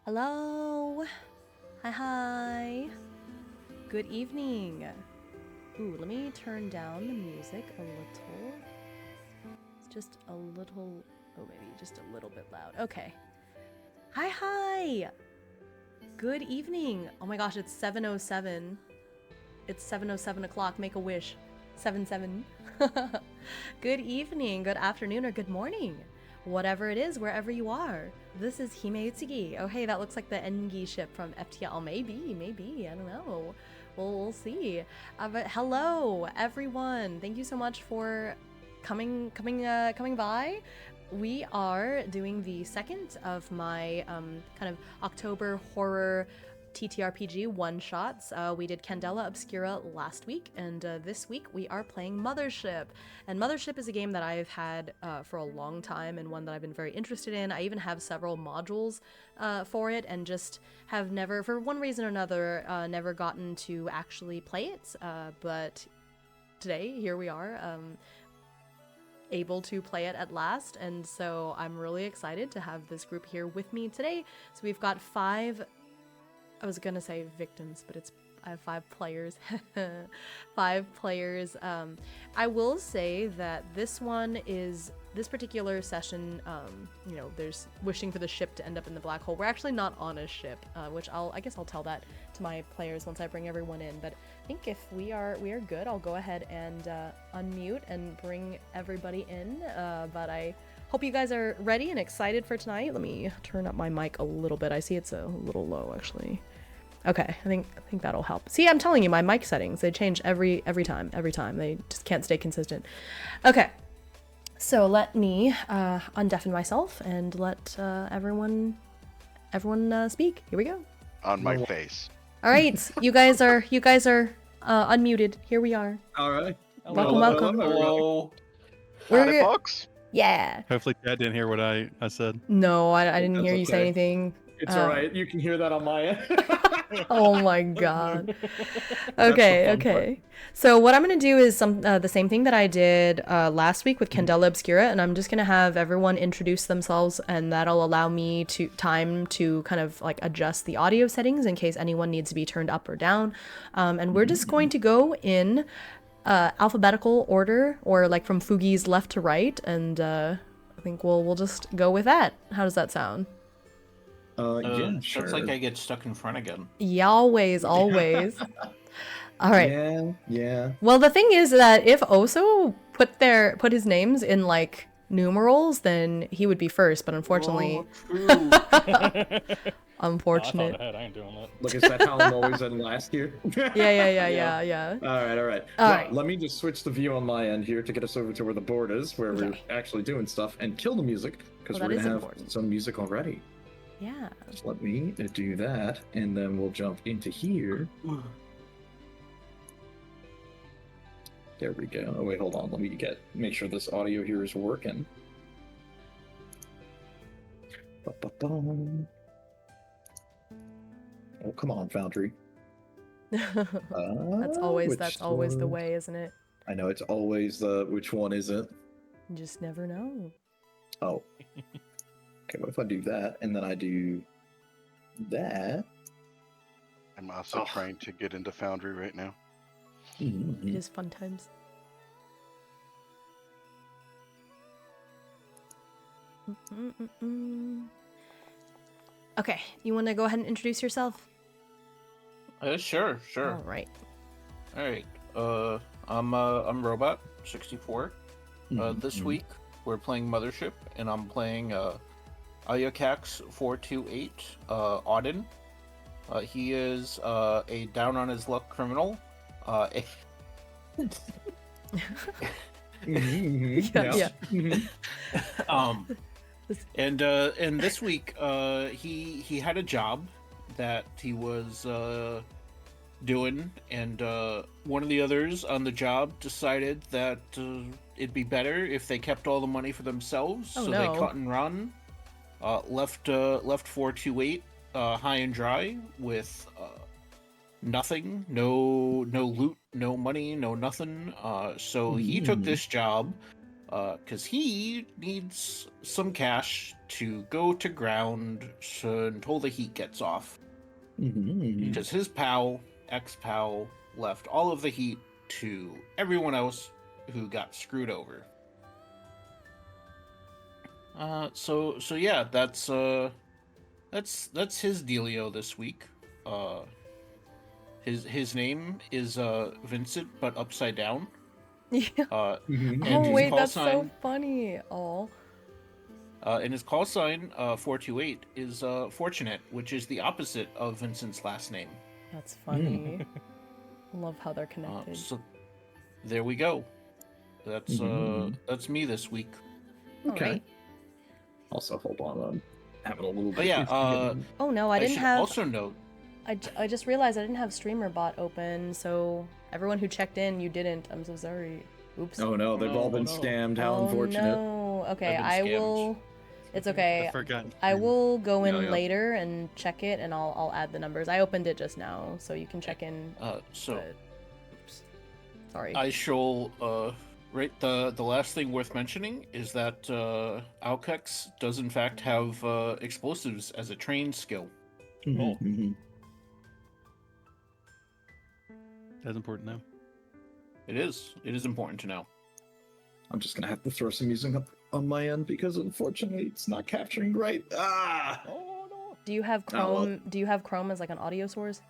Hello. Hi. Good evening. Ooh, let me turn down the music a little. It's just a little, maybe just a little bit loud. Okay. Hi. Good evening. Oh my gosh, it's 7:07. It's 7:07 o'clock. Make a wish. 7-7. Good evening, good afternoon, or good morning. Whatever it is, wherever you are. This is Hime Utsugi. Oh, hey, that looks like the Engi ship from FTL. Maybe. I don't know. We'll see. But hello, everyone. Thank you so much for coming by. We are doing the second of my kind of October horror TTRPG one-shots. We did Candela Obscura last week, and this week we are playing Mothership. And Mothership is a game that I've had for a long time, and one that I've been very interested in. I even have several modules for it, and just have never, for one reason or another, never gotten to actually play it. But today, here we are, able to play it at last, and so I'm really excited to have this group here with me today. So we've got I was gonna say victims, but I have 5 players. 5 players. I will say that this particular session, there's wishing for the ship to end up in the black hole. We're actually not on a ship, which I guess I'll tell that to my players once I bring everyone in. But I think if we are good, I'll go ahead and unmute and bring everybody in. But I hope you guys are ready and excited for tonight. Let me turn up my mic a little bit. I see it's a little low, actually. Okay, I think that'll help. See, I'm telling you, my mic settings, they change every time. They just can't stay consistent. Okay, so let me undeafen myself and let everyone speak. Here we go. On my face. All right, you guys are unmuted. Here we are. All right. Welcome. Hello. Howdy, folks. Yeah. Hopefully Chad didn't hear what I said. No, I didn't hear you say okay. anything. It's all right. You can hear that on my end. Oh my god. Okay. So what I'm gonna do is the same thing that I did last week with Candela Obscura, and I'm just gonna have everyone introduce themselves, and that'll allow me time to kind of like adjust the audio settings in case anyone needs to be turned up or down. And we're just going to go in alphabetical order, or like from Fugi's left to right, and I think we'll just go with that. How does that sound? Yeah, sure. Sounds like I get stuck in front again. Yeah, always. All right. Yeah. Well, the thing is that if Oso put his names in like numerals, then he would be first. But unfortunately, unfortunate. I ain't doing that. Look, is that how I'm always in last year? Yeah. All right. Alright. Let me just switch the view on my end here to get us over to where the board is, where we're actually doing stuff, and kill the music because we're gonna have some music already. Yeah. Just let me do that, and then we'll jump into here. There we go. Oh wait, hold on. Let me make sure this audio here is working. Ba-ba-bum. Oh, come on, Foundry. That's always the way, isn't it? I know, it's always which one is it? You just never know. Oh. Okay, what if I do that, and then I do that? I'm also trying to get into Foundry right now. Mm-hmm. It is fun times. Okay, you want to go ahead and introduce yourself? Sure. All right. I'm Robot 64. This week we're playing Mothership, and I'm playing Ayakax 428 Auden. He is a down on his luck criminal. Yeah. And this week he had a job that he was doing, and one of the others on the job decided that it'd be better if they kept all the money for themselves. They cut and run. Left 428 high and dry with nothing, no loot, no money, no nothing. So he took this job because he needs some cash to go to ground until the heat gets off. Because his pal, ex-pal, left all of the heat to everyone else who got screwed over. So yeah, that's his dealio this week. His name is Vincent, but upside down. Yeah. And Oh his wait, call that's sign, so funny. Oh. And his call sign 428 is Fortunate, which is the opposite of Vincent's last name. That's funny. Love how they're connected. So there we go. That's me this week. Okay. Alright. Also, hold on, I'm having a little bit. But yeah, Oh no, I didn't should have. also note. I just realized I didn't have StreamerBot open, so everyone who checked in, you didn't. I'm so sorry. Oops. Oh no, they've all been scammed. How unfortunate. No. Okay, I've been I scammed. will. It's okay. I forgot. I will go in Yeah. later and check it, and I'll add the numbers. I opened it just now, so you can check in. So but- Oops. Sorry. I shall right. The last thing worth mentioning is that Alkex does in fact have explosives as a trained skill. That's important now. It is. It is important to know. I'm just gonna have to throw some music up on my end because unfortunately it's not capturing right. Do you have Chrome? Oh, well. Do you have Chrome as like an audio source?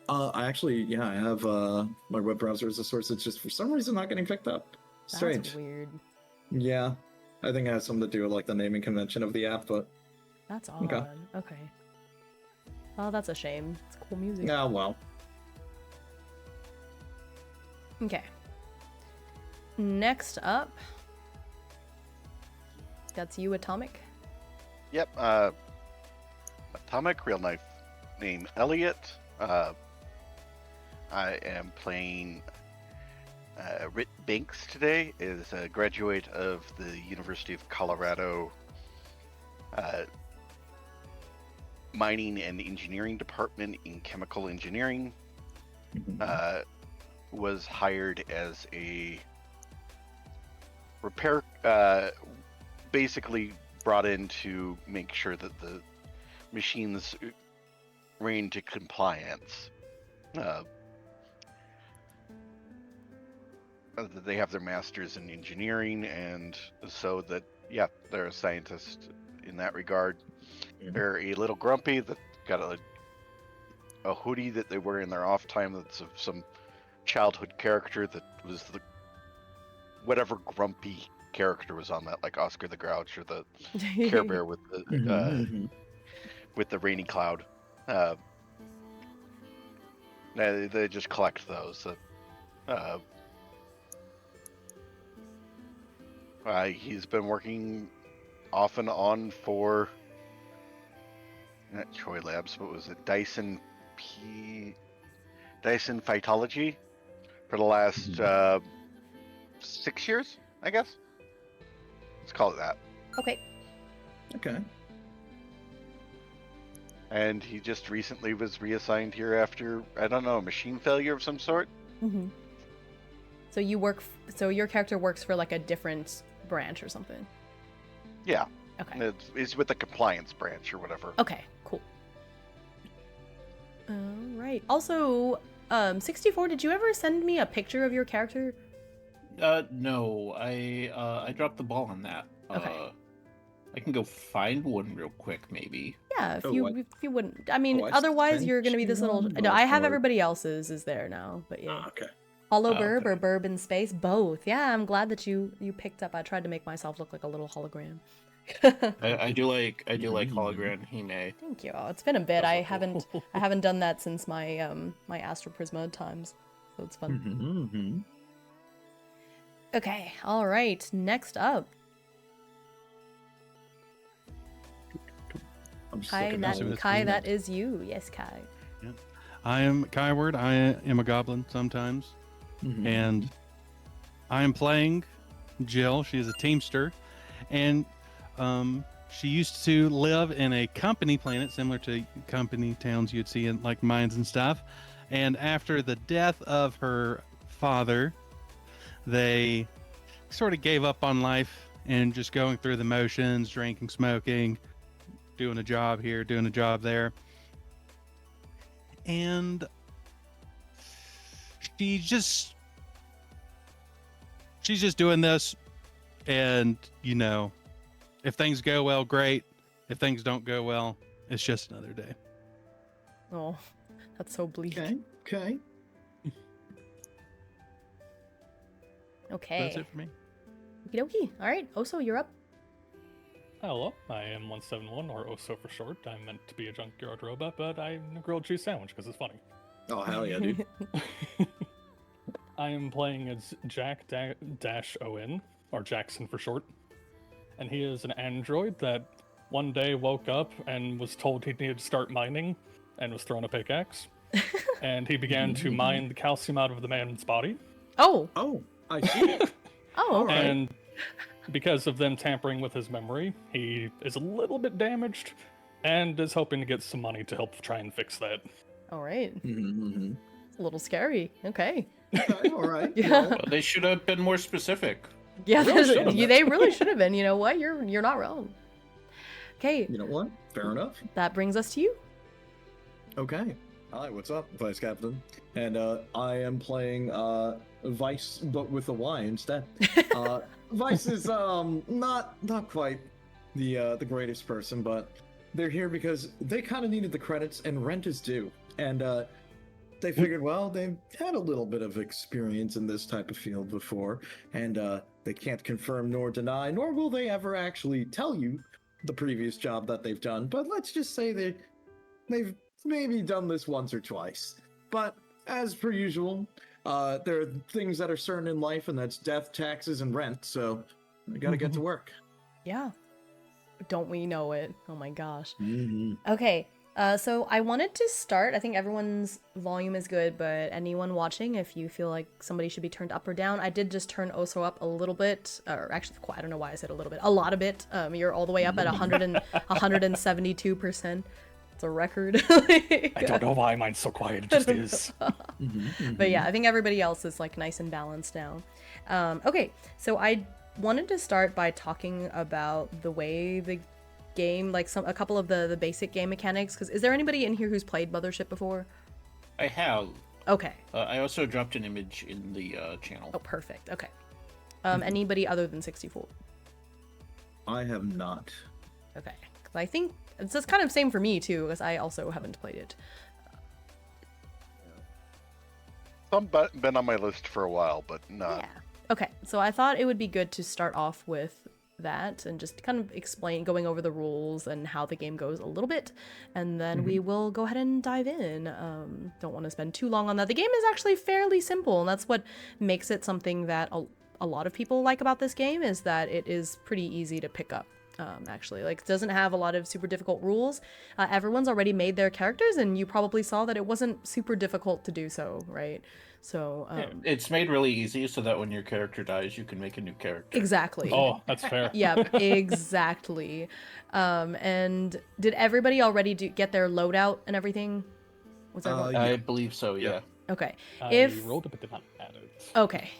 I have my web browser as a source. It's just for some reason not getting picked up. Strange. That's weird. Yeah, I think it has something to do with like the naming convention of the app, but That's odd. Okay. Oh, that's a shame. It's cool music. yeah, well. Okay. Next up, that's you, Atomic. Yep. Atomic, real life name Elliot. I am playing Rit Banks today. Is a graduate of the University of Colorado Mining and Engineering Department in Chemical Engineering. Was hired as a repair, basically brought in to make sure that the machines ran to compliance. They have their masters in engineering, and so that, yeah, they're a scientist in that regard. They're a little grumpy. That got a hoodie that they wear in their off time that's of some childhood character that was the whatever grumpy character was on that, like Oscar the Grouch or the Care Bear with the with the rainy cloud. They just collect those. He's been working off and on for not Troy Labs, but was it Dyson Phytology for the last 6 years, I guess. Let's call it that. Okay. Okay. And he just recently was reassigned here after, I don't know, a machine failure of some sort. Mm-hmm. So you work. So your character works for like a different branch or something. Yeah. Okay. It's with the compliance branch or whatever. Okay. Cool. All right. Also, 64. Did you ever send me a picture of your character? No, I dropped the ball on that. Okay. I can go find one real quick, maybe. Yeah, if Oh, you wouldn't. I mean, I otherwise sent you're gonna be this you little. one, No, I have or- everybody else's is there now, but yeah. Okay. Hollow Oh, Burb okay. or Burb in space, both. Yeah, I'm glad that you picked up. I tried to make myself look like a little hologram. I do like hologram Hime. Thank you. Oh, it's been a bit. I haven't done that since my my Astro Prisma times, so it's fun. Okay, all right. Next up, I'm just Kai. looking That at all the Kai, screens. that is you. Yes, Kai. I am Kyward. I am a goblin sometimes. And I am playing Jill. She is a teamster. And she used to live in a company planet similar to company towns you'd see in like mines and stuff. And after the death of her father, they sort of gave up on life and just going through the motions, drinking, smoking, doing a job here, doing a job there. And she's just doing this, and if things go well, great. If things don't go well, it's just another day. Oh, that's so bleak. Okay. Okay. That's it for me. Okie dokie. All right, Oso, you're up. Hello, I am 171, or Oso for short. I'm meant to be a junkyard robot, but I'm a grilled cheese sandwich because it's funny. Oh, hell yeah, dude. I am playing as Jack-Owen, or Jackson for short. And he is an android that one day woke up and was told he needed to start mining and was thrown a pickaxe. And he began to mine the calcium out of the man's body. Oh, I see. oh, okay. And because of them tampering with his memory, he is a little bit damaged and is hoping to get some money to help try and fix that. All right. Mm-hmm. A little scary. Okay. Okay, all right. Yeah. Well, they should have been more specific. Yeah, Really they really should have been. You know what? You're not wrong. Okay, You know what? Fair enough. that brings us to you. Okay. Hi, what's up, Vice Captain? And I am playing Vice, but with a Y instead. Vice is not quite the greatest person, but they're here because they kind of needed the credits, and rent is due. And they figured, well, they've had a little bit of experience in this type of field before, and they can't confirm nor deny, nor will they ever actually tell you the previous job that they've done. But let's just say they've maybe done this once or twice. But as per usual, there are things that are certain in life, and that's death, taxes, and rent. So we gotta get to work. Yeah. Don't we know it? Oh my gosh. Mm-hmm. Okay. So I wanted to start. I think everyone's volume is good, but anyone watching, if you feel like somebody should be turned up or down, I did just turn Oso up a little bit, or actually, I don't know why I said a little bit, a lot of it. You're all the way up at 172%. It's a record. I don't know why mine's so quiet, it just is. But yeah, I think everybody else is like nice and balanced now. Okay, so I wanted to start by talking about the way the game, like a couple of the basic game mechanics, because is there anybody in here who's played Mothership before? I have. Okay. I also dropped an image in the channel. Oh, perfect. Okay. Anybody other than 64? I have not. Okay. Because I think it's just kind of same for me too, because I also haven't played it. Some been on my list for a while, but not. Yeah. Okay. So I thought it would be good to start off with that and just kind of going over the rules and how the game goes a little bit, and then we will go ahead and dive in. Don't want to spend too long on that. The game is actually fairly simple, and that's what makes it something that a lot of people like about this game, is that it is pretty easy to pick up. Actually, like, it doesn't have a lot of super difficult rules. Everyone's already made their characters, and you probably saw that it wasn't super difficult to do so, right? So it's made really easy so that when your character dies, you can make a new character. Exactly. Oh, that's fair. Yep, exactly. And did everybody already get their loadout and everything? Was everyone? Yeah. I believe so, yeah. Okay. I rolled it, but did not add it. Okay.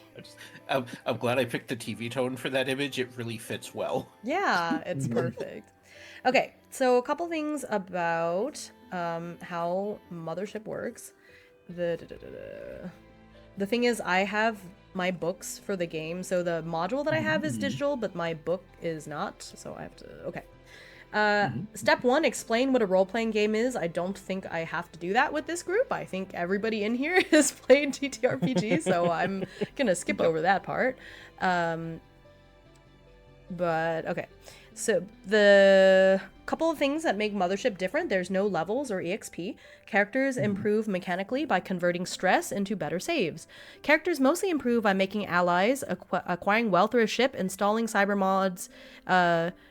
I'm glad I picked the TV tone for that image. It really fits well. Yeah, it's perfect. Okay, so a couple things about how Mothership works. The thing is, I have my books for the game, so the module that I have is digital, but my book is not, so I have to... Okay. Step 1, explain what a role-playing game is. I don't think I have to do that with this group. I think everybody in here has played TTRPG, so I'm gonna skip over that part. But, okay. So, the couple of things that make Mothership different: there's no levels or EXP. Characters improve mechanically by converting stress into better saves. Characters mostly improve by making allies, acquiring wealth through a ship, installing cyber mods,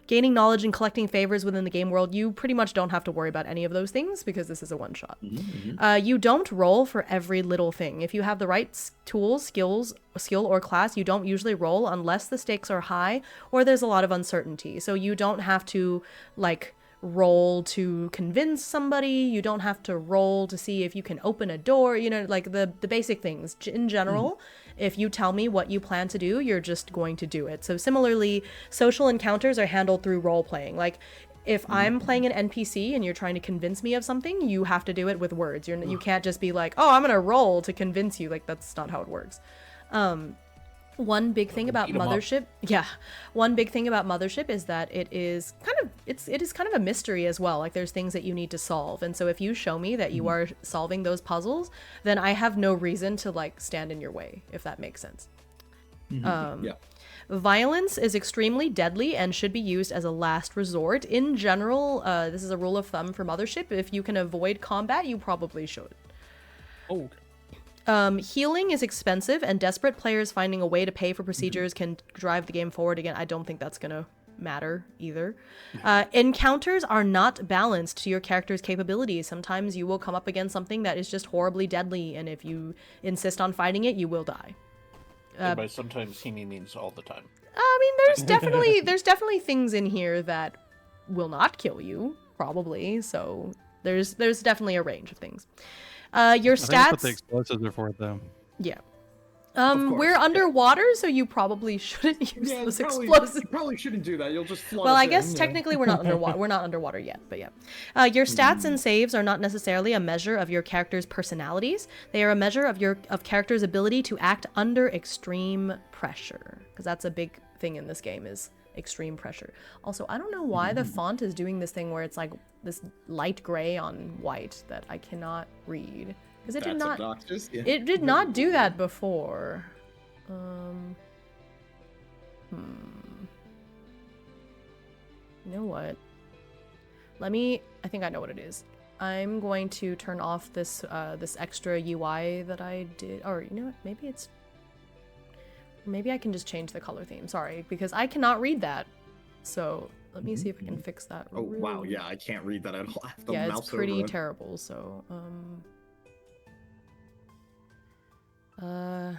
gaining knowledge, and collecting favors within the game world. You pretty much don't have to worry about any of those things because this is a one-shot. You don't roll for every little thing. If you have the right tools, skill, or class, you don't usually roll unless the stakes are high or there's a lot of uncertainty. So you don't have to, like, roll to convince somebody. You don't have to roll to see if you can open a door, you know, like the basic things. In general, if you tell me what you plan to do, you're just going to do it. So similarly, social encounters are handled through role playing. Like if I'm playing an NPC and you're trying to convince me of something, you have to do it with words. You can't just be like, oh, I'm gonna roll to convince you. Like that's not how it works. One big thing about Mothership, one big thing about Mothership is that it is kind of a mystery as well. Like there's things that you need to solve, and so if you show me that you are solving those puzzles, then I have no reason to like stand in your way, if that makes sense. Violence is extremely deadly and should be used as a last resort. In general, this is a rule of thumb for Mothership. If you can avoid combat, you probably should. Oh. Healing is expensive, and desperate players finding a way to pay for procedures can drive the game forward again. I don't think that's gonna matter either. Encounters are not balanced to your character's capabilities. Sometimes you will come up against something that is just horribly deadly, and if you insist on fighting it, you will die. And by sometimes he means all the time. I mean, there's definitely things in here that will not kill you, probably. So there's definitely a range of things. Your I think that's what the stats. explosives are for, though. Yeah. course, We're underwater, so you probably shouldn't use those explosives. You probably shouldn't do that. You'll just flood Well, us I guess in, technically we're not underwater. We're not underwater yet, but yeah. Your stats and saves are not necessarily a measure of your character's personalities. They are a measure of character's ability to act under extreme pressure, because that's a big thing in this game is extreme pressure. Also, I don't know why the font is doing this thing where it's like this light gray on white that I cannot read. Because That's obnoxious. Yeah. it did not do that before. You know what? I think I know what it is. I'm going to turn off this this extra UI that I did. Or you know what? Maybe I can just change the color theme. Sorry, because I cannot read that. So let me see if I can fix that. Oh wow, yeah, I can't read that at all. I have to Yeah, mouse it's pretty over it. terrible. So okay,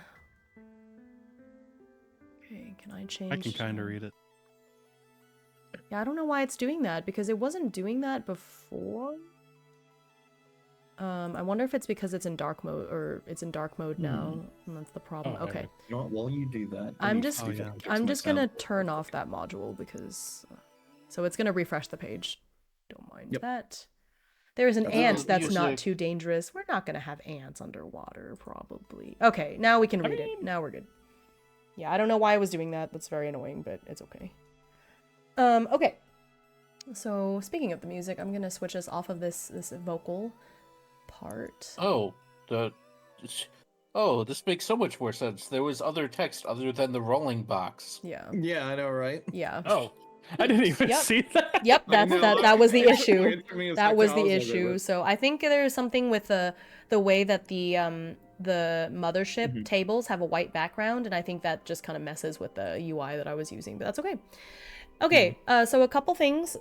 can I change? I can kind of read it. Yeah, I don't know why it's doing that, because it wasn't doing that before. I wonder if it's because it's in dark mode, or it's in dark mode now, and that's the problem. Oh, okay. You know what? While you do that, I'm let me just see if I can fix I'm my just gonna sound. turn off that module because so it's gonna refresh the page. Don't mind Yep. that. There is an That's ant what that's usually- not too dangerous. We're not gonna have ants underwater, probably. Okay, now we can read it. Now we're good. Yeah, I don't know why I was doing that. That's very annoying, but it's okay. Okay. So speaking of the music, I'm gonna switch us off of this vocal part. This makes so much more sense. There was other text other than the rolling box. Yeah. Yeah, I know, right? Yeah. Oh, I didn't even Yep. see that. Yep, I know, that was the it took issue. me- it took me a That second. was I the like, issue. "Wait, So I think there's something with the way that the mothership tables have a white background, and I think that just kind of messes with the UI that I was using, but that's okay. Okay, so a couple things.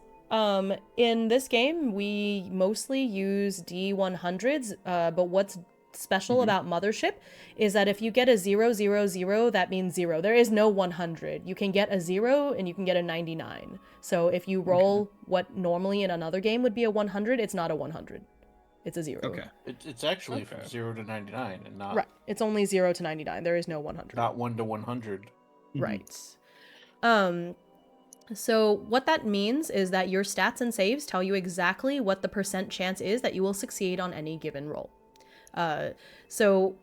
In this game, we mostly use D100s, but what's special about Mothership is that if you get a 0, 0, 0, that means 0. There is no 100. You can get a 0 and you can get a 99. So if you roll what normally in another game would be a 100, it's not a 100. It's a 0. Okay. It's actually from 0 to 99 and not Right. It's only 0 to 99. There is no 100. not 1 to 100. Right. So what that means is that your stats and saves tell you exactly what the % chance is that you will succeed on any given roll. So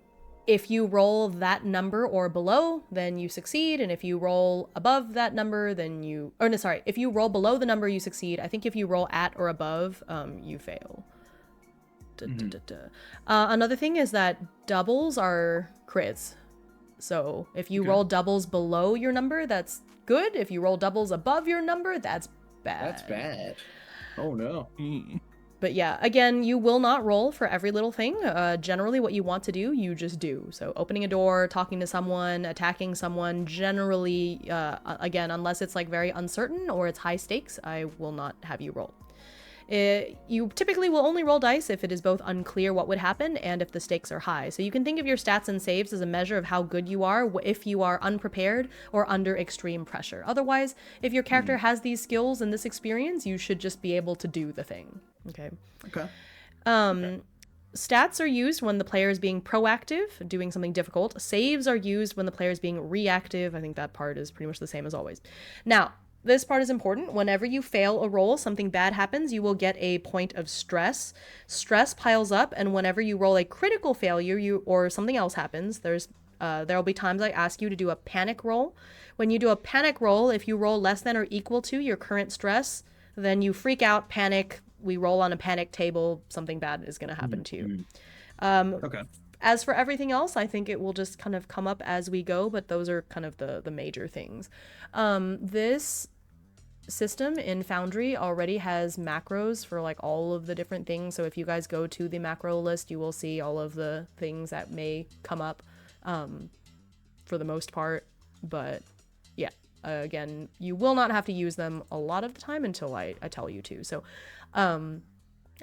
if you roll that number or below, then you succeed, and if you roll above that number, then if you roll below the number, you succeed. I think if you roll at or above, you fail. Another thing is that doubles are crits. So if you roll doubles below your number, that's good. If you roll doubles above your number, that's bad. That's bad. Oh no. But yeah, again, you will not roll for every little thing. Generally, what you want to do, you just do. So opening a door, talking to someone, attacking someone, generally, again, unless it's like very uncertain or it's high stakes, I will not have you roll. You typically will only roll dice if it is both unclear what would happen and if the stakes are high. So you can think of your stats and saves as a measure of how good you are if you are unprepared or under extreme pressure. Otherwise, if your character has these skills and this experience, you should just be able to do the thing. Okay. Okay. Stats are used when the player is being proactive, doing something difficult. Saves are used when the player is being reactive. I think that part is pretty much the same as always. Now, this part is important. Whenever you fail a roll, something bad happens, you will get a point of stress. Stress piles up, and whenever you roll a critical failure, or something else happens, there'll be times I ask you to do a panic roll. When you do a panic roll, if you roll less than or equal to your current stress, then you freak out, panic. We roll on a panic table, something bad is going to happen to you. Okay. As for everything else, I think it will just kind of come up as we go, but those are kind of the major things. This system in Foundry already has macros for like all of the different things. So if you guys go to the macro list, you will see all of the things that may come up for the most part. But yeah, again, you will not have to use them a lot of the time until I tell you to. So I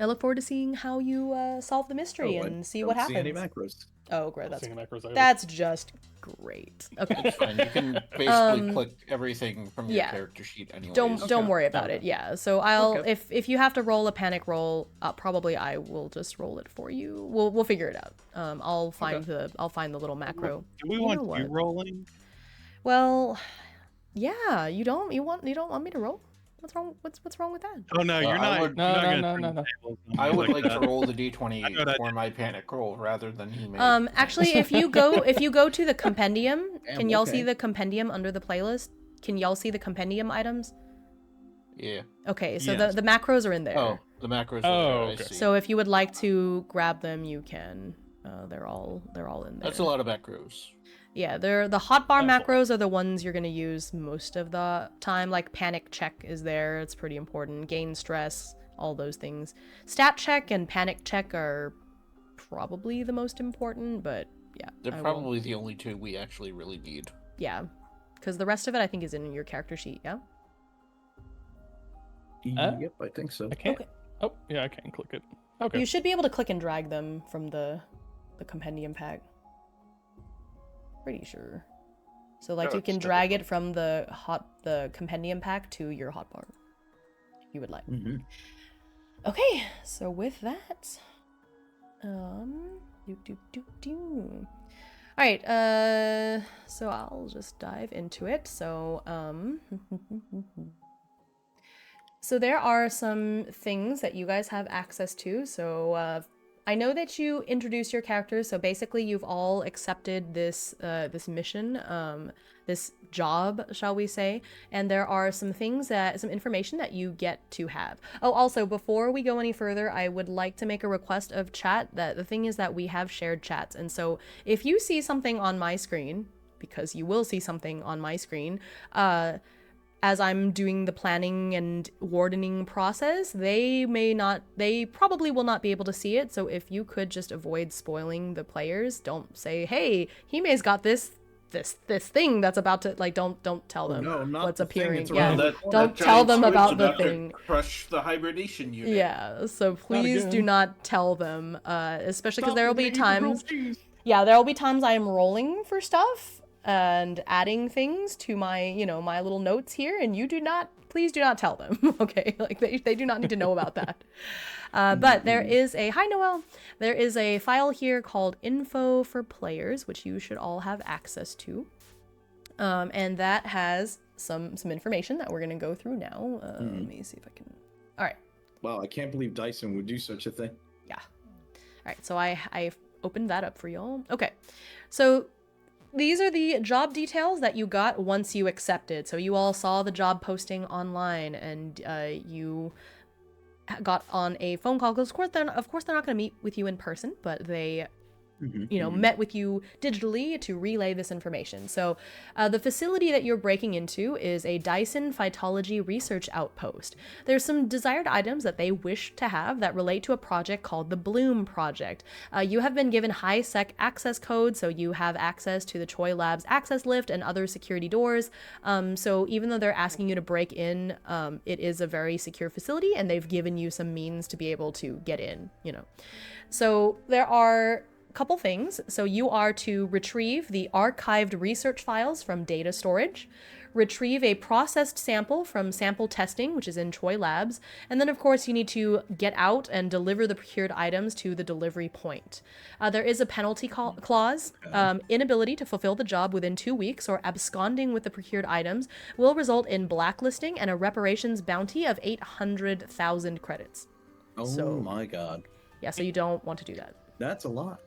look forward to seeing how you solve the mystery and see what happens. See any macros. Oh, great. Seeing the macros either. That's just great. Okay. It's fine. You can basically click everything from your character sheet anyway. Don't worry about it. Yeah. So I'll if you have to roll a panic roll, probably I will just roll it for you. We'll figure it out. I'll find the little macro. Do we want you rolling? Well, yeah. You don't want me to roll? What's wrong? What's wrong with that? Oh no, you're not. No. I would like to roll the d20 for my panic roll rather than he made. Actually, if you go to the compendium, can y'all see the compendium under the playlist? Can y'all see the compendium items? Yeah. Okay, so the macros are in there. Oh, the macros. Oh, okay. I see. So if you would like to grab them, you can. They're all in there. That's a lot of macros. Yeah, the hotbar macros are the ones you're gonna use most of the time. Like panic check is there; it's pretty important. Gain stress, all those things. Stat check and panic check are probably the most important, but yeah, They're probably the only two we actually really need. Yeah, because the rest of it I think is in your character sheet. Yeah. Yep, I think so. I can't. Okay. Oh, yeah, I can click it. Okay. You should be able to click and drag them from the compendium pack. Pretty sure. So like you can drag it from the compendium pack to your hotbar, if you would like. Okay, so with that, all right, so I'll just dive into it. So so there are some things that you guys have access to. So I know that you introduce your characters, so basically you've all accepted this this mission, this job, shall we say, and there are some information that you get to have. Oh, also, before we go any further, I would like to make a request of chat. That the thing is that we have shared chats, and so if you see something on my screen, because you will see something on my screen, as I'm doing the planning and wardening process, they probably will not be able to see it. So if you could just avoid spoiling the players, don't say, hey, Hime's got this thing that's about to, like, don't tell them what's appearing. Yeah, don't tell them about the thing. Crush the hibernation unit. Yeah, so please do not tell them, especially because there will be times. Yeah, there will be times I am rolling for stuff and adding things to my, my little notes here, and please do not tell them, okay? Like, they do not need to know about that. But there is hi Noel, there is a file here called Info for Players, which you should all have access to. And that has some information that we're gonna go through now. Let me see if I can. All right. Wow, I can't believe Dyson would do such a thing. Yeah. All right, so I opened that up for y'all. Okay, so these are the job details that you got once you accepted. So you all saw the job posting online, and you got on a phone call, because of course they're not going to meet with you in person, but they met with you digitally to relay this information. So the facility that you're breaking into is a Dyson Phytology Research Outpost. There's some desired items that they wish to have that relate to a project called the Bloom Project. You have been given high-sec access codes, so you have access to the Choi Labs access lift and other security doors. So even though they're asking you to break in, it is a very secure facility, and they've given you some means to be able to get in, So there are couple things. So you are to retrieve the archived research files from data storage, retrieve a processed sample from sample testing, which is in Choi Labs, and then of course you need to get out and deliver the procured items to the delivery point. There is a penalty clause. Inability to fulfill the job within 2 weeks or absconding with the procured items will result in blacklisting and a reparations bounty of 800,000 credits. Oh my god. Yeah, so you don't want to do that. That's a lot.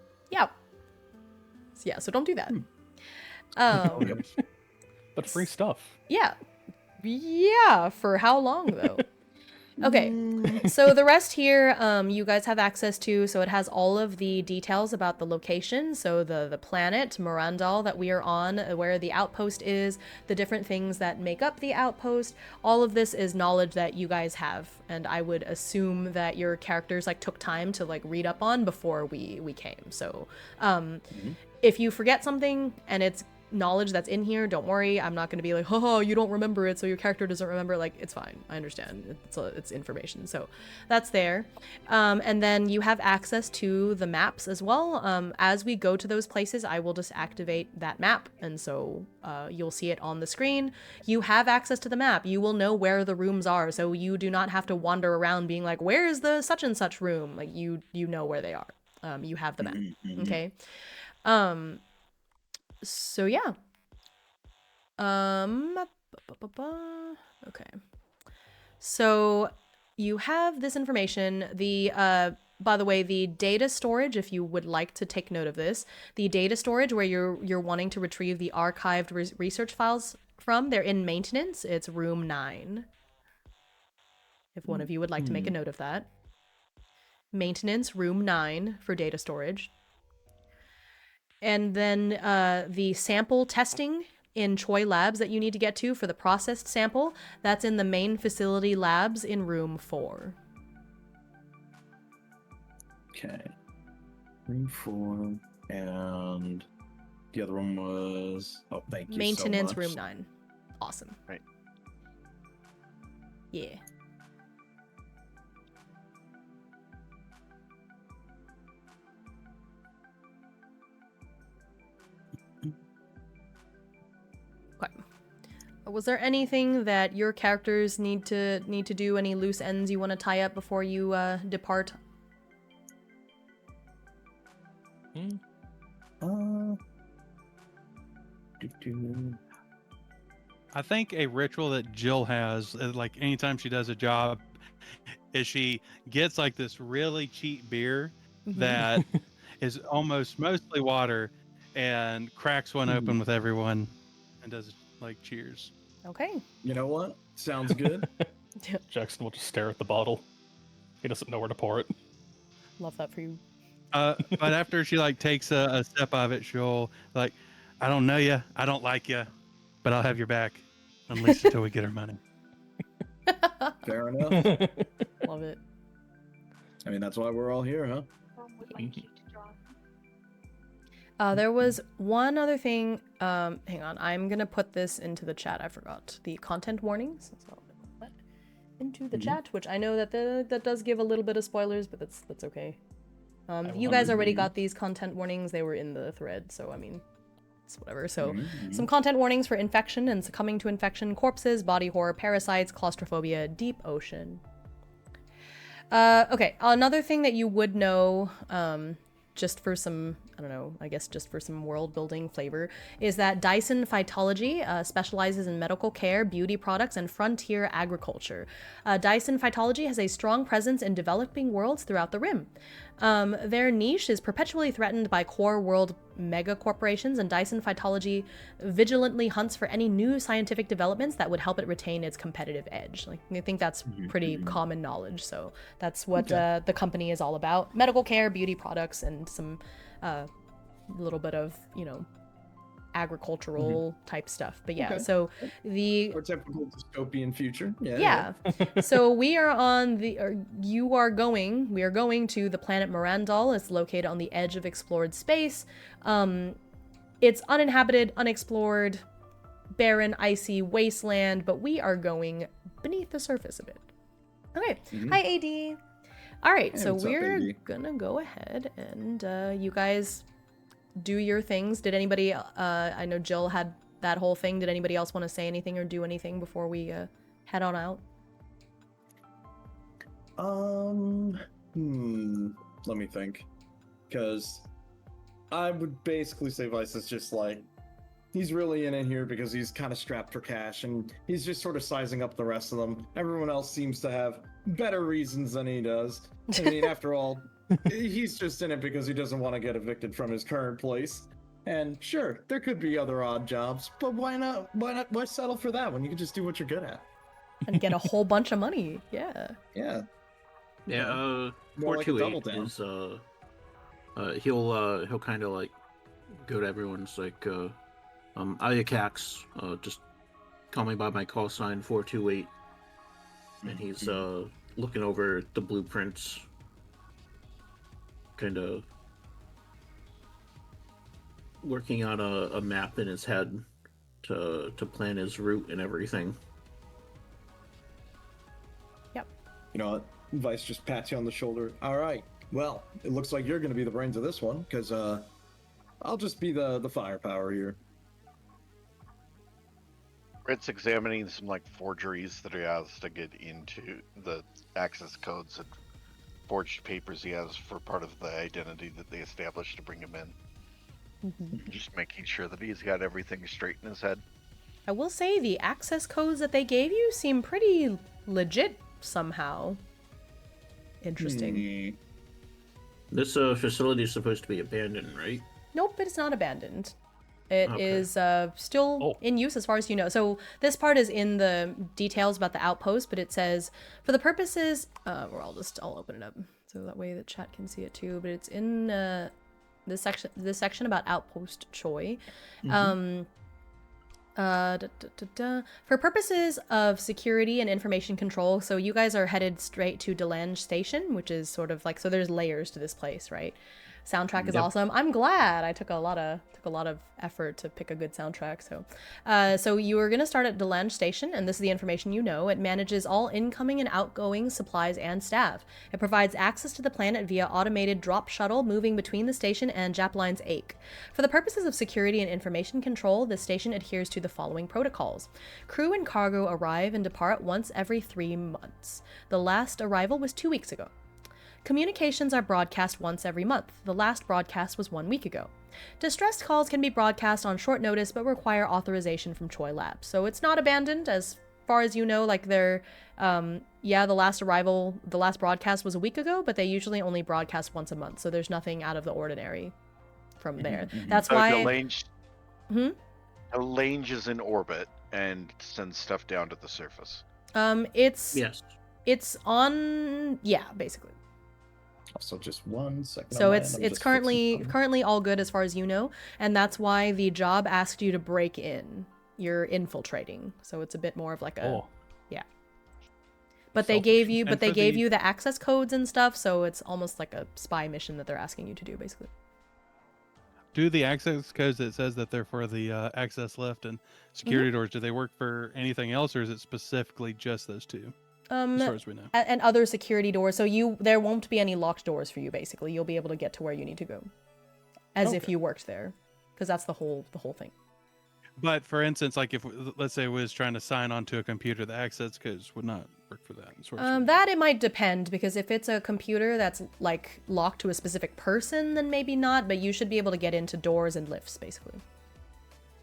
Yeah, so don't do that. But free stuff. Yeah, for how long though? Okay, so the rest here you guys have access to, so it has all of the details about the location, so the planet, Morandal, that we are on, where the outpost is, the different things that make up the outpost. All of this is knowledge that you guys have, and I would assume that your characters took time to read up on before we came. So if you forget something and it's knowledge that's in here, don't worry. I'm not going to be like, haha, you don't remember it, so your character doesn't remember. It's fine. I understand. It's information. So that's there. And then you have access to the maps as well. As we go to those places, I will just activate that map. And so you'll see it on the screen. You have access to the map. You will know where the rooms are. So you do not have to wander around being like, where's the such and such room? You know where they are. You have the map. Okay. So yeah. Okay. So you have this information. By the way, the data storage, if you would like to take note of this, the data storage where you're wanting to retrieve the archived research files from, they're in maintenance. It's room 9. If one of you would like to make a note of that. Maintenance, room 9 for data storage. And then the sample testing in Choi Labs that you need to get to for the processed sample, that's in the main facility labs in room 4. Okay. Room 4, and the other one was... Oh, thank you Maintenance, so much. room 9. Awesome. Right. Yeah. Was there anything that your characters need to do? Any loose ends you want to tie up before you depart? I think a ritual that Jill has, anytime she does a job, is she gets this really cheap beer that is almost mostly water and cracks one open with everyone and does cheers. Okay. You know what? Sounds good. Jackson will just stare at the bottle. He doesn't know where to pour it. Love that for you. But after she takes a sip of it, she'll I don't know you, I don't like you, but I'll have your back, at least until we get our money. Fair enough. Love it. I mean, that's why we're all here, huh? Would like you to draw. There was one other thing. Hang on, I'm gonna put this into the chat. I forgot the content warnings. So I'll put that into the chat, which I know that that does give a little bit of spoilers, but that's okay. You guys already got these content warnings. They were in the thread, so I mean, it's whatever. So some content warnings for infection and succumbing to infection, corpses, body horror, parasites, claustrophobia, deep ocean. Okay, another thing that you would know, just for some, I don't know, I guess just for some world building flavor, is that Dyson Phytology specializes in medical care, beauty products, and frontier agriculture. Dyson Phytology has a strong presence in developing worlds throughout the Rim. Their niche is perpetually threatened by core world mega corporations, and Dyson Phytology vigilantly hunts for any new scientific developments that would help it retain its competitive edge. I think that's pretty common knowledge, so that's what the company is all about. Medical care, beauty products, and some little bit of, agricultural type stuff. But yeah, Okay. so the Or typical dystopian future. yeah. So we are on the, or you are going, we are going to the planet Mirandal. It's located on the edge of explored space. It's uninhabited, unexplored, barren, icy wasteland, but we are going beneath the surface a bit. Okay. Hi, AD. All right, Hey, so what's up, we're AD? gonna go ahead and you guys do your things. Did anybody, I know Jill had that whole thing. Did anybody else want to say anything or do anything before we head on out? Let me think. Because I would basically say Vice is just like, he's really in it here because he's kind of strapped for cash and he's just sort of sizing up the rest of them. Everyone else seems to have better reasons than he does. I mean, after all, he's just in it because he doesn't want to get evicted from his current place. And sure, there could be other odd jobs, but why not? Why settle for that when you can just do what you're good at? And get a whole bunch of money. Yeah. Yeah. Yeah, More like a double 428 down. is he'll kind of like go to everyone's like Ayakax, just call me by my call sign 428, and he's looking over the blueprints, kind of working on a map in his head to plan his route and everything. You know what? Vice just pats you on the shoulder. All right. Well, it looks like you're going to be the brains of this one, because I'll just be the firepower here. It's examining some like forgeries that he has to get into the access codes and forged papers he has for part of the identity that they established to bring him in. Just making sure that he's got everything straight in his head. I will say the access codes that they gave you seem pretty legit somehow. Interesting. This facility is supposed to be abandoned, right? Nope, it's not abandoned. It Okay. is still in use as far as you know. So this part is in the details about the outpost, but it says, for the purposes, or I'll open it up so that way the chat can see it too, but it's in this section about Outpost Choi. For purposes of security and information control, so you guys are headed straight to Delange Station, which is sort of like, so there's layers to this place, right? Soundtrack is awesome. I'm glad I took a lot of effort to pick a good soundtrack. So you are gonna start at Delange Station, and this is the information you know. It manages all incoming and outgoing supplies and staff. It provides access to the planet via automated drop shuttle moving between the station and Japline's Ache. For the purposes of security and information control, the station adheres to the following protocols. Crew and cargo arrive and depart once every 3 months. The last arrival was 2 weeks ago. Communications are broadcast once every month. The last broadcast was 1 week ago. Distress calls can be broadcast on short notice but require authorization from Choi Labs. So it's not abandoned as far as you know, like they're, the last broadcast was a week ago, but they usually only broadcast once a month. So there's nothing out of the ordinary from there. That's why... Delange is in orbit and sends stuff down to the surface. It's on... Yeah, basically. Also, just 1 second. So it's currently all good as far as you know, and that's why the job asked you to break in. You're infiltrating, so it's a bit more of like a But they gave you the access codes and stuff, so it's almost like a spy mission that they're asking you to do, basically. Do the access codes that says that they're for the access lift and security doors, do they work for anything else, or is it specifically just those two? As far as we know. And other security doors, so there won't be any locked doors for you, basically. You'll be able to get to where you need to go. As if you worked there. Because that's the whole thing. But for instance, like if, let's say, we was trying to sign onto a computer, the access codes would not work for that. That it might depend, because if it's a computer that's like locked to a specific person, then maybe not, but you should be able to get into doors and lifts, basically.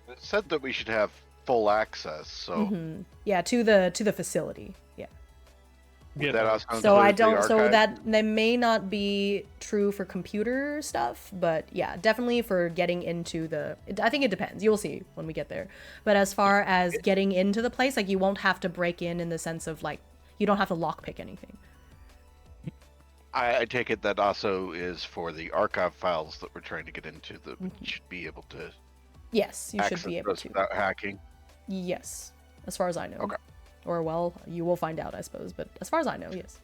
It said that we should have full access, so... Yeah, to the facility, yeah. So that may not be true for computer stuff, but yeah, definitely for getting into I think it depends. You'll see when we get there. But as far as getting into the place, like you won't have to break in the sense of like, you don't have to lockpick anything. I take it that also is for the archive files that we're trying to get into that we Mhm. should be able to Yes, you should access be able those to. without hacking. Yes, as far as I know. Okay. Or well, you will find out, I suppose. But as far as I know, yes.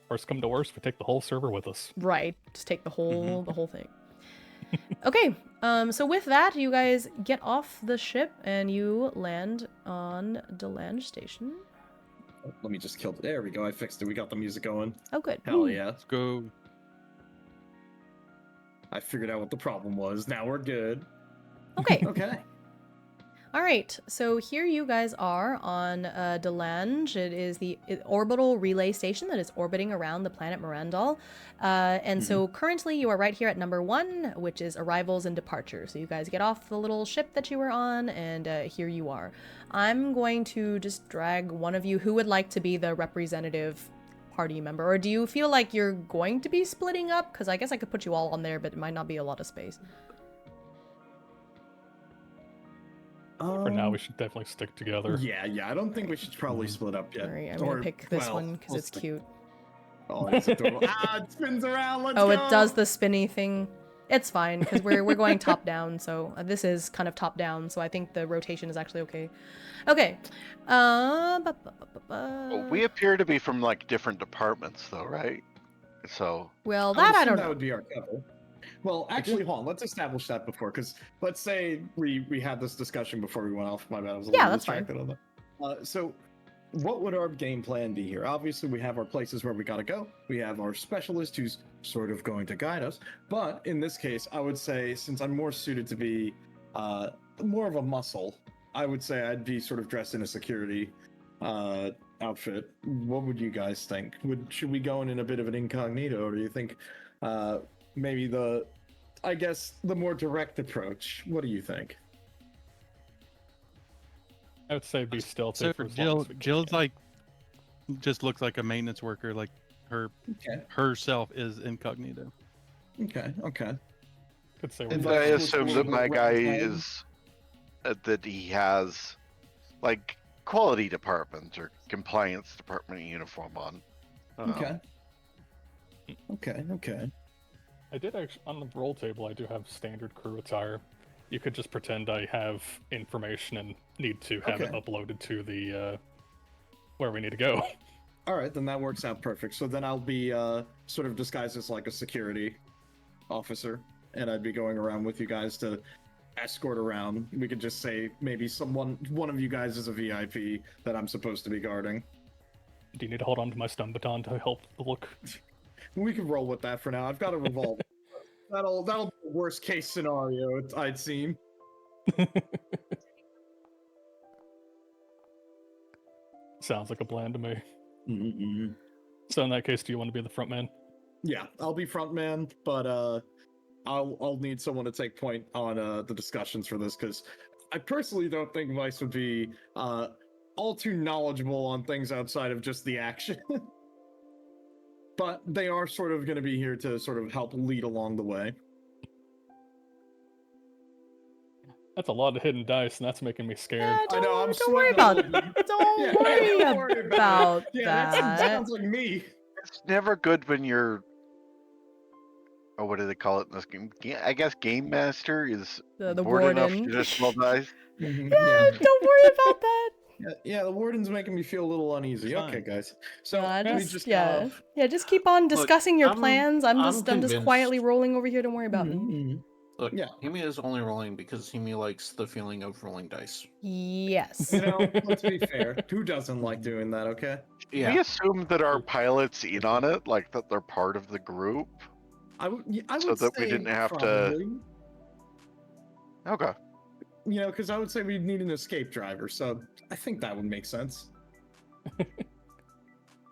Worst come to worst, we take the whole server with us. Right. Just take the whole thing. Okay. So with that, you guys get off the ship and you land on Delange Station. Let me just kill. There we go. I fixed it. We got the music going. Oh, good. Hell yeah! Let's go. I figured out what the problem was. Now we're good. Okay. Okay. All right, so here you guys are on Delange. It is the orbital relay station that is orbiting around the planet Mirandol. And so currently you are right here at number 1, which is arrivals and departures. So you guys get off the little ship that you were on, and here you are. I'm going to just drag one of you. Who would like to be the representative party member? Or do you feel like you're going to be splitting up? Because I guess I could put you all on there, but it might not be a lot of space. For now, we should definitely stick together. Yeah. I don't think we should probably split up yet. All right, I'm going to pick this one because we'll it's stick- cute. Oh, it's adorable. It spins around. Let's Oh, go. it does the spinny thing. It's fine because we're going top down, so this is kind of top down. So I think the rotation is actually okay. Okay. Well, we appear to be from like different departments, though, right? So Well, I would that I assume don't that know. would be our couple. Well, actually, hold on. Let's establish that before, because let's say we had this discussion before we went off. My bad. I was a Yeah, little that's fine. distracted on that. So, what would our game plan be here? Obviously, we have our places where we gotta go. We have our specialist who's sort of going to guide us. But in this case, I would say, since I'm more suited to be more of a muscle, I would say I'd be sort of dressed in a security outfit. What would you guys think? Should we go in a bit of an incognito, or do you think maybe the more direct approach? What do you think? I would say be stealthy. So for for as long Jill, as we can. Jill's like just looks like a maintenance worker. Like Okay. herself is incognito. Okay. Could say And we're I Advice assume was that my guy recommend- is that he has like quality department or compliance department uniform on. Okay. I did actually, on the roll table, I do have standard crew attire. You could just pretend I have information and need to have it Okay. uploaded to the, where we need to go. All right, then that works out perfect. So then I'll be sort of disguised as like a security officer, and I'd be going around with you guys to escort around. We could just say maybe one of you guys is a VIP that I'm supposed to be guarding. Do you need to hold on to my stun baton to help the look? We can roll with that for now. I've got a revolver. That'll be the worst case scenario, I'd seem. Sounds like a plan to me. Mm-mm. So in that case, do you want to be the front man? Yeah, I'll be front man, but I'll need someone to take point on the discussions for this, because I personally don't think Vice would be all too knowledgeable on things outside of just the action. But they are sort of going to be here to sort of help lead along the way. That's a lot of hidden dice, and that's making me scared. I know, I'm don't worry about sweating. Don't Yeah, worry don't worry about Yeah, that. sounds like me. It's never good when you're. Oh, what do they call it in this game? I guess game master is The bored enough warden. to just roll dice. Mhm, Yeah, don't worry about that. Yeah, the warden's making me feel a little uneasy. Fine. Okay, guys. So Just keep on discussing your I'm- plans. I'm I'm just convinced- quietly rolling over here. Don't worry about me. Mhm. Look, Yeah. Himi is only rolling because Himi likes the feeling of rolling dice. Yes. You know, let's be fair. Who doesn't like doing that? Okay. We Yeah. assume that our pilots in on it, like that they're part of the group. I would So that we say didn't have to- probably. Okay. You know, because I would say we'd need an escape driver, so I think that would make sense.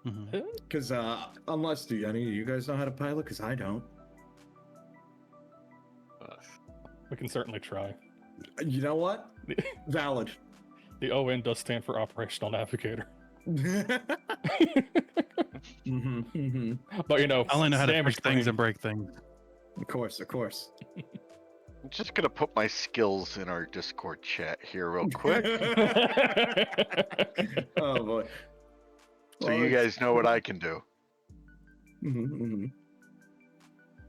Mhm. Because unless do any of you guys know how to pilot? Because I don't. We can certainly try. You know what? Valid. The ON does stand for Operational Navigator. But you know, I only know how to damage fix things claim- and break things. Of course. I'm just gonna put my skills in our Discord chat here real quick, Oh boy. so Well, you it's- guys know what I can do.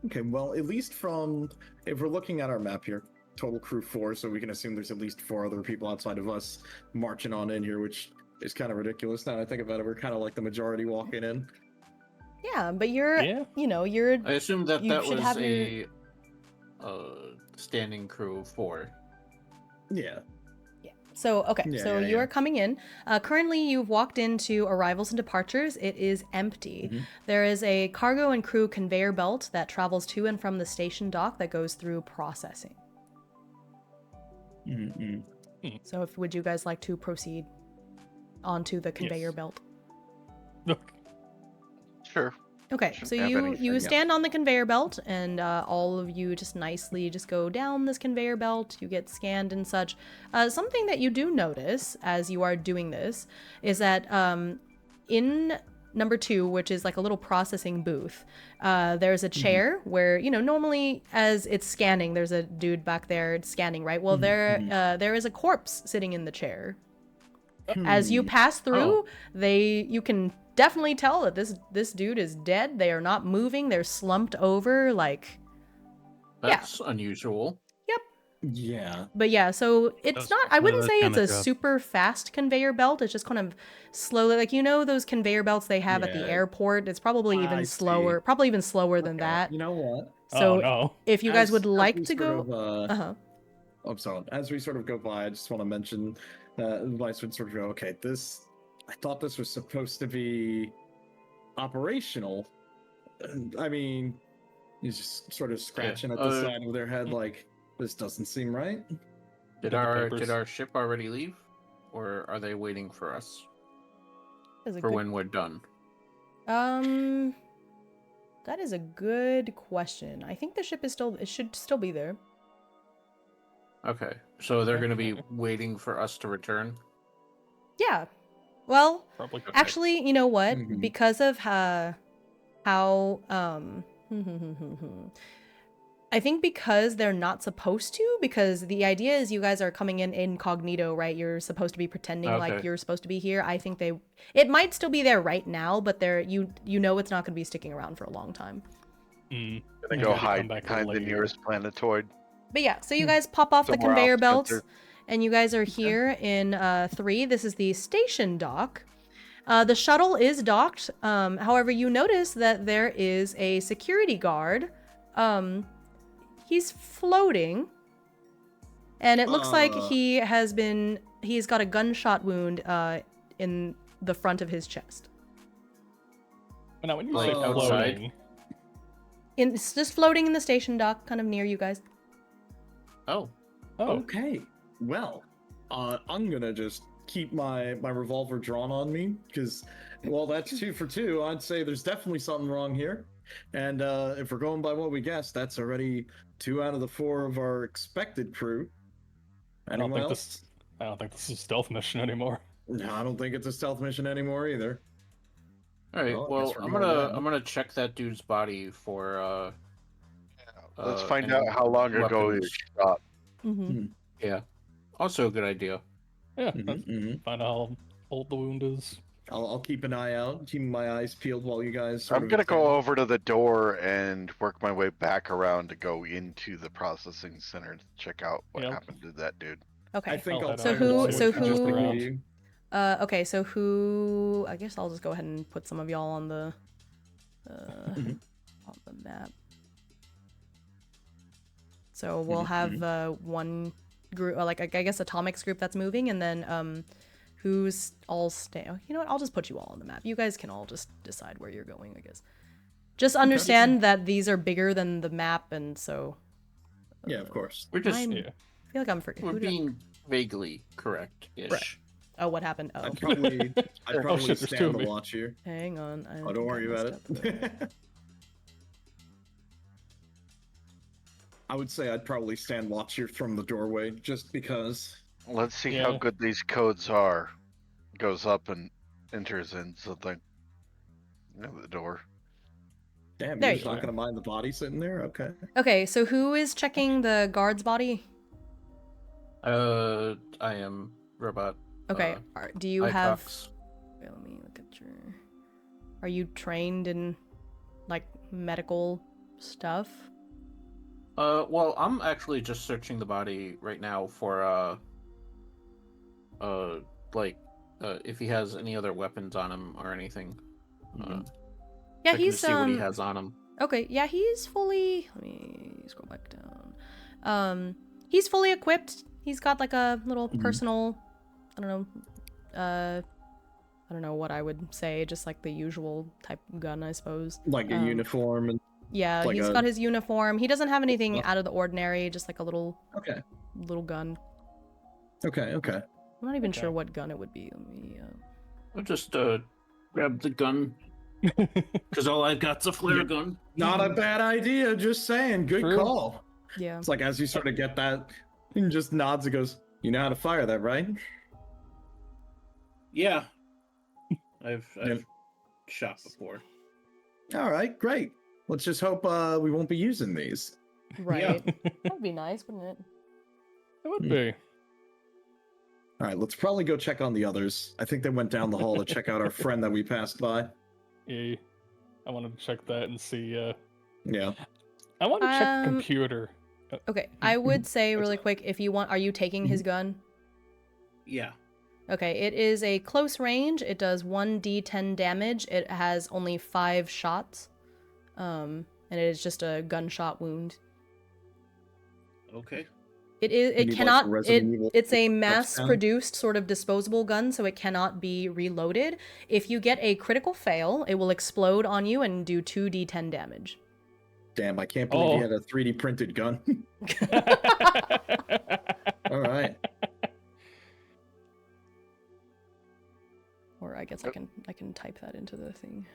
Okay, well, at least from if we're looking at our map here, total crew 4, so we can assume there's at least 4 other people outside of us marching on in here, which is kind of ridiculous. Now that I think about it, we're kind of like the majority walking in. Yeah, but you're, Yeah. you're. I assume that You that should was have a standing crew of 4. Yeah. So, okay, Yeah, so yeah, you yeah. are coming in. Currently, you've walked into arrivals and departures. It is empty. Mhm. There is a cargo and crew conveyor belt that travels to and from the station dock that goes through processing. So, would you guys like to proceed onto the conveyor Yes. belt? Sure. Okay, Shouldn't so have you anything, yeah. stand on the conveyor belt, and all of you just nicely just go down this conveyor belt. You get scanned and such. Something that you do notice as you are doing this is that in number 2, which is like a little processing booth, there's a chair where normally as it's scanning, there's a dude back there scanning, right? Well, there is a corpse sitting in the chair. As you pass through, you can definitely tell that this dude is dead. They are not moving. They're slumped over, like. That's unusual. Yeah. But yeah, so it's Those- not. I wouldn't that say it's kinda a job. super fast conveyor belt. It's just kind of slowly, like those conveyor belts they have at the Yeah. airport. It's probably I even see. slower. Probably even slower than Okay, that. You know what? So Oh no. if you guys would As like we to sort go, of, uh-huh. I'm sorry. As we sort of go by, I just want to mention, Vice would sort of go, okay, I thought this was supposed to be operational. I mean, he's just sort of scratching at the side of their head, like, this doesn't seem right. Did the our papers. ship already leave, or are they waiting for us That's a for good- when we're done? That is a good question. I think the ship it should still be there. Okay, so they're going to be waiting for us to return. Yeah. Well, Probably. actually, you know what? Mhm. Because of how I think because they're not supposed to, because the idea is you guys are coming in incognito, right? You're supposed to be pretending like Okay. you're supposed to be here. I think it might still be there right now, but you know it's not going to be sticking around for a long time. Mm. Gonna Maybe go they come hide back behind the later. nearest planetoid. But yeah, so you guys pop off the Somewhere conveyor off belts, center. and you guys are here in 3. This is the station dock. The shuttle is docked. However, you notice that there is a security guard. He's floating, and it looks like he's got a gunshot wound in the front of his chest. Now, when you Like say outside? floating, It's just floating in the station dock, kind of near you guys. Oh, Okay. Well, I'm gonna just keep my revolver drawn on me because, well, that's 2 for 2. I'd say there's definitely something wrong here, and if we're going by what we guessed, that's already 2 out of the 4 of our expected crew. I don't Anyone think else? this is a stealth mission anymore. No, I don't think it's a stealth mission anymore either. all right. Well, I Well, guess we're I'm going gonna down. I'm gonna check that dude's body for Let's Uh, find and out how long ago he was weapons. shot. Mm-hmm. yeah. Also a good idea. Yeah, Mhm, that's mhm. find out how old the wound is. I'll keep an eye out, keeping my eyes peeled while you guys. Sort I'm of gonna go examine. over to the door and work my way back around to go into the processing center to check out what Yep. happened to that dude. Okay. I think I'll I'll head So fire who- one so just to who- be- Okay, so who? I guess I'll just go ahead and put some of y'all on the Mhm. on the map. So we'll have one group, like I guess Atomic's group that's moving, and then who's all stay. You know what? I'll just put you all on the map. You guys can all just decide where you're going, I guess. Just understand that these are bigger than the map, and so Yeah, of course. We're just Yeah. I feel like I'm forgetting. we're being vaguely correct-ish. Right. Oh, what happened? Oh, I'd probably shit, there's 2 of stand the me. watch here. hang on. I Oh, don't think I worry about messed up there. it. I would say I'd probably stand watch here from the doorway, just because. Let's see how Yeah. good these codes are. Goes up and enters in something. At the door. Damn, There you're you just not go. gonna mind the body sitting there? Okay. Okay, so who is checking the guard's body? I am robot. Okay, do you have? Icox. Wait, let me look at your. Are you trained in like medical stuff? Well, I'm actually just searching the body right now for if he has any other weapons on him or anything. Yeah, Checking to he's see what he has on him. Okay, yeah, he's fully. Let me scroll back down. He's fully equipped. He's got like a little personal. I don't know. I don't know what I would say. Just like the usual type gun, I suppose. Like a uniform and. Yeah, like he's got his uniform. He doesn't have anything out of the ordinary. Just like a little. Okay. Little gun. Okay. I'm not even sure what gun it would be. Let me. I'll just grab the gun. Because all I've got's a flare gun. Not a bad idea, just saying. Good True. call. Yeah. It's like as you sort of get that, he just nods and goes, "You know how to fire that, right?" Yeah. I've shot before. All right, great. Let's just hope we won't be using these. Right. That'd be nice, wouldn't it? It would be. All right, let's probably go check on the others. I think they went down the hall to check out our friend that we passed by. Yeah. I wanted to check that and see. Yeah. I want to check the computer. Okay, I would say really quick, if you want, are you taking his gun? Yeah. Okay, it is a close range. It does 1d10 damage. It has only 5 shots. And it is just a gunshot wound. Okay. It's a mass-produced sort of disposable gun, so it cannot be reloaded. If you get a critical fail, it will explode on you and do 2d10 damage. Damn, I can't believe he had a 3D printed gun. All right. Or I guess I can type that into the thing.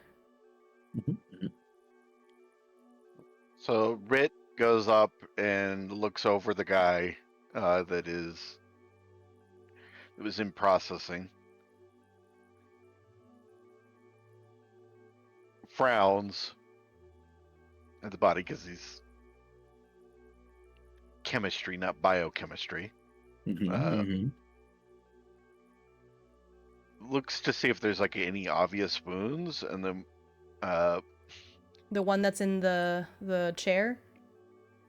So Rit goes up and looks over the guy that was in processing. Frowns at the body because he's chemistry, not biochemistry. Looks to see if there's like any obvious wounds, and then the one that's in the chair.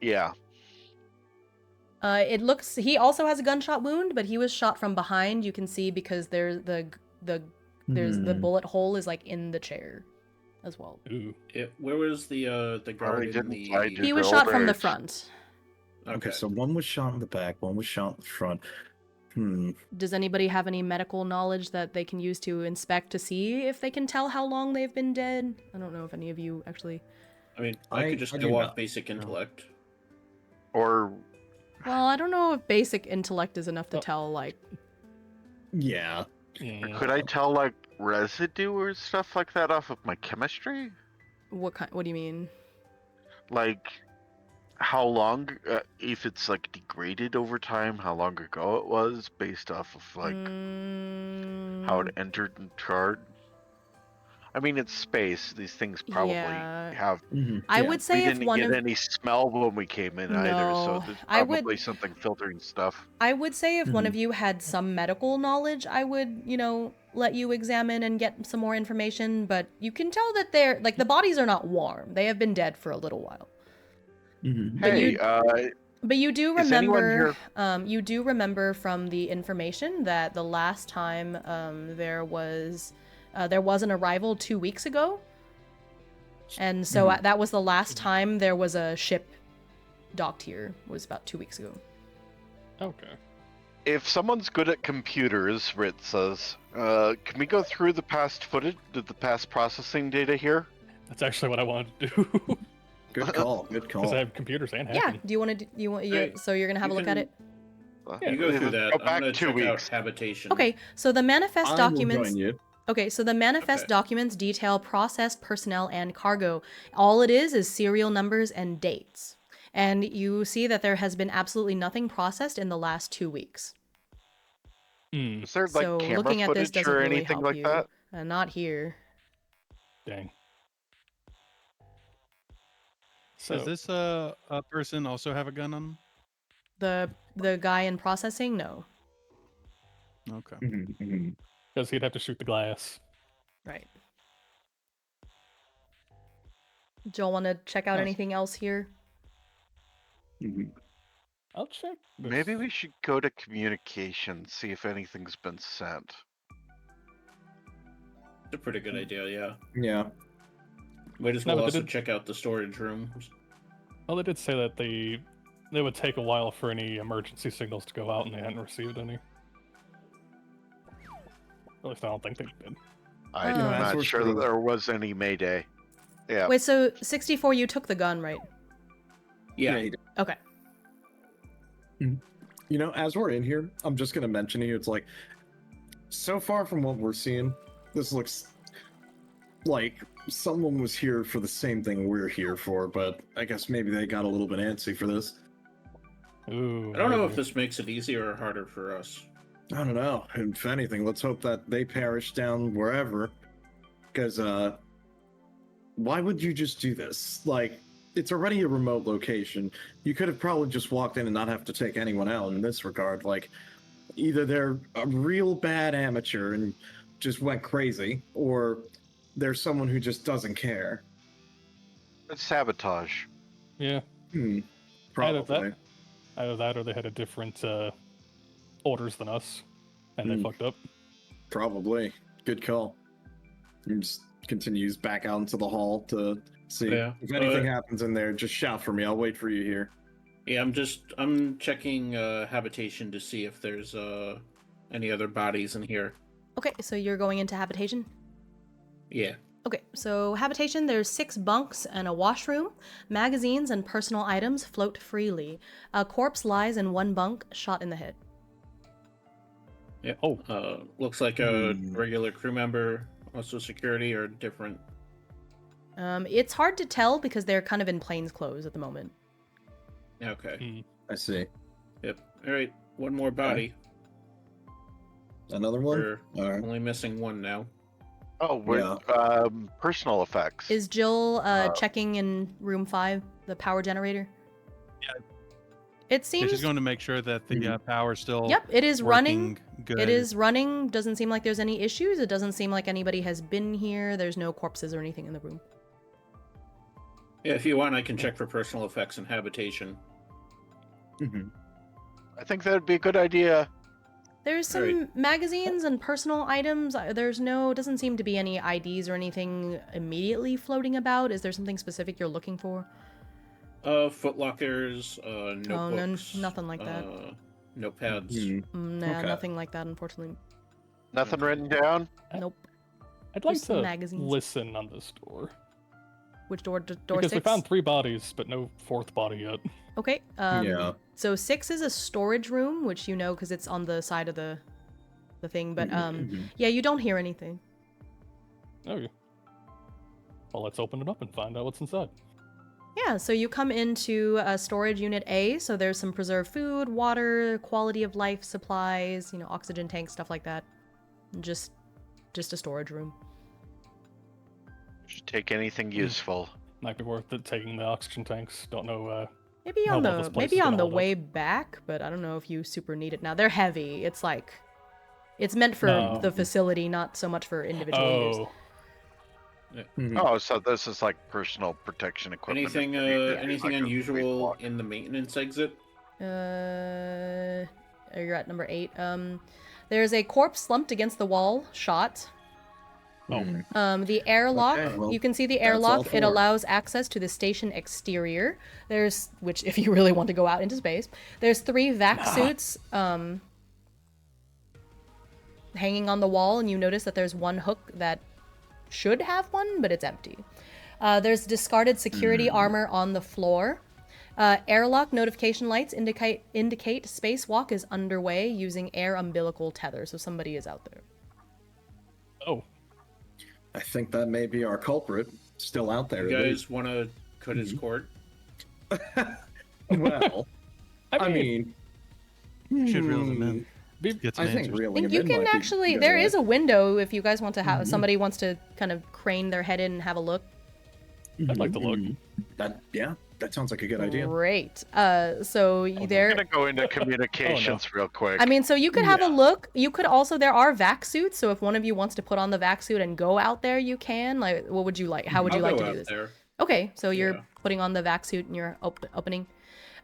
Yeah. It looks. He also has a gunshot wound, but he was shot from behind. You can see because there's the bullet hole is like in the chair, as well. Ooh. Where was the guard in the? He was shot from the front. Okay, so one was shot in the back, one was shot in the front. Does anybody have any medical knowledge that they can use to inspect to see if they can tell how long they've been dead? I don't know if any of you actually. I mean, I could just go off basic intellect. Or. Well, I don't know if basic intellect is enough to tell, like. Yeah. Could I tell, like, residue or stuff like that off of my chemistry? What do you mean? Like, how long, if it's, like, degraded over time, how long ago it was, based off of, like, how it entered and charred? I mean, it's space. These things probably have. I would say if one we didn't get any smell when we came in either, so there's probably something filtering stuff. I would say if one of you had some medical knowledge, I would, let you examine and get some more information. But you can tell that they're like the bodies are not warm. They have been dead for a little while. Hey, but you do remember. You do remember from the information that the last time there was an arrival 2 weeks ago, and so that was the last time there was a ship docked here. Was about 2 weeks ago. Okay. If someone's good at computers, Rit says, can we go through the past footage, the past processing data here? That's actually what I wanted to do. Good call. Good call. Because I have computers and hacking. Yeah. Do you want to? So you're gonna have a look at it. You go through that. Go back I'm gonna 2 check weeks. out habitation. Okay. So the manifest documents. Join you. Okay, so the manifest documents detail processed personnel and cargo. All it is serial numbers and dates. And you see that there has been absolutely nothing processed in the last 2 weeks. Is there like So camera looking at this footage doesn't or really anything help like you. that? Not here. Dang. So, does this a person also have a gun on them? The guy in processing? No. Okay. Because he'd have to shoot the glass. Right. Do y'all want to check out Yes. anything else here? I'll check. Maybe we should go to communications, see if anything's been sent. It's a pretty good idea, yeah. Yeah. Might as No, well but they also did- check out the storage rooms. Well, they did say that they would take a while for any emergency signals to go out, and they hadn't received any. At least I don't think they did. I'm Oh. not That's sure that true. there was any Mayday. Yeah. Wait, so 64, you took the gun, right? Yeah. he did. Okay. You know, as we're in here, I'm just gonna mention to you, it's like, so far from what we're seeing, this looks like someone was here for the same thing we're here for, but I guess maybe they got a little bit antsy for this. Ooh. I don't know if maybe. this makes it easier or harder for us. I don't know. If anything, let's hope that they perish down wherever. Because, why would you just do this? Like, it's already a remote location. You could have probably just walked in and not have to take anyone out in this regard. Like, either they're a real bad amateur and just went crazy, or there's someone who just doesn't care. It's sabotage. Yeah. Probably. Either that, or they had a different orders than us, and they fucked up. Probably. Good call. And just continues back out into the hall to see Yeah. if anything happens in there. Just shout for me. I'll wait for you here. Yeah, I'm checking habitation to see if there's any other bodies in here. Okay, so you're going into habitation? Yeah. Okay, so habitation, there's 6 bunks and a washroom. Magazines and personal items float freely. A corpse lies in one bunk, shot in the head. Yeah. Oh. Looks like a regular crew member, also security, or different. It's hard to tell because they're kind of in plainclothes at the moment. Okay. I see. Yep. All right. One more body. Another one? We're All right. only missing one now. Oh, we're Yeah. personal effects. Is Jill checking in room 5, the power generator? Yeah. It Yeah, seems... she's going to make sure that the power's still Yep, it is running. working good. It is running. Doesn't seem like there's any issues. It doesn't seem like anybody has been here. There's no corpses or anything in the room. Yeah, if you want, I can check for personal effects and habitation. I think that would be a good idea. There's some Alright. magazines and personal items. Doesn't seem to be any IDs or anything immediately floating about. Is there something specific you're looking for? Footlockers, notebooks. nothing like that. Notepads. Nah, Okay. nothing like that, unfortunately. Nothing written down? Nope. I'd like Just some to magazines. listen on this door. Which door? Door Because 6? we found 3 bodies, but no 4th body yet. Okay. Yeah. So 6 is a storage room, which you know because it's on the side of the thing. But yeah, you don't hear anything. Okay. Well, let's open it up and find out what's inside. Yeah, so you come into storage unit A, so there's some preserved food, water, quality of life supplies, oxygen tanks, stuff like that. Just a storage room. Should take anything useful. Might be worth it taking the oxygen tanks. Don't know. Maybe How on about this the place maybe is on gonna the hold up? way back, but I don't know if you super need it now. They're heavy. It's like it's meant for No. the facility, not so much for individual use. Oh, Oh, so this is like personal protection equipment. if Anything you need it, anything like a unusual wastewater. in the maintenance exit? You're at number 8. There's a corpse slumped against the wall, shot. The airlock, Okay, well, you can see the that's all airlock. It 4. allows access to the station exterior. Which if you really want to go out into space, there's 3 vac suits hanging on the wall, and you notice that there's one hook that should have one, but it's empty. There's discarded security armor on the floor. Airlock notification lights indicate spacewalk is underway using air umbilical tether, so somebody is out there. oh. I think that may be our culprit. Still out there. You at guys want to cut his cord? least. Well, I mean, Should reel them in. Be- Get some I think answers. reeling him You in can might be actually, good there idea. is a window if you guys want to have, somebody wants to kind of crane their head in and have a look. I'd like to look. That sounds like a good idea. Great. So I'm there, gonna go into communications real quick. I mean, so you could have a look. You could also, there are vac suits, so if one of you wants to put on the vac suit and go out there, you can. Like, what would you like? How would you I'll like go to do out this? there. Okay, so you're Yeah. putting on the vac suit and you're opening.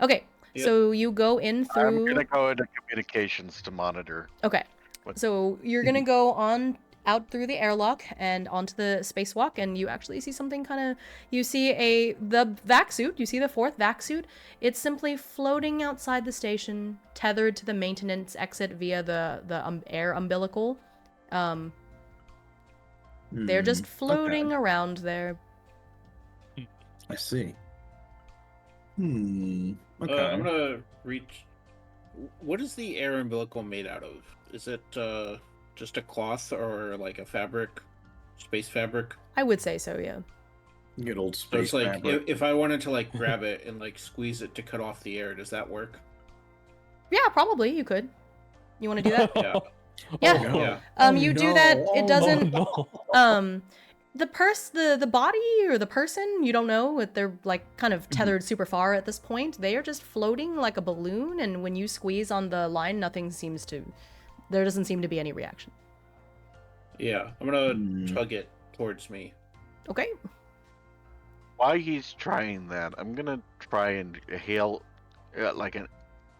Okay, Yep. so you go in I'm through. gonna go into communications to monitor. Okay, What- so you're gonna go on out through the airlock and onto the spacewalk, and you actually see something kind of. You see the vac suit. You see the fourth vac suit. It's simply floating outside the station, tethered to the maintenance exit via the air umbilical. They're just floating Okay, around there. I see. Okay. I'm gonna reach. What is the air umbilical made out of? Is it just a cloth or like a fabric, space fabric? I would say so, yeah. Good old So space it's like fabric. if I wanted to like grab it and like squeeze it to cut off the air, does that work? Yeah, probably you could. You want to do that? Yeah. Yeah. no. Yeah. You do that. It doesn't. Oh, no. The body or the person, you don't know. They're like kind of tethered super far at this point. They are just floating like a balloon, and when you squeeze on the line, there doesn't seem to be any reaction. Yeah. I'm gonna Hmm. tug it towards me. Okay. While he's trying that, I'm gonna try and hail, like an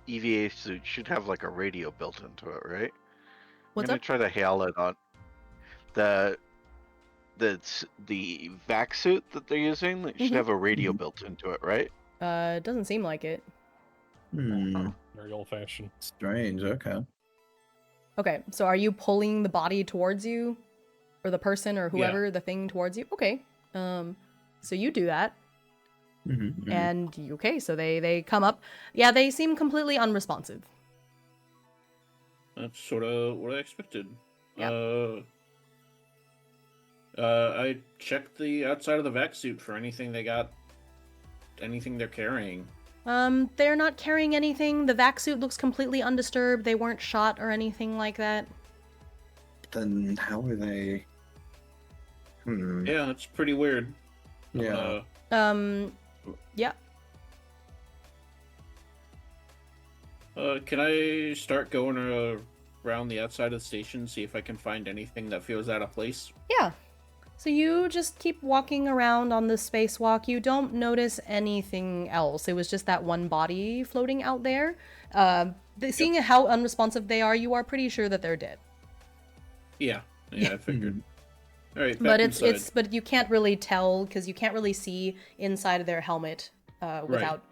EVA suit should have like a radio built into it, right? What's I'm gonna up? try to hail it on the vac suit that they're using. It should Mhm. have a radio Mhm. built into it, right? It doesn't seem like it. Very old-fashioned. Strange. Okay. Okay, so are you pulling the body towards you, or the person, or whoever, the thing towards you? Okay. So you do that. And okay, so they come up. Yeah, they seem completely unresponsive. That's sort of what I expected. Yep. I checked the outside of the vac suit for anything they're carrying. They're not carrying anything. The vac suit looks completely undisturbed. They weren't shot or anything like that. Then how are they? Yeah, that's pretty weird. Yeah. Yeah. Can I start going around the outside of the station, see if I can find anything that feels out of place? Yeah. So you just keep walking around on the spacewalk. You don't notice anything else. It was just that one body floating out there. Seeing how unresponsive they are, you are pretty sure that they're dead. Yeah, I figured. All right, But inside. but you can't really tell because you can't really see inside of their helmet without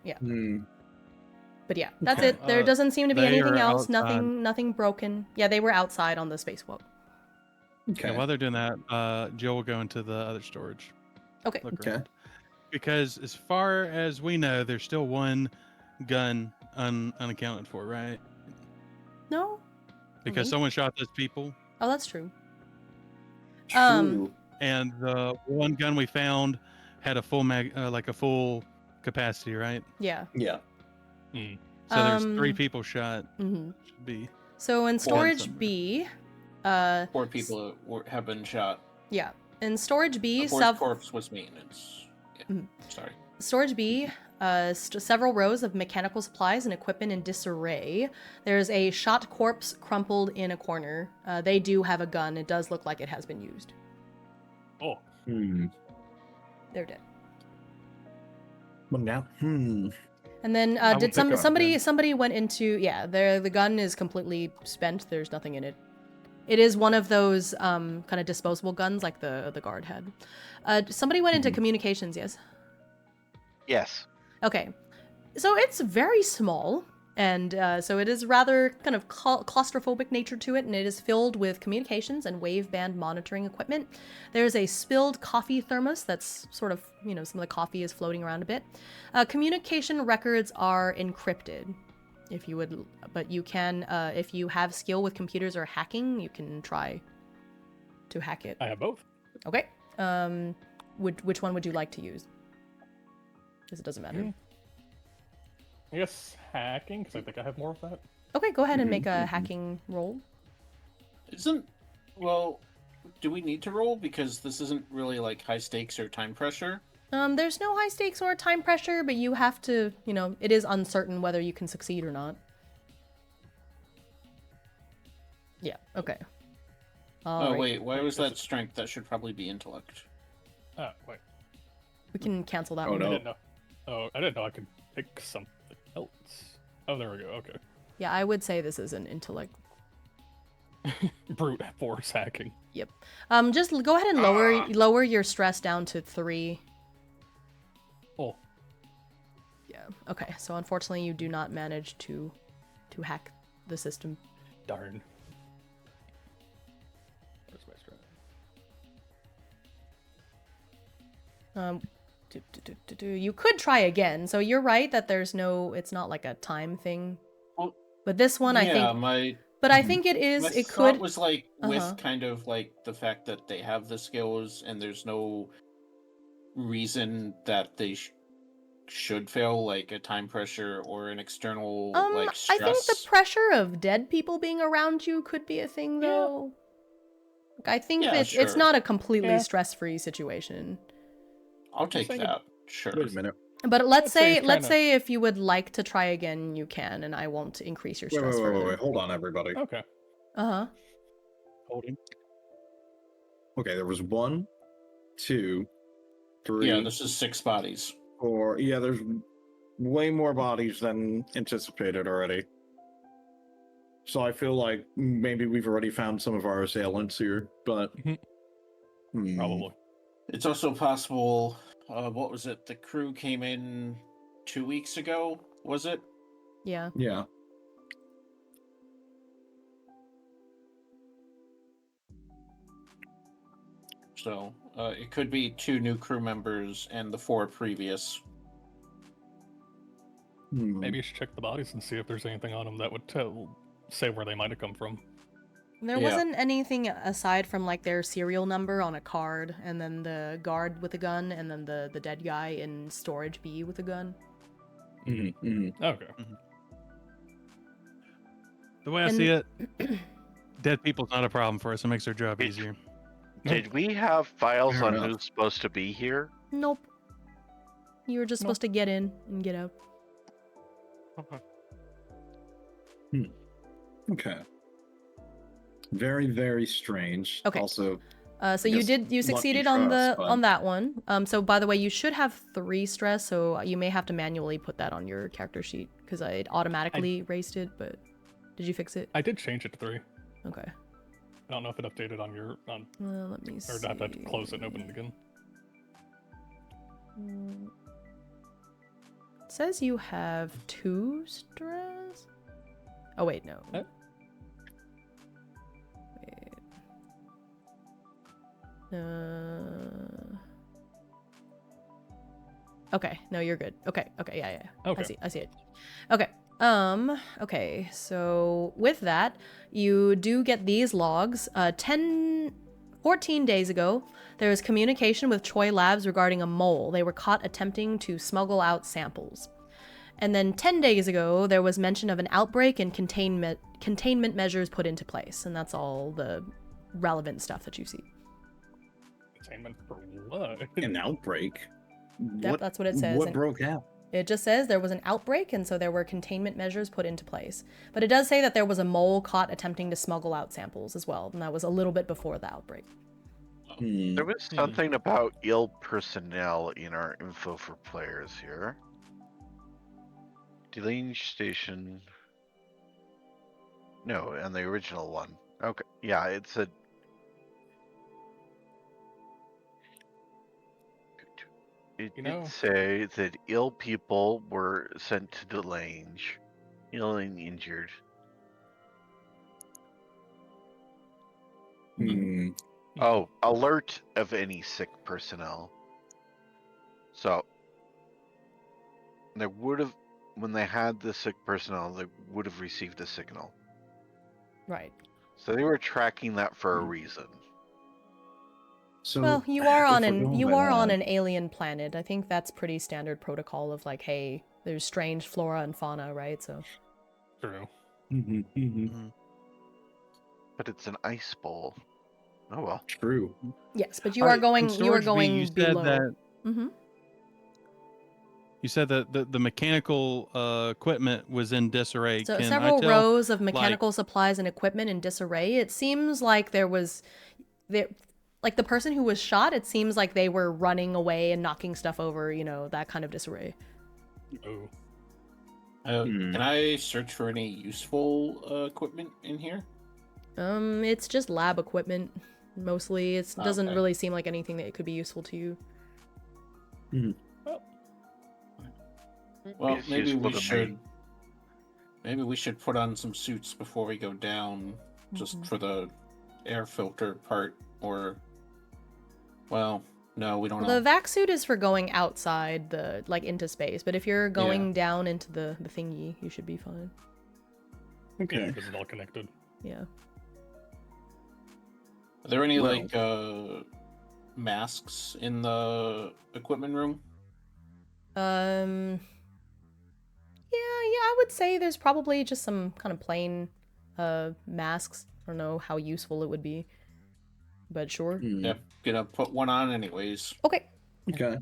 But yeah, that's Okay. it. There doesn't seem to be They anything are else. outside. Nothing broken. Yeah, they were outside on the spacewalk. Okay. And while they're doing that, Jill will go into the other storage. Okay. Look Okay. around. Because as far as we know, there's still one gun unaccounted for, right? No. Because Mhm. someone shot those people, Oh, that's true. True. and the one gun we found had a full like a full capacity, right? Yeah. Yeah. So there's 3 Um, people shot. hmm Should be. So in storage somewhere. B, 4 people have been shot. yeah, in storage B, The fourth corpse was maintenance. Yeah. Mhm. Sorry. Storage B, several rows of mechanical supplies and equipment in disarray. There's a shot corpse crumpled in a corner. They do have a gun. It does look like it has been used. Oh, They're dead. Well, now. And then I will did pick up somebody went into the gun is completely spent. There's nothing in it. It is one of those kind of disposable guns like the guard had. Somebody went into communications, yes. Yes. Okay, so it's very small, and so it is rather kind of claustrophobic nature to it, and it is filled with communications and waveband monitoring equipment. There's a spilled coffee thermos that's sort of, some of the coffee is floating around a bit. Communication records are encrypted, if you would, but you can, if you have skill with computers or hacking, you can try to hack it. I have both. Okay. Which one would you like to use? Because it doesn't matter. I guess hacking, because I think I have more of that. Okay, go ahead and make a hacking roll. Well, do we need to roll? Because this isn't really like high stakes or time pressure. There's no high stakes or time pressure, but you have to, it is uncertain whether you can succeed or not. Yeah, okay. Wait, why was that strength? That should probably be intellect. Oh, wait. We can cancel that Oh, one. no. I didn't know. Oh, I didn't know I could pick something else. Oh, there we go. Okay. Yeah, I would say this is an intellect. Brute force hacking. Yep. Just go ahead and lower your stress down to 3. Oh, Yeah. Okay. So unfortunately, you do not manage to hack the system. darn. Where's my stress? You could try again. So you're right that there's no. It's not like a time thing. Well, But this one, I think. But I think it is. my It thought could. was like with Uh-huh. kind of like the fact that they have the skills and there's no reason that they should fail, like a time pressure or an external like stress. I think the pressure of dead people being around you could be a thing, though. Like, I think Yeah, it's sure. not a completely Yeah. stress-free situation. I'll take thinking- that. Sure. Wait a minute. But let's say say he's let's tryna- say if you would like to try again, you can, and I won't increase your stress further. Wait. Hold on, everybody. Okay. Uh-huh. Holding. Okay, there was 1, 2, 3, Yeah, this is 6 bodies. 4. Yeah, there's way more bodies than anticipated already. So I feel like maybe we've already found some of our assailants here, but Probably. It's also possible. What was it? The crew came in 2 weeks ago. Was it? Yeah. Yeah. So it could be 2 new crew members and the 4 previous. Maybe you should check the bodies and see if there's anything on them that would say where they might have come from. There Yeah. wasn't anything aside from like their serial number on a card, and then the guard with a gun, and then the dead guy in storage B with a gun. Okay. The way I And- see it, dead people's not a problem for us. It makes their job It- easier. Did we have files Fair on enough. who's supposed to be here? Nope. You were just supposed to get in and get out. Okay. Very, very strange. Okay. Also, So I you guess succeeded lucky on for us, the but- on that one. So by the way, you should have 3 stress, so you may have to manually put that on your character sheet because it automatically raised it. But did you fix it? I did change it to 3. Okay. I don't know if it updated on your Let me see. or do I have to close it and open it again. It says you have 2 stress. Oh wait, no. Huh? Wait. Okay, no, you're good. Okay, yeah. Okay. I see it. Okay. Okay, so with that, you do get these logs. 14 days ago, there was communication with Choi Labs regarding a mole. They were caught attempting to smuggle out samples. And then 10 days ago, there was mention of an outbreak and containment measures put into place. And that's all the relevant stuff that you see. Containment for what? an outbreak. Yep, that's what it says. What And broke out? it just says there was an outbreak, and so there were containment measures put into place. But it does say that there was a mole caught attempting to smuggle out samples as well, and that was a little bit before the outbreak. There was something about ill personnel in our info for players here. Delange Station. No, on the original one. Okay, yeah, it said. It You did know- say that ill people were sent to Delange. Ill and injured. Oh, alert of any sick personnel. So, there would have, when they had the sick personnel, they would have received a signal. Right. So they were tracking that for a reason. So, Well, you are if on we're an going you by are on that- an alien planet. I think that's pretty standard protocol of like, hey, there's strange flora and fauna, right? So True. But it's an ice bowl. Oh well. True. yes, but you Alright, are going in you are storage B, going you said below. that Mm-hmm. you said that the mechanical equipment was in disarray. So Can several I tell, rows of mechanical supplies and equipment in disarray. It seems like there was Like the person who was shot, it seems like they were running away and knocking stuff over, you know, that kind of disarray. Oh. Can I search for any useful equipment in here? It's just lab equipment, mostly. It doesn't Okay. really seem like anything that could be useful to you. Well, It's maybe useful we to me. should. Maybe we should put on some suits before we go down, just for the air filter part, or. Well, no, we don't Well, know. the vac suit is for going outside like into space, but if you're going down into the thingy, you should be fine. Yeah, Okay. because it's all connected. Yeah. Are there any Well- masks in the equipment room? Yeah, I would say there's probably just some kind of plain masks. I don't know how useful it would be, but sure. Yeah, gonna put one on anyways. Okay. Okay.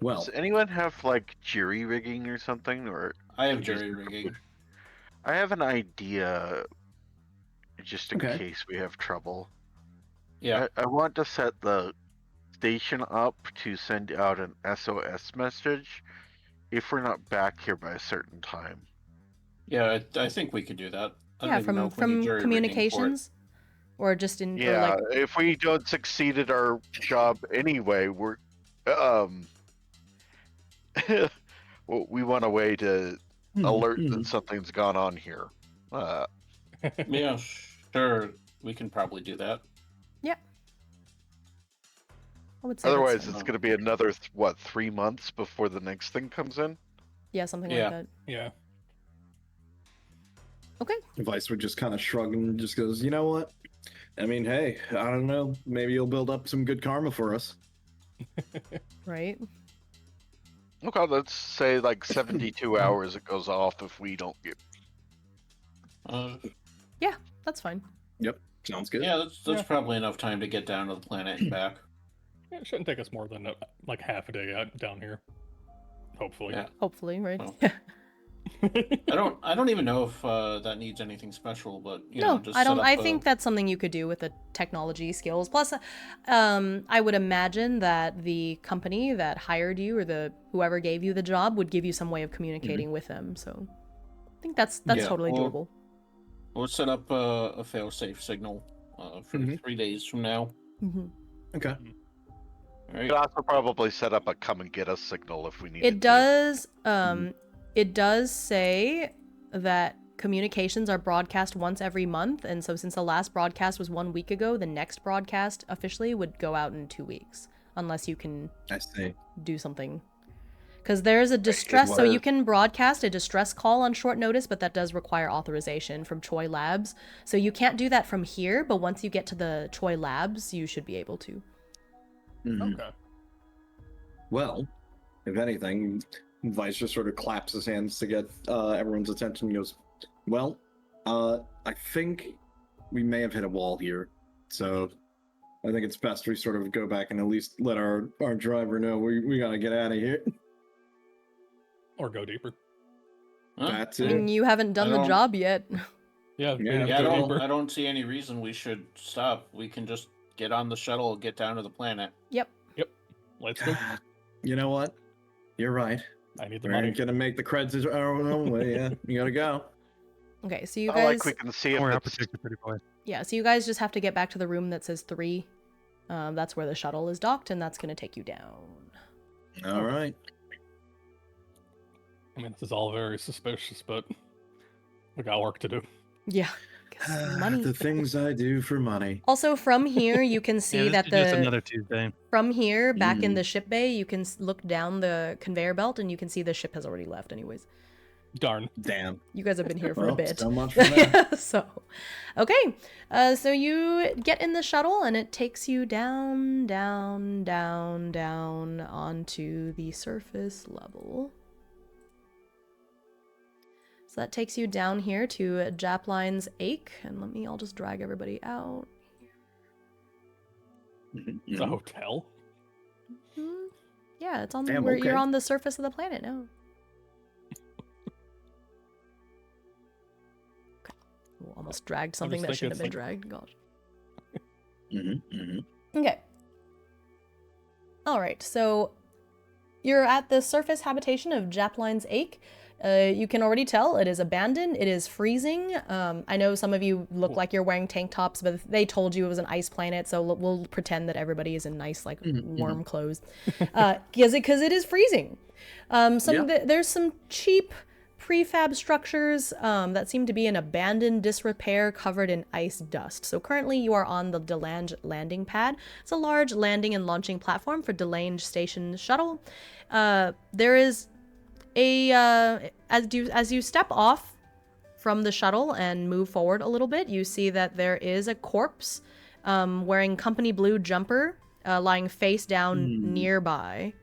Well, Does anyone have like jury rigging or something? Or I have Use jury the rigging. I have an idea, just in Okay. case we have trouble. Yeah, I want to set the station up to send out an SOS message if we're not back here by a certain time. yeah, I think we could do that. I Yeah, don't even know from if we need jury rigging for it. communications, or just in or Yeah, like if we don't succeed at our job anyway, we're well, we want a way to alert that something's gone on here. Yeah, sure, we can probably do that. I would say that's Otherwise, fine. it's going to be another 3 months before the next thing comes in. Yeah, something Yeah. like that. Yeah. Okay. Vice would just kind of shrug and just goes, you know what? I mean, hey, I don't know. Maybe you'll build up some good karma for us. Right. Okay, let's say like 72 hours it goes off if we don't get. That's fine. Yep. Sounds good. Yeah, that's Yeah. probably enough time to get down to the planet and back. Yeah, it shouldn't take us more than like half a day out down here. Hopefully. Yeah. Hopefully, right? Well, I don't even know if that needs anything special, but you know, No, just I don't. set up I a- think that's something you could do with the technology skills. Plus, I would imagine that the company that hired you or the whoever gave you the job would give you some way of communicating with them. So, I think that's Yeah, totally well, doable. We'll set up a fail-safe signal for Mhm. 3 days from now. Hmm. Okay. All We right. could also probably set up a come and get us signal if we need It does. It does say that communications are broadcast once every month, and so since the last broadcast was 1 week ago, the next broadcast officially would go out in 2 weeks, unless you can I see. do something. Because there's a distress, so you was- can broadcast a distress call on short notice, but that does require authorization from Choi Labs. So you can't do that from here, but once you get to the Choi Labs, you should be able to. Mhm. Okay. Well, if anything, Vice just sort of claps his hands to get everyone's attention and goes, well, I think we may have hit a wall here. So I think it's best we sort of go back and at least let our driver know we gotta get out of here. Or go deeper. Huh? That's I it. mean, you haven't done the don't- job yet. Yeah. Yeah, Yeah, go deeper. I don't see any reason we should stop. We can just get on the shuttle, get down to the planet. Yep. Let's go. You know what? You're right. I need the We're money. gonna make the creds our own way. Yeah, you gotta go. Okay, so you I guys, like we can see if Don't worry, I'll it's protect you, pretty boy. yeah, so you guys just have to get back to the room that says 3. That's where the shuttle is docked, and that's gonna take you down. All right. I mean, this is all very suspicious, but we got work to do. Yeah, 'cause money. The things I do for money. Also, from here, you can see Yeah, that this is just the another Tuesday. from here back in Mm. the ship bay, you can look down the conveyor belt, and you can see the ship has already left. Anyways, Darn. Damn. you guys have been here for a Well, bit. so much for that. So, okay, so you get in the shuttle, and it takes you down, down, down, down onto the surface level. So that takes you down here to Japline's Ache, and I'll just drag everybody out. It's a hotel. Hmm. Yeah, it's on Damn, where okay. you're on the surface of the planet now. Okay. Ooh, almost dragged something just that thinking shouldn't have been it's dragged. Gosh. Okay. All right, so you're at the surface habitation of Japline's Ache. You can already tell it is abandoned. It is freezing. I know some of you look like you're wearing tank tops, but they told you it was an ice planet, so we'll pretend that everybody is in nice, like, warm clothes. Because it is freezing. There's some cheap prefab structures that seem to be in abandoned disrepair covered in ice dust. So currently you are on the Delange landing pad. It's a large landing and launching platform for Delange Station Shuttle. There is as you step off from the shuttle and move forward a little bit, you see that there is a corpse wearing company blue jumper lying face down nearby.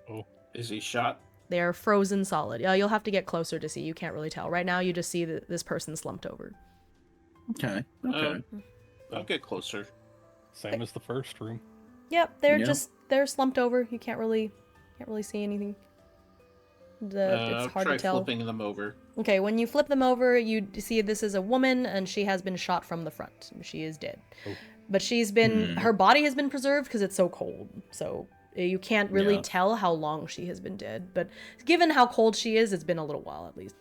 Oh, is he shot? They are frozen solid. You'll have to get closer to see. You can't really tell. Right now, you just see this person slumped over. Okay. I'll get closer. Same as the first room. Yep, they're slumped over. You can't really see anything. It's hard to tell. I'll try flipping them over. Okay, when you flip them over, you see this is a woman, and she has been shot from the front. She is dead. Oh. But she's been her body has been preserved because it's so cold. So you can't really tell how long she has been dead. But given how cold she is, it's been a little while at least.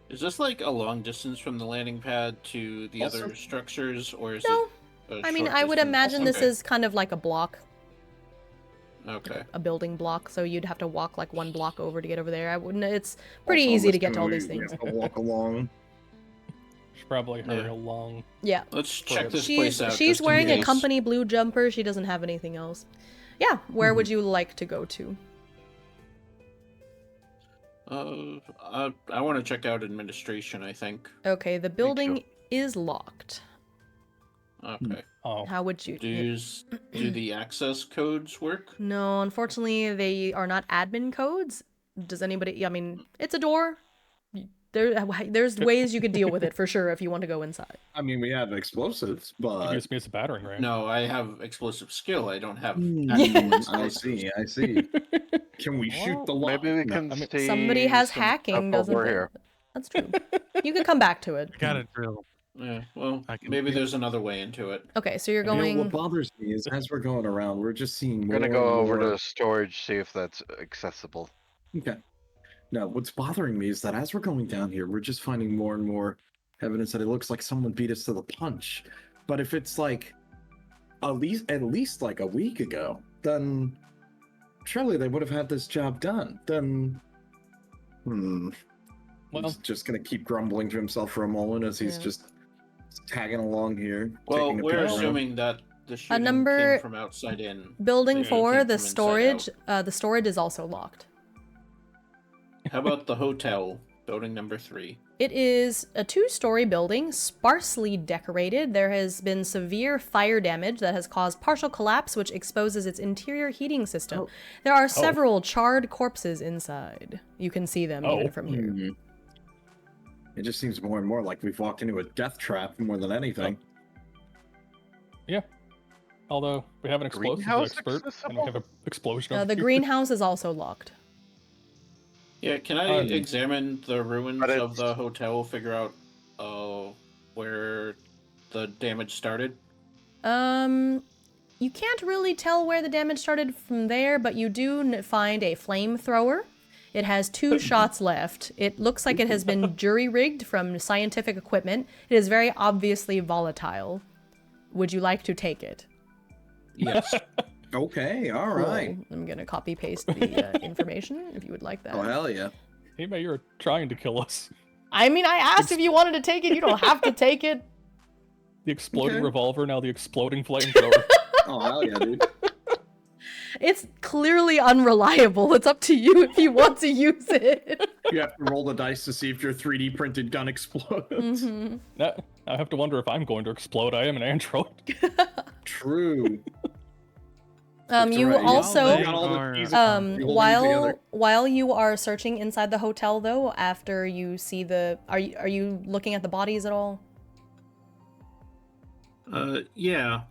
Is this like a long distance from the landing pad to the other structures, or is No. it? I mean, I would imagine this is kind of like a block. Okay. A building block, so you'd have to walk like one block over to get over there. I wouldn't. It's pretty easy to get to all these things. We have to walk along. Should probably hurry along. Yeah. Let's check this place out. She's wearing a company blue jumper. She doesn't have anything else. Yeah. Where would you like to go to? I want to check out administration, I think. Okay, the building is locked. Okay. Oh. How would you... Do the access codes work? No, unfortunately, they are not admin codes. Does anybody... I mean, it's a door. There's ways you could deal with it, for sure, if you want to go inside. I mean, we have explosives, but... Use me as a battering ram. No, I have explosive skill. I don't have... I see. Can we shoot the lock? Maybe we can see somebody has hacking, doesn't over it? here. That's true. You could come back to it. I got a drill. Yeah, well, maybe there's another way into it. Okay, so you're You know, going... what bothers me is as we're going around, we're just seeing more We're gonna and go over more- to storage, see if that's accessible. Okay. No, what's bothering me is that as we're going down here, we're just finding more and more evidence that it looks like someone beat us to the punch. But if it's like at least like a week ago, then surely they would have had this job done. Then Well, he's just gonna keep grumbling to himself for a moment as he's just tagging along here. Well, taking a we're peek around. assuming that the shooting number- came from outside in. Building Yeah, 4, came the from inside storage, the storage is also locked. How about the hotel, building number 3? It is a 2-story building, sparsely decorated. There has been severe fire damage that has caused partial collapse, which exposes its interior heating system. Oh. There are several charred corpses inside. You can see them even from here. It just seems more and more like we've walked into a death trap more than anything. yeah. Although we have an explosives Greenhouse expert, and we accessible? have an explosion. over The here. greenhouse is also locked. Yeah, can I examine the ruins But of the hotel, figure out where the damage started? You can't really tell where the damage started from there, but you do find a flamethrower. It has 2 shots left. It looks like it has been jury-rigged from scientific equipment. It is very obviously volatile. Would you like to take it? Yes. Okay, all Cool. right. I'm gonna copy-paste the information, if you would like that. Oh, hell yeah. Hey, man, you're trying to kill us. I mean, I asked if you wanted to take it. You don't have to take it. The exploding Okay. revolver, now the exploding flamethrower. Oh, hell yeah, dude. It's clearly unreliable. It's up to you if you want to use it. You have to roll the dice to see if your 3D printed gun explodes. Now, I have to wonder if I'm going to explode. I am an android. True. You right. also... They got all the are- keys holding them together. While you are searching inside the hotel, though, after you see the... Are you looking at the bodies at all? Yeah.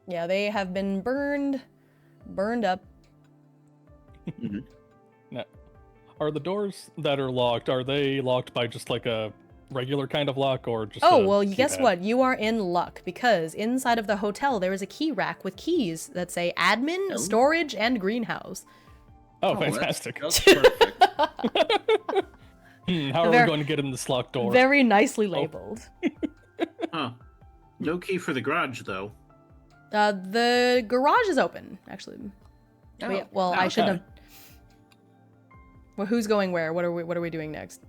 Yeah, they have been burned up. Now, are the doors that are locked, are they locked by just like a regular kind of luck or just? Oh, a well, guess keypad? what? You are in luck because inside of the hotel there is a key rack with keys that say admin, Oh. storage, and greenhouse. Oh, that's- fantastic! That's perfect. How are we Very- going to get in this locked door? Very nicely labeled. Huh. No key for the garage, though. The garage is open, actually. Oh, Wait, well, I okay. should have. Well, who's going where? What are we doing next?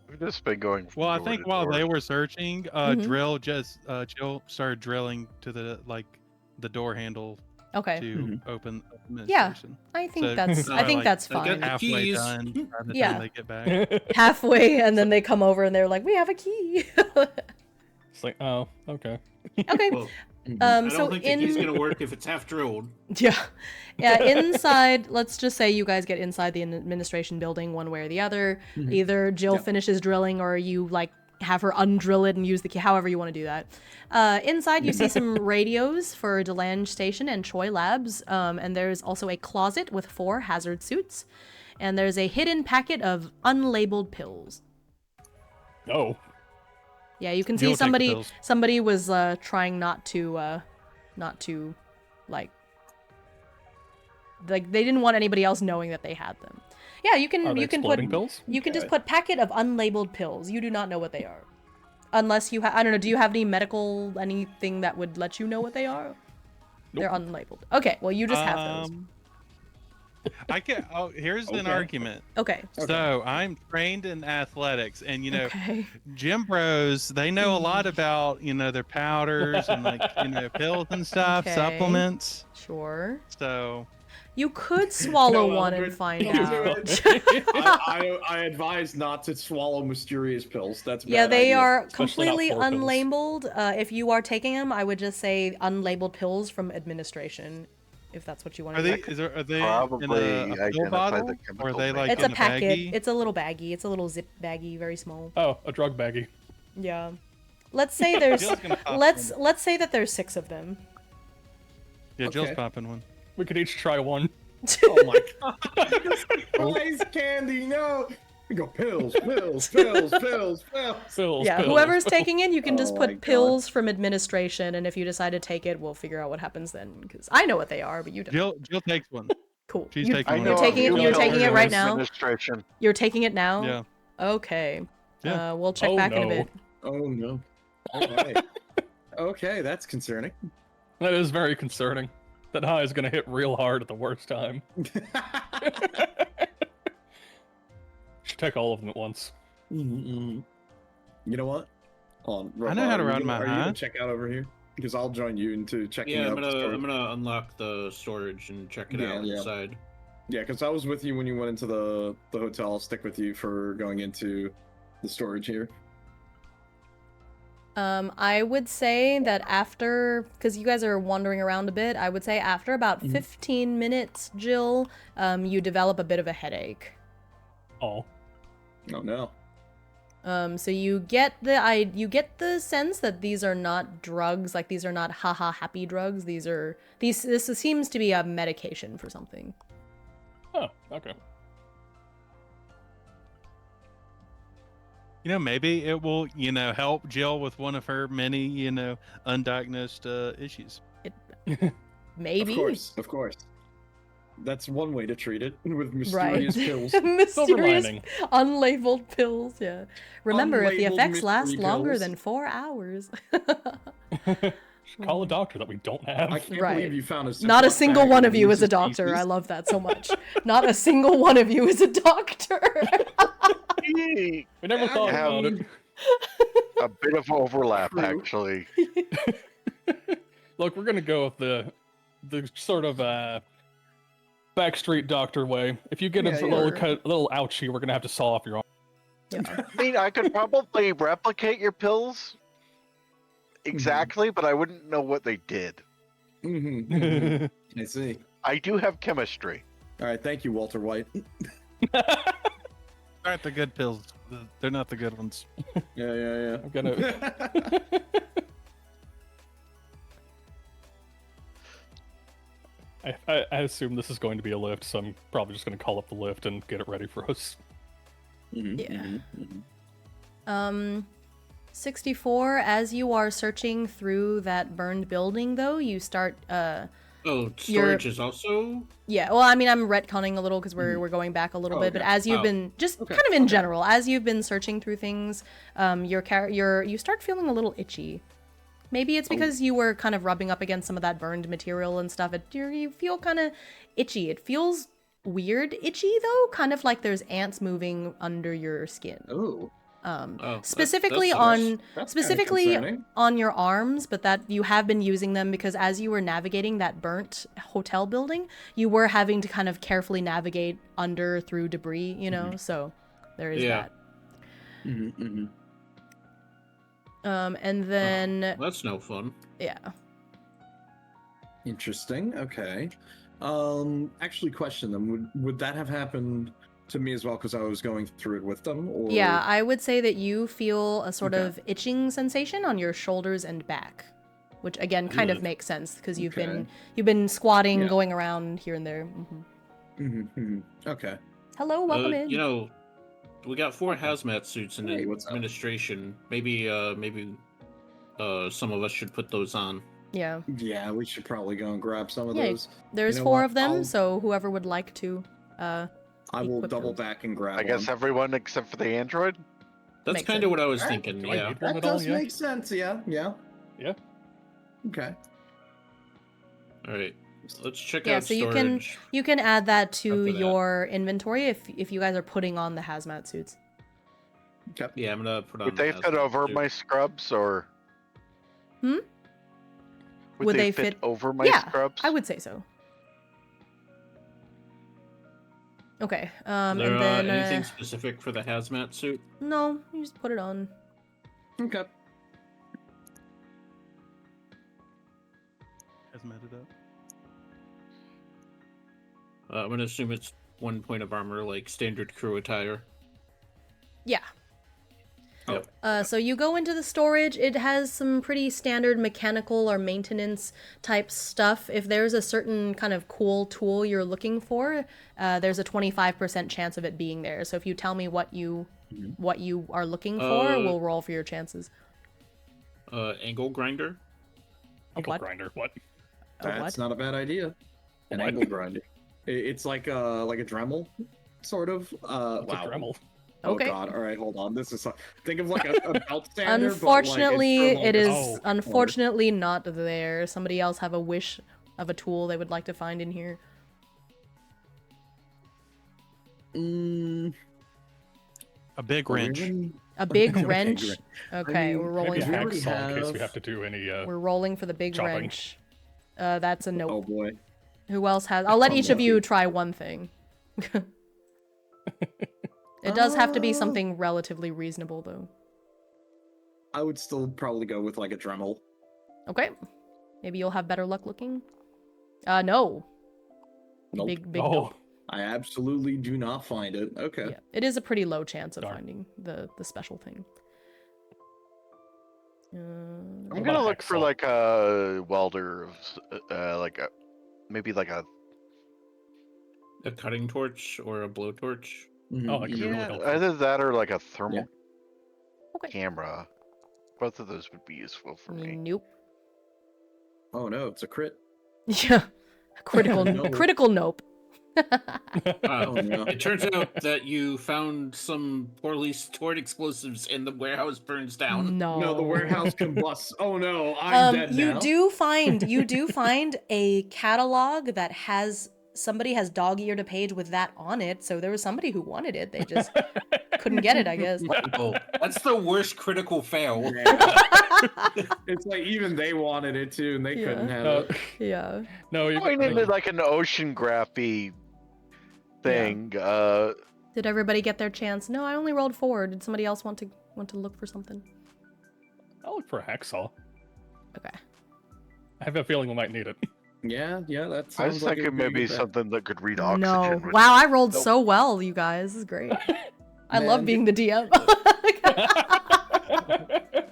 We've just been going. From Well, I door think to while door. they were searching, Mhm. Jill started drilling to the door handle Okay, to open Yeah. administration. I think So- that's I like- that's I got fine. the Halfway keys. done by the Yeah. time they get back. Halfway, and then they come over and they're like, "We have a key." It's like, oh, okay. Okay. Well, I don't So think the key's gonna work if it's half drilled. yeah, inside. Let's just say you guys get inside the administration building one way or the other. Mhm. Either Jill Yeah. finishes drilling, or you like have her undrill it and use the key. However you want to do that. Inside, you see some radios for Delange Station and Choi Labs, and there's also a closet with 4 hazard suits, and there's a hidden packet of unlabeled pills. Oh, Yeah, you can Jill see will take the pills. somebody was trying not to like they didn't want anybody else knowing that they had them. Yeah, you can are they you can put exploding pills? you can just Okay. put packet of unlabeled pills. You do not know what they are. Unless you have I don't know, do you have any medical anything that would let you know what they are? They're unlabeled. Okay, well you just have those. I can. Oh, here's an Okay. argument. Okay. So I'm trained in athletics, and Okay. gym bros, they know a lot about their powders and pills and stuff, Okay. supplements. Sure. So You could swallow No, one and Albert, find don't do out. I advise not to swallow mysterious pills. That's a Yeah, bad they idea. are Especially not completely 4 pills. unlabeled. If you are taking them, I would just say unlabeled pills from administration, if that's what you want are to they? do. Are they Probably in a pill identify bottle, the or are chemical they like It's in a packet. baggie? It's a little baggie. It's a little zip baggie, very small. Oh, a drug baggie. Yeah. Let's say there's. Jill's gonna pop let's say that there's 6 of them. Yeah, Jill's Okay. popping one. We could each try one. Oh my god! Surprise candy, no! We go pills, pills, pills, pills, pills. Pills, Yeah, pills. whoever's taking it, you can just Oh my put God. pills from administration, and if you decide to take it, we'll figure out what happens then. Because I know what they are, but you don't. Jill takes one. Cool. She's You- taking I one. know You're taking a it. few You're pills taking it in right now. Administration. You're taking it now. Yeah. Okay. Yeah. We'll check Oh, back in a no. bit. Oh no. Alright. Okay, that's concerning. That is very concerning. That high is gonna hit real hard at the worst time. Should take all of them at once. You know what? Hold on, I know how to Robot, ride my Are you high. gonna check out over here? Because I'll join you into checking Yeah, out I'm the storage. gonna unlock the storage and check it Yeah, out yeah. inside. Yeah, because I was with you when you went into the hotel. I'll stick with you for going into the storage here. I would say that after, because you guys are wandering around a bit, I would say after about 15 minutes, Jill, you develop a bit of a headache. Oh. Oh no. So you get the sense that these are not drugs, like these are not haha happy drugs. This seems to be a medication for something. Oh, okay. Maybe it will, help Jill with one of her many, undiagnosed issues. Maybe. Of course. That's one way to treat it with Right. mysterious pills. Silver Mysterious lining. unlabeled pills, yeah. Remember, if the Unlabeled effects last mystery longer pills. than 4 hours. Should call a doctor that we don't have. I can't Right. believe you found a Not a Ziploc single bag one of of you is a Reese's doctor. Pieces. I love that so much. Not a single one of you is a doctor. We never I thought have- about it. A bit of overlap, True. actually. Look, we're gonna go with the sort of backstreet doctor way. If you get Yeah, a little yeah. a little ouchie, we're gonna have to saw off your arm. Yeah. I mean, I could probably replicate your pills exactly, but I wouldn't know what they did. Mhm. I see. I do have chemistry. All right, thank you, Walter White. Aren't the good pills? They're not the good ones. Yeah. I'm gonna. I assume this is going to be a lift, so I'm probably just gonna call up the lift and get it ready for us. Mhm, Yeah. mhm, mhm. Um, 64, as you are searching through that burned building, though, you start, Oh, storage is also. Yeah, well, I mean, I'm retconning a little because we're going back a little bit, but okay. as you've Oh. been just kind of in general, as you've been searching through things, you start feeling a little itchy. Maybe it's because you were kind of rubbing up against some of that burned material and stuff. You feel kind of itchy. It feels weird itchy though, kind of like there's ants moving under your skin. Oh. Specifically That's specifically kinda concerning. on your arms, but that you have been using them because as you were navigating that burnt hotel building, you were having to kind of carefully navigate under through debris, you know. So there is that. And then That's no fun. yeah. Interesting. Okay. Actually, question them. Would that have happened to me as well because I was going through it with them? Or Yeah, I would say that you feel a sort Okay. of itching sensation on your shoulders and back, which again kind of makes sense because you've Okay. been squatting, Yeah. going around here and there. Okay. Hello, welcome in. You know, we got 4 hazmat suits in Hey, what's up? administration. Maybe some of us should put those on. Yeah, Yeah, we should probably go and grab some of Yeah, those. there's You know 4 what? of them, I'll- so whoever would like to. I will equip double those. back and grab I guess one. everyone except for the android. That's Makes kind sense. of what I was Alright, thinking. do I Yeah. need one That at all? does Yeah. make sense. Yeah. Yeah. Okay. All right. Let's check Yeah, out so storage. you can add that to After that. your inventory if you guys are putting on the hazmat suits. Yeah, I'm gonna put on. Would they the fit hazmat over suit. my scrubs or? Hmm? Would they fit over my Yeah, scrubs? I would say so. Okay, Is and there then anything specific for the hazmat suit? no, you just put it on. Okay. Hazmat it up. I'm gonna assume it's 1 point of armor, like standard crew attire. Yeah. Yep. So you go into the storage. It has some pretty standard mechanical or maintenance type stuff. If there's a certain kind of cool tool you're looking for, there's a 25% chance of it being there. So if you tell me what you are looking for, we'll roll for your chances. Angle grinder. Uncle What? Grinder. What? A That's what? not a bad idea. An What? angle grinder. It's like a Dremel, sort of. What's Wow. a Dremel? Oh Okay. God! All right, hold on. This is think of like a belt sander. Unfortunately, but like it it's is for longer. unfortunately not there. Somebody else have a wish of a tool they would like to find in here. Mm, A big are we wrench. really- A big Okay, wrench. great. Okay, mean, we're Maybe rolling. a we For, already hacksaw in case we have- have to do any. we're rolling for the big chopping. wrench. That's a nope. Oh boy. Who else has? I'll let each of you Unlucky. try one thing. It does have to be something relatively reasonable, though. I would still probably go with like a Dremel. Okay. Maybe you'll have better luck looking. No. Nope. Big Oh, nope. I absolutely do not find it. Okay. Yeah, it is a pretty low chance of Darn. finding the special thing. I'm What gonna about look for hacksaw? like a welder, maybe like a. A cutting torch or a blowtorch. Mhm. Oh, that could be really Yeah, helpful. either that or like a thermal Yeah. Okay. camera. Both of those would be useful for me. Nope. Oh no, it's a crit. Yeah. Critical. No. Critical nope. Oh no. It turns out that you found some poorly stored explosives and the warehouse burns down. No. No, the warehouse combusts. Oh no, I'm dead you now. do find a catalog that has somebody has dog-eared a page with that on it, so there was somebody who wanted it. They just couldn't get it, I guess. Oh, that's the worst critical fail. Yeah. It's like even they wanted it too, and they Yeah. couldn't have No, it. Yeah. no, you Going into like an oceanography thing. Did everybody get their chance? No, I only rolled 4. Did somebody else want to look for something? I'll look for a hacksaw. Okay. I have a feeling we might need it. Yeah, that I sounds was like thinking it'd be a maybe good bet. something that could read oxygen. No. which- Wow, I rolled Nope. so well, you guys. This is great. I love Man, being the DM.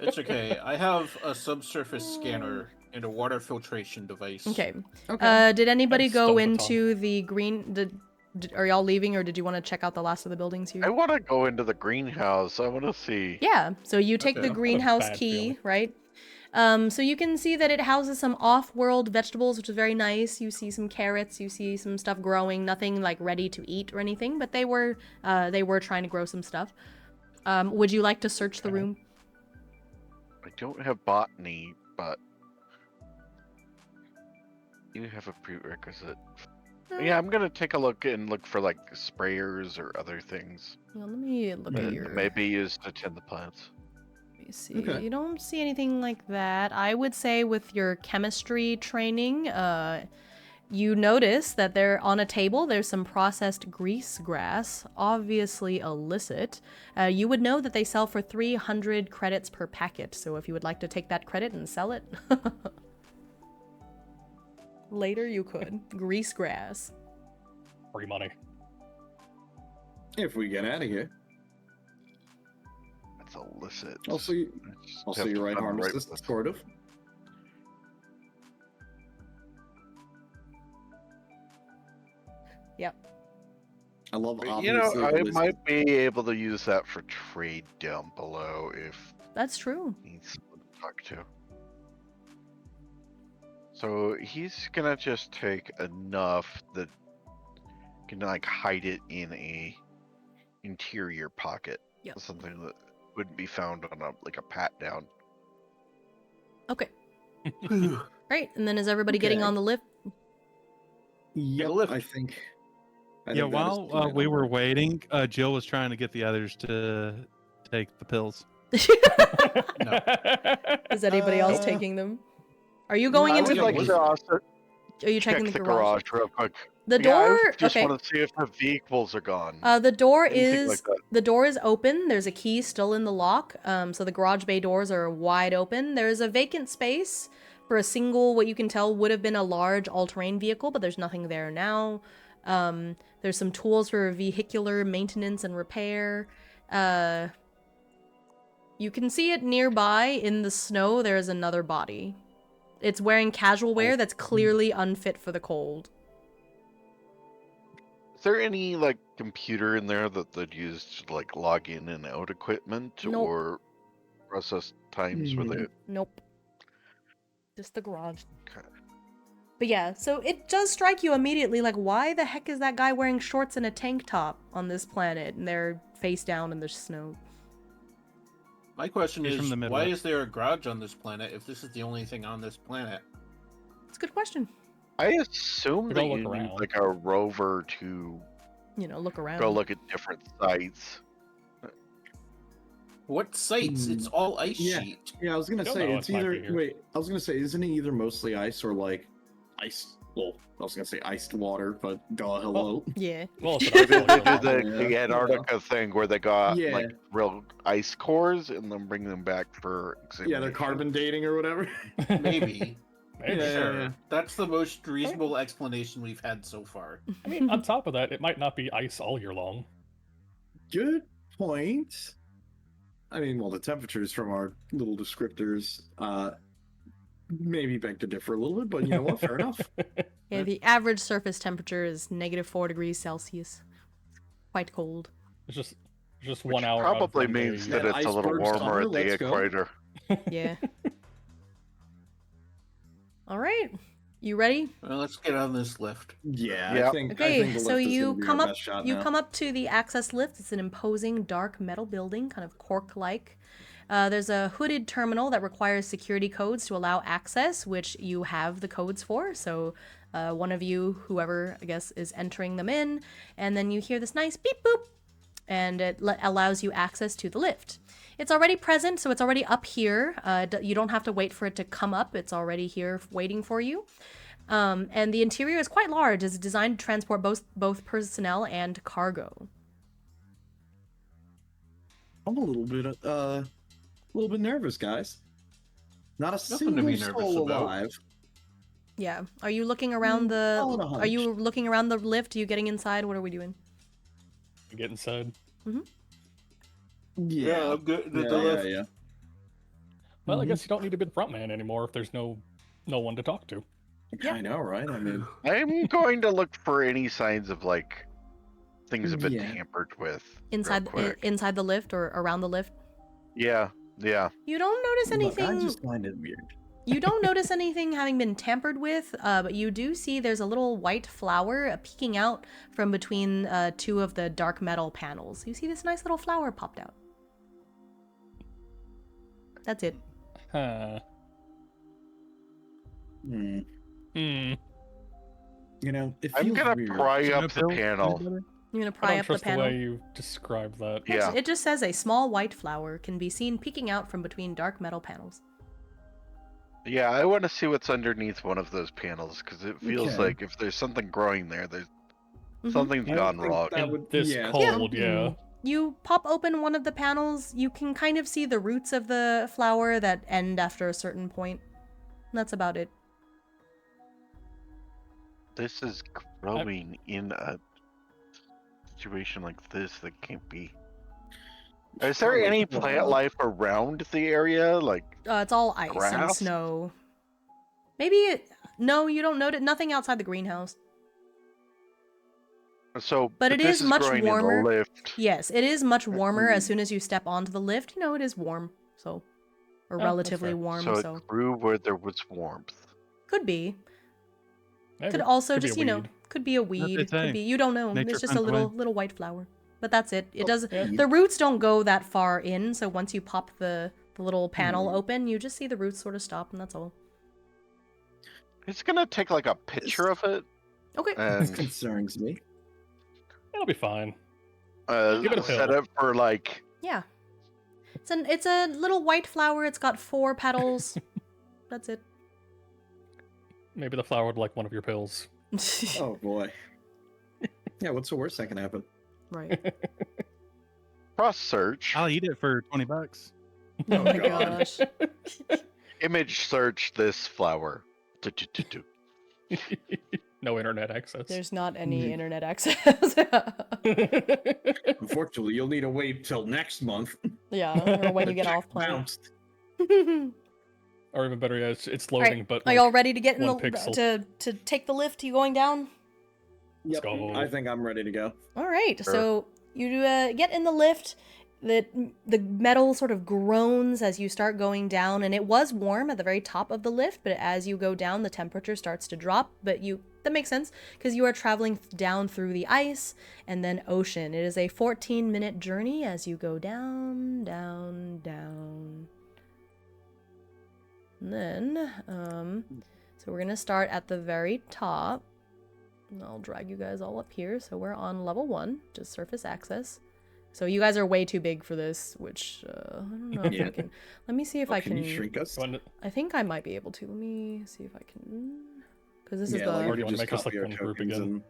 It's okay. I have a subsurface scanner and a water filtration device. Okay. Okay. Did anybody That's go still the into the green Are y'all leaving, or did you want to check out the last of the buildings here? I want to go into the greenhouse. I want to see. Yeah, so you take Okay. the I've got a greenhouse bad key, feeling. right? So you can see that it houses some off-world vegetables, which is very nice. You see some carrots, you see some stuff growing, nothing like ready to eat or anything, but they were trying to grow some stuff. Would you like to search the Okay. room? I don't have botany, but you have a prerequisite. Yeah, I'm gonna take a look and look for like sprayers or other things Well, let me look at that your. may be used to tend the plants. Let me see. Okay. You don't see anything like that. I would say with your chemistry training, you notice that there on a table there's some processed grease grass, obviously illicit. You would know that they sell for 300 credits per packet. So if you would like to take that credit and sell it, later you could. Grease grass. Free money. If we get out of here. That's illicit. Also, Just have to you're right, find the Harmless. place. Sort of. Yep. I love But, obviously. I illicit. might be able to use that for trade down below if That's true. needs someone to talk to. So he's gonna just take enough that can like hide it in a interior pocket. Yep. Something that wouldn't be found on a pat down. Okay. Right, and then is everybody getting Okay. on the lift? Yep, lift. I think. Yeah, that is while the plan we on were that. waiting, Jill was trying to get the others to take the pills. No. Is anybody else Uh, taking them? Are you going I into would the? like to also Are you check checking the the garage? real quick. The Yeah, I door. just Okay. want to see if the vehicles are gone. The door Anything is like that. the door is open. There's a key still in the lock. So the garage bay doors are wide open. There's a vacant space for a single, what you can tell would have been a large all-terrain vehicle, but there's nothing there now. There's some tools for vehicular maintenance and repair. You can see it nearby in the snow. There's another body. It's wearing casual wear that's clearly unfit for the cold. Is there any like computer in there that they'd use to like log in and out equipment Nope. or process times where they? Nope. Just the garage. Okay. But yeah, so it does strike you immediately, like, why the heck is that guy wearing shorts and a tank top on this planet, and they're face down in the snow? My question He's is, from the why Midwest. is there a garage on this planet if this is the only thing on this planet? It's a good question. I assume We that don't you look need around. like a rover to You know, look around. go look at different sites. What sites? It's all ice Yeah. sheet. Yeah, I was gonna Don't say know, it's it might either. be here. Wait, I was gonna say, isn't it either mostly ice or like ice? Well, I was gonna say iced water, but duh, hello. Yeah. Well, it's They an did, they ice did storm. the Yeah. Antarctica thing where they got Yeah. like real ice cores and then bring them back for Yeah, examination. they're carbon dating or whatever. Maybe. Maybe. Yeah. Sure. That's the most reasonable explanation we've had so far. I mean, on top of that, it might not be ice all year long. Good point. I mean, well, the temperatures from our little descriptors maybe beg to differ a little bit, but you know what? Fair enough. Yeah, the average surface temperature is -4 degrees Celsius. Quite cold. It's just Which 1 hour. out of probably one means day. that That it's a little iceberg warmer summer, at the let's go. equator. Yeah. All right. You ready? Well, let's get on this lift. Yeah, Yep. I think. I Okay, think the so lift is you gonna be come our up. best shot You now. come up to the access lift. It's an imposing dark metal building, kind of cork-like. There's a hooded terminal that requires security codes to allow access, which you have the codes for. So one of you, whoever I guess, is entering them in, and then you hear this nice beep boop, and it allows you access to the lift. It's already present, so it's already up here. You don't have to wait for it to come up. It's already here waiting for you. And the interior is quite large. It's designed to transport both personnel and cargo. I'm a little bit nervous, guys. Not a Nothing to single be nervous soul about. alive. Yeah. Are you looking around call it a Are you hunch. looking around the lift? Are you getting inside? What are we doing? Get inside. Yeah, I'm good. yeah. Well, I Mhm. guess you don't need to be the front man anymore if there's no one to talk to. Yeah. I know, right? I mean, I'm going to look for any signs of like things have been Yeah. tampered with. Inside real quick. inside the lift or around the lift. Yeah, yeah. You don't notice Look, I anything. just find it weird. You don't notice anything having been tampered with, but you do see there's a little white flower peeking out from between two of the dark metal panels. You see this nice little flower popped out. That's it. Huh. Hmm. Hmm. You know, it I'm feels gonna weird. pry So no up the pills? panel. Anybody? You're gonna I pry don't up the trust the panel. way you described that. Yeah. It just says a small white flower can be seen peeking out from between dark metal panels. Yeah, I want to see what's underneath one of those panels because it feels Okay. like if there's something growing there, there's Mhm. something's I gone think wrong. that In would- this yeah, cold, something- yeah. You pop open one of the panels, you can kind of see the roots of the flower that end after a certain point. That's about it. This is growing in a situation like this that can't be. Is there Probably any cool. plant life around the area? Like, It's all ice and Grass? snow. Maybe no, you don't notice nothing outside the greenhouse. so. But it this is much growing warmer. in the lift. Yes, it is much warmer as soon as you step onto the lift. You know, it is warm, so or that's relatively fair. warm, So so it grew where there was warmth. could be. Maybe. Could also Could be just a you know weed. could be a they weed. Could say. be you don't know. Nature It's just a finds a way. little white flower. But that's it. It does. yeah. The roots don't go that far in, so once you pop the little panel open, you just see the roots sort of stop, and that's all. It's gonna take like a picture of it Okay. This and concerns me. It'll be fine. Give it a set pill. it for like. Yeah. It's a little white flower. It's got 4 petals. That's it. Maybe the flower would like one of your pills. Oh boy. Yeah, what's the worst that can happen? Right. Cross search, I'll eat it for $20. Oh my God. gosh. image search this flower. Do. No internet access. There's not any Mhm. internet access. Unfortunately, you'll need to wait till next month. Yeah, or when you get Check off planet. bounced. Or even better, yeah, it's All loading, right, but are y'all ready to get in one the pixel. to take the lift? You going down? Yep, go. I think I'm ready to go. All right, Sure. so you get in the lift. The metal sort of groans as you start going down, and it was warm at the very top of the lift, but as you go down, the temperature starts to drop. But that makes sense because you are traveling down through the ice and then ocean. It is a 14-minute journey as you go down, down, down. And then, so we're gonna start at the very top. And I'll drag you guys all up here. So we're on level 1, just surface access. So you guys are way too big for this, which I don't know if Yeah. I can. Let me see if I Can can. you shrink us? I think I might be able to. Let me see if I can. Because this is Yeah, the. like Or do you wanna just make us, like, copy our one group tokens again?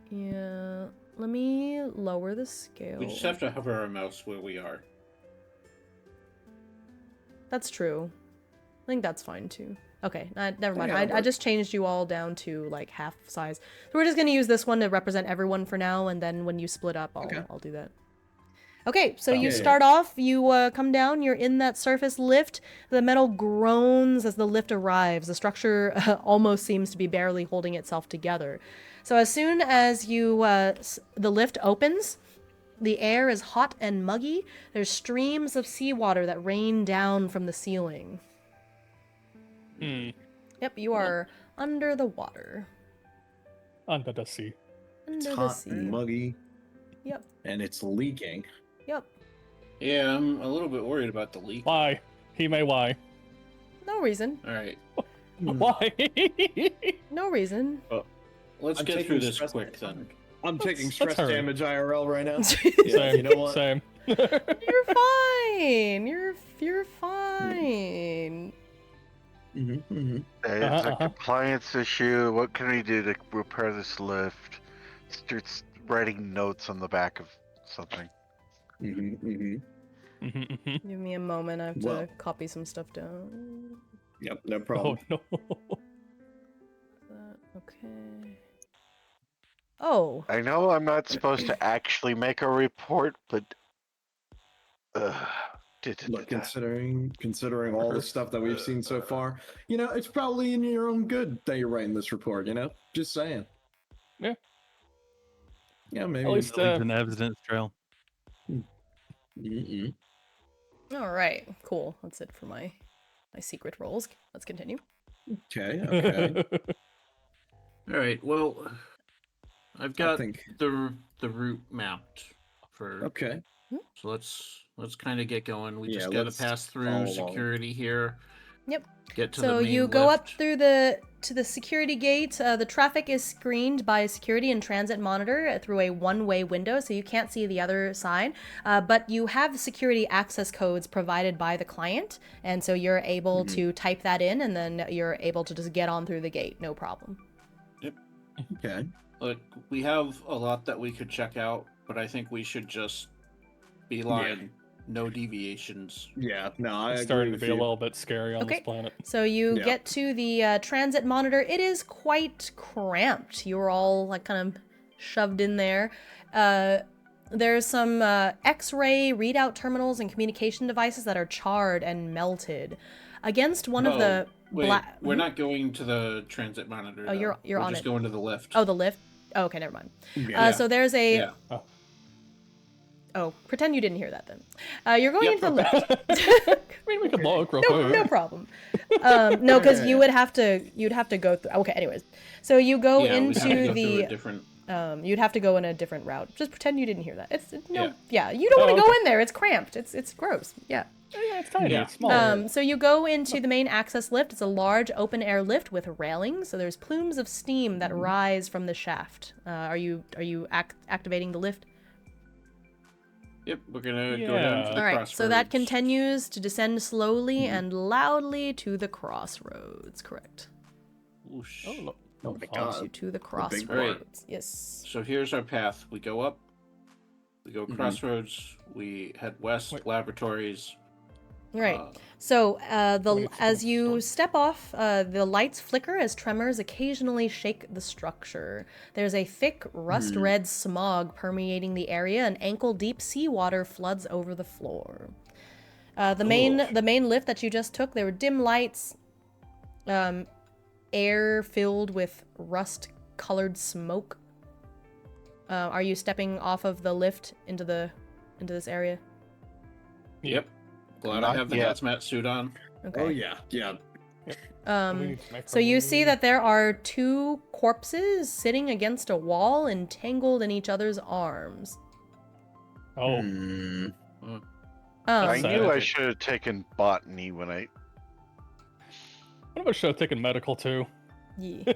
Yeah. Let me lower the scale. We just have to hover our mouse where we are. That's true. I think that's fine too. Okay, never mind. Yeah, I but- just changed you all down to like half size. So we're just gonna use this one to represent everyone for now, and then when you split up, Okay. I'll do that. Okay, so you Yeah. start off, you come down, you're in that surface lift. The metal groans as the lift arrives. The structure almost seems to be barely holding itself together. So as soon as the lift opens, the air is hot and muggy. There's streams of seawater that rain down from the ceiling. Hmm. Yep, you are under the water. Under the sea. Under It's the hot sea. and muggy, Yep, and it's leaking. yep. Yeah, I'm a little bit worried about the leak. Why? Why? No reason. All right, Why? No reason. let's I'm get taking through this stress quick then. damage. I'm taking Let's stress hurry. damage IRL right now. Yeah, Same. you know what? Same. You're fine. You're fine. It's a compliance issue. What can we do to repair this lift? Starts writing notes on the back of something. Give me a moment. I have to Well. copy some stuff down. Yep, no Oh problem. no. Okay. Oh. I know I'm not supposed to actually make a report, but Look, considering all the stuff that we've seen so far, you know, it's probably in your own good that you're writing this report. You know, just saying. Yeah, maybe. At least, Leaves an evidence trail. Mm-mm. All right, cool. That's it for my secret rolls. Let's continue. Okay, okay. All right. Well, I've got think- the route mapped for. Okay. So let's kind of get going. We Yeah, just got to let's pass follow through along. security here. Yep. Get to So the main you go up lift. through the security gate. The traffic is screened by a security and transit monitor through a one-way window, so you can't see the other side. But you have security access codes provided by the client, and so you're able to type that in, and then you're able to just get on through the gate, no problem. Okay. Look, we have a lot that we could check out, but I think we should just beeline, no deviations. Yeah, no, I It's agree starting to with be you. a little bit scary on Okay. this planet. So you Yeah. get to the transit monitor. It is quite cramped. You're all like kind of shoved in there. There's some X-ray readout terminals and communication devices that are charred and melted. Against one of the Wait, black. we're not going to the transit monitor. Oh, you're we're on just it. going to the lift. Oh, the lift. Oh, okay, never mind. Yeah. So there's a. Yeah. Oh, pretend you didn't hear that then. You're going Yep. into the lift. I mean, we could look real quick. No problem. No, because you would have to. You'd have to go through. Okay, anyways. So you go Yeah, we have to into go through the. a different. You'd have to go in a different route. Just pretend you didn't hear that. Yeah. Yeah. You don't want to Oh, go okay. in there. It's cramped. It's gross. Yeah. Yeah, it's tiny. Yeah. It's small. So you go into the main access lift. It's a large open air lift with railings. So there's plumes of steam that rise from the shaft. Are you activating the lift? Yep, we're gonna go down to Yeah. the All right. crossroads. So that continues to descend slowly and loudly to the crossroads. Correct. Whoosh. Oh, look. Oh my Follows you god. to the big crossroads. Right. Yes. So here's our path. We go up. We go Mhm. crossroads. We head west. Wait. Laboratories. Right. Uh, So Wait, as so- you step off, the lights flicker as tremors occasionally shake the structure. There's a thick rust-red smog permeating the area, and ankle-deep seawater floods over the floor. The main lift that you just took, there were dim lights, air filled with rust-colored smoke. Are you stepping off of the lift into this area? Yep. Glad I Not have the yet. hazmat suit on. Okay. Oh yeah, yeah. We need to make So our you way. see that there are two corpses sitting against a wall, entangled in each other's arms. Oh, Hmm. I So- knew I should have taken botany when I. one of us should have taken medical too. Yeah.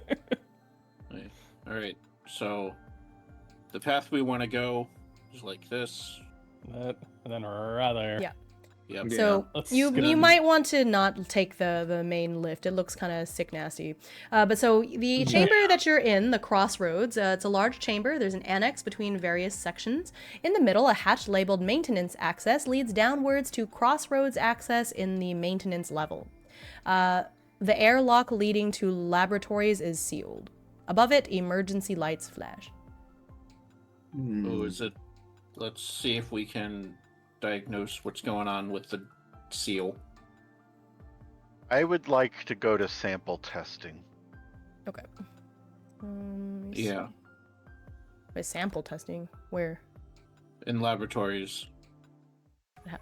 All right. So the path we want to go is like this. That, and then right there. Yeah. Yep. Yeah. So Let's you get you in. might want to not take the main lift. It looks kind of sick nasty. But so the chamber that you're in, the crossroads, it's a large chamber. There's an annex between various sections. In the middle, a hatch labeled maintenance access leads downwards to crossroads access in the maintenance level. The airlock leading to laboratories is sealed. Above it, emergency lights flash. Oh, is it? Let's see if we can diagnose what's going on with the seal. I would like to go to sample testing. Okay. Let me see. Yeah, Wait, sample testing. Where? in laboratories.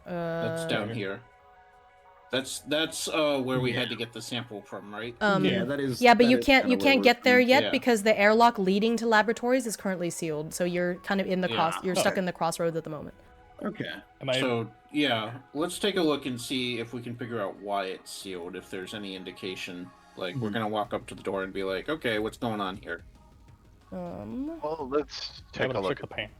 That's down here. That's where we had to get the sample from, right? Yeah, that is. Yeah, but that you is can't kinda where we're get there from. yet Yeah. because the airlock leading to laboratories is currently sealed. So you're kind of in the Yeah. you're stuck Okay. in the crossroads at the moment. Okay. Am I? So yeah, let's take a look and see if we can figure out why it's sealed. If there's any indication, like we're gonna walk up to the door and be like, "Okay, what's going on here?" Well, let's able take a to look. check the paint.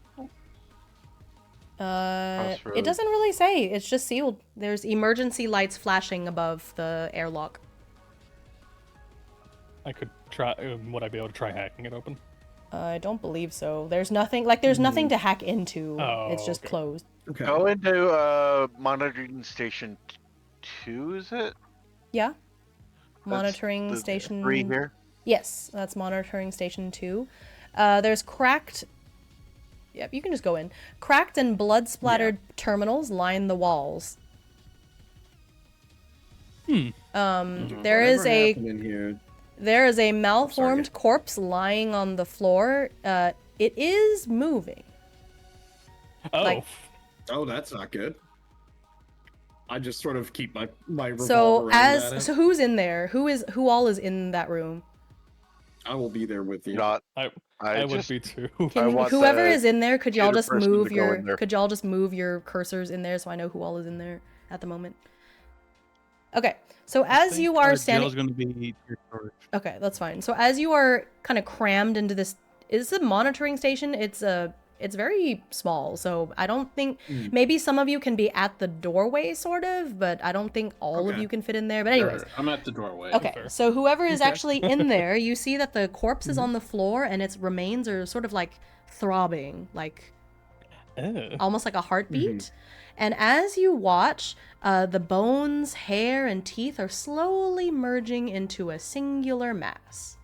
It Crossroads. doesn't really say. It's just sealed. There's emergency lights flashing above the airlock. I could try. Would I be able to try hacking it open? I don't believe so. There's nothing there's nothing to hack into. Oh, It's just okay. closed. Okay. Go into monitoring station 2, is it? Yeah. That's Monitoring the station 3 here. Yes, that's monitoring station 2. There's cracked. Yep, you can just go in. Cracked and blood-splattered terminals line the walls. There is Whatever happened in here. a malformed corpse lying on the floor. it is moving. Oh, Like- Oh, that's not good. I just sort of keep my revolver So aimed at it. so who's in there? Who all is in that room? I will be there with you. Not. I I would just be too. Can want whoever the is in there, could y'all computer just person to move go your in there. could y'all just move your cursors in there so I know who all is in there at the moment? Okay. So as you are standing Jill's going to be your storage. Okay, that's fine. So as you are kind of crammed into this, is a monitoring station? It's very small, so I don't think maybe some of you can be at the doorway, sort of, but I don't think all of Okay. you can fit in there. But anyways, Sure, I'm at the doorway. okay. Fair. So whoever is Okay. actually in there, you see that the corpse is on the floor and its remains are sort of like throbbing, like almost like a heartbeat. And as you watch, the bones, hair, and teeth are slowly merging into a singular mass.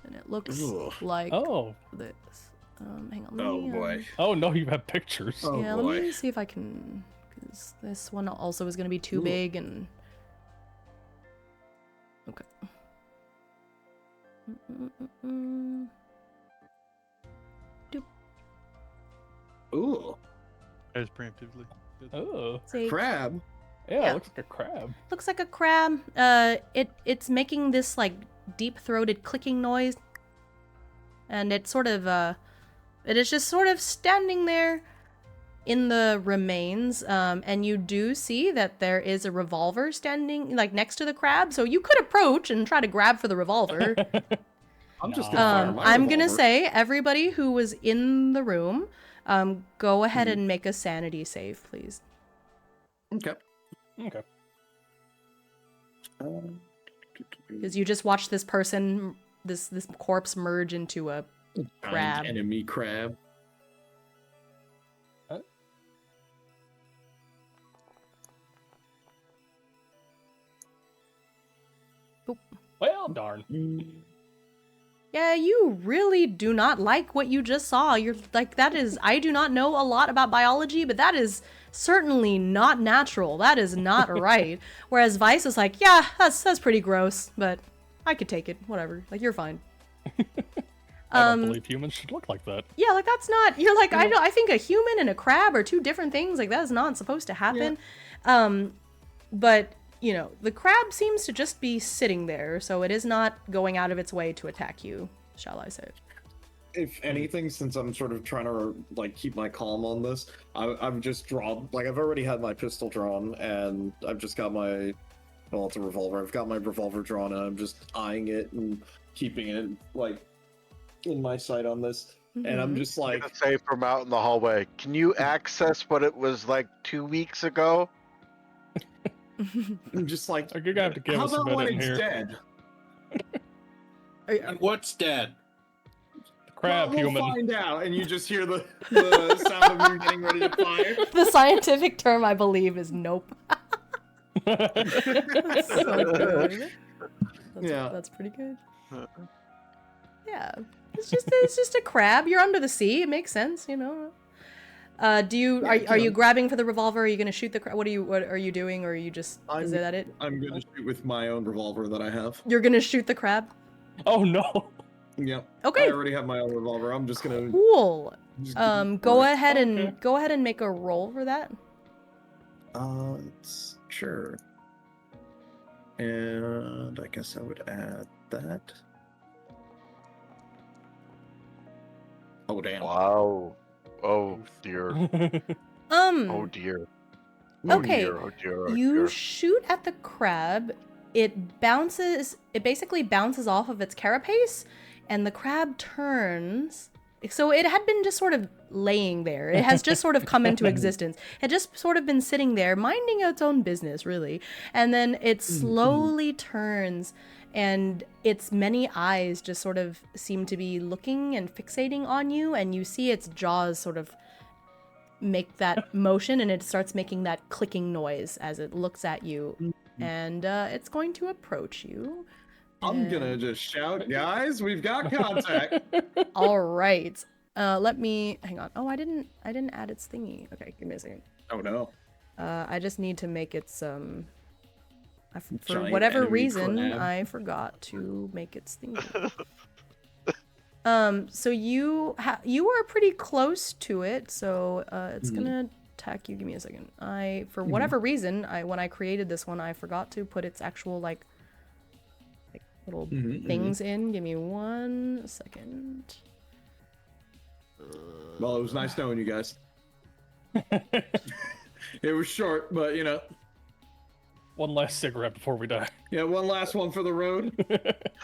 And it looks Ugh. like Oh. this. Hang on. Let Oh me, boy. Oh no, you have pictures. Oh, yeah, boy. let me see if I can. Because this one also is going to be too Ooh. big and. Okay. Ooh, As preemptively. Oh. See, crab. Yeah, Yeah. it looks like a crab. looks like a crab. It's making this like deep-throated clicking noise, and it sort of it is just sort of standing there in the remains. And you do see that there is a revolver standing like next to the crab, so you could approach and try to grab for the revolver. I'm just Nah. gonna fire my I'm gonna revolver. say everybody who was in the room, go ahead and make a sanity save, please. Okay. Okay. Because you just watched this person, this corpse merge into a crab. Giant enemy crab. Well, darn. Yeah, you really do not like what you just saw. You're like, that is, I do not know a lot about biology, but that is certainly not natural. That is not right. Whereas Vice is like, yeah, that's pretty gross, but I could take it. Whatever. Like, you're fine. I don't believe humans should look like that. Yeah, like that's not. You're like, I think a human and a crab are two different things. Like that is not supposed to happen. But you know, the crab seems to just be sitting there, so it is not going out of its way to attack you, shall I say? If anything, since I'm sort of trying to like keep my calm on this, I've just drawn, like I've already had my pistol drawn, and I've just got my, well, it's a revolver. I've got my revolver drawn, and I'm just eyeing it and keeping it like in my sight on this. And I'm just I'm like, gonna say from out in the hallway. Can you access what it was like 2 weeks ago? I'm just like, You're gonna have to give how us a about when minute it's here. dead? And what's dead? Crab Well, we'll human. find out, and you just hear the sound of him getting ready to fire. The scientific term, I believe, is nope. So good. Yeah. That's pretty good. Yeah, it's just a crab. You're under the sea. It makes sense, you know. Do you are you grabbing for the revolver? Are you gonna shoot the crab? What are you doing? Or are you just is that it? I'm gonna shoot with my own revolver that I have. You're gonna shoot the crab? Oh no. Yep. Okay. I already have my own revolver. I'm just gonna. Cool. just Go fire it. ahead and Okay. go ahead and make a roll for that. Sure. And I guess I would add that. Oh damn. Wow. Oh dear. Oh dear. Okay, Oh dear. Oh dear. Oh you dear. shoot at the crab. It bounces. It basically bounces off of its carapace, and the crab turns. So it had been just sort of laying there. It has just sort of come into existence. It had just sort of been sitting there, minding its own business, really. And then it slowly turns, and its many eyes just sort of seem to be looking and fixating on you, and you see its jaws sort of make that motion, and it starts making that clicking noise as it looks at you. And it's going to approach you. I'm gonna just shout, guys, we've got contact. All right. Let me hang on. Oh, I didn't add its thingy. Okay, give me a second. Oh no. I just need to make its for Giant whatever enemy reason crab. I forgot to make its thingy. So you are pretty close to it, so it's gonna attack you. Give me a second. For whatever reason, when I created this one, I forgot to put its actual like little things in. Give me 1 second. Well, it was nice knowing you guys. It was short, but you know. One last cigarette before we die. Yeah, one last one for the road.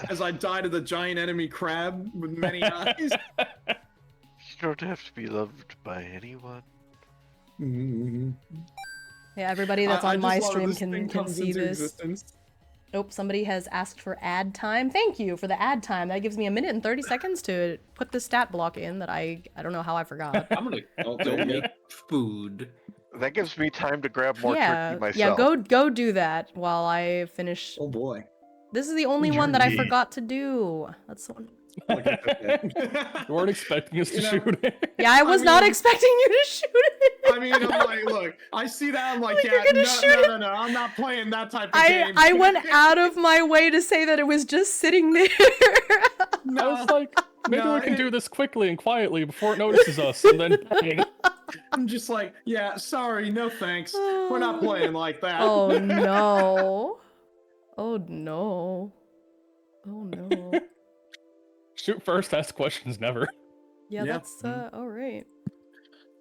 As I die to the giant enemy crab with many eyes. You don't have to be loved by anyone. Yeah, everybody that's I on my just love stream this thing can comes see into this. existence. Nope, somebody has asked for ad time. Thank you for the ad time. That gives me a minute and 30 seconds to put the stat block in that I don't know how I forgot. I'm gonna go make food. That gives me time to grab more yeah, turkey myself. yeah, go do that while I finish. Oh boy. This is the only one that I Turkey. forgot to do. That's the one. You weren't expecting us to You know, shoot it. Yeah, I was not mean- expecting you to shoot it. I mean, I'm like, look, I see that, I'm like, Like, yeah, you're gonna no, shoot no, no, I'm not playing that type of game. I went out of my way to say that it was just sitting there. I was like, maybe no, we can it- do this quickly and quietly before it notices us, and then bang. I'm just like, yeah, sorry, no thanks. We're not playing like that. Oh no. Oh no. Oh no. Shoot first, ask questions never. Yeah, Yeah. that's alright.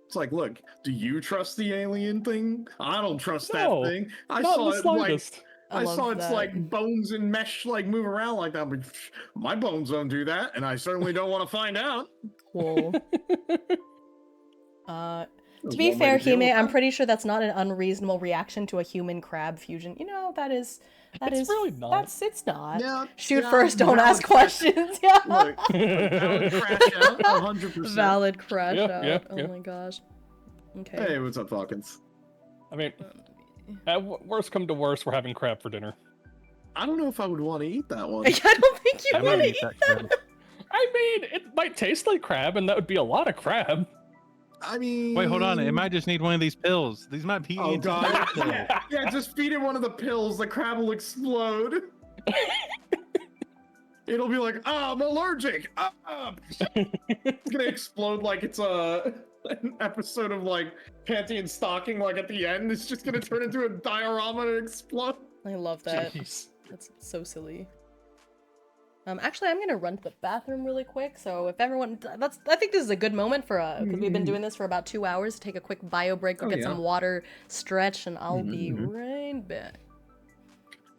It's like, look, do you trust the alien thing? I don't trust No, that thing. I Not saw the it like slightest. I love saw its that. like bones and mesh like move around like that. But my bones don't do that, and I certainly don't want to find out. Cool. There's To be one way fair, to deal with Hime, I'm that. pretty sure that's not an unreasonable reaction to a human crab fusion. You know, that is It's really not. it's not. Yeah, Shoot yeah, first, don't valid ask crash- questions. Yeah. Look, valid crash out, 100%. Valid crash Yeah, out. yeah, Oh yeah. my gosh. Okay. Hey, what's up, Hawkins? I mean, at worst come to worst, we're having crab for dinner. I don't know if I would want to eat that one. I don't think you I would might eat eat that that. crab. I mean, it might taste like crab, and that would be a lot of crab. I mean, Wait, hold on. It might just need one of these pills. These might be. Oh god! pills. Yeah, just feed it one of the pills. The crab will explode. It'll be like, I'm allergic. It's gonna explode like it's an episode of like Panty and Stocking. Like at the end, it's just gonna turn into a diorama and explode. I love that. Jeez. That's so silly. Actually, I'm gonna run to the bathroom really quick. So if everyone, I think this is a good moment for because we've been doing this for about 2 hours to take a quick bio break, go Oh, get yeah. some water, stretch, and I'll be right back.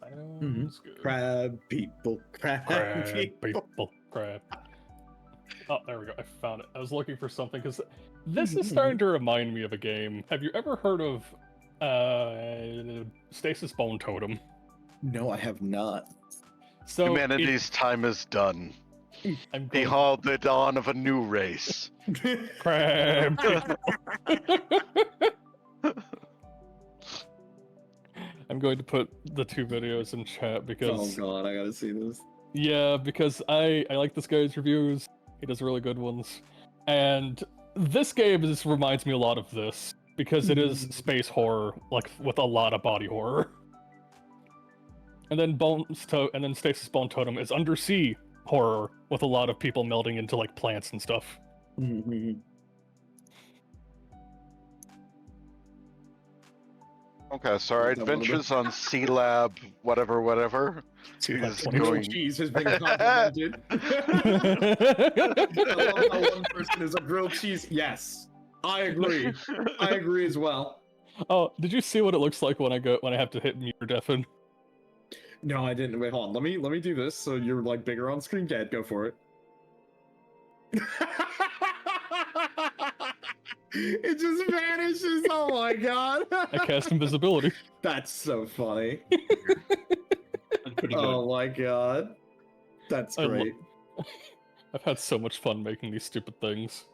Sounds good. Crab people, crab, Crab people, crab. Oh, there we go. I found it. I was looking for something because this is starting to remind me of a game. Have you ever heard of Stasis Bone Totem? No, I have not. So Humanity's time is done. I'm going, Behold the dawn of a new race. crab. I'm going to put the 2 videos in chat Oh because god, I gotta see this. yeah, because I like this guy's reviews. He does really good ones, and this game just reminds me a lot of this because it is space horror, like with a lot of body horror. And then Stasis Bone Totem is undersea horror with a lot of people melting into like plants and stuff. Okay, so our Is that one of adventures on Sea Lab, whatever, is Grilled going. cheese has been complimented. I love how one person is a grilled cheese. Yes, I agree. I agree as well. Oh, did you see what it looks like when I have to hit mute or deafen? No, I didn't. Wait, hold on. Let me do this so you're like bigger on screen. Dad, go for it. It just vanishes. Oh my god. I cast invisibility. That's so funny. That's pretty good. Oh my god. That's I lo- great. I've had so much fun making these stupid things.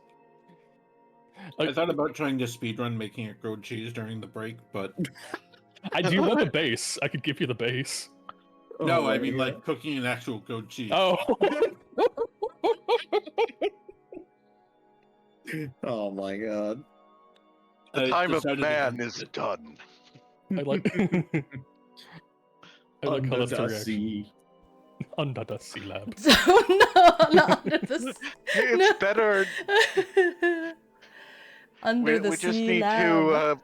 I thought about trying to speedrun making a grilled cheese during the break, but Do you want the base? I could give you the base. no, Oh I my mean God. like cooking an actual grilled cheese. Oh. Oh my god. The I time of decided man against is it. done. I like how that's the reaction. See. Under the sea lab. No, not under the It's no. better. Under the We just sea need lab.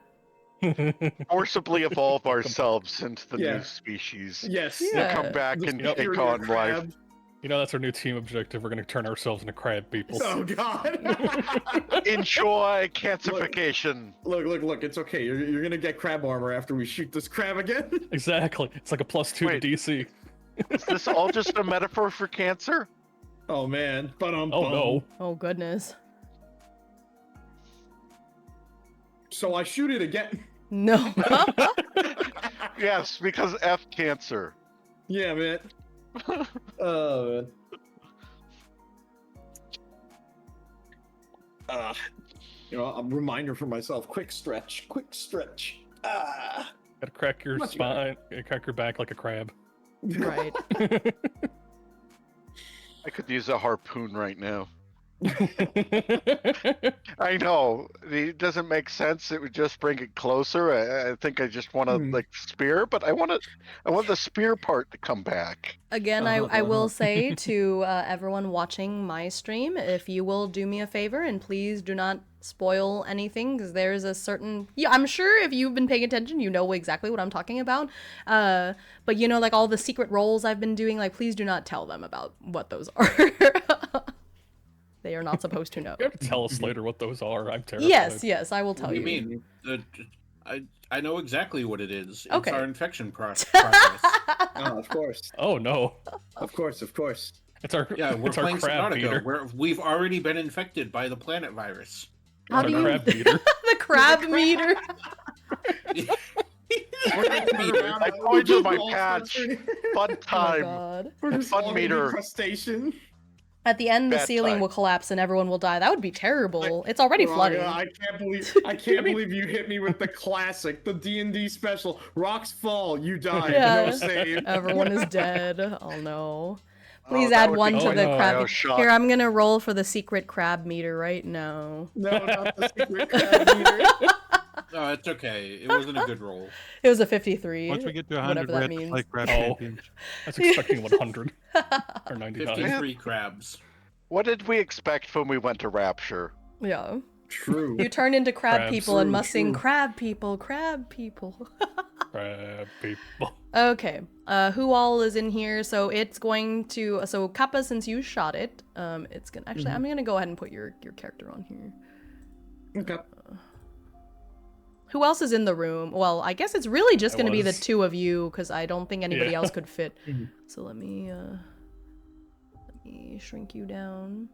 to forcibly evolve ourselves into the Yeah. new species. Yes. Yeah. Come back The and Yep. take superior on life. crab. You know, that's our new team objective. We're gonna turn ourselves into crab people. Oh God. Enjoy cancerification. Look. It's okay. You're gonna get crab armor after we shoot this crab again. Exactly. It's like a +2 Wait. to DC. Is this all just a metaphor for cancer? Oh man. But Oh no. Oh goodness. So I shoot it again. No. Yes, because F cancer. Yeah, man. Oh man. A reminder for myself. Quick stretch. Ah. Gotta crack your Much spine, crack your back like a crab. Right. I could use a harpoon right now. I know it doesn't make sense. It would just bring it closer. I think I just want to like spear, but I want the spear part to come back. Again, I will say to everyone watching my stream, if you will do me a favor and please do not spoil anything, because there's a certain, I'm sure if you've been paying attention, you know exactly what I'm talking about. But you know, like all the secret roles I've been doing, like please do not tell them about what those are. They are not supposed to know. You have to tell us later what those are. I'm terrified. Yes, I will tell What do you. you mean? I know exactly what it is. Okay. It's our infection process. Oh, of course. Oh no. Of course. It's our Yeah, we're it's our playing crab Subnautica. beater. We've already been infected by the planet virus. How It's do our you crab beater. the crab meter? I point to my patch. Fun Oh my time. god. We're just Fun all meter. crustacean. At the end, the Bad ceiling time. will collapse and everyone will die. That would be terrible. It's already Oh, flooding. yeah, I can't believe you hit me with the classic, the D&D special. Rocks fall, you die. Yeah. No save. Everyone is dead. Oh no. Please that add would one be to cool. the Oh, crab. no, shot. Here, I'm gonna roll for the secret crab meter right now. No, not the secret crab meter. No, it's okay. It wasn't a good roll. It was a 53. Once we get to 100, whatever we that have to means. play crab Oh. champions. I was expecting 100 or 99. 53 crabs. What did we expect when we went to Rapture? Yeah. True. You turn into crab Crabs. people and True, must sing true. crab people, crab people. Crab people. Okay. Who all is in here? So it's going to. So Kappa, since you shot it, it's gonna. Actually, I'm gonna go ahead and put your character on here. Okay. Who else is in the room? Well, I guess it's really just I going to be the was. two of you because I don't think anybody Yeah. else could fit. Mhm. So let me shrink you down.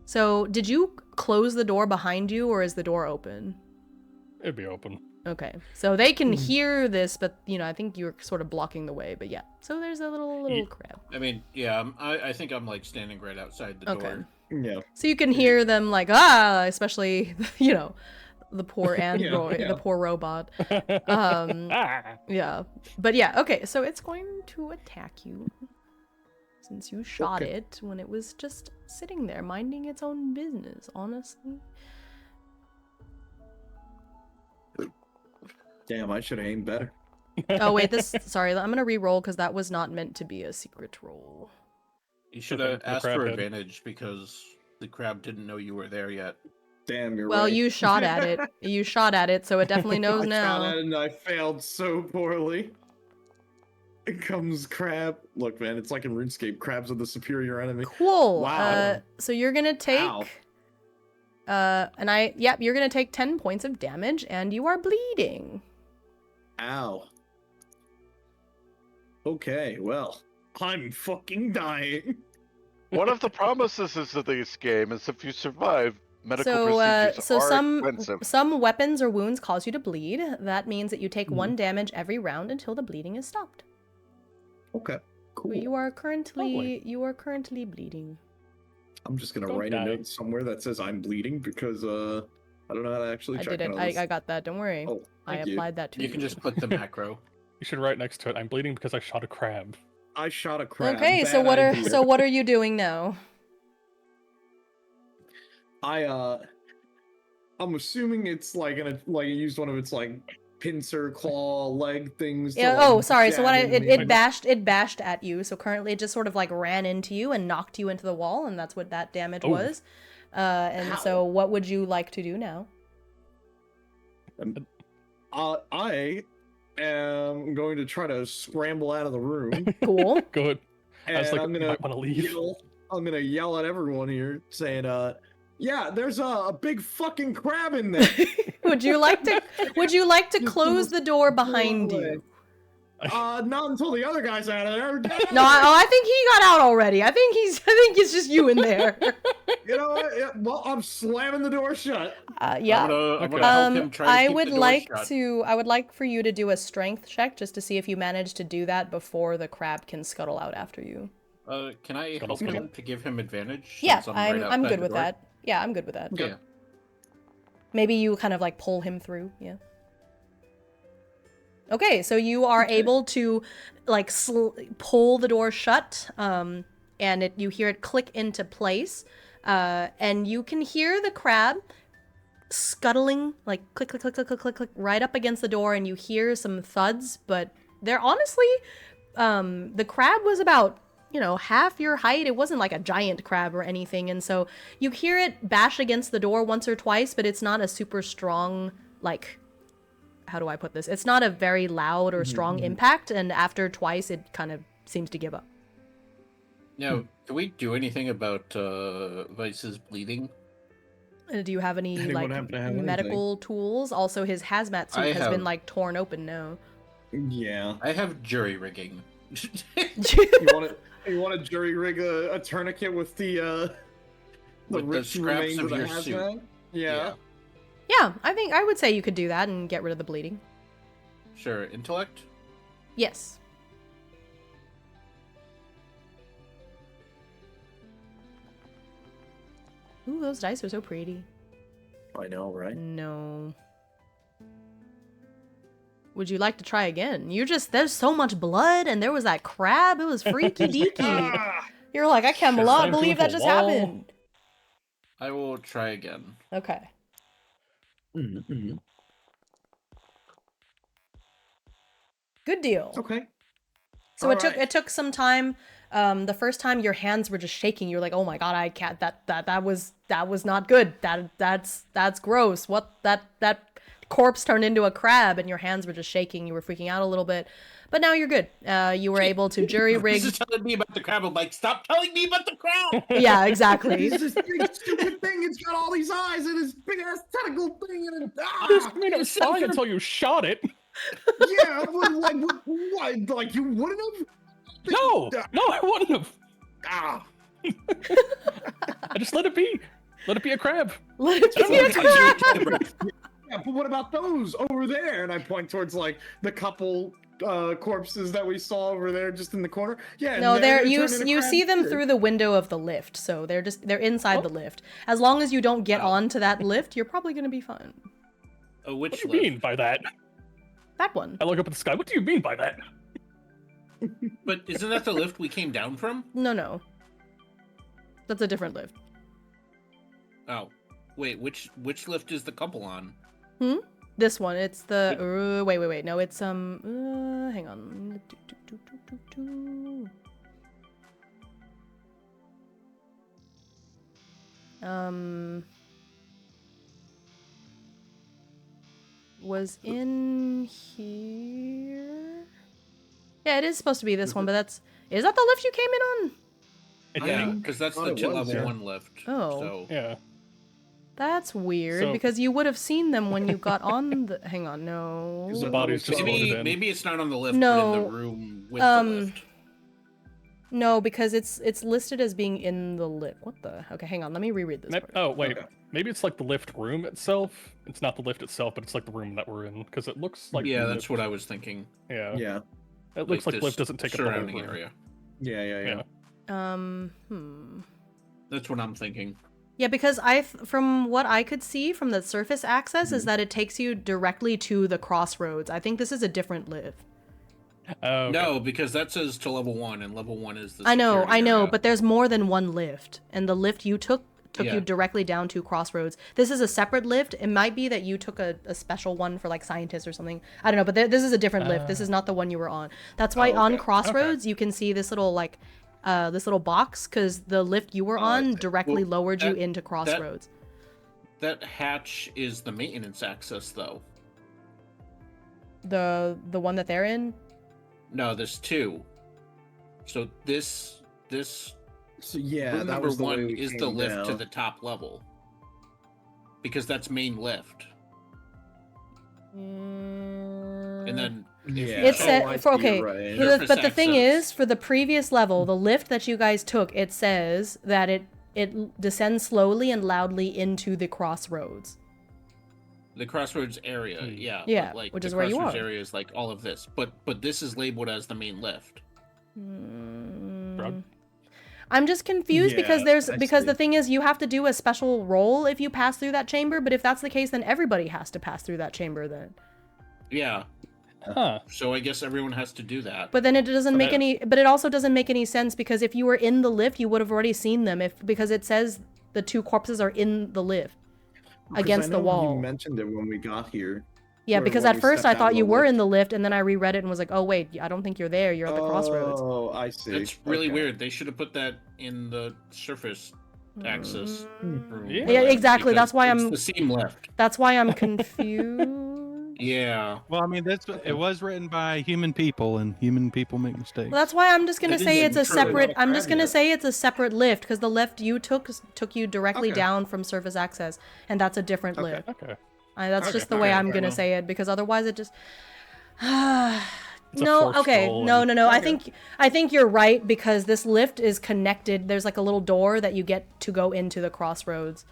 So did you close the door behind you or is the door open? It'd be open. Okay. So they can hear this, but you know, I think you're sort of blocking the way, but yeah. So there's a little crab. I mean, yeah, I think I'm like standing right outside the Okay. door. Yeah. So you can hear them like, ah, especially, you know, the poor android, yeah. the poor robot. Ah! Yeah. But yeah, okay, so it's going to attack you. Since you shot Okay. it when it was just sitting there, minding its own business, honestly. Damn, I should have aimed better. Oh, wait, sorry, I'm gonna re-roll because that was not meant to be a secret roll. You should Okay, have the asked crab for head. advantage because the crab didn't know you were there yet. Damn, you're Well, right. you shot at it. You shot at it, so it definitely knows I now. shot at it and I failed so poorly. It comes crab. Look, man, it's like in RuneScape. Crabs are the superior enemy. Cool. Wow. So you're gonna take Ow. you're gonna take 10 points of damage and you are bleeding. Ow. Okay, well, I'm fucking dying. One of the promises of this game is if you survive, medical So procedures are some expensive. weapons or wounds cause you to bleed. That means that you take Mhm. 1 damage every round until the bleeding is stopped. Okay, cool. You are currently Lovely. bleeding. I'm just gonna Don't write die. a note somewhere that says I'm bleeding because I don't know how to actually I check did it. on this. I got that. Don't worry. Oh, I thank you. applied that to You can just put the macro. You should write next to it. I'm bleeding because I shot a crab. I shot a crab. Okay, so Bad idea. what are you doing now? I'm assuming it's like I used one of its like pincer claw leg things. To, Yeah. like, Oh, sorry. So jab what? into me. It bashed at you. So currently, it just sort of like ran into you and knocked you into the wall, and that's what that damage Oh. was. And so, what would you like to do now? I am going to try to scramble out of the room. Cool. Good. I was And like, I'm you gonna might want to leave. I'm gonna yell at everyone here, saying, yeah, there's a big fucking crab in there. Would you like to close the door behind you? Not until the other guy's out of there. No, I think he got out already. I think it's just you in there. You know what? Yeah, well, I'm slamming the door shut. Yeah. I'm gonna help him try to I keep would the door like shut. I would like for you to do a strength check just to see if you manage to do that before the crab can scuttle out after you. Can I help him to give him advantage? Yeah, since I'm, right I'm outside good the with door? that. Yeah, I'm good with that. Yeah. Maybe you kind of like pull him through. Yeah. Okay, so you are able to like pull the door shut, and you hear it click into place, and you can hear the crab scuttling, like click, click, click, click, click, click, click, right up against the door, and you hear some thuds, but they're honestly, the crab was about, half your height. It wasn't like a giant crab or anything, and so you hear it bash against the door once or twice, but it's not a super strong, like, how do I put this? It's not a very loud or strong impact, and after twice, it kind of seems to give up. Now, can we do anything about Vice's bleeding? Do you have any Anyone like happen to have medical tools? Also, his hazmat suit has been like torn open now. Yeah. I have jury rigging. You want to jury rig a tourniquet with the With the scraps remains of the your hazmat? suit. Yeah. Yeah, I would say you could do that and get rid of the bleeding. Sure. Intellect? Yes. Ooh, those dice are so pretty. I know, right? No. Would you like to try again? There's so much blood, and there was that crab. It was freaky deaky. You're like, I Sure. cannot Slam believe through that the just wall. happened. I will try again. Okay. Mm-hmm. Good deal. Okay. So All right. it took some time. The first time your hands were just shaking. You're like, oh my god, I can't. That was not good. That's gross. What that corpse turned into a crab, and your hands were just shaking. You were freaking out a little bit, but now you're good. You were able to jury rig. This is telling me about the crab. I'm like, stop telling me about the crab. Yeah, exactly. It's this big stupid thing. It's got all these eyes and this big ass tentacle thing in it. I mean, it was fine until you shot it. Yeah, but what? Like you wouldn't have? No, I wouldn't have. Ah. I just let it be. Let it be a crab. Let it be a crab. Yeah, but what about those over there? And I point towards like the couple corpses that we saw over there, just in the corner. Yeah. No, and they're they you turn into you see them crabs through the window of the lift, so they're inside the lift. As long as you don't get onto that lift, you're probably gonna be fine. Which What do you mean by that? That one. I look up at the sky. What do you mean by that? But isn't that the lift we came down from? No. That's a different lift. Oh, wait. Which lift is the couple on? This one. It's the wait. No, it's hang on. Was in here. Yeah, it is supposed to be this one, but is that the lift you came in on? I Yeah, think. because that's thought the it two was, level yeah. 1 lift. Oh. So Yeah. That's weird So- because you would have seen them when you got on the. Hang on, no. Is The body's just loaded in. maybe it's not on the lift, but No, in the room with the lift. No, because it's listed as being in the lift. What the? Okay, hang on. Let me reread this. part. Oh wait, Okay. maybe it's like the lift room itself. It's not the lift itself, but it's like the room that we're in because it looks like. Yeah, the that's lift. what I was thinking. Yeah. Yeah. It looks like this lift doesn't take up the whole surrounding room. area. Yeah. That's what I'm thinking. Yeah, because from what I could see from the surface access is that it takes you directly to the crossroads. I think this is a different lift. Oh, okay. No, because that says to level 1, and level 1 is the. I know, security area. but there's more than one lift, and the lift you took took Yeah. you directly down to Crossroads. This is a separate lift. It might be that you took a special one for like scientists or something. I don't know, but this is a different lift. This is not the one you were on. That's why on okay. Crossroads you can see this little like this little box because the lift you were I on see. directly Well, lowered you that- into Crossroads. That hatch is the maintenance access, though. The one that they're in. No, there's two. So this So yeah, room that number was the way one we is the came lift to down. the top level. Because that's main lift. And then if you Yeah. It check- said I for see, okay, right. Surface but the thing access. is, for the previous level, the lift that you guys took, it says that it descends slowly and loudly into the Crossroads. the Crossroads area, yeah. Yeah, but, like, which the is where you Crossroads are. area is like all of this. But this is labeled as the main lift. Bro. I'm just confused because Yeah, there's I because the see. thing is you have to do a special roll if you pass through that chamber, but if that's the case then everybody has to pass through that chamber then. Yeah. Huh. So I guess everyone has to do that. But then it doesn't make Okay. any but it also doesn't make any sense because if you were in the lift you would have already seen them because it says the two corpses are in the lift Because against I the know wall. You mentioned it when we got here. Yeah, Or because when at we first stepped I out thought of you the were lift. in the lift, and then I reread it and was like, oh wait, I don't think you're there. You're at the Crossroads. Oh, I see. It's really Okay. weird. They should have put that in the surface access. room, Yeah. Yeah, exactly. because That's why it's I'm- the seam lift. That's why I'm confused. Yeah. Well, I mean, it was written by human people, and human people make mistakes. Well, that's why I'm just gonna It say is it's a true. separate. Not a I'm just crab gonna yet. say it's a separate lift because the lift you took you directly Okay. down from surface access, and that's a different Okay. lift. Okay. That's Okay, just the way okay, I'm fair gonna enough. say it because otherwise it just. It's a No, forced okay, roll no, and- no, no. I Okay. think you're right because this lift is connected. There's like a little door that you get to go into the Crossroads.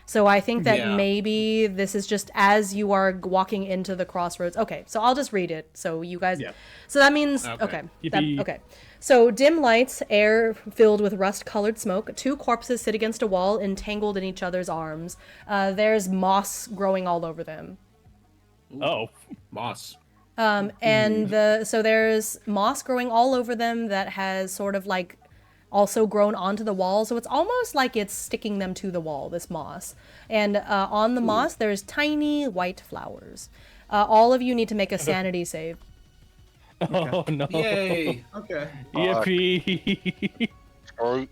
So I think that Yeah. maybe this is just as you are walking into the Crossroads. Okay, so I'll just read it. So you guys. Yeah. So that means Okay. okay. Yippee. Okay. So dim lights, air filled with rust-colored smoke. Two corpses sit against a wall, entangled in each other's arms. There's moss growing all over them. Oh. Moss. And so there's moss growing all over them that has sort of like also grown onto the wall. So it's almost like it's sticking them to the wall, this moss. And on the moss, there's tiny white flowers. All of you need to make a sanity save. Oh no. Yay! Okay. Yippee. Or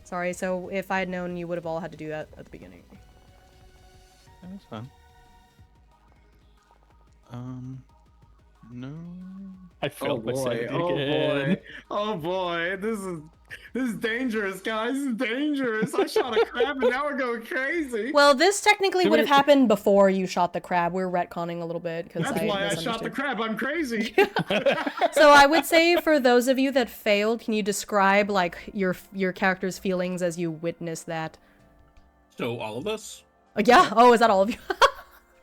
Sorry, so if I had known, you would have all had to do that at the beginning. That's fine. No. I Oh failed my boy. sanity Oh again. boy. Oh boy. This is dangerous, guys. This is dangerous. I shot a crab and now we're going crazy. Well, this technically Do would have we- happened before you shot the crab. We're retconning a little bit because That's why I shot the misunderstood. crab. I'm crazy. So I would say for those of you that failed, can you describe like your character's feelings as you witness that? So all of us? Yeah. Oh, is that all of you?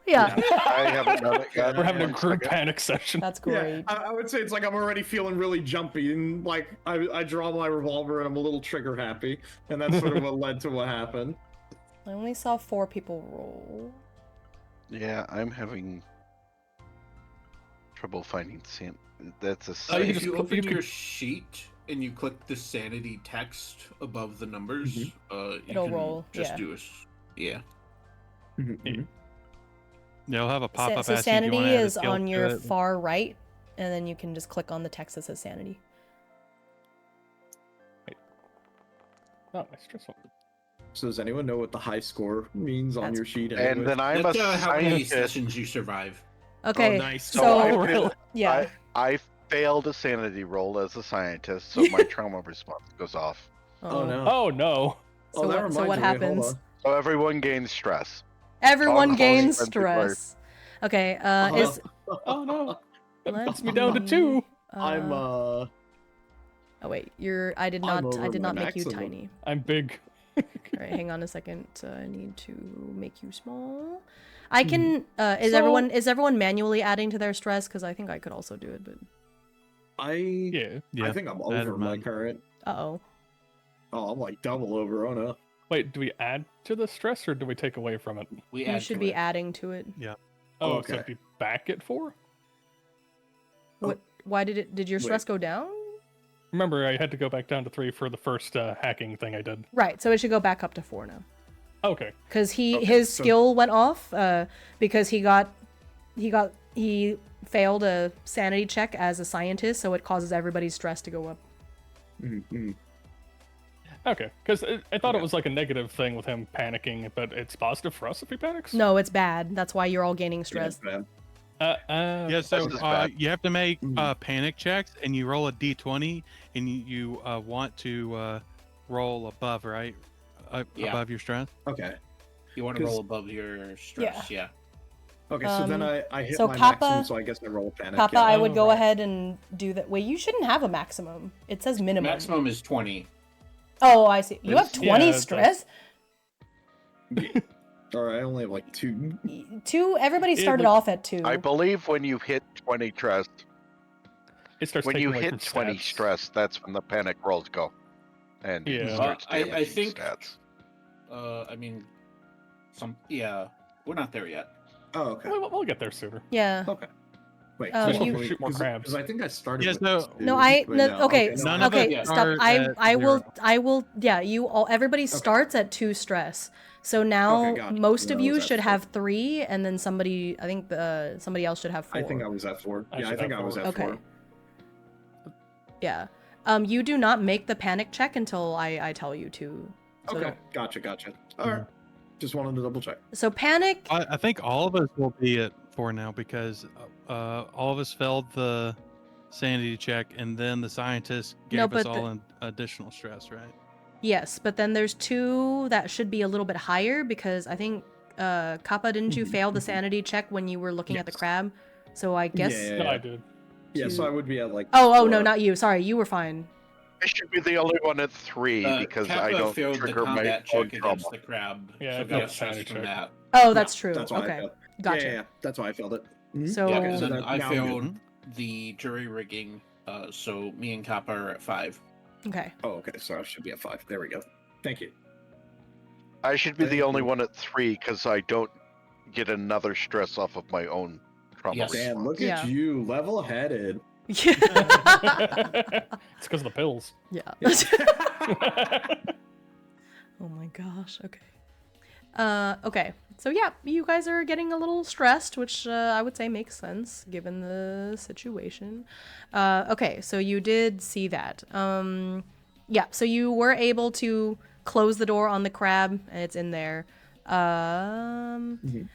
Yeah. I haven't done it yet. We're having a One group second. panic session. That's Yeah, great. I would say it's like I'm already feeling really jumpy and like I draw my revolver and I'm a little trigger happy, and that's sort of what led to what happened. I only saw 4 people roll. Yeah, I'm having trouble finding that's a Uh, you if just you click- open you your could- sheet and you click the sanity text above the numbers, you It'll can roll, just yeah. do a yeah. Yeah, I'll have a pop up. So sanity is on your far right, and then you can just click on the text that says sanity. Oh, my stress one. So does anyone know what the high score means on That's- your sheet? And anyways? then I'm a That's how many scientist. sessions you survive. Okay. nice. So, So I Oh, really? yeah. I failed a sanity roll as a scientist, so my trauma response goes off. Oh no. Oh no. So Oh, that what, so reminds what me. Wait, hold happens? on. So everyone gains stress. Everyone All gains friends required. stress. Okay. Uh-huh. Is Oh no. That Let's puts me down to 2. I'm Oh wait, I did I'm not over my make you maximum. tiny. I'm big. All right, hang on a second. I need to make you small. I can. Is So- everyone manually adding to their stress? Because I think I could also do it, but Yeah. I think I'm add over my mine. current. oh. Oh, I'm like double over. Oh no. Wait, do we add to the stress or do we take away from it? We You add should to be it. adding to it. Oh, Okay. so it'd be back at 4? What? Why did your Wait. stress go down? Remember, I had to go back down to 3 for the first hacking thing I did. Right, so it should go back up to 4 now. Okay. Because Okay, his so- skill went off because he failed a sanity check as a scientist, so it causes everybody's stress to go up. Mm-hmm. Okay, because I thought Okay. it was like a negative thing with him panicking, but it's positive for us if he panics? No, it's bad. That's why you're all gaining stress. Yeah, so That's bad. you have to make Mhm. panic checks, and you roll a d20, and you want to roll above, right? Yeah. Above your stress. Okay. You want to 'Cause- roll above your stress, yeah. Okay, so then I hit so my Kappa- maximum, so I guess I roll a panic. Papa, yeah. I would go right. ahead and do that. Wait, you shouldn't have a maximum. It says minimum. Maximum is 20. Oh, I see. You have Yeah, 20 it does. stress? Alright, I only have like 2. 2, everybody It started would- off at 2. I believe when you hit 20 stress, It starts when taking you away hit from 20 stats. stress, that's when the panic rolls go, and it Yeah. starts I damaging think- stats. I mean, yeah, we're not there yet. Oh, okay. We'll get there sooner. Yeah. Okay. Wait, You- Shoot more crabs. Because I think I started Yeah, with so- 2, No, okay, no, okay, None of okay, us stop. are at zero. I will, yeah, you all, everybody starts at 2 stress. So now Okay, gotcha. most of Yeah, I you was at should 4. have 3, and then somebody, I think somebody else should have 4. I think I was at 4. I Yeah, I should think have I was 4. at Okay. 4. Yeah. You do not make the panic check until I tell you to. So, Okay, gotcha. Alright. Just wanted to double check. so panic, I think all of us will be at 4 now because all of us failed the sanity check, and then the scientist gave No, us but all an additional stress, right? yes, but then there's 2 that should be a little bit higher because I think, Kappa, didn't you Mhm, fail the mhm. sanity check when you were looking at the Yes. crab? So I guess. Yeah. No, I did. Yeah, so to- I would be at like. Oh, no, 4. not you. Sorry, you were fine. I should be the only one at 3 because I Kappa don't failed the trigger my combat own check trauma. against the crab. Yeah, so I got failed a the stress sanity from check. that. Oh, that's true. That's why I Okay, failed. gotcha. Yeah, that's why I failed it. Mhm. So- Yeah, Oh, and so then that- I now I'm good. failed the jury rigging, so me and Kappa are at 5. Okay. Oh, okay, so I should be at 5. There we go. Thank you. I should be the Thank only you. one at 3 because I don't get another stress off of my own trauma Yes. Damn, look response. at Yeah. you, level-headed. Yeah. It's because of the pills. Yeah. Oh my gosh. Okay. Okay. So yeah, you guys are getting a little stressed, which I would say makes sense given the situation. Okay, so you did see that. Yeah, so you were able to close the door on the crab, and it's in there.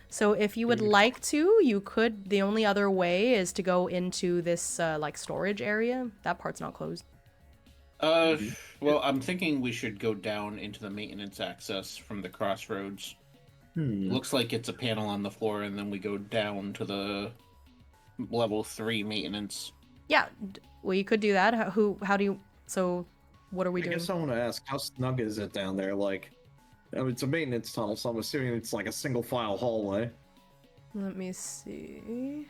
So if you would like to, you could. The only other way is to go into this like storage area. That part's not closed. Well, I'm thinking we should go down into the maintenance access from the crossroads. Looks like it's a panel on the floor, and then we go down to the level 3 maintenance. Yeah, well, you could do that. How do you? So, what are we I doing? guess I want to ask, how snug is it down there? Like, I mean, it's a maintenance tunnel, so I'm assuming it's like a single file hallway. Let me see.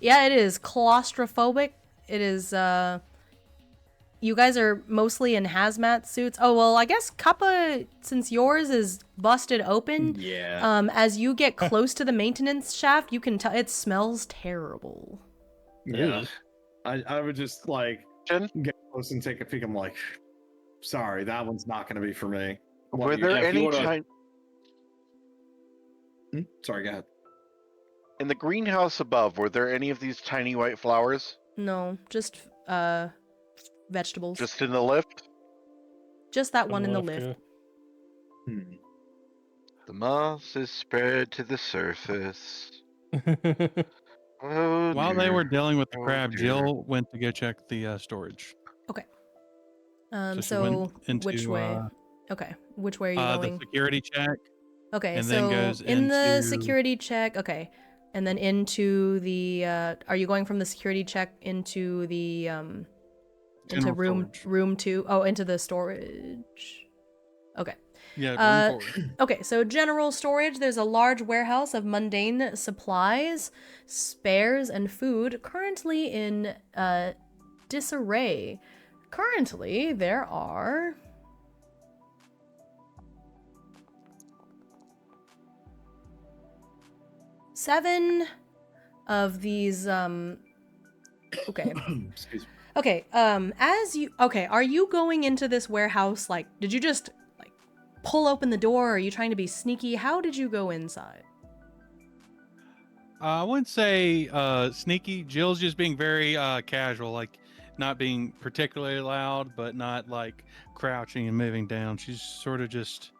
Yeah, it is claustrophobic. It is. You guys are mostly in hazmat suits. Oh well, I guess Kappa, since yours is busted open. Yeah. As you get close to the maintenance shaft, you can tell it smells terrible. Yeah. I would just like Jen? get close and take a peek. I'm like, sorry, that one's not going to be for me. What Were do you- there if you any wanna- time Sorry, go ahead. in the greenhouse above? Were there any of these tiny white flowers No, just vegetables. just in the lift? Just that one in the Left, lift. Hmm. The moss is spread to the surface. yeah. Oh, While they were dear. dealing with the Oh, crab, dear. Jill went to go check the storage. she So went into, which way? Okay, which way are you the going? security check. Okay, and so then goes in the into- security check, okay, and then into the. Are you going from the security check into the into General room storage. room 2? Oh, into the storage. Okay. Yeah, room forward. Okay, so general storage, there's a large warehouse of mundane supplies, spares, and food currently in disarray. Currently, there are 7 of these okay. Excuse me. Okay, are you going into this warehouse, like, did you just, like, pull open the door? Are you trying to be sneaky? How did you go inside? I wouldn't say sneaky. Jill's just being very casual, like not being particularly loud, but not like crouching and moving down. She's sort of just.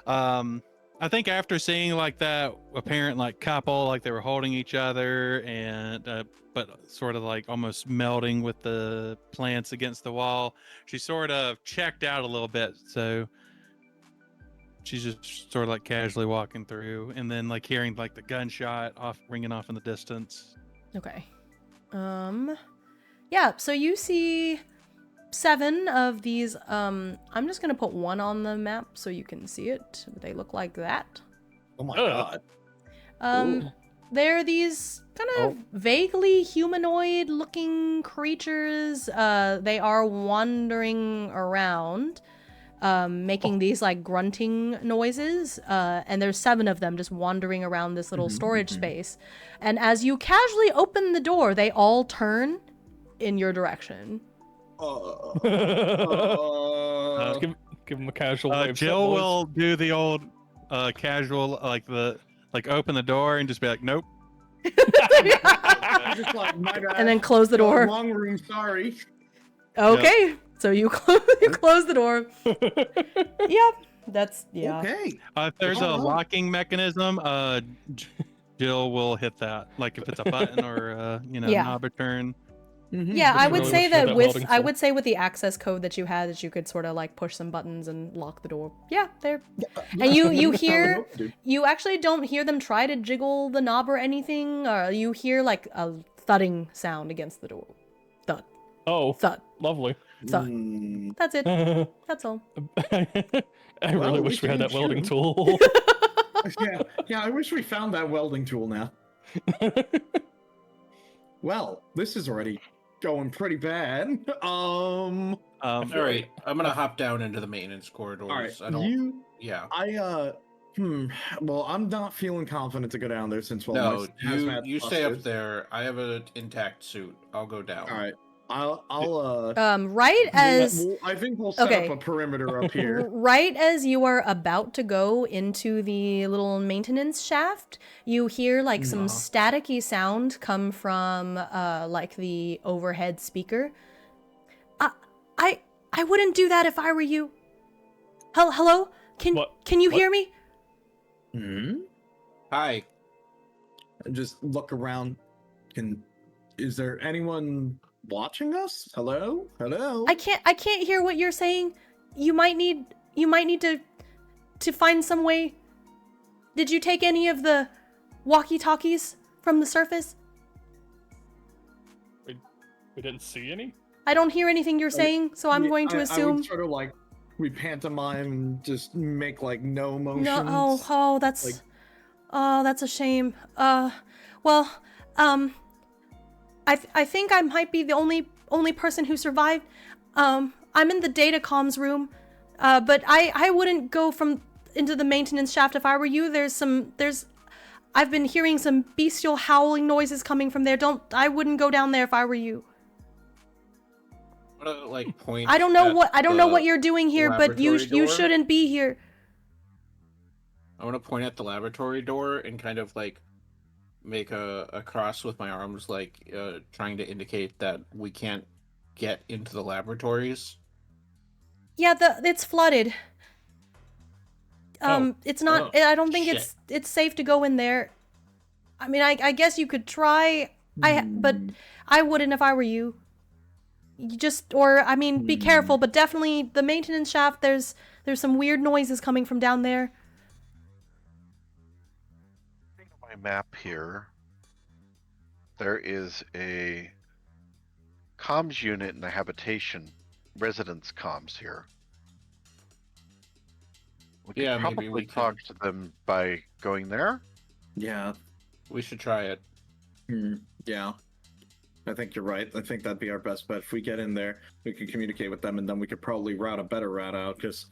I think after seeing like that apparent like couple, like they were holding each other and but sort of like almost melting with the plants against the wall, she sort of checked out a little bit. So she's just sort of like casually walking through, and then like hearing like the gunshot off ringing off in the distance. Okay. Yeah, so you see 7 of these, I'm just gonna put one on the map so you can see it. They look like that. Oh my Ugh. god. Ooh. They're these kind of vaguely humanoid looking creatures. They are wandering around, making these like grunting noises. And there's 7 of them just wandering around this little storage space. And as you casually open the door, they all turn in your direction. Give him a casual wave. Jill will do the old casual like open the door and just be like, nope. Just like, my bad. And then close the door. Wrong room, sorry. Okay, so you close the door. Yep, that's Okay. If there's a Oh. locking mechanism, Jill will hit that. Like if it's a button or Yeah. knob or turn. Yeah, I would really say wish we had that that with welding I tool. would say with the access code that you had, that you could sort of like push some buttons and lock the door. Yeah, there. And you hear, you actually don't hear them try to jiggle the knob or anything. Or you hear like a thudding sound against the door. Thud, Oh, thud, lovely. thud. Mm, That's it. I That's all. really we wish we had can that welding shoot. tool. yeah, I wish we found that welding tool now. Well, this is already going pretty bad. All right, I'm gonna hop down into the maintenance corridors. All right, I don't. Yeah. Well, I'm not feeling confident to go down there since, well, No, my hazmat you stay up busted. there. I have an intact suit. I'll go down. All right, I'll Right as I think we'll set okay. up a perimeter up here. Right as you are about to go into the little maintenance shaft, you hear like some staticky sound come from like the overhead speaker. I wouldn't do that if I were you. Hello? Can you hear me? Hi. Just look around. Is there anyone watching us? Hello? I can't hear what you're saying. You might need to find some way. Did you take any of the walkie-talkies from the surface? We didn't see any? I don't hear anything you're saying, so I'm going to I assume. would sort of like, we pantomime and just make like no motions. No, that's Like- that's a shame. Well, I think I might be the only person who survived. I'm in the data comms room, but I wouldn't go into the maintenance shaft if I were you. I've been hearing some bestial howling noises coming from there. I wouldn't go down there if I were you. I'm gonna, like, point. I don't know at what you're doing here, but you laboratory door. shouldn't be here. I want to point at the laboratory door and kind of like make a cross with my arms, like trying to indicate that we can't get into the laboratories. Yeah, it's flooded. It's not. Oh, I don't think shit. it's safe to go in there. I mean, I guess you could try. But I wouldn't if I were you. Be careful, but definitely the maintenance shaft. There's some weird noises coming from down there. My map here. There is a comms unit in the habitation, residence comms here. We could Yeah, maybe probably we talk to them by going there. Yeah. We should try it. Yeah. I think you're right. I think that'd be our best bet. If we get in there, we can communicate with them, and then we could probably route a better route out. Because,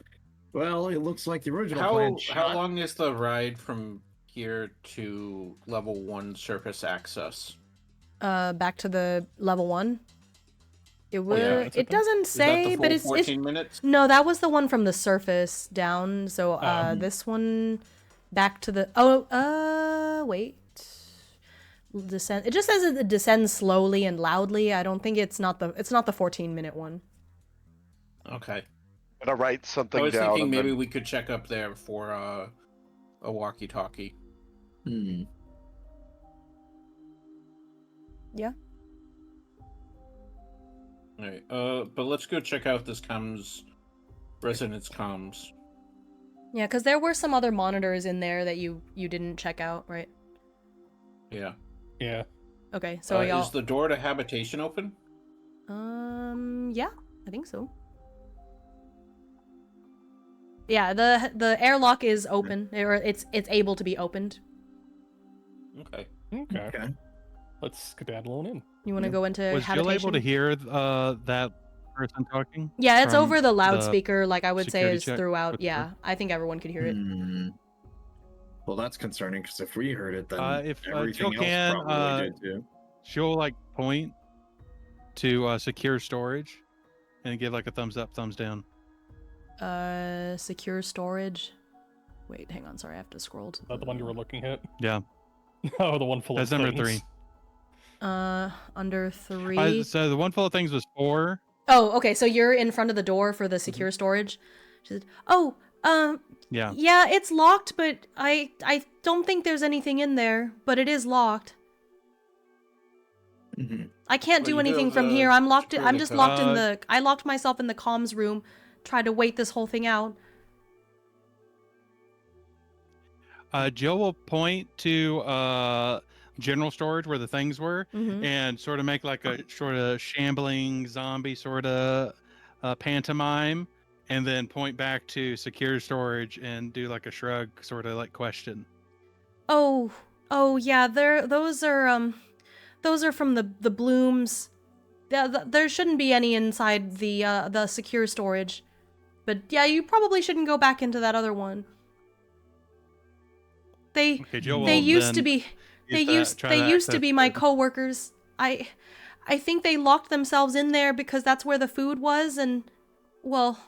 well, it looks like the original plan. How long is the ride from here to level 1 surface access? Back to the level 1. It Oh, yeah, was. it's It open. doesn't Is that the say, full but it's 14 minutes? no. That was the one from the surface down. So this one back to the. Oh, wait. Descend. It just says it descends slowly and loudly. I don't think it's not the 14-minute one. Okay. I'm gonna write I something was down. thinking And maybe then... we could check up there for a walkie-talkie. Hmm. Yeah. All right. But let's go check out this Resonance comms. Yeah, because there were some other monitors in there that you didn't check out, right? Yeah. Yeah. Okay, so y'all. Is the door to habitation open? Yeah, I think so. Yeah, the airlock is open, or it's able to be opened. Okay. Okay. Okay. Let's skedaddle on in. You want to Yeah. go into Was Jill habitation? able to hear that person talking? Yeah, it's from over the loudspeaker. Like I would say, security is check throughout. with Yeah, I think everyone could hear it. Hmm. Well, that's concerning because if we heard it, then If everything Jill else can, probably did too. she'll like point to secure storage and give like a thumbs up, thumbs down. Secure storage. Wait, hang on. Sorry, I have to scroll to. Is that the one you were looking at? Yeah, Oh, the one full that's of number things. 3. Under 3. So the one full of things was 4. Oh, okay. So you're in front of the door for the secure storage. She said, "Oh, Yeah. yeah, it's locked, but I don't think there's anything in there, but it is locked. Mhm. I can't Well, do you do anything have from the here. I'm locked. I'm security just code. locked in the. I locked myself in the comms room. Tried to wait this whole thing out. Jill will point to general storage where the things were Mm-hmm. and sort of make like a sort of shambling zombie sort of pantomime, and then point back to secure storage and do like a shrug sort of like question. Oh, yeah. Those are from the blooms. There shouldn't be any inside the secure storage. But yeah, you probably shouldn't go back into that other one. They Okay, Jill they will used to then be use that- try to used to access be my the- coworkers. I think they locked themselves in there because that's where the food was, and well,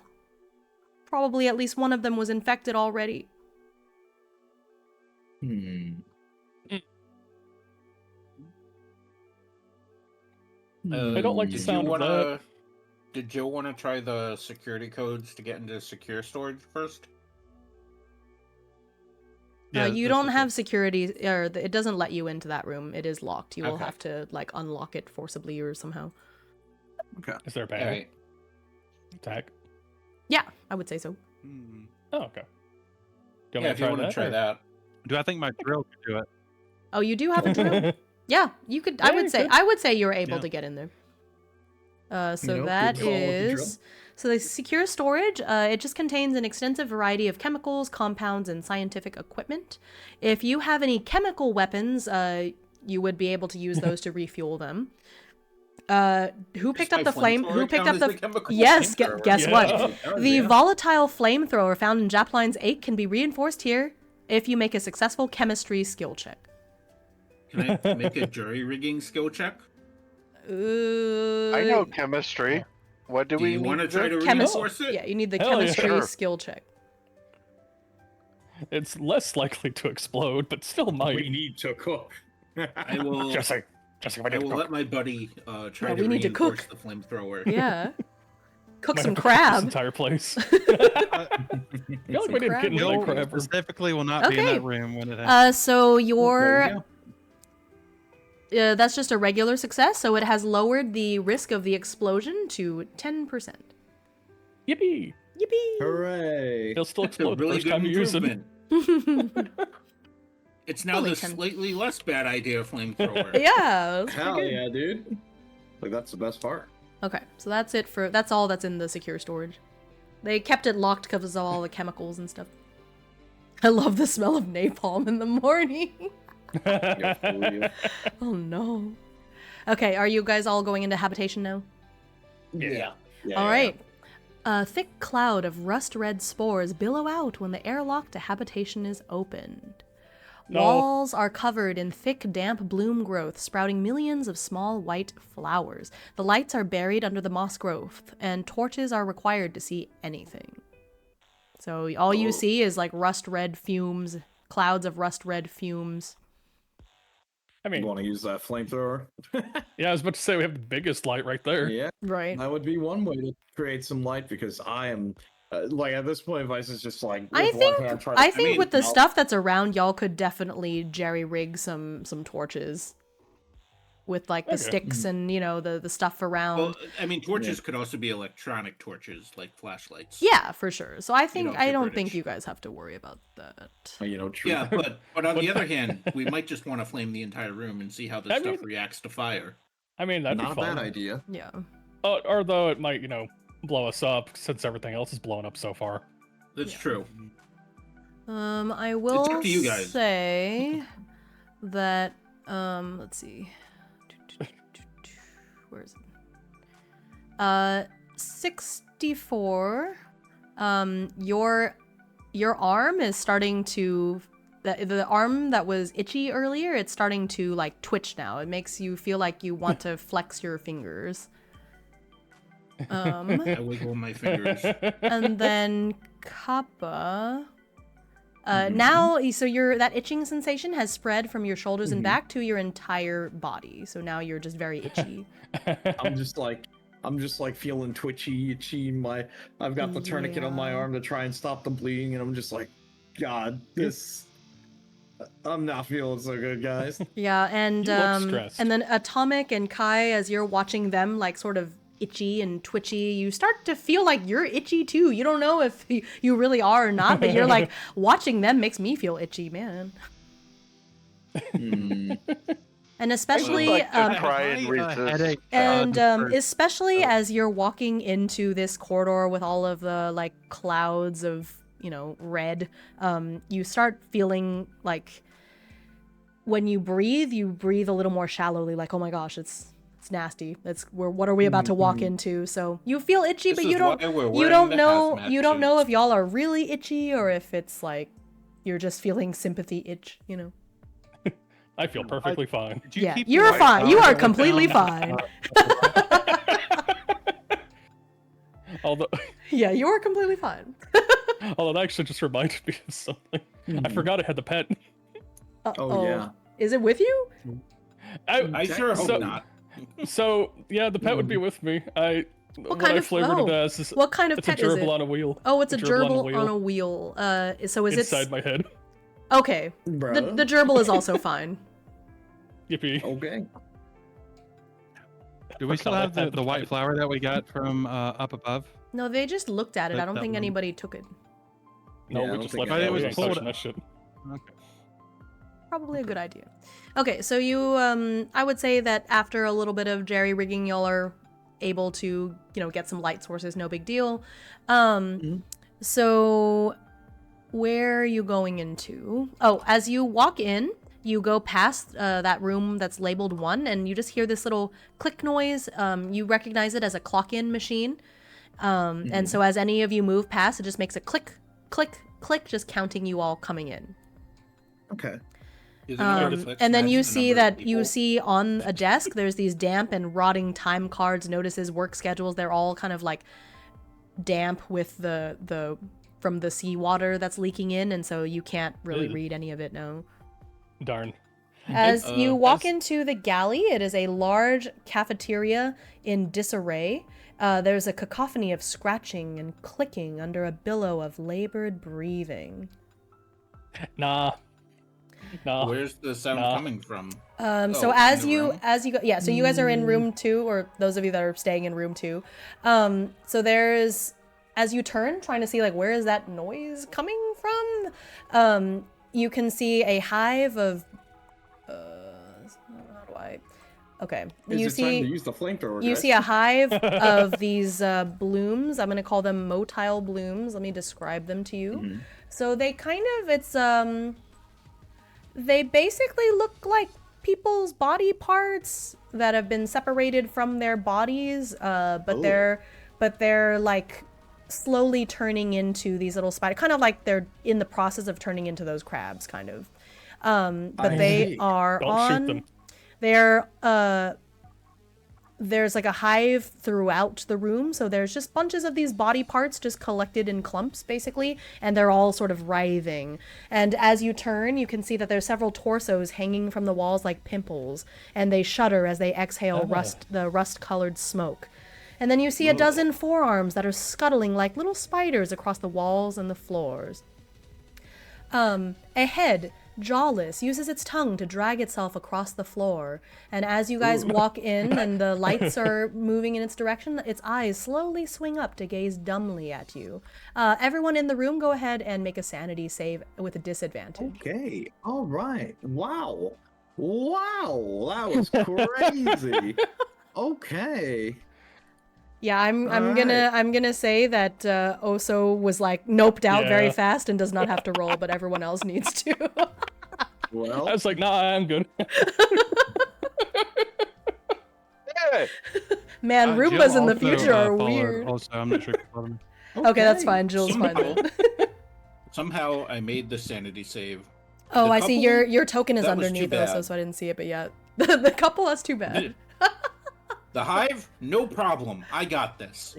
probably at least one of them was infected already. Hmm. I don't like the Did sound you of wanna? that. Did Jill want to try the security codes to get into secure storage first? Yeah, You that's don't okay. have security, or it doesn't let you into that room. It is locked. You will Okay. have to like unlock it forcibly or somehow. Is there a bag? Alright. Tag? Yeah, I would say so. Oh, okay. Do Yeah, if you want to try or- that. Do I think my drill could do it? Oh, you do have a drill. Yeah, you could. I Yeah, would you say. could. I would say you're able Yeah. to get in there. So You know, that good call with the drill. is. So the secure storage. It just contains an extensive variety of chemicals, compounds, and scientific equipment. If you have any chemical weapons, you would be able to use those to refuel them. Who picked Does up my the flame? flamethrower Who picked count up as the? a chemical Yes. flamethrower? Guess Yeah. what? The volatile flamethrower found in Japline's 8 can be reinforced here if you make a successful chemistry skill check. Can I make a jury rigging skill check? I know chemistry. What do Do we you want to need try to Chemis- reinforce it? Yeah, you need the Hell yeah. chemistry Sure. skill check. It's less likely to explode, but still We might. need to cook. I will. Jesse, I I need to will cook. let my buddy try Yeah, to we need to reinforce cook. the flamethrower. Yeah. Cook Might some have to cook this crab. entire place. I feel like Some we didn't crab. get into Jill that crab. specifically will not be in Okay. that room when it happens. So There you your go. that's just a regular success, so it has lowered the risk of the explosion to 10%. Yippee! Yippee! Hooray! It'll still That's a explode the really first good time you use it. improvement. It's now Only the 10. slightly less bad idea flamethrower. Yeah. That's pretty Hell good. yeah, dude! Like that's the best part. Okay, so that's all that's in the secure storage. They kept it locked because of all the chemicals and stuff. I love the smell of napalm in the morning. Yeah, fool you. Oh no. Okay, are you guys all going into habitation now? Yeah. Yeah, All yeah, right. A thick cloud of rust-red spores billow out when the airlock to habitation is opened. No. Walls are covered in thick, damp bloom growth, sprouting millions of small white flowers. The lights are buried under the moss growth, and torches are required to see anything. So all you see is like rust-red fumes, clouds of rust-red fumes. I mean, You want to use that flamethrower? yeah, I was about to say we have the biggest light right there. Yeah, Right. that would be one way to create some light because I am, like, at this point, Vice is just like. I with one think hand trying to- I think mean, with the I'll- stuff that's around, y'all could definitely jerry-rig some torches. With like the Okay. sticks and, you know, the stuff around. Well, I mean, torches could also be electronic torches, like flashlights. Yeah, for sure. So I think don't I get don't British. think you guys have to worry about that. You know, true. Yeah, but on the other hand, we might just want to flame the entire room and see how this I stuff mean- reacts to fire. I mean, that'd Not a be fun. bad idea. Yeah. Or though it might, blow us up since everything else is blowing up so far. That's Yeah. true. I will up to you guys. say that let's see. Where is it? 64. Your arm is starting to the arm that was itchy earlier, it's starting to like twitch now. It makes you feel like you want to flex your fingers. I wiggle my fingers. And then Kappa. Now, so that itching sensation has spread from your shoulders and back to your entire body. So now you're just very itchy. I'm just like feeling twitchy, itchy. I've got the tourniquet on my Yeah. arm to try and stop the bleeding, and I'm just like, God, I'm not feeling so good, guys. Yeah, and You look stressed. and then Atomic and Kai, as you're watching them like sort of itchy and twitchy, you start to feel like you're itchy too. You don't know if you really are or not, but you're like, watching them makes me feel itchy, man. And especially Like to try and resist. and especially as you're walking into this corridor with all of the like clouds of red, you start feeling like when you breathe a little more shallowly, like, oh my gosh, it's nasty. What are we about to walk into? So you feel itchy, This but is you don't why we're you wearing don't the know hazmat you don't know suits. if y'all are really itchy or if it's like you're just feeling sympathy itch, I feel perfectly fine. Did you Yeah, keep you're the fine. white You flower are that completely found? fine. Although Yeah, you are completely fine. that actually just reminded me of something. I forgot I had the pet. Oh yeah. Is it with you? I sure hope so- not. So yeah, the pet would be with me. What kind I of- flavored oh, it as is What kind of it's a pet is gerbil it? on a wheel. Oh, it's a gerbil wheel on a wheel. So is inside it my head. okay? Bruh. The gerbil is also fine. Yippee! Okay. Do we still forgot I have had the the white pet. flower that we got from up above? No, they just looked at it. I That- don't that think one. anybody took it. No, Yeah, I we don't just think left I it. know. We It ain't was touching pulled- that shit. Okay. Probably a good idea. Okay, so you, I would say that after a little bit of jerry rigging, y'all are able to, get some light sources. No big deal. So where are you going into? Oh, as you walk in, you go past that room that's labeled 1, and you just hear this little click noise. You recognize it as a clock-in machine. And so as any of you move past, it just makes a click, click, click, just counting you all coming in. Okay. Is it an artifact And then match you the see number of that you people? see on a desk, there's these damp and rotting time cards, notices, work schedules. They're all kind of like damp with the from the seawater that's leaking in, and so you can't really Ugh. read any of it. No. Darn. As you walk as- into the galley, it is a large cafeteria in disarray. There's a cacophony of scratching and clicking under a billow of labored breathing. Nah. Where's the sound Nah. coming from? So in as the you room? go, yeah. So you guys are in room 2, or those of you that are staying in room 2. So there's, as you turn, trying to see like where is that noise coming from. You can see a hive of. How do I? Okay. Is You it time to see. use the flamethrower? You guys? see a hive of these blooms. I'm gonna call them motile blooms. Let me describe them to you. So they kind of, they basically look like people's body parts that have been separated from their bodies, but they're like slowly turning into these little spiders, kind of like they're in the process of turning into those crabs, kind of. But I they see. are Don't on. shoot them. They're there's like a hive throughout the room, so there's just bunches of these body parts just collected in clumps, basically, and they're all sort of writhing. And as you turn, you can see that there's several torsos hanging from the walls like pimples, and they shudder as they exhale the rust-colored smoke. And then you see a dozen forearms that are scuttling like little spiders across the walls and the floors. A head, jawless, uses its tongue to drag itself across the floor. And as you guys walk in and the lights are moving in its direction, its eyes slowly swing up to gaze dumbly at you. Everyone in the room, go ahead and make a sanity save with a disadvantage. Okay. All right. Wow. Wow. That was crazy. Okay. Yeah, I'm Alright. gonna say that Oso was like noped out very Yeah. fast and does not have to roll, but everyone else needs to. Well, I was like, nah, I'm good. Hey! Man, Jill Roombas in the also, future are followed weird. Also, I'm not sure if you followed me. Okay, that's fine. Jill's fine Somehow, then. somehow I made the sanity save. Oh, The I see. couple, Your token is that was too underneath Oso, bad. so I didn't see it. But yeah, the couple, that's too bad. The hive, no problem. I got this.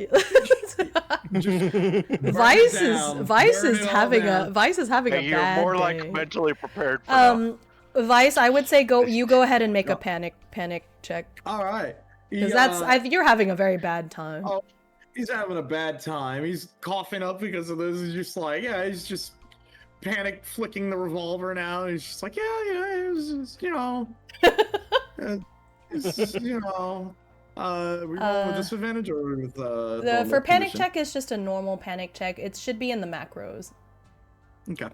Vice down. Vice Burn is it all having down. Vice is having Hey, a you're bad more day. like mentally prepared for now. Vice, I would say you go ahead and make a Yeah. panic check all right. because you're having a very bad time. Oh, he's having a bad time. He's coughing up because of this. He's just like, yeah, he's just panic flicking the revolver now. He's just like, yeah, it was just, we rolling with disadvantage or with The normal for panic condition? check is just a normal panic check. It should be in the macros. Okay.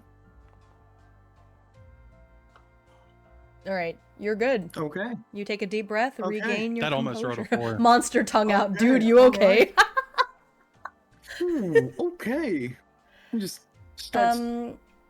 All right, you're good. Okay. You take a deep breath, Okay. regain your That almost rolled a composure. 4. Monster tongue out, Okay, dude. You all okay? Okay. He just starts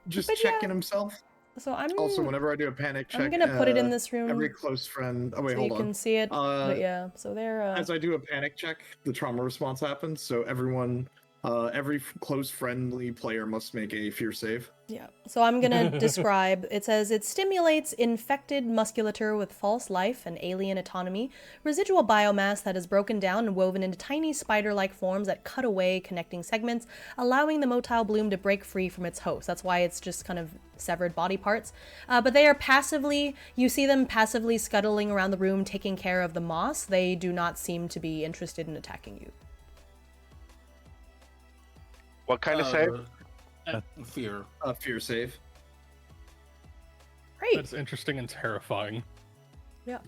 just but yeah. checking himself. So I'm Also, whenever I do a panic check, I'm gonna put it in this room every close friend. Oh wait, so hold you on. can see it. But Uh, yeah, so they're As I do a panic check, the trauma response happens. So everyone, every close friendly player must make a fear save. yeah. So I'm gonna describe. It says it stimulates infected musculature with false life and alien autonomy, residual biomass that is broken down and woven into tiny spider-like forms that cut away connecting segments, allowing the motile bloom to break free from its host. That's why it's just kind of severed body parts. But they are passively. You see them passively scuttling around the room, taking care of the moss. They do not seem to be interested in attacking you. What kind of save? Fear. Fear save. Great. That's interesting and terrifying. Yeah.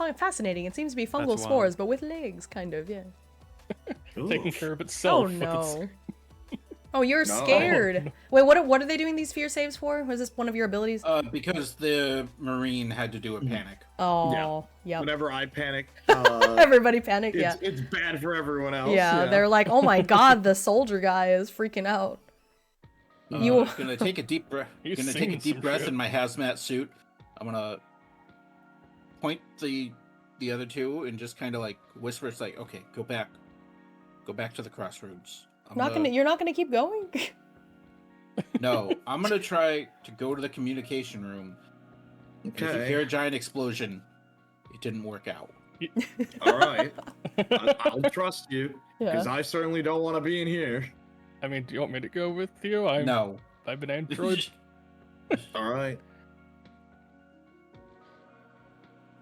Oh, fascinating. It seems to be fungal wild. spores, but with legs, kind of. Yeah. Taking Oof. care of Oh itself. no. Oh, you're No. scared. Wait, what are they doing these fear saves for? Was this one of your abilities? Because the Marine had to do a panic. Oh, yeah. Whenever I panic, Everybody panicked. Yeah. it's bad for everyone else. Yeah, they're like, oh my god, the soldier guy is freaking out. You- Gonna take a deep breath. He's Gonna take a seen deep some breath shit. in my hazmat suit. I'm gonna point the other two and just kind of like whisper. It's like, okay, go back to the crossroads. You're not gonna keep going? No, I'm gonna try to go to the communication room. And if you Okay. hear a giant explosion, it didn't work out. All right. I'll trust you because Yeah. I certainly don't want to be in here. I mean, do you want me to go with you? No. I've been android. All right.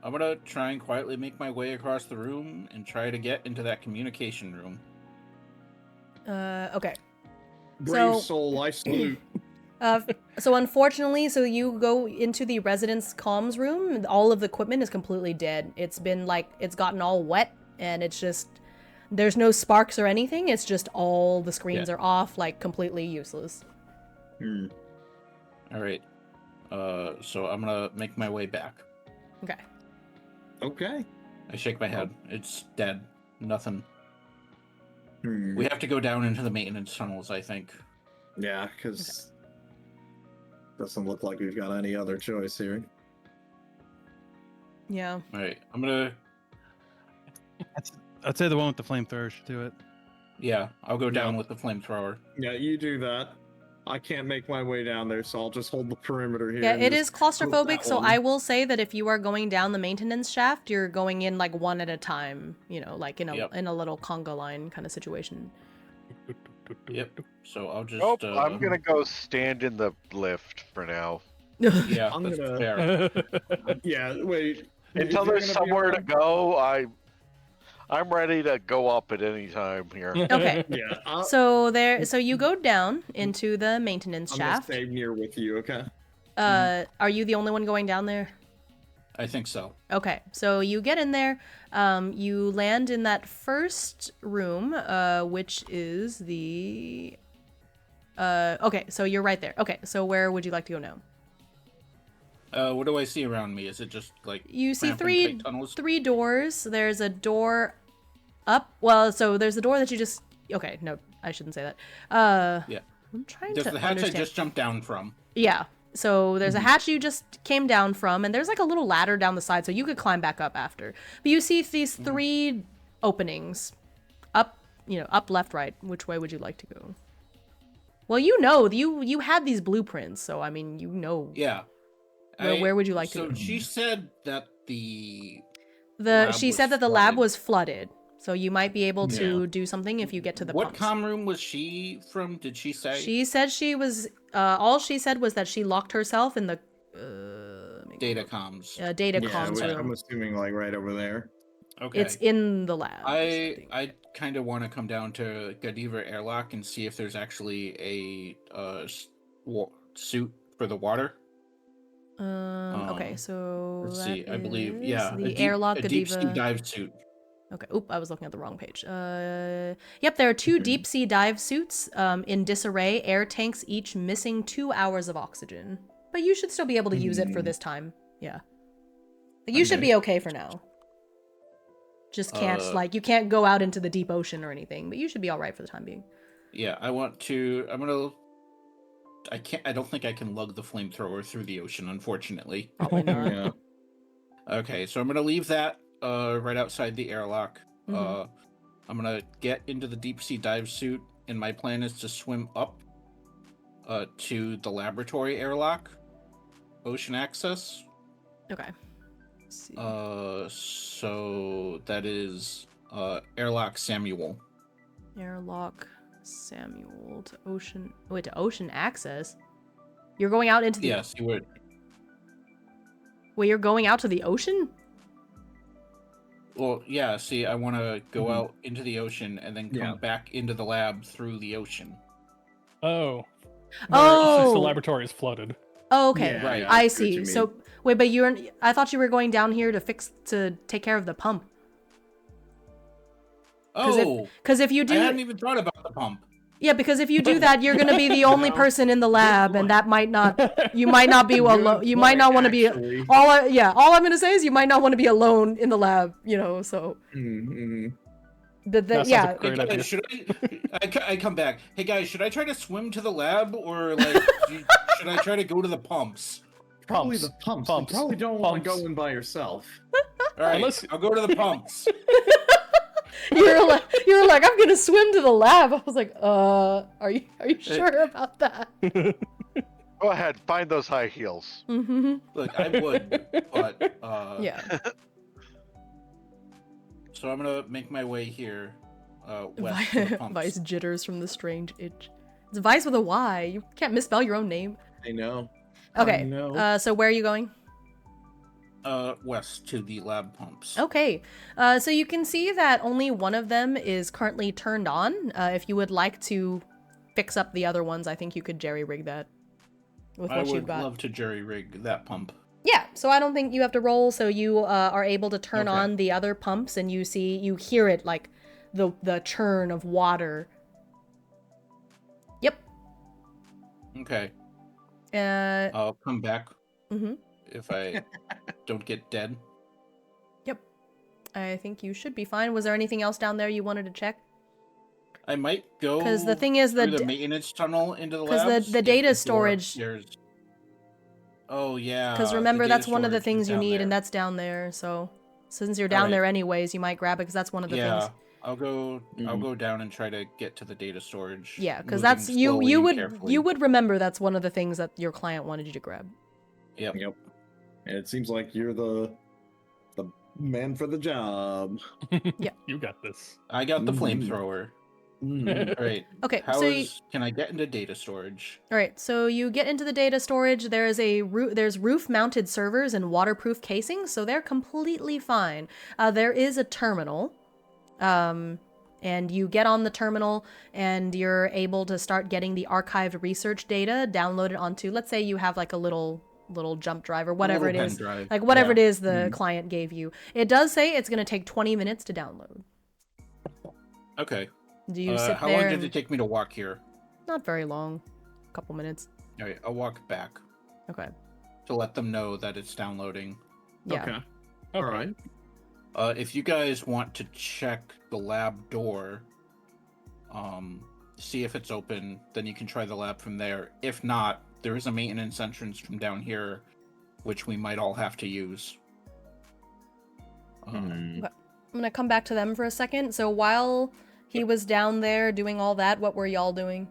I'm gonna try and quietly make my way across the room and try to get into that communication room. Okay. Brave So- soul, I salute. So unfortunately, so you go into the residence comms room, all of the equipment is completely dead. It's gotten all wet, and it's just, there's no sparks or anything, it's just all the screens are off, like completely useless. All right. So I'm gonna make my way back. Okay. Okay. I shake my head. It's dead. Nothing. Hmm. We have to go down into the maintenance tunnels, I think. Yeah, because doesn't look like we've got any other choice here. Yeah. All right. I'm gonna. I'd say the one with the flamethrower should do it. Yeah, I'll go down Yeah. with the flamethrower. Yeah, you do that. I can't make my way down there, so I'll just hold the perimeter here. Yeah, and it just is hope claustrophobic, that so one- I will say that if you are going down the maintenance shaft, you're going in like one at a time, you know, like in a Yep. in a little conga line kind of situation. Yep. So I'll just. Nope, I'm gonna go stand in the lift for now. Yeah, I'm that's gonna- fair. Yeah, wait. Until if you're there's gonna be somewhere to around- go, I'm ready to go up at any time here. Okay. Yeah, So you go down into the maintenance I'm gonna shaft. stay near with you, okay? Are you the only one going down there? I think so. Okay, so you get in there, you land in that first room, which is the... okay, so you're right there. Okay, so where would you like to go now? What do I see around me? Is it just like You see cramped and three tight tunnels? doors. There's a door up. Well, so there's a door that you just... Okay, no, I shouldn't say that. Yeah. I'm trying There's to the hatch understand. I just jumped down from. Yeah. So there's a hatch you just came down from, and there's like a little ladder down the side, so you could climb back up after. But you see these three openings, up, up, left, right. Which way would you like to go? Well, you had these blueprints, so I mean, Yeah. Where would you like to So go? she said that the She was said that the lab flooded. was flooded, so you might be able to do something if you get to the What pumps. comm room was she from? Did she say? She said she was. All she said was that she locked herself in the Data comms. data Yeah, comms I'm room. assuming like right over there. Okay. It's in the lab. I kind of want to come down to Godiva airlock and see if there's actually a suit for the water. Okay, so Let's that see. I believe is yeah, the airlock a deep sea Godiva. dive suit. Okay, oop, I was looking at the wrong page. Yep, there are two deep sea dive suits in disarray, air tanks each missing 2 hours of oxygen. But you should still be able to use it for this time. Yeah. Like, you should Okay. be okay for now. Just can't, you can't go out into the deep ocean or anything, but you should be alright for the time being. Yeah, I don't think I can lug the flamethrower through the ocean, unfortunately. Probably not. Yeah. Okay, so I'm gonna leave that right outside the airlock. Mhm. I'm gonna get into the deep sea dive suit, and my plan is to swim up to the laboratory airlock, ocean access. Okay. Let's see. So that is airlock Samuel. Airlock Samuel to ocean. Wait, to ocean access? You're going out into the. Yes, you would. Wait, you're going out to the ocean? Well, yeah. See, I want to go out into the ocean and then come Yeah. back into the lab through the ocean. Oh. Oh. Since the laboratory is flooded. Oh, okay. Yeah, Right. yeah, I what see. you mean. So wait, but I thought you were going down here to take care of the pump. Oh, Because if you I do, hadn't even thought about the pump. yeah, because if you do that, you're gonna be the only person in the lab, and that might not. You might not be alone. You might not want to be. Actually. All I'm gonna say is you might not want to be alone in the lab. So Mm-hmm. that That sounds yeah. like a great Hey, idea. guys, should I come back? Hey guys, should I try to swim to the lab or like should I try to go to the pumps? Probably Pumps. the pumps. Pumps. You probably don't want to Pumps. go in by yourself. All right, Unless- I'll go to the pumps. You're like I'm gonna swim to the lab. I was like, are you sure about that? Go ahead, find those high heels. Mm-hmm. Look, I would, but Yeah. So I'm gonna make my way here, west to the pumps. Vice jitters from the strange itch. It's Vice with a Y. You can't misspell your own name. I know. Okay. I know. So where are you going? West to the lab pumps. Okay. So you can see that only one of them is currently turned on. If you would like to fix up the other ones, I think you could jerry-rig that with I what you've would got. love to jerry rig that pump. Yeah, so I don't think you have to roll, so you are able to turn Okay. on the other pumps, and you hear it, like, the churn of water. Yep. Okay, Uh, I'll come back mm-hmm. if I don't get dead. Yep. I think you should be fine. Was there anything else down there you wanted to check? I might go 'Cause the thing is through the the d- maintenance tunnel into the 'cause labs. the if data door storage- upstairs- Oh yeah. Because the remember, data that's one of the storage is things you down need, and there. that's down there, so since you're down Alright. there anyways, you might grab it, because that's one of the Yeah, things. I'll go Mhm. down and try to get to the data storage. Yeah, because moving that's you. slowly You and would carefully. you would remember that's one of the things that your client wanted you to grab. Yep. Yep. And it seems like you're the man for the job. You got this. I got the Mhm. flamethrower. Mhm. All right. Okay, How so can I get into data storage? all right, so you get into the data storage. There is there's roof-mounted servers and waterproof casings, so they're completely fine. There is a terminal, and you get on the terminal, and you're able to start getting the archived research data downloaded onto. Let's say you have like a little jump drive or whatever it Little is, pen drive. like whatever it Yeah. is the Mhm. client gave you. It does say it's going to take 20 minutes to download. Okay. Do you sit how there? long did and- it take me to walk here? Not very long, a couple minutes. All right, I'll walk back Okay. to let them know that it's downloading. Yeah. Okay. Okay. All right. If you guys want to check the lab door, see if it's open, then you can try the lab from there. If not, there is a maintenance entrance from down here, which we might all have to use. Mhm. I'm gonna come back to them for a second. So while he was down there doing all that, what were y'all doing?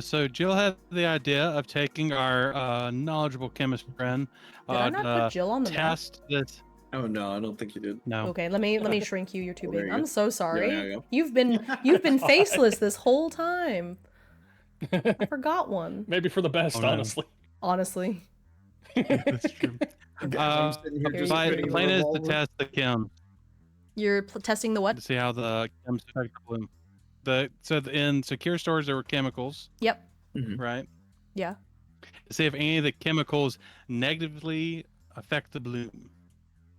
So Jill had the idea of taking our knowledgeable chemist friend Did I not put Jill on the map? test this. Oh no, I don't think you did. No. Okay, let me shrink you. You're too Oh, there big. you I'm go. so sorry. Yeah, yeah. You've been God. faceless this whole time. I forgot one. Maybe for the best, Oh, no. honestly. Honestly. That's true. I'm sitting here Here just you But go. the spinning a plan is to revolver. test the chem You're testing the to what? see how the chems affect the bloom. In secure stores there were chemicals, Yep. right? Yeah. To see if any of the chemicals negatively affect the bloom.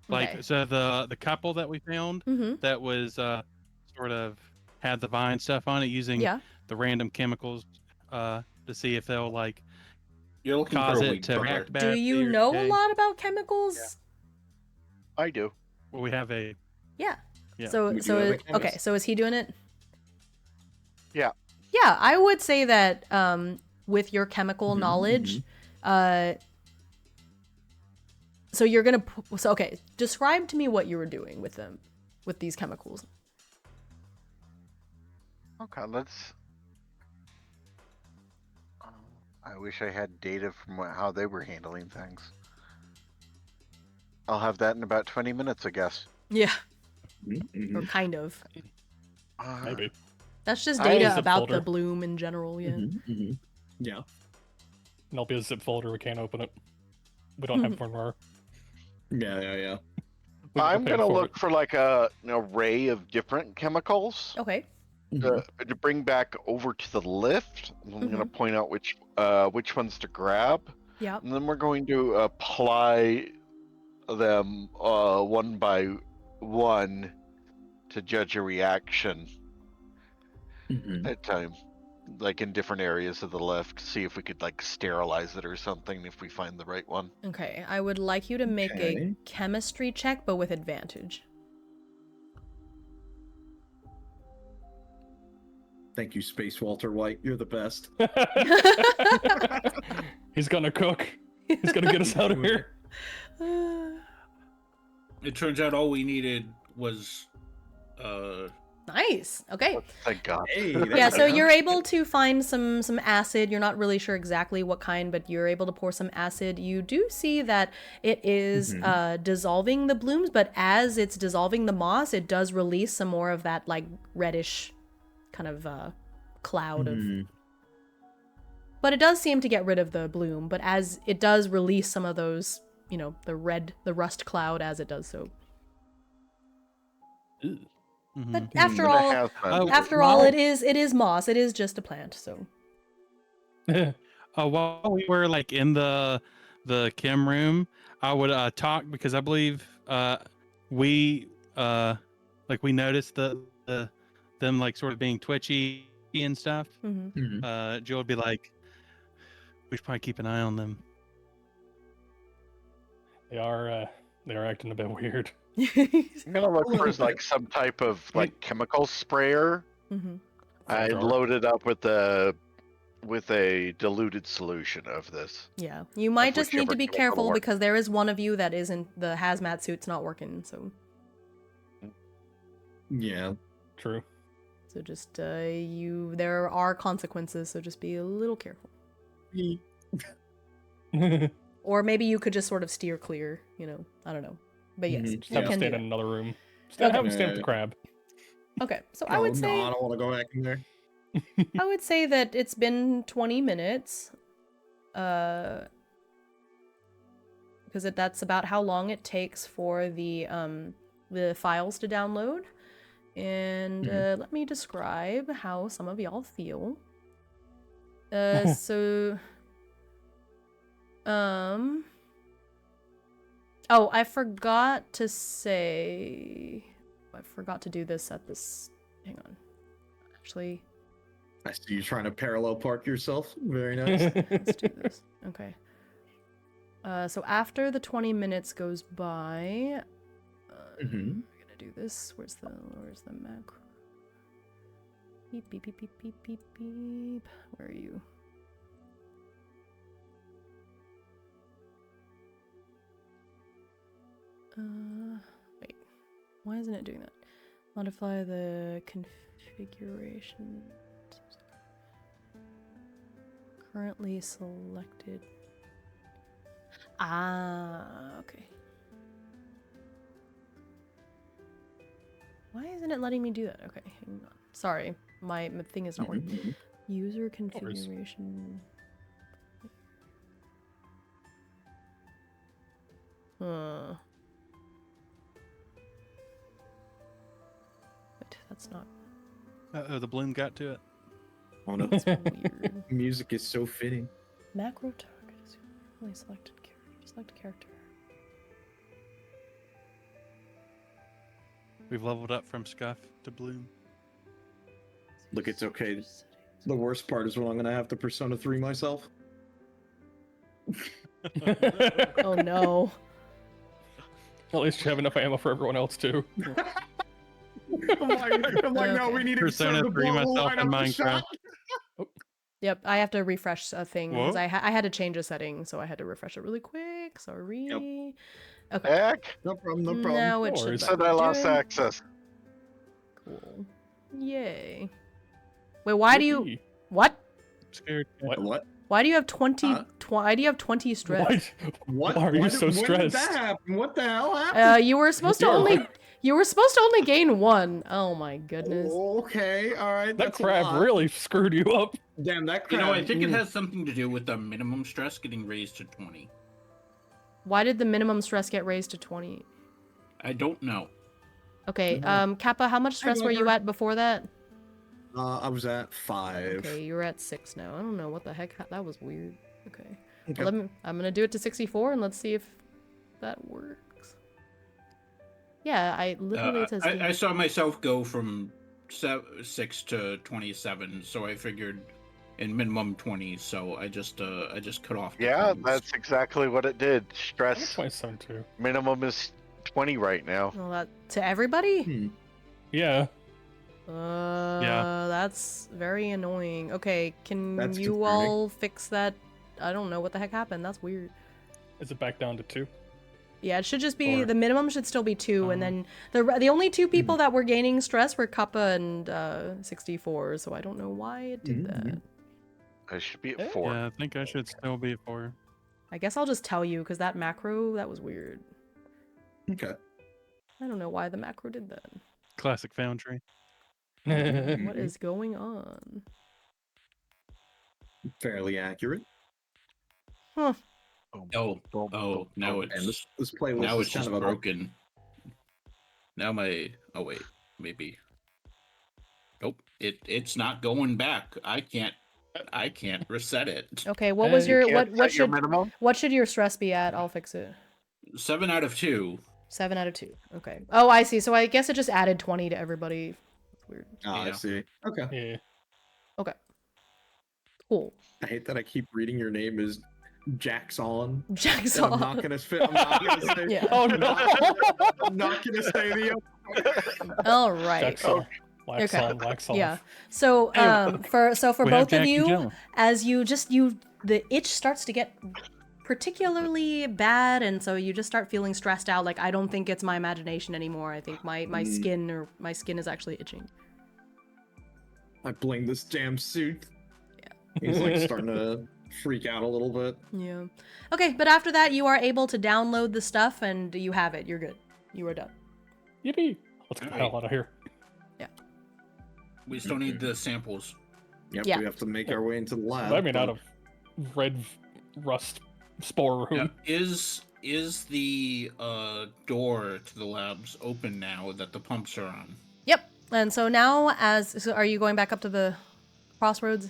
Like Okay. so the couple that we found Mm-hmm. that was sort of had the vine stuff on it using Yeah. the random chemicals to see if they'll like You're looking cause for a it weak to brother. react Do badly you or know a decay. lot about chemicals? I do. Well, we have a Yeah. Yeah. So We do so have a okay, chemist. so is he doing it? Yeah. Yeah, I would say that with your chemical Mhm, knowledge, so you're gonna so okay, describe to me what you were doing with them, with these chemicals. Okay, let's. I wish I had data from how they were handling things. I'll have that in about 20 minutes, I guess. Yeah, Mhm. or kind of. Maybe. That's just I- data Zip about the folder. bloom in general. Yeah. Yeah. And there'll be a zip folder. We can't open it. We don't have one more. Yeah. We I'm paid gonna for look it. for like an array of different chemicals Okay. to bring back over to the lift. I'm gonna point out which ones to grab, Yeah. and then we're going to apply them one by one to judge a reaction at time, like in different areas of the lift. See if we could like sterilize it or something if we find the right one. Okay. I would like you to make a Okay. chemistry check, but with advantage. Thank you, Space Walter White. You're the best. He's gonna cook. He's gonna get us out of here. It turns out all we needed was Nice. Okay. Thank God. Hey, Yeah, so you're able to find some acid. You're not really sure exactly what kind, but you're able to pour some acid. You do see that it is dissolving the blooms, but as it's dissolving the moss, it does release some more of that like reddish kind of cloud of. But it does seem to get rid of the bloom, but as it does release some of those, you know, the rust cloud as it does so. But after I'm gonna all, have fun. Oh, after all, it is moss. It is just a plant, so. While we were like in the chem room, I would talk because I believe we we noticed them like sort of being twitchy and stuff. Jill would be like, we should probably keep an eye on them. They are acting a bit weird. I'm gonna look for like some type of like chemical sprayer. I load it up with a diluted solution of this. Yeah, you might just need whichever to be chemical careful works. because there is one of you that isn't, the hazmat suit's not working, so. Yeah. True. So just there are consequences, so just be a little careful. Or maybe you could just sort of steer clear, I don't know. But yes, Mhm. Just you have him can do stay in that. another room. Okay. Have him stay with the Yeah. crab. Okay, so I would say No, I don't want to go back in there. I would say that it's been 20 minutes. Because that's about how long it takes for the files to download. And let me describe how some of y'all feel. So oh, I forgot to say, I forgot to do this at this, hang on. Actually, I see you trying to parallel park yourself. Very nice. let's do this. Okay. So after the 20 minutes goes by, Mhm. I'm gonna do this. Where's the macro? Beep beep beep beep beep beep beep. Where are you? Wait. Why isn't it doing that? Modify the configuration. Currently selected. Okay. Why isn't it letting me do that? Okay, hang on. Sorry, my thing is not working. Mhm. User configuration. Huh. Wait, that's not. The balloon got to it. Oh no. That's weird. Music is so fitting. Macro target is only selected character. Select character. We've leveled up from Scuff to Bloom. Look, it's okay. The worst part is when I'm gonna have to Persona 3 myself. Oh no. At least you have enough ammo for everyone else too. I'm like, no, we need to Persona serve the 3 global myself in lineup Minecraft. shot. Yep, I have to refresh a thing because Whoa. I had to change a setting, so I had to refresh it really quick. Sorry. Okay. Heck, No problem, no problem. Now No it should worries. let said me I do lost it. access. Cool. Yay. Wait, why do you? Yippee. What? Scared. What? Why do you have 20? Huh? Why do you have 20 stress? What? Why are you When so did stressed? that happen? What the hell happened? You were supposed to You're only. right. You were supposed to only gain 1. Oh my goodness. Okay, all right. That That's a crab lot. really screwed you up. Damn, that crab. I think it has something to do with the minimum stress getting raised to 20. Why did the minimum stress get raised to 20? I don't know. Okay. Kappa, how much stress were you Lover. at before that? I was at 5. Okay, you're at 6 now. I don't know what the heck. That was weird. Okay. Okay. Well, I'm gonna do it to 64 and let's see if that works. Yeah, I literally it says. I saw myself go from 6 to 27, so I figured in minimum 20. So I just cut off. the Yeah, 20s. that's exactly what it did. I'm Stress 27 too. minimum is 20 right now. Well, that to everybody. Hmm. Yeah. That's very annoying. Okay, can That's you concerning. all fix that? I don't know what the heck happened. That's weird. Is it back down to 2? Yeah, it should just be Or- the minimum should still be 2, and then the only 2 people that were gaining stress were Kappa and 64. So I don't know why it did that. I should be Yeah. at 4. Yeah, I think I should still be at 4. I guess I'll just tell you because that macro that was weird. Okay. I don't know why the macro did that. Classic Foundry. What is going on? Fairly accurate. Huh. Oh, now And it's this playlist now is it's kind just of a broken. Now oh wait, maybe. Nope, it's not going back. I can't reset it. Okay, what was Hey. your You can't what set your should minimum? what should your stress be at? I'll fix it. 7 out of 2. 7 out of 2. Okay. Oh, I see. So I guess it just added 20 to everybody. That's weird. I Yeah. see. Okay. Yeah. Okay. Cool. I hate that I keep reading your name as Jackson. Jackson. And I'm not gonna fit. I'm not gonna say. Yeah. Oh no. I'm not gonna say the. All right. Jackson. Wax Okay. on, wax off. Yeah. So for We have both of Jack and you, Jill. as the itch starts to get particularly bad, and so you just start feeling stressed out. Like, I don't think it's my imagination anymore. I think my skin is actually itching. I blame this damn suit. Yeah. He's like starting to freak out a little bit. Yeah. Okay, but after that, you are able to download the stuff, and you have it. You're good. You are done. Yippee! Let's get the hell out of here. We still need the samples. Yep, Yeah. we have to make our way into the lab. I mean, but- out of red rust spore room. Is the door to the labs open now that the pumps are on? Yep. And so now, so are you going back up to the crossroads?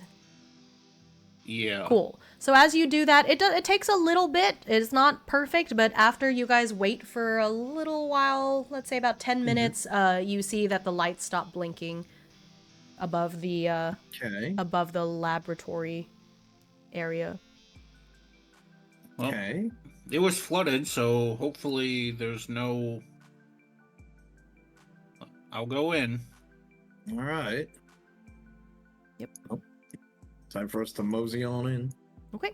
Yeah. Cool. So as you do that, it takes a little bit. It's not perfect, but after you guys wait for a little while, let's say about 10 minutes, you see that the lights stop blinking above the Okay. above the laboratory area. Well, Okay. it was flooded, so hopefully there's no. I'll go in. All right. Yep. Well, time for us to mosey on in. Okay.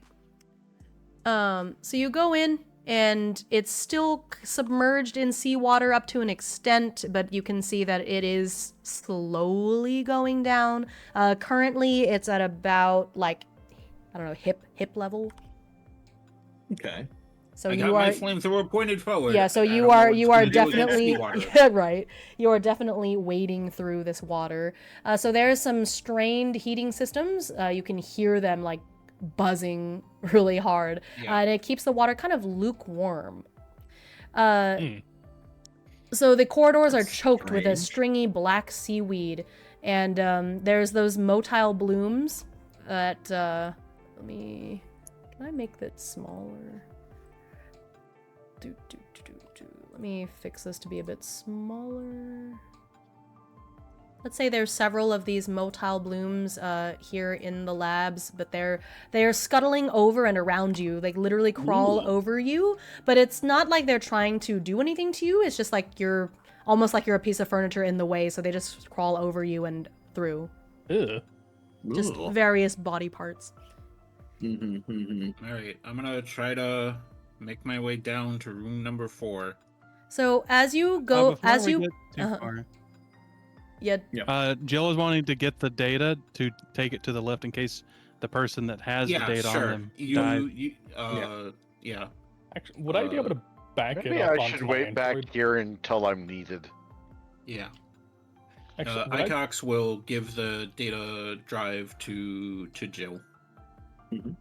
So you go in, and it's still submerged in seawater up to an extent, but you can see that it is slowly going down. Currently, it's at about, like, I don't know, hip level. Okay. So I you got are, my flamethrower pointed forward. yeah. So I you don't know are what it's you are gonna do with that definitely seawater. yeah, right. You are definitely wading through this water. So there's some strained heating systems. You can hear them like buzzing really hard, Yeah. and it keeps the water kind of lukewarm. So the corridors are That's choked with a strange. stringy black seaweed, and there's those motile blooms that can I make that smaller? Let me fix this to be a bit smaller. Let's say there's several of these motile blooms here in the labs, but they're scuttling over and around you, like literally crawl over you. But it's not like they're trying to do anything to you. It's just like you're almost like you're a piece of furniture in the way, so they just crawl over you and through. Ugh. Just Ugh. various body parts. All right, I'm gonna try to make my way down to room number 4. So as you go, Before as we you, get too uh-huh. far, yeah, Jill is wanting to get the data to take it to the lift in case the person that has Yeah, the data sure. on them You, dies. yeah. Actually, would I be able to back Maybe it up I onto should my wait back Android? here until I'm needed. Yeah. Actually, would I- ICOX will give the data drive to Jill. Mhm.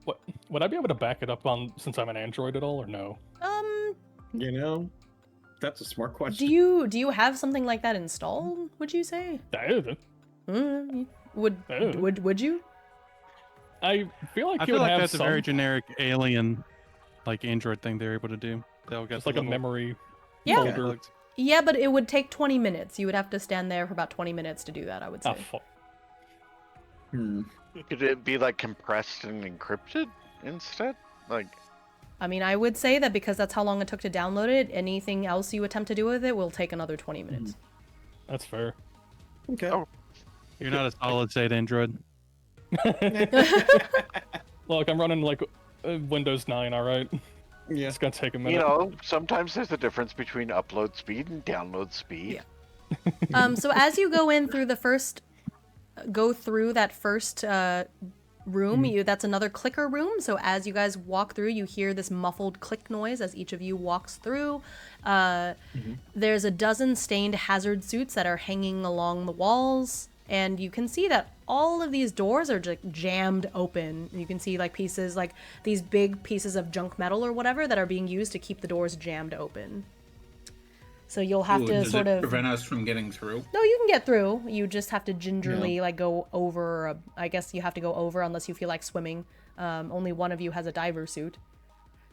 what would I be able to back it up on since I'm an Android at all, or no? You know, that's a smart question. do you have something like that installed? Would you say? Would you? I feel like I you feel would like have that's some, a very generic alien, like Android thing they're able to do. They'll get just the like a little memory Yeah. folder. plugs. Yeah, but it would take 20 minutes. You would have to stand there for about 20 minutes to do that, I would say. Ah, fuck. Could it be like compressed and encrypted instead? Like, I mean, I would say that because that's how long it took to download it, anything else you attempt to do with it will take another 20 minutes. That's fair. Okay. Oh. You're not a solid state Android. Look, I'm running like Windows 9, all right? Yeah. It's gonna take a minute. you know, sometimes there's a difference between upload speed and download speed. Yeah. So as you go in through that first room, that's another clicker room. So as you guys walk through, you hear this muffled click noise as each of you walks through. There's a dozen stained hazard suits that are hanging along the walls, and you can see that all of these doors are just jammed open. You can see like pieces, like these big pieces of junk metal or whatever that are being used to keep the doors jammed open. So you'll have to does sort it of prevent us from getting through? No, you can get through. You just have to gingerly like go over. I guess you have to go over unless you feel like swimming. Only one of you has a diver suit.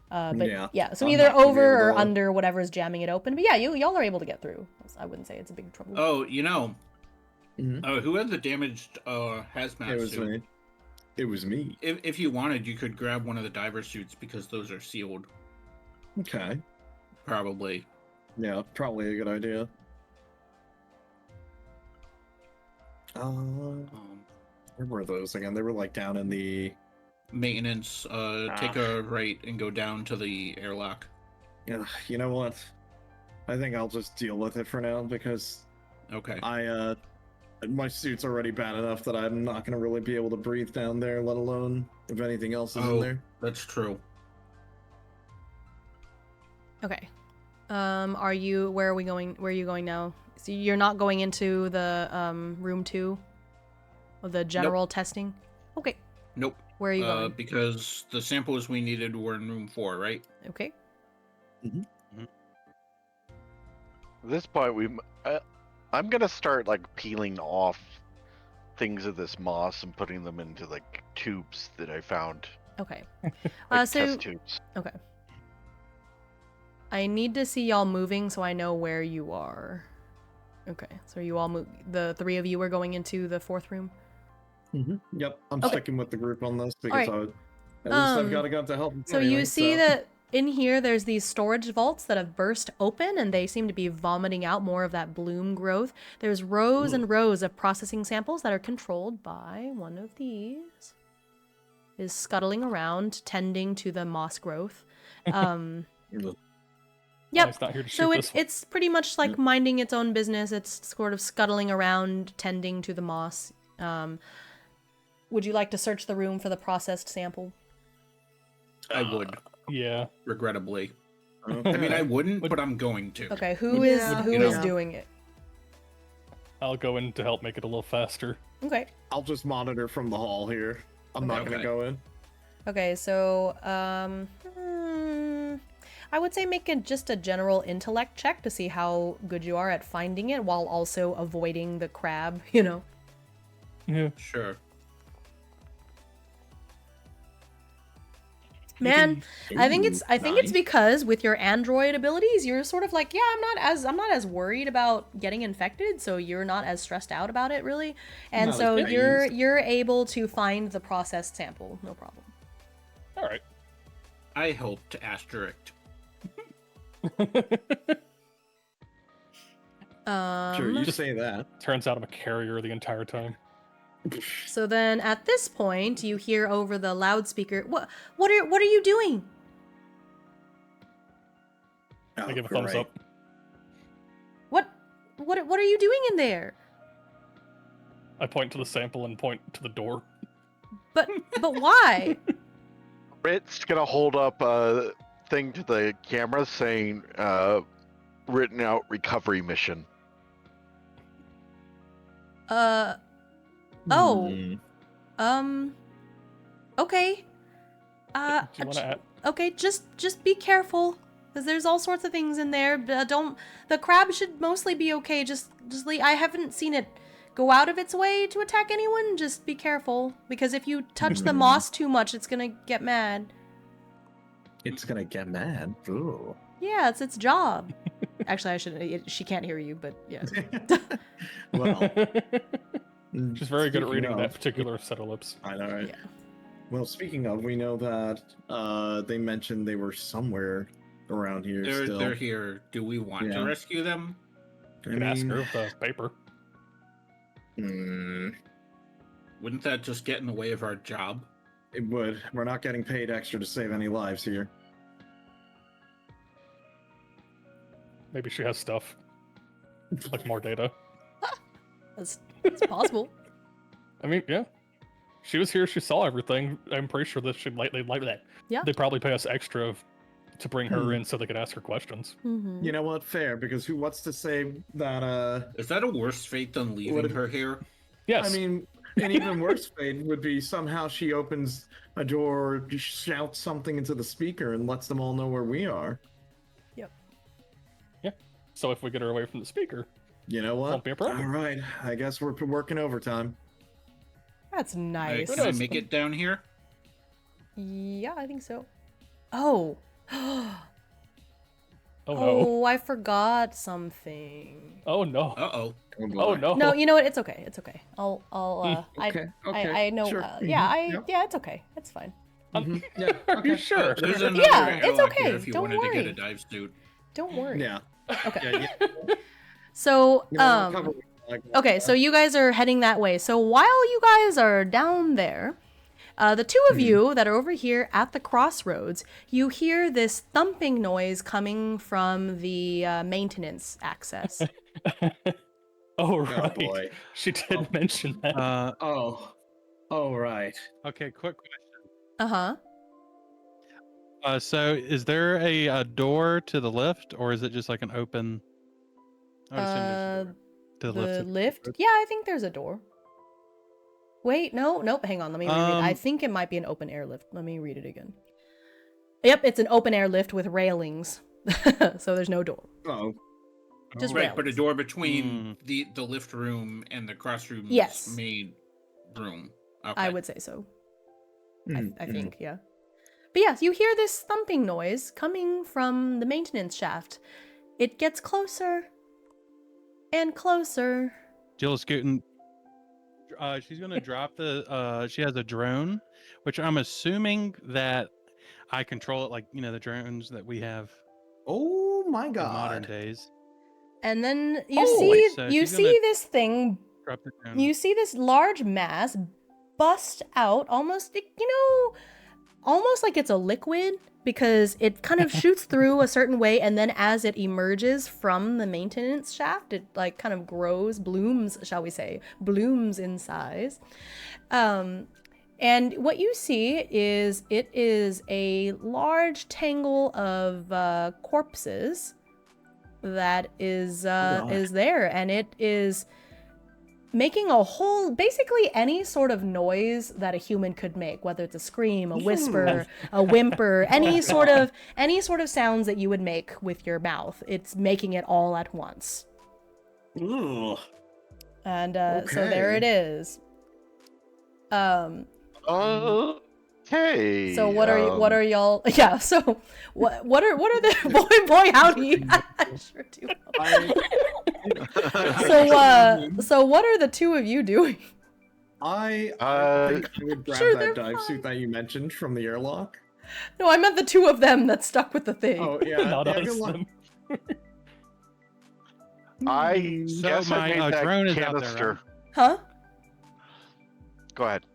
But yeah, so I'm either not gonna be over or able to- under whatever is jamming it open. But yeah, y'all are able to get through. I wouldn't say it's a big trouble. Oh, you know, Mhm. who had the damaged hazmat It was suit? me. It was me. If you wanted, you could grab one of the diver suits because those are sealed. Okay. Probably. Yeah, probably a good idea. Where were those again? They were like down in the maintenance, take a right and go down to the airlock. Yeah, you know what? I think I'll just deal with it for now because Okay. my suit's already bad enough that I'm not gonna really be able to breathe down there, let alone if anything else is in there. That's true. Okay. Are you? Where are we going? Where are you going now? So you're not going into the room 2 of the general testing? Okay. Nope. Where are you going? Because the samples we needed were in room 4, right? Okay. At this point, I'm gonna start like peeling off things of this moss and putting them into like tubes that I found, Okay. like So test tubes. okay. I need to see y'all moving so I know where you are. Okay. So are you all the 3 of you are going into the 4th room? Yep, I'm Okay. sticking with the group on this because Alright. at least I've got to go to help. So anyway, you see that in here there's these storage vaults that have burst open and they seem to be vomiting out more of that bloom growth. There's rows and rows of processing samples that are controlled by one of these. Is scuttling around, tending to the moss growth. Yep. It's not here to So shoot this one. it's pretty much like minding its own business. It's sort of scuttling around, tending to the moss. Would you like to search the room for the processed sample? I would, Yeah. regrettably. Okay. I mean, I wouldn't, Would- but I'm going to. Okay, who is you know. doing it? I'll go in to help make it a little faster. Okay. I'll just monitor from the hall here. I'm not Okay. gonna go in. Okay, so I would say make just a general intellect check to see how good you are at finding it while also avoiding the crab, you know. Yeah. Sure. Man, I think it's nice. because with your android abilities, you're sort of like, yeah, I'm not as worried about getting infected, so you're not as stressed out about it really. And Not so as you're able to find the processed sample, no problem. All right. I helped asterisk. Sure, you say that. Turns out I'm a carrier the entire time. So then at this point, you hear over the loudspeaker, what are you doing? I give a thumbs up. What are you doing in there? I point to the sample and point to the door. But why? Rit's gonna hold up a thing to the camera saying, "Written out recovery mission." Oh. Hmm. Okay. Do you want to add? Okay, just be careful, because there's all sorts of things in there. The crab should mostly be okay. Just leave. I haven't seen it go out of its way to attack anyone. Just be careful, because if you touch the moss too much, it's gonna get mad. It's gonna get mad. Ooh. Yeah, it's its job. Actually, I shouldn't. She can't hear you, but yeah. Well, She's very good at speaking reading that of- particular set of lips. I know, right? Yeah. Well, speaking of, we know that they mentioned they were somewhere around here still. They're here. Do we want Yeah. to rescue them? You can ask her with the paper. Wouldn't that just get in the way of our job? It would. We're not getting paid extra to save any lives here. Maybe she has stuff. Like more data. That's possible. I mean, yeah. She was here, she saw everything. I'm pretty sure that she'd like that. Yeah. They probably pay us extra to bring her in so they could ask her questions. Mm-hmm. You know what? Fair, because what's to say that Is that a worse fate than leaving What if- her here? Yes. I mean, an even worse fate would be somehow she opens a door, shouts something into the speaker, and lets them all know where we are. So if we get her away from the speaker, You know what? Won't be a problem. All right, I guess we're working overtime. That's nice. Can I make it down here? Yeah, I think so. Oh. oh no. Oh, I forgot something. Oh no. Uh-oh. Oh no. No, you know what? It's okay. It's okay. I'll Okay, I know. sure. Yeah, Yep. yeah, it's okay. It's fine. Mhm, Yeah. Are you Okay. sure? There's another Yeah, it's airlock okay. here if you Don't wanted to get worry. a dive suit. Don't worry. Yeah. Okay. Yeah. So, You know, I'll cover it like that. okay, so you guys are heading that way. So while you guys are down there, The two of you that are over here at the crossroads, you hear this thumping noise coming from the maintenance access. Oh, right. boy. She did mention that. Oh, right. Okay, quick question. Uh-huh. So is there a door to the lift, or is it just like an open? I would assume there's a door to the The lift. lift? Yeah, I think there's a door. Wait, nope, hang on, let me reread. I think it might be an open air lift. Let me read it again. Yep, it's an open air lift with railings. So there's no door. Oh. Just Right, but a railings. door between the lift room and the crossroom's Yes. main room. Okay. I would say so. I Mm. think, yeah. But yeah, you hear this thumping noise coming from the maintenance shaft. It gets closer and closer. Jill is scooting. She's gonna drop the. She has a drone, which I'm assuming that I control it, like the drones that we have Oh my in modern god. days. And then you Holy- So you she's see gonna this thing, drop the drone. you see this large mass bust out almost, almost like it's a liquid, because it kind of shoots through a certain way, and then as it emerges from the maintenance shaft, it like kind of grows, blooms, shall we say, blooms in size. And what you see is it is a large tangle of corpses that is there, and it is making a whole, basically any sort of noise that a human could make, whether it's a scream, a whisper, a whimper, any sort of sounds that you would make with your mouth. It's making it all at once. Ugh. And so there it is. Okay. So what are y'all? Yeah. So what are the boy howdy? I sure do. So what are the two of you doing? I think I would grab Sure, that they're dive fine. suit that you mentioned from the airlock. No, I meant the two of them that stuck with the thing. Oh yeah, Not yeah, us, good luck. them. I So guess I my made that drone is out there, canister. right? Huh? Go ahead.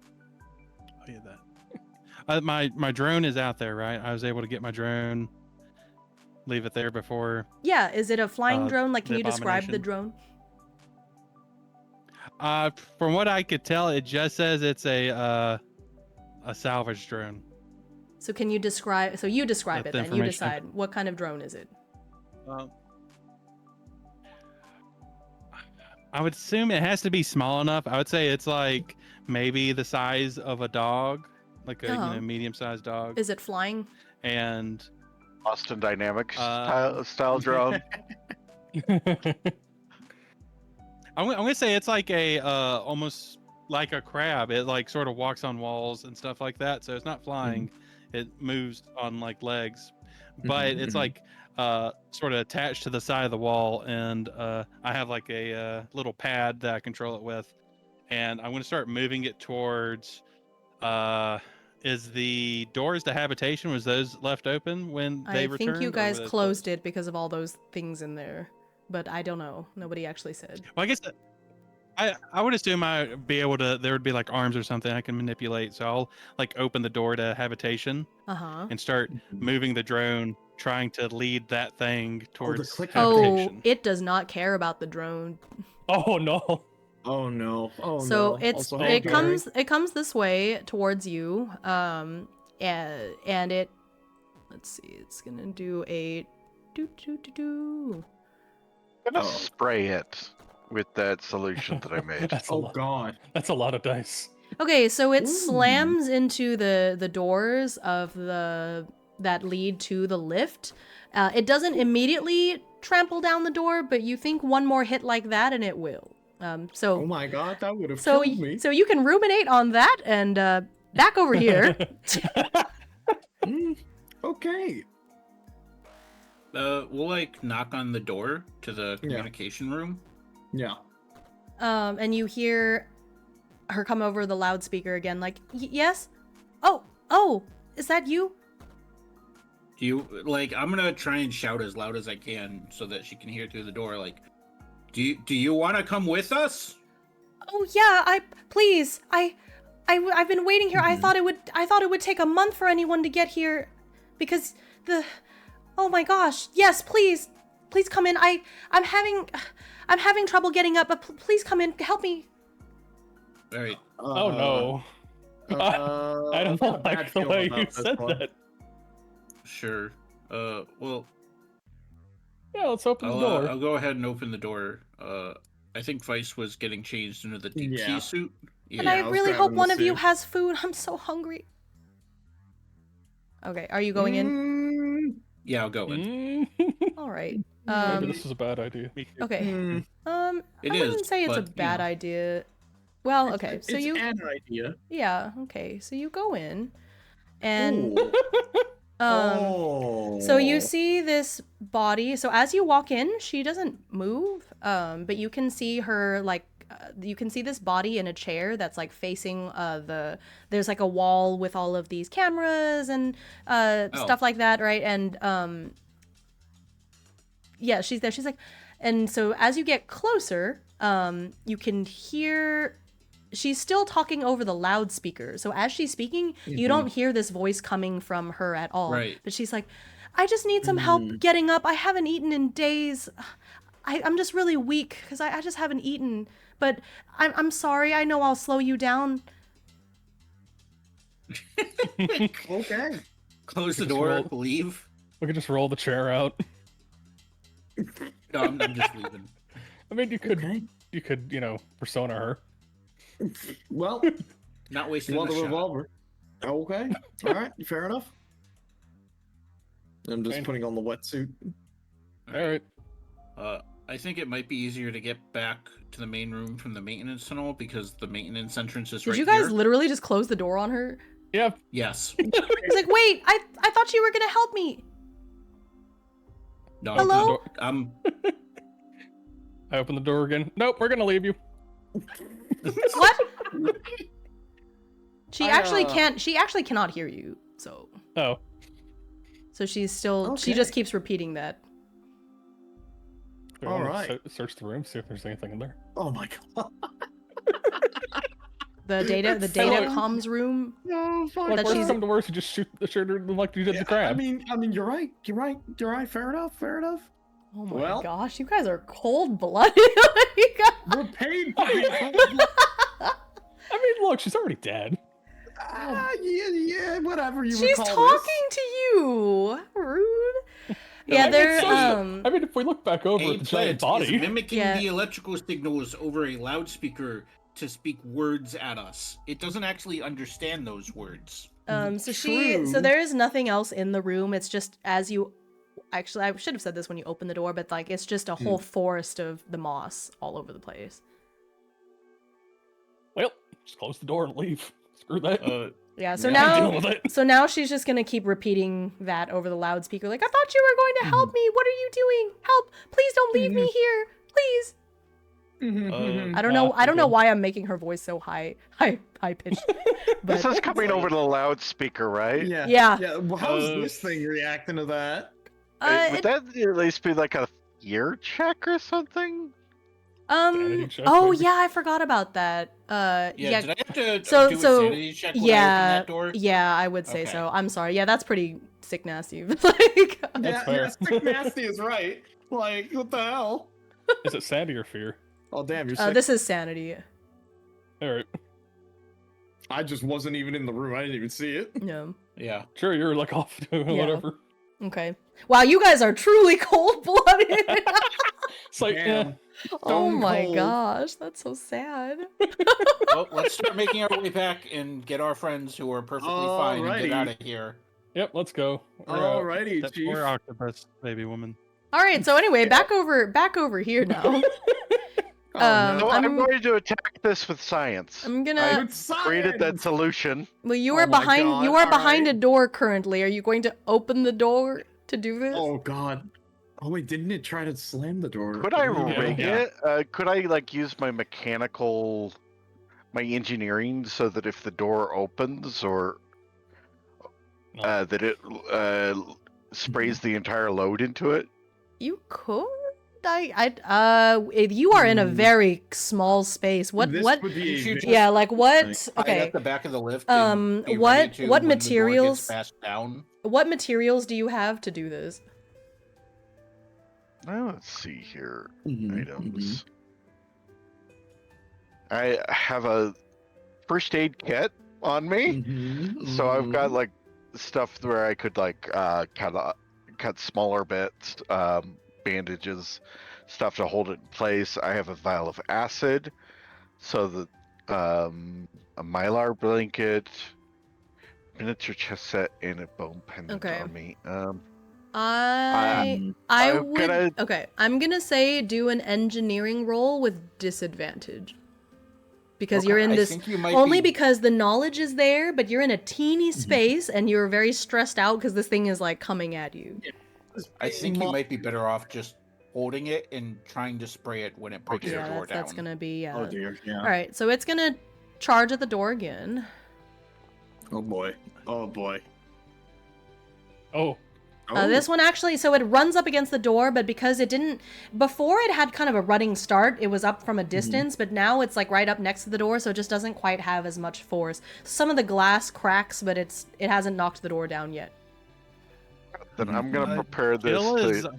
Oh, yeah, that. My drone is out there, right? I was able to get my drone, leave it there before. Yeah. Is it a flying drone? Like, can the you describe the abomination. drone? From what I could tell, it just says it's a salvage drone. So can you describe? So you describe That's it the then. You information I decide what kind of drone is it. I would assume it has to be small enough. I would say it's like maybe the size of a dog, like a Uh-huh. medium-sized dog. Is it flying? And Boston Dynamics Uh, style drone. I'm gonna say it's like a almost like a crab. It like sort of walks on walls and stuff like that. So it's not flying. It moves on like legs, but it's like sort of attached to the side of the wall. And I have like a little pad that I control it with, and I'm gonna start moving it towards. Is the doors to habitation, was those left open when they I returned? think you or were guys those closed it because of all those things in there, but I don't know. Nobody actually said. Well, I guess I would assume I'd be able to. There would be like arms or something I can manipulate. So I'll like open the door to habitation Uh-huh. and start moving the drone, trying to lead that thing towards click Oh, habitation. it does not care about the drone. Oh no. Oh no. Oh So no. it's Also, it Gary. comes this way towards you, and it, let's see, it's gonna do a do. I'm gonna Oh. spray it with that solution that I made. That's a Oh lot. god. That's a lot of dice. Okay, so it Ooh. slams into the doors of that lead to the lift. It doesn't immediately trample down the door, but you think one more hit like that and it will. So Oh my god, that would have so killed me. so you can ruminate on that, and back over here. Okay. We'll like knock on the door to the communication room. Yeah. And you hear her come over the loudspeaker again, like, yes? Oh, is that you? Do you like? I'm gonna try and shout as loud as I can so that she can hear through the door. Like, do you want to come with us? Oh yeah, please, I've been waiting here. I thought it would take a month for anyone to get here, because oh my gosh. Yes, please come in. I'm having trouble getting up, but please come in. Help me. All right. Oh no. I don't like the way you said that. Sure. Well, Yeah, let's open the door. I'll go ahead and open the door. I think Vice was getting changed into the deep sea suit. Yeah. And I was really grabbing hope the one of you suit. has food. I'm so hungry. Okay, are you going in? Yeah, I'll go in. All right. Maybe this is a bad idea. Okay. I It wouldn't is, say it's a but, you bad know. idea. Well, okay. So it's you an idea. Yeah, okay. So you go in and Oh. so you see this body. So as you walk in, she doesn't move. But you can see her like you can see this body in a chair that's like facing there's like a wall with all of these cameras and stuff like that, right? And yeah, she's there. She's like, and so as you get closer, you can hear she's still talking over the loudspeaker. So as she's speaking, you don't hear this voice coming from her at all. Right. But she's like, I just need some help getting up. I haven't eaten in days. I'm just really weak because I just haven't eaten. But I'm sorry. I know I'll slow you down. Okay. Close the just door. roll- Leave. We could just roll the chair out. No, I'm just leaving. I mean, you could, persona her. Well, Not you wasting want the the shot. revolver? Okay. All right. Fair enough. I'm just Fine. putting on the wetsuit. All right. I think it might be easier to get back to the main room from the maintenance tunnel because the maintenance entrance is Did right you guys here. literally just close the door on her? Yeah. Yes. She's like, wait, I thought you were going to help me. No. Hello? I open the door again. Nope, we're gonna leave you. What? She I, actually can't. She actually cannot hear you. So Oh. she's still. She Okay. just keeps repeating that. Do you wanna Alright. Search the room, see if there's anything in there. Oh my god. The data comms room. No, fuck. That Like, she's- worst come to worst, you just shoot her like you did the crab. I mean, you're right. You're right. Fair enough. Oh my Well- gosh, you guys are cold blooded. We're paid for being I mean, look, she's already dead. yeah, whatever you She's would call talking to you. Rude. Yeah, I mean, they're so- I mean, if we look back over A at the plant giant body, is mimicking Yeah. the electrical signals over a loudspeaker to speak words at us. It doesn't actually understand those words. So there is nothing else in the room. It's just as you actually I should have said this when you open the door, but like it's just a whole forest of the moss all over the place. well, just close the door and leave. Screw that. Yeah, so Yeah, deal now with it. so now she's just gonna keep repeating that over the loudspeaker, like, I thought you were going to help me. What are you doing? Help! Please don't leave me here. Please. I don't know why I'm making her voice so high pitched. This is coming over the loudspeaker, right? Yeah. Yeah. Yeah. Well, how's this thing reacting to that? Would that at least be like a ear check or something? Sanity check, Oh maybe? yeah, I forgot about that. Yeah, did I have to So- do a so, sanity check when I opened yeah, that door? yeah, I would say Okay. so. I'm sorry. Yeah, that's pretty sick nasty. Like, That's fair. Sick nasty is right. Like, what the hell? Is it sanity or fear? Oh damn, you're sick. this is sanity. All right. I just wasn't even in the room. I didn't even see it. No. Yeah. Sure, you're like off doing Yeah. whatever. Okay. Wow, you guys are truly cold-blooded. It's like, Damn. Oh Stone my cold. gosh, that's so sad. Well, let's start making our way back and get our friends who are perfectly fine and Alrighty. get out of here. yep, let's go. We're out. Alrighty, That chief. poor octopus baby woman. All right, so anyway, back over here now. Oh, No, I'm I'm- going to attack this with science. I'm I gonna. created that solution. Well, you Oh are my behind. God, You are all behind right. a door currently. Are you going to open the door to do this? Oh god. Oh wait, didn't it try to slam the door? Could I Yeah. rig Yeah. it? Could I like use my engineering so that if the door opens or No. that it sprays the entire load into it? You could. if you are in a very small space. What? This What? would be You should a- Yeah, like what? hide Okay. at the back of the lift. And be What- ready to what when the door materials- gets passed down. What materials do you have to do this? Well, let's see here. Mhm, Items. I have a first aid kit on me, so I've got like stuff where I could like cut smaller bits, bandages, stuff to hold it in place. I have a vial of acid, so that a mylar blanket, miniature chest set, and a bone pendant Okay. on me. I I'm would. gonna- Okay, I'm gonna say do an engineering roll with disadvantage. Because you're in I this think you might only be- because the knowledge is there, but you're in a teeny space and you're very stressed out because this thing is like coming at you. I think you might be better off just holding it and trying to spray it when it breaks Yeah, the door that's down. gonna be Oh dear. Yeah. All right, so it's gonna charge at the door again. Oh boy. Oh boy. Oh, This one actually, so it runs up against the door, but because it didn't, before it had kind of a running start, it was up from a distance, but now it's like right up next to the door, so it just doesn't quite have as much force. Some of the glass cracks, but it hasn't knocked the door down yet. Then I'm gonna prepare this Jill is to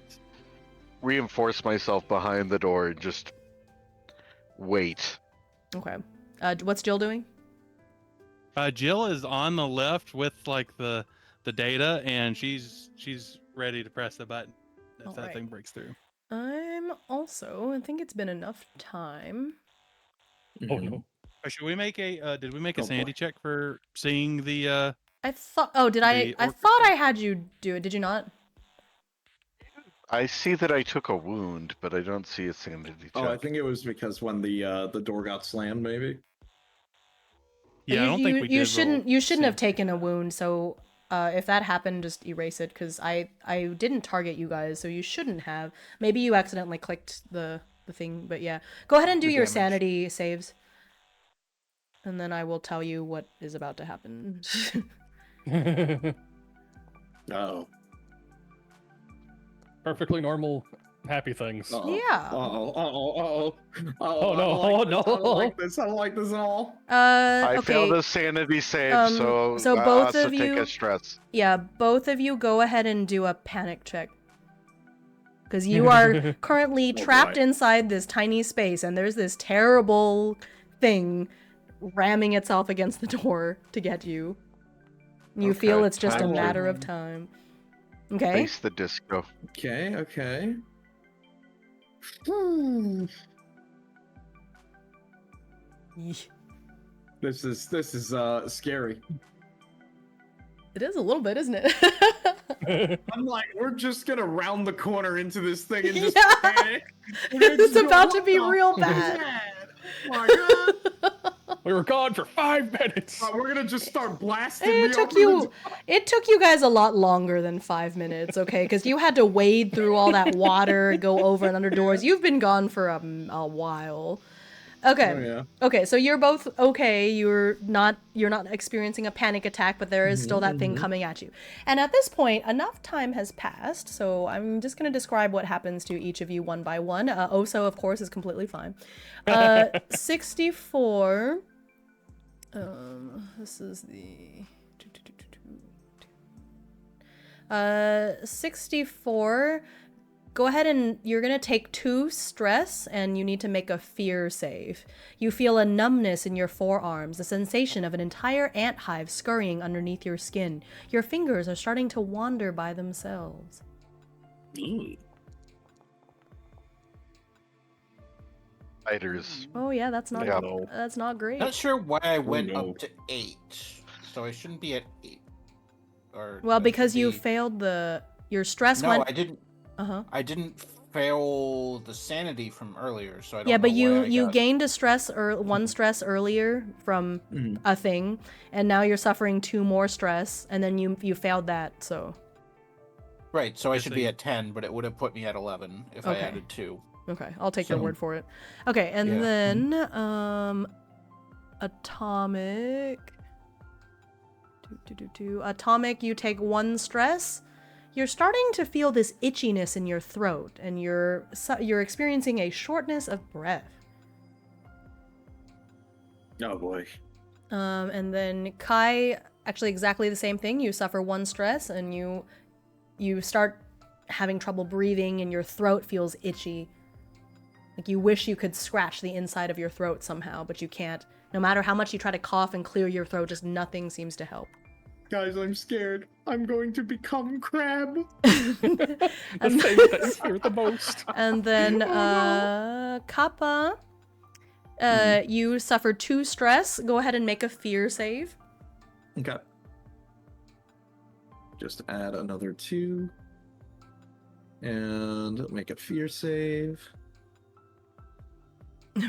reinforce myself behind the door and just wait. Okay. What's Jill doing? Jill is on the left with like the data, and she's ready to press the button if that Alright. thing breaks through. I'm also, I think it's been enough time. oh no. Should we make a? Did we make a Oh, boy. sanity check for seeing the? I thought, oh, did I The thought I had you do it, did you not? I see that I took a wound, but I don't see a sanity check. Oh, I think it was because when the door got slammed, maybe. Yeah, I don't think we you did. shouldn't roll you shouldn't have sanity. taken a wound, so if that happened, just erase it because I didn't target you guys, so you shouldn't have. Maybe you accidentally clicked the thing, but yeah, go ahead and do The your damage. sanity saves, and then I will tell you what is about to happen. Oh. Perfectly normal, happy things. Yeah. Oh Oh, no, I oh, don't like no. this. I don't like this. I don't like this at all. I Okay. failed a sanity save, so so I both also of take you- a stress. Yeah, both of you go ahead and do a panic check. Because you are currently trapped boy. inside this tiny space, and there's this terrible thing ramming itself against the door to get you. You feel Okay, it's just a time to- matter of time. Okay? Face the disco. Okay, okay. Yeesh. This is scary. It is a little bit, isn't it? I'm like, we're just gonna round the corner into this thing and just Yeah. panic. We're gonna It's just go, about to "What be the real fuck is bad." that? Oh my god. We were gone for 5 minutes. We're gonna just start blasting. It me took over you the- it took you guys a lot longer than 5 minutes, okay? Because you had to wade through all that water, go over and under doors. You've been gone for a while. Okay. Oh, yeah. Okay, so you're both okay. You're not experiencing a panic attack, but there is still that thing coming at you. And at this point, enough time has passed, so I'm just going to describe what happens to each of you one by one. Oso, of course, is completely fine. 64. This is the 64. Go ahead and you're gonna take 2 stress and you need to make a fear save. You feel a numbness in your forearms, the sensation of an entire ant hive scurrying underneath your skin. Your fingers are starting to wander by themselves. Spiders. Oh yeah, that's not Yeah. that's not great. Not sure why I went no. up to 8, so I shouldn't be at 8. Or Well, I because should you be- failed your stress No, went. I didn't. Uh-huh. I didn't fail the sanity from earlier, so I don't Yeah, know but why you I got- gained a stress or one stress earlier from a thing, and now you're suffering 2 more stress, and then you failed that. So Right, so I Yes, should I- be at 10, but it would have put me at 11 if I Okay. added 2. okay, I'll take your So- word for it. Okay, and Yeah. then atomic. Atomic, you take 1 stress. you're starting to feel this itchiness in your throat, and you're experiencing a shortness of breath. Oh boy. And then Kai, actually exactly the same thing. You suffer 1 stress, and you start having trouble breathing, and your throat feels itchy. Like you wish you could scratch the inside of your throat somehow, but you can't. No matter how much you try to cough and clear your throat, just nothing seems to help. Guys, I'm scared. I'm going to become crab. The thing that you fear the most. And then, Kappa, you suffered 2 stress. Go ahead and make a fear save. Okay. Just add another 2. And make a fear save.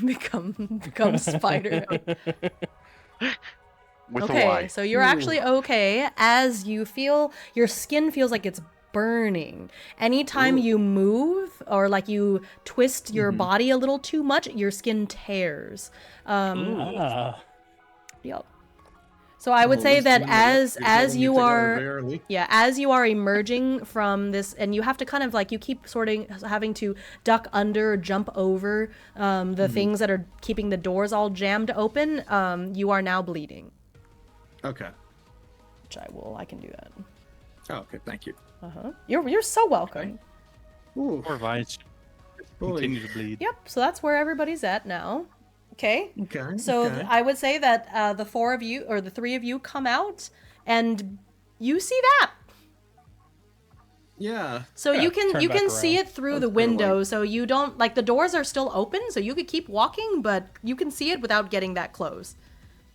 become spider. With a Okay, Y. so you're actually okay as you feel your skin feels like it's burning. Anytime you move or like you twist your body a little too much, your skin tears. Ah. Yep. So I would say that as you are as you are emerging from this, and you have to kind of like, you keep having to duck under, jump over the things that are keeping the doors all jammed open, you are now bleeding. Okay. Which I can do that. Oh, okay, thank you. You're so welcome. Ooh. Poor Vice. Continue to bleed. Yep, so that's where everybody's at now. Okay. Okay. So okay. I would say that the 4 of you, or the 3 of you, come out, and you see that. Yeah. So Yeah, you can turn back see around. it through That's the kinda window, so you don't, like, the doors are still open, so you could keep walking, but you can see it without getting that close.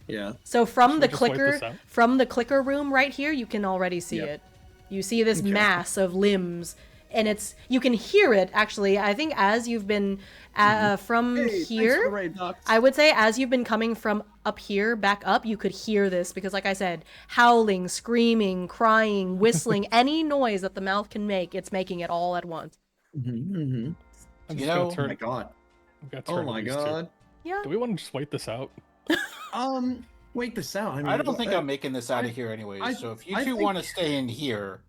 Yeah. So from Should the we just wipe clicker, this out? from the clicker room right here, you can already see Yep. it. You see this Okay. mass of limbs, and you can hear it, actually. I think as you've been from Hey, thanks for here, the raid, Doc. I would say as you've been coming from up here back up, you could hear this, because like I said, howling, screaming, crying, whistling, any noise that the mouth can make, it's making it all at once. I'm You just know- gonna turn. Oh my god. I'm gonna Oh turn my these two. god. Yeah. Do we want to just wait this out? Wait this out. I mean, I don't think I'm making this out of here anyways. I- So if you I two think- want to stay in here,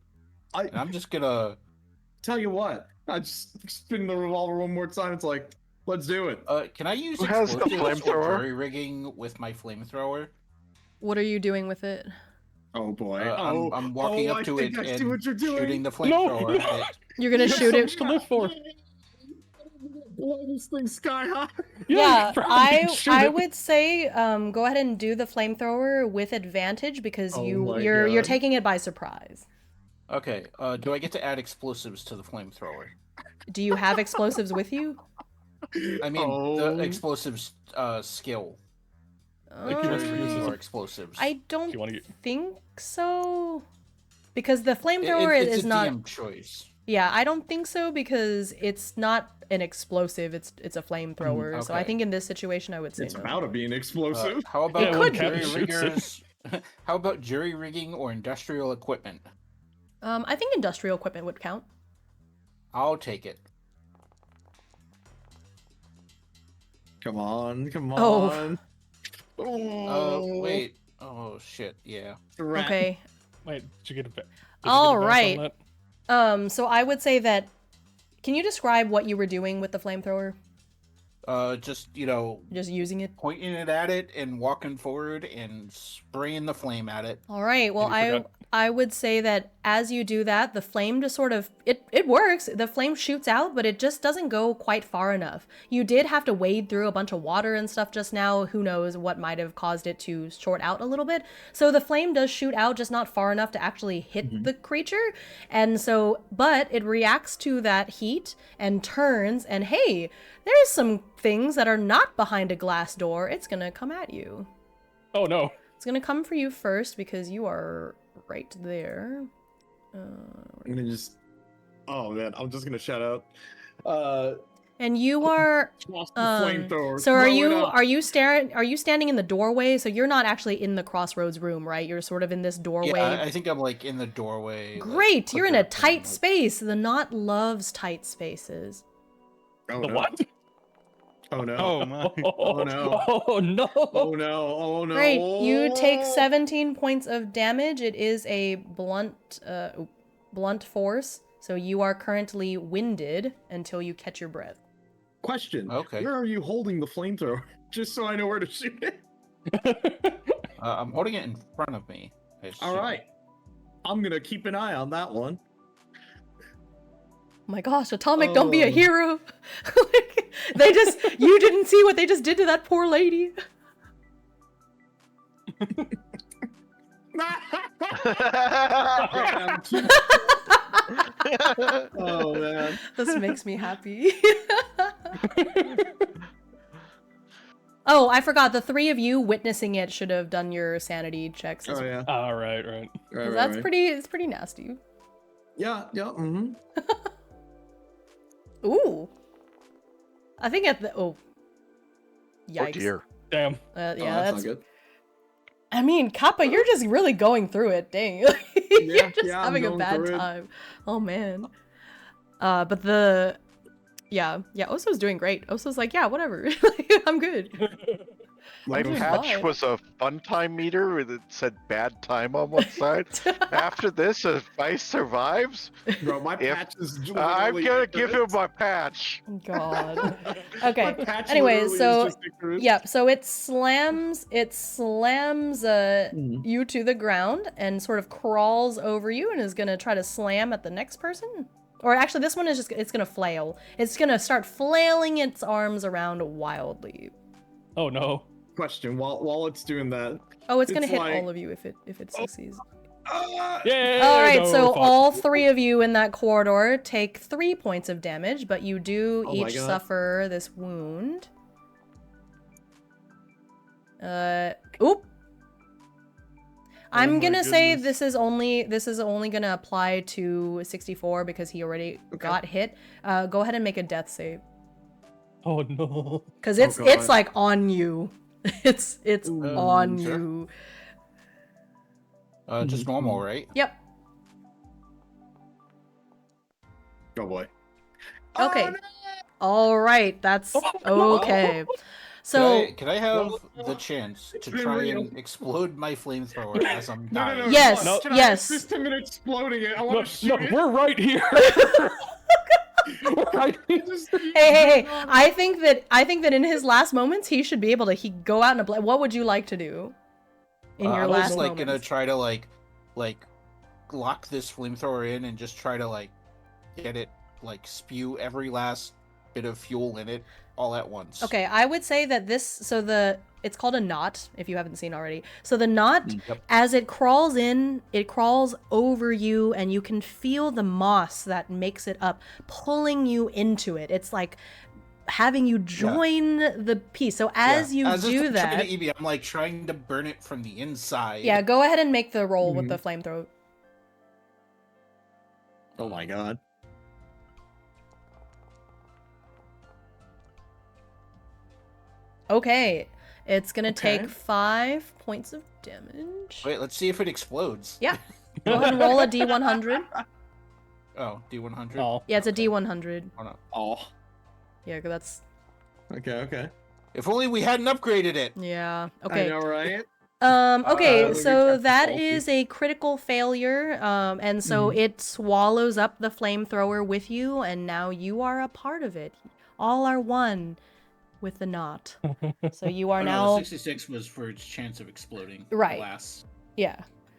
I and I'm just gonna. tell you what. I just spin the revolver one more time. It's like, let's do it. Can I use Who has the explosives or flamethrower? jury rigging with my flamethrower? What are you doing with it? Oh boy. I'm walking up I to think it I see what you're and doing. shooting the No, flamethrower no. at it. You're gonna You have shoot so it. much to live for. Blow this thing sky high. Yeah, probably shoot I it. would say go ahead and do the flamethrower with advantage, because Oh my you're God. taking it by surprise. Okay. Do I get to add explosives to the flamethrower? Do you have explosives with you? I mean, Oh. the explosives skill. Like he wants to jury use rigging his- or explosives. I don't Do you want to? think so, because the It- flamethrower it's is a not. DM choice. Yeah, I don't think so, because it's not an explosive. It's a flamethrower. So I okay. think in this situation, I would say It's no. about to be an explosive. How about Yeah, when jury Captain shoots riggers? How about jury rigging or industrial equipment? I think industrial equipment would count. I'll take it. Come on, come Oh. on. Oh. Wait. Oh shit. Yeah. Rat. Okay. Wait, did you get a bit? All right. So I would say that. Can you describe what you were doing with the flamethrower? Just Just using it. pointing it at it and walking forward and spraying the flame at it. All right. Well, And you forgot- I would say that as you do that, the flame just sort of it works. The flame shoots out, but it just doesn't go quite far enough. You did have to wade through a bunch of water and stuff just now. Who knows what might have caused it to short out a little bit. So the flame does shoot out, just not far enough to actually hit the creature. And so, but it reacts to that heat and turns, and hey, there's some things that are not behind a glass door. It's gonna come at you. Oh no. It's gonna come for you first because you are right there. I'm gonna just. Oh man, I'm just gonna shout out. And you are. Toss the flamethrower. So are Throw it you up. are you staring? Are you standing in the doorway? So you're not actually in the crossroads room, right? You're sort of in this doorway. Yeah, I think I'm like in the doorway. like, Great, you're in a clicker tight and, like- space. The knot loves tight spaces. Oh, The no. what? Oh no. Oh my. Oh, no. Oh no. Oh no. Oh no. Great, you take 17 points of damage. It is a blunt. blunt force, so you are currently winded until you catch your breath. Question. Okay. Where are you holding the flamethrower? Just so I know where to shoot it. I'm holding it in front of me. I All assume. right. I'm gonna keep an eye on that one. Oh my gosh, Atomic, don't be a Oh. hero. Like, you didn't see what they just did to that poor lady. Oh man. This makes me happy. Oh, I forgot. The three of you witnessing it should have done your sanity checks. Oh yeah. All right. Right, 'Cause right, that's right. pretty. It's pretty nasty. Yeah, yeah. Mm-hmm. Ooh. I think at the Yikes. Oh dear. Damn. Yeah, That's that's. not good. I mean, Kappa, you're just really going through it. Dang, you're just yeah, I'm having a going bad through it. time. Oh man. But yeah, Oso's doing great. Oso's like, yeah, whatever. I'm good. My I'm doing patch fine. was a fun time meter that said bad time on one side. After this, if Vice survives, Bro, my If- patch is I'm literally gonna give him infinite. my patch. God. My Okay. patch Anyway, literally so is just infinite. yeah, so it slams Mhm. you to the ground and sort of crawls over you and is gonna try to slam at the next person. Or actually, this one is it's gonna flail. It's gonna start flailing its arms around wildly. Oh no. Question. While it's doing that. Oh, it's gonna It's hit like- all of you if it succeeds. Yeah. All right, no, so we're fine. all three of you in that corridor take 3 points of damage, but you do Oh my each God. suffer this wound. Oop. I'm my gonna say goodness. this is only gonna apply to 64 because he already got hit. Go ahead and make a death save. Oh no. Cause Oh, it's God. like on you. It's on sure. you. Just normal, right? Yep. Oh boy. Okay. Oh, no! All right. That's Oh. okay. So Can I have No. the chance to been try real. and explode my flamethrower as I'm No, dying? no, no. Yes, no. Can I yes. assist him in exploding it? I No, want to no, shoot it. we're right here. We're right here. hey, I think that in his last moments he should be able to go out in a what would you like to do in your I was last like gonna moments? try to like lock this flamethrower in and just try to like get it like spew every last bit of fuel in it all at once. Okay, I would say that it's called a knot if you haven't seen already. So the knot, Yep. as it crawls in, it crawls over you and you can feel the moss that makes it up pulling you into it. It's like having you join the piece. So as you As if do I'm that, trying to eat it, I'm like trying to burn it from the inside. yeah, go ahead and make the roll with the flamethrower. Oh my god. Okay, it's gonna Okay. take 5 points of damage. Wait, let's see if it explodes. Yeah. Go ahead and roll a d100. Oh, D100. Oh. Yeah, it's a Okay. d100. Oh no. Oh. Yeah, 'cause that's Okay, okay. If only we hadn't upgraded it. yeah. I Okay. know, right? Okay, we so kept it that salty. is a critical failure, and so it swallows up the flamethrower with you, and now you are a part of it. All are one with the knot. So you are Oh, no, now, the 66 was for its chance of exploding. Right. Glass. yeah.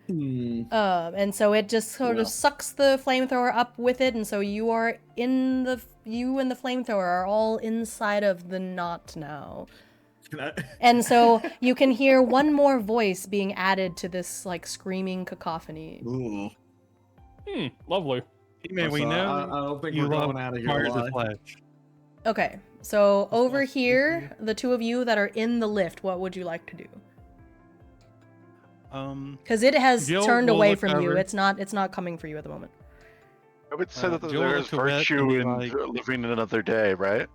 Hmm. And so it just sort Well. of sucks the flamethrower up with it, and so you and the flamethrower are all inside of the knot now. Can I... And so you can hear one more voice being added to this like screaming cacophony. Ooh. Lovely. May we So know I don't think you we're love going out of here part of the alive. flesh. Okay, so over awesome. here, the two of you that are in the lift, what would you like to do? Because it has Jill turned will away look from you. over. It's not coming for you at the moment. I would say that Jill there's looked at Wet virtue and be in like- living another day, right?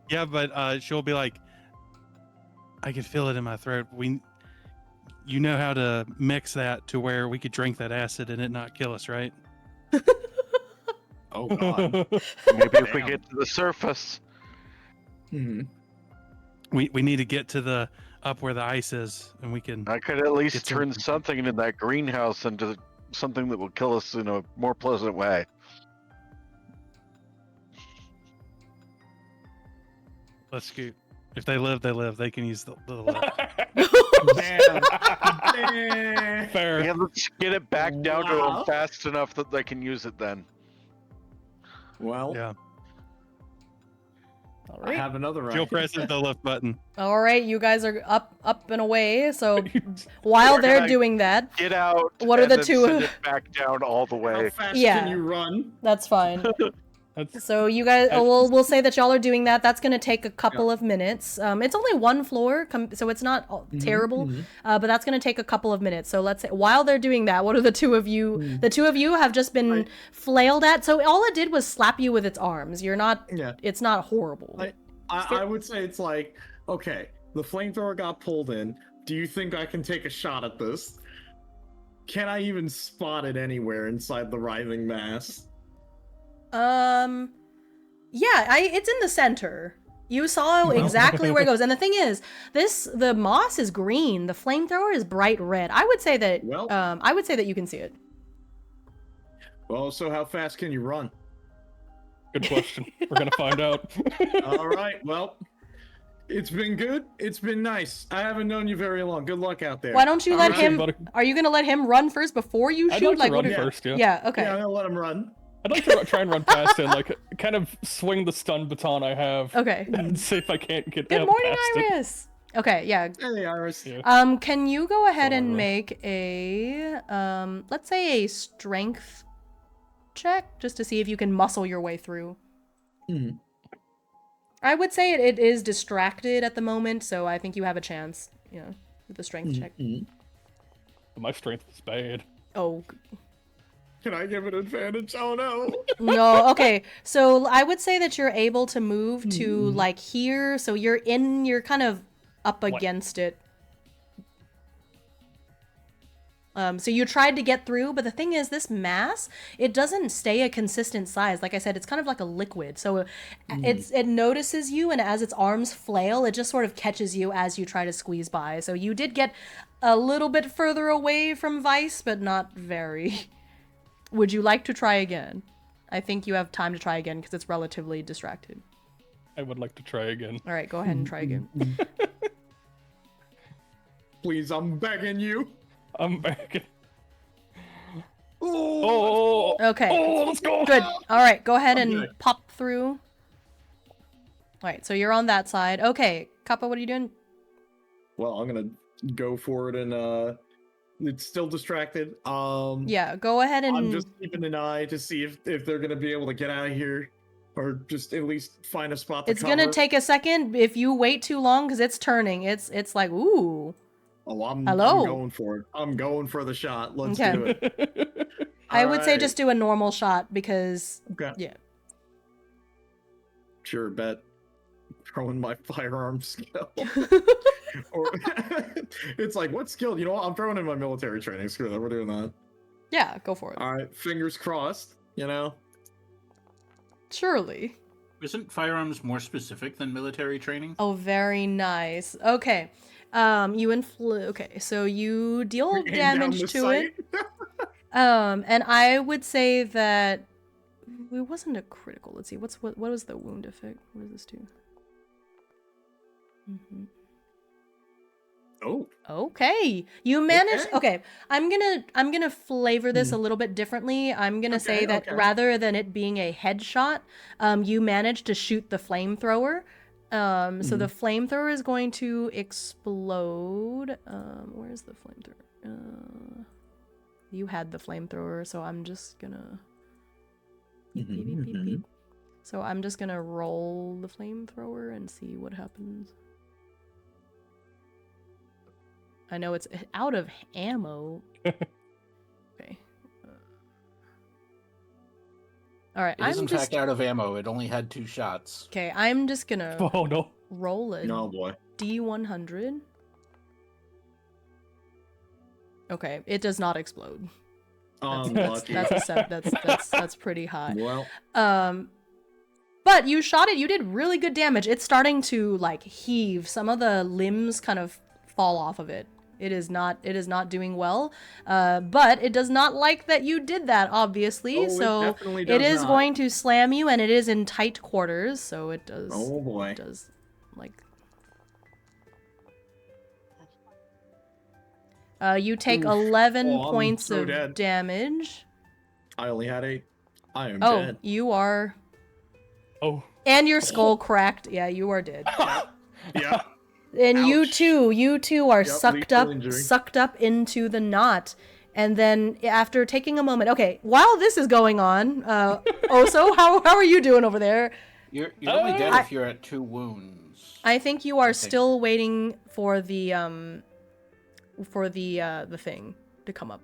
Yeah, but she'll be like, I can feel it in my throat. You know how to mix that to where we could drink that acid and it not kill us, right? Oh god. Maybe if we Damn. get to the surface. Hmm. We need to get to the up where the ice is, and we can. I could at least Get turn something. something in that greenhouse into something that will kill us in a more pleasant way. Let's scoot. If they live, they live. They can use the lift. Damn. Damn. Fair. And let's get it back down to Wow. them fast enough that they can use it then. Well, Yeah. All I right. have another Jill right. presses the lift button. All right, you guys are up and away. So while We're they're gonna doing that, Get out. What are and the then two- Send it back down all the How way. fast Yeah. can you run? that's fine. That's So you guys, we'll say that y'all are doing that. That's gonna take a couple of minutes. It's only one floor, so it's not terrible. But that's gonna take a couple of minutes. So let's say while they're doing that, what are the two of you? The two of you have just been flailed at. So all it did was slap you with its arms. You're not. Yeah. It's not horrible. I would say it's like, okay, the flamethrower got pulled in. Do you think I can take a shot at this? Can I even spot it anywhere inside the writhing mass? Yeah, it's in the center. You saw exactly where it goes. And the thing is, the moss is green. The flamethrower is bright red. I would say that. Well- I would say that you can see it. Well, so how fast can you run? good question. We're gonna find out. All right, well, it's been good. It's been nice. I haven't known you very long. Good luck out there. Why don't you let Alright, him? buddy. Are you gonna let him run first before you I'd shoot? like to what run are- first, yeah. Yeah. Okay. Yeah, I'm gonna let him run. I'd like to try and run past it, and, like, kind of swing the stun baton I have, Okay. and see if I can't get Good out morning, past it. Iris. Okay. Yeah. Hey, Iris. Yeah. Can you go ahead and Alright. make a let's say a strength check just to see if you can muscle your way through? Mhm. I would say it is distracted at the moment, so I think you have a chance. Yeah, with the strength check. Mhm. My strength is bad. Oh Can I give it advantage? Oh no. no. Okay, so I would say that you're able to move to like here, so you're kind of up against it. So you tried to get through, but the thing is, this mass, it doesn't stay a consistent size. Like I said, it's kind of like a liquid. So it notices you, and as its arms flail, it just sort of catches you as you try to squeeze by. So you did get a little bit further away from Vice, but not very. Would you like to try again? I think you have time to try again because it's relatively distracted. I would like to try again. All right, go ahead and try again. Please, I'm begging you. I'm back. Oh. Okay. Oh, let's go. Good. All right, go ahead and Okay. pop through. All right, so you're on that side. Okay, Kappa, what are you doing? Well, I'm gonna go for it, and it's still distracted. Yeah, go ahead and I'm just keeping an eye to see if they're gonna be able to get out of here, or just at least find a spot to it's gonna cover. take a second if you wait too long because it's turning. It's like ooh. Oh, I'm Hello? going for it. I'm going for the shot. Let's Okay. do it. I would say Alright. just do a normal shot because Okay. yeah. Sure, bet. Throwing my firearm skill. Or it's like, what skill? You know what? I'm throwing in my military training. Screw that. We're doing that. Yeah, go for it. All right. Fingers crossed. You know. Surely. Isn't firearms more specific than military training? Oh, very nice. Okay. Okay, so you deal Aim down damage the to it. And I would say that it wasn't a critical. Let's see. What was the wound effect? What does this do? Oh. Okay. You managed. Okay. I'm gonna flavor this a little bit differently. I'm gonna say Okay, that okay. rather than it being a headshot, you managed to shoot the flamethrower. So the flamethrower is going to explode. Where's the flamethrower? You had the flamethrower, so I'm just gonna. Beep, beep, beep, beep, beep. So I'm just gonna roll the flamethrower and see what happens. I know it's out of ammo. Okay. All right. It is I'm in just fact out of ammo. It only had 2 shots. okay. I'm just gonna Oh no. roll a No boy. D100. Okay, it does not explode. Unlucky. That's pretty high. Well. But you shot it. You did really good damage. It's starting to like heave. Some of the limbs kind of fall off of it. It is not doing well. But it does not like that you did that, obviously. Oh, it so definitely it does is not. going to slam you, and it is in tight quarters, so it does. Oh boy. It does like. You take Oof. 11 Oh, I'm points so of dead. damage. I only had 8. I am Oh, dead. you are. Oh, And your skull cracked. Yeah, you are dead. Yeah. And you Ouch. too are Yep, lethal injury. sucked up into the knot. And then after taking a moment, okay, while this is going on, Oso, how are you doing over there? You're only dead if you're at 2 wounds. I think you are think. still waiting for the thing to come up.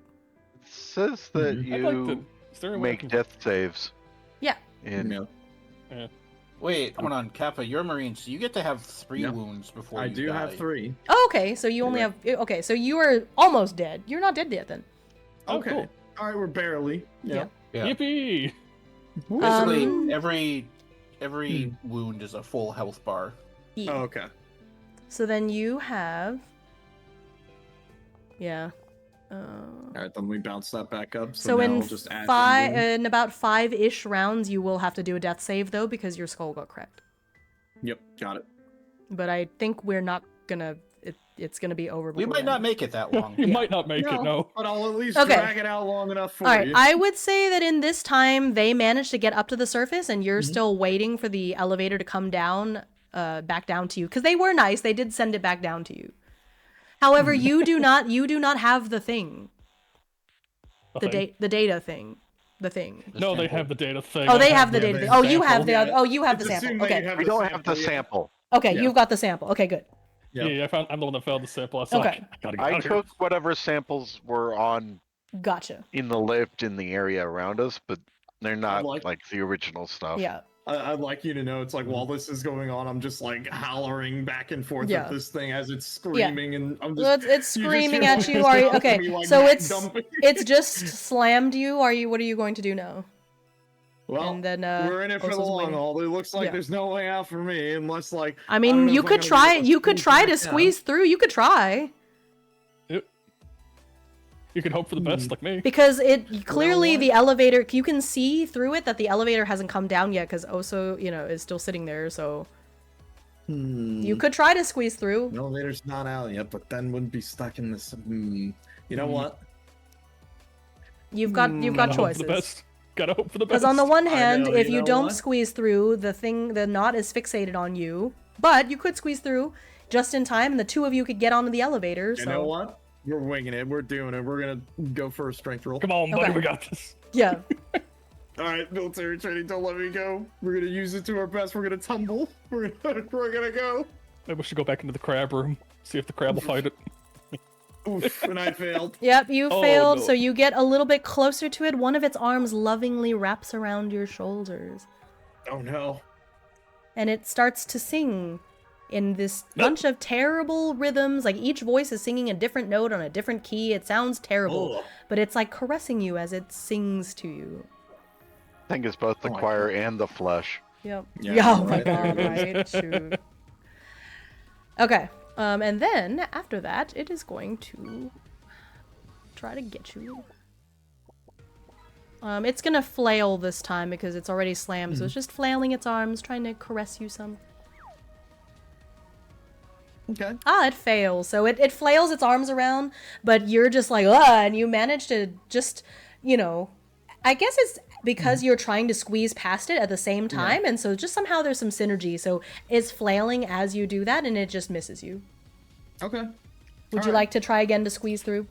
It says that Mhm. I'd like you to. Is there a way I make can- death saves. Yeah. In Yeah. Wait, hold on, Kappa, you're a Marine, so you get to have 3 Yeah. wounds before I you do die. have 3. Oh, okay, so you only Yeah. have. Okay, so you are almost dead. You're not dead yet then. Oh, Okay. cool. All right, we're barely. Yeah. Yeah. Yippee! Basically, Um, every wound is a full health bar. Yeah. Oh, okay. So then you have. Yeah. All right, then we bounce that back up. So now in we'll just add five, one wound. in about 5-ish rounds, you will have to do a death save though because your skull got cracked. Yep, got it. But I think we're not gonna. It's gonna be over. We before might not then. make it that long. You Yeah. might not make it, no. But I'll at least Okay. drag it out long enough for All right, you. I would say that in this time they managed to get up to the surface, and you're Mhm. still waiting for the elevator to come down, back down to you, because they were nice. They did send it back down to you. However, you do not. You do not have the thing, the data thing, the thing. No, they have the data thing. Oh, I they have the yeah, data they thing. have Oh, the you have the. sample. Oh, you have the It's sample. assumed that you Okay. have we the don't have the yeah. sample. Okay, Yeah. you've got the sample. Okay, good. Yep. Yeah, I'm the one that found the sample. I was Okay. like, I gotta get I out of here. took whatever samples were on Gotcha. in the lift in the area around us, but they're not like- like the original stuff. Yeah. I'd like you to know it's like while this is going on, I'm just like hollering back and forth Yeah. at this thing as it's screaming, and I'm just. Well, it's you just screaming hear, at like, you. this Are you mouth okay? of me, like, So back it's dumping. it's just slammed you. Are you? What are you going to do now? Well, and then we're in it for the Oso's long waiting. haul. It looks like Yeah. there's no way out for me unless like. I don't mean, know you if I'm could gonna be try. able You could squeeze try back to out. squeeze through. You could try You can hope for the best, like me. because it clearly what? the elevator. You can see through it that the elevator hasn't come down yet because Oso, is still sitting there. So you could try to squeeze through. The elevator's not out yet, but then wouldn't be stuck in this. You know what? You've got Gotta hope for choices. the best. Gotta hope for the best. Because on the one I hand, know, if you you know don't what? squeeze through, the knot is fixated on you. But you could squeeze through just in time, and the two of you could get onto the elevator. You so know what? We're winging it. We're doing it. We're gonna go for a strength roll. Come on, buddy, Okay. we got this. yeah, All right, military training. Don't let me go. We're gonna use it to our best. We're gonna tumble. We're gonna go. Maybe we should go back into the crab room. See if the crab will fight it. Oof, and I failed. yep, you Oh, failed. no. So you get a little bit closer to it. One of its arms lovingly wraps around your shoulders, Oh no. and it starts to sing in this bunch of terrible rhythms. Like each voice is singing a different note on a different key. It sounds terrible, Ugh. but it's like caressing you as it sings to you. I think it's both the Oh, I choir and the flesh. Yep. Yeah, Oh my right. god, right? Shoot. Okay. And then after that, it is going to try to get you. It's gonna flail this time because it's already slammed, so it's just flailing its arms, trying to caress you some. Okay. Ah, it fails. So it flails its arms around, but you're just like, ah, and you manage to just, I guess it's because you're trying to squeeze past it at the same time, and so just somehow there's some synergy. So it's flailing as you do that, and it just misses you. Okay. Would you like to try again to squeeze through?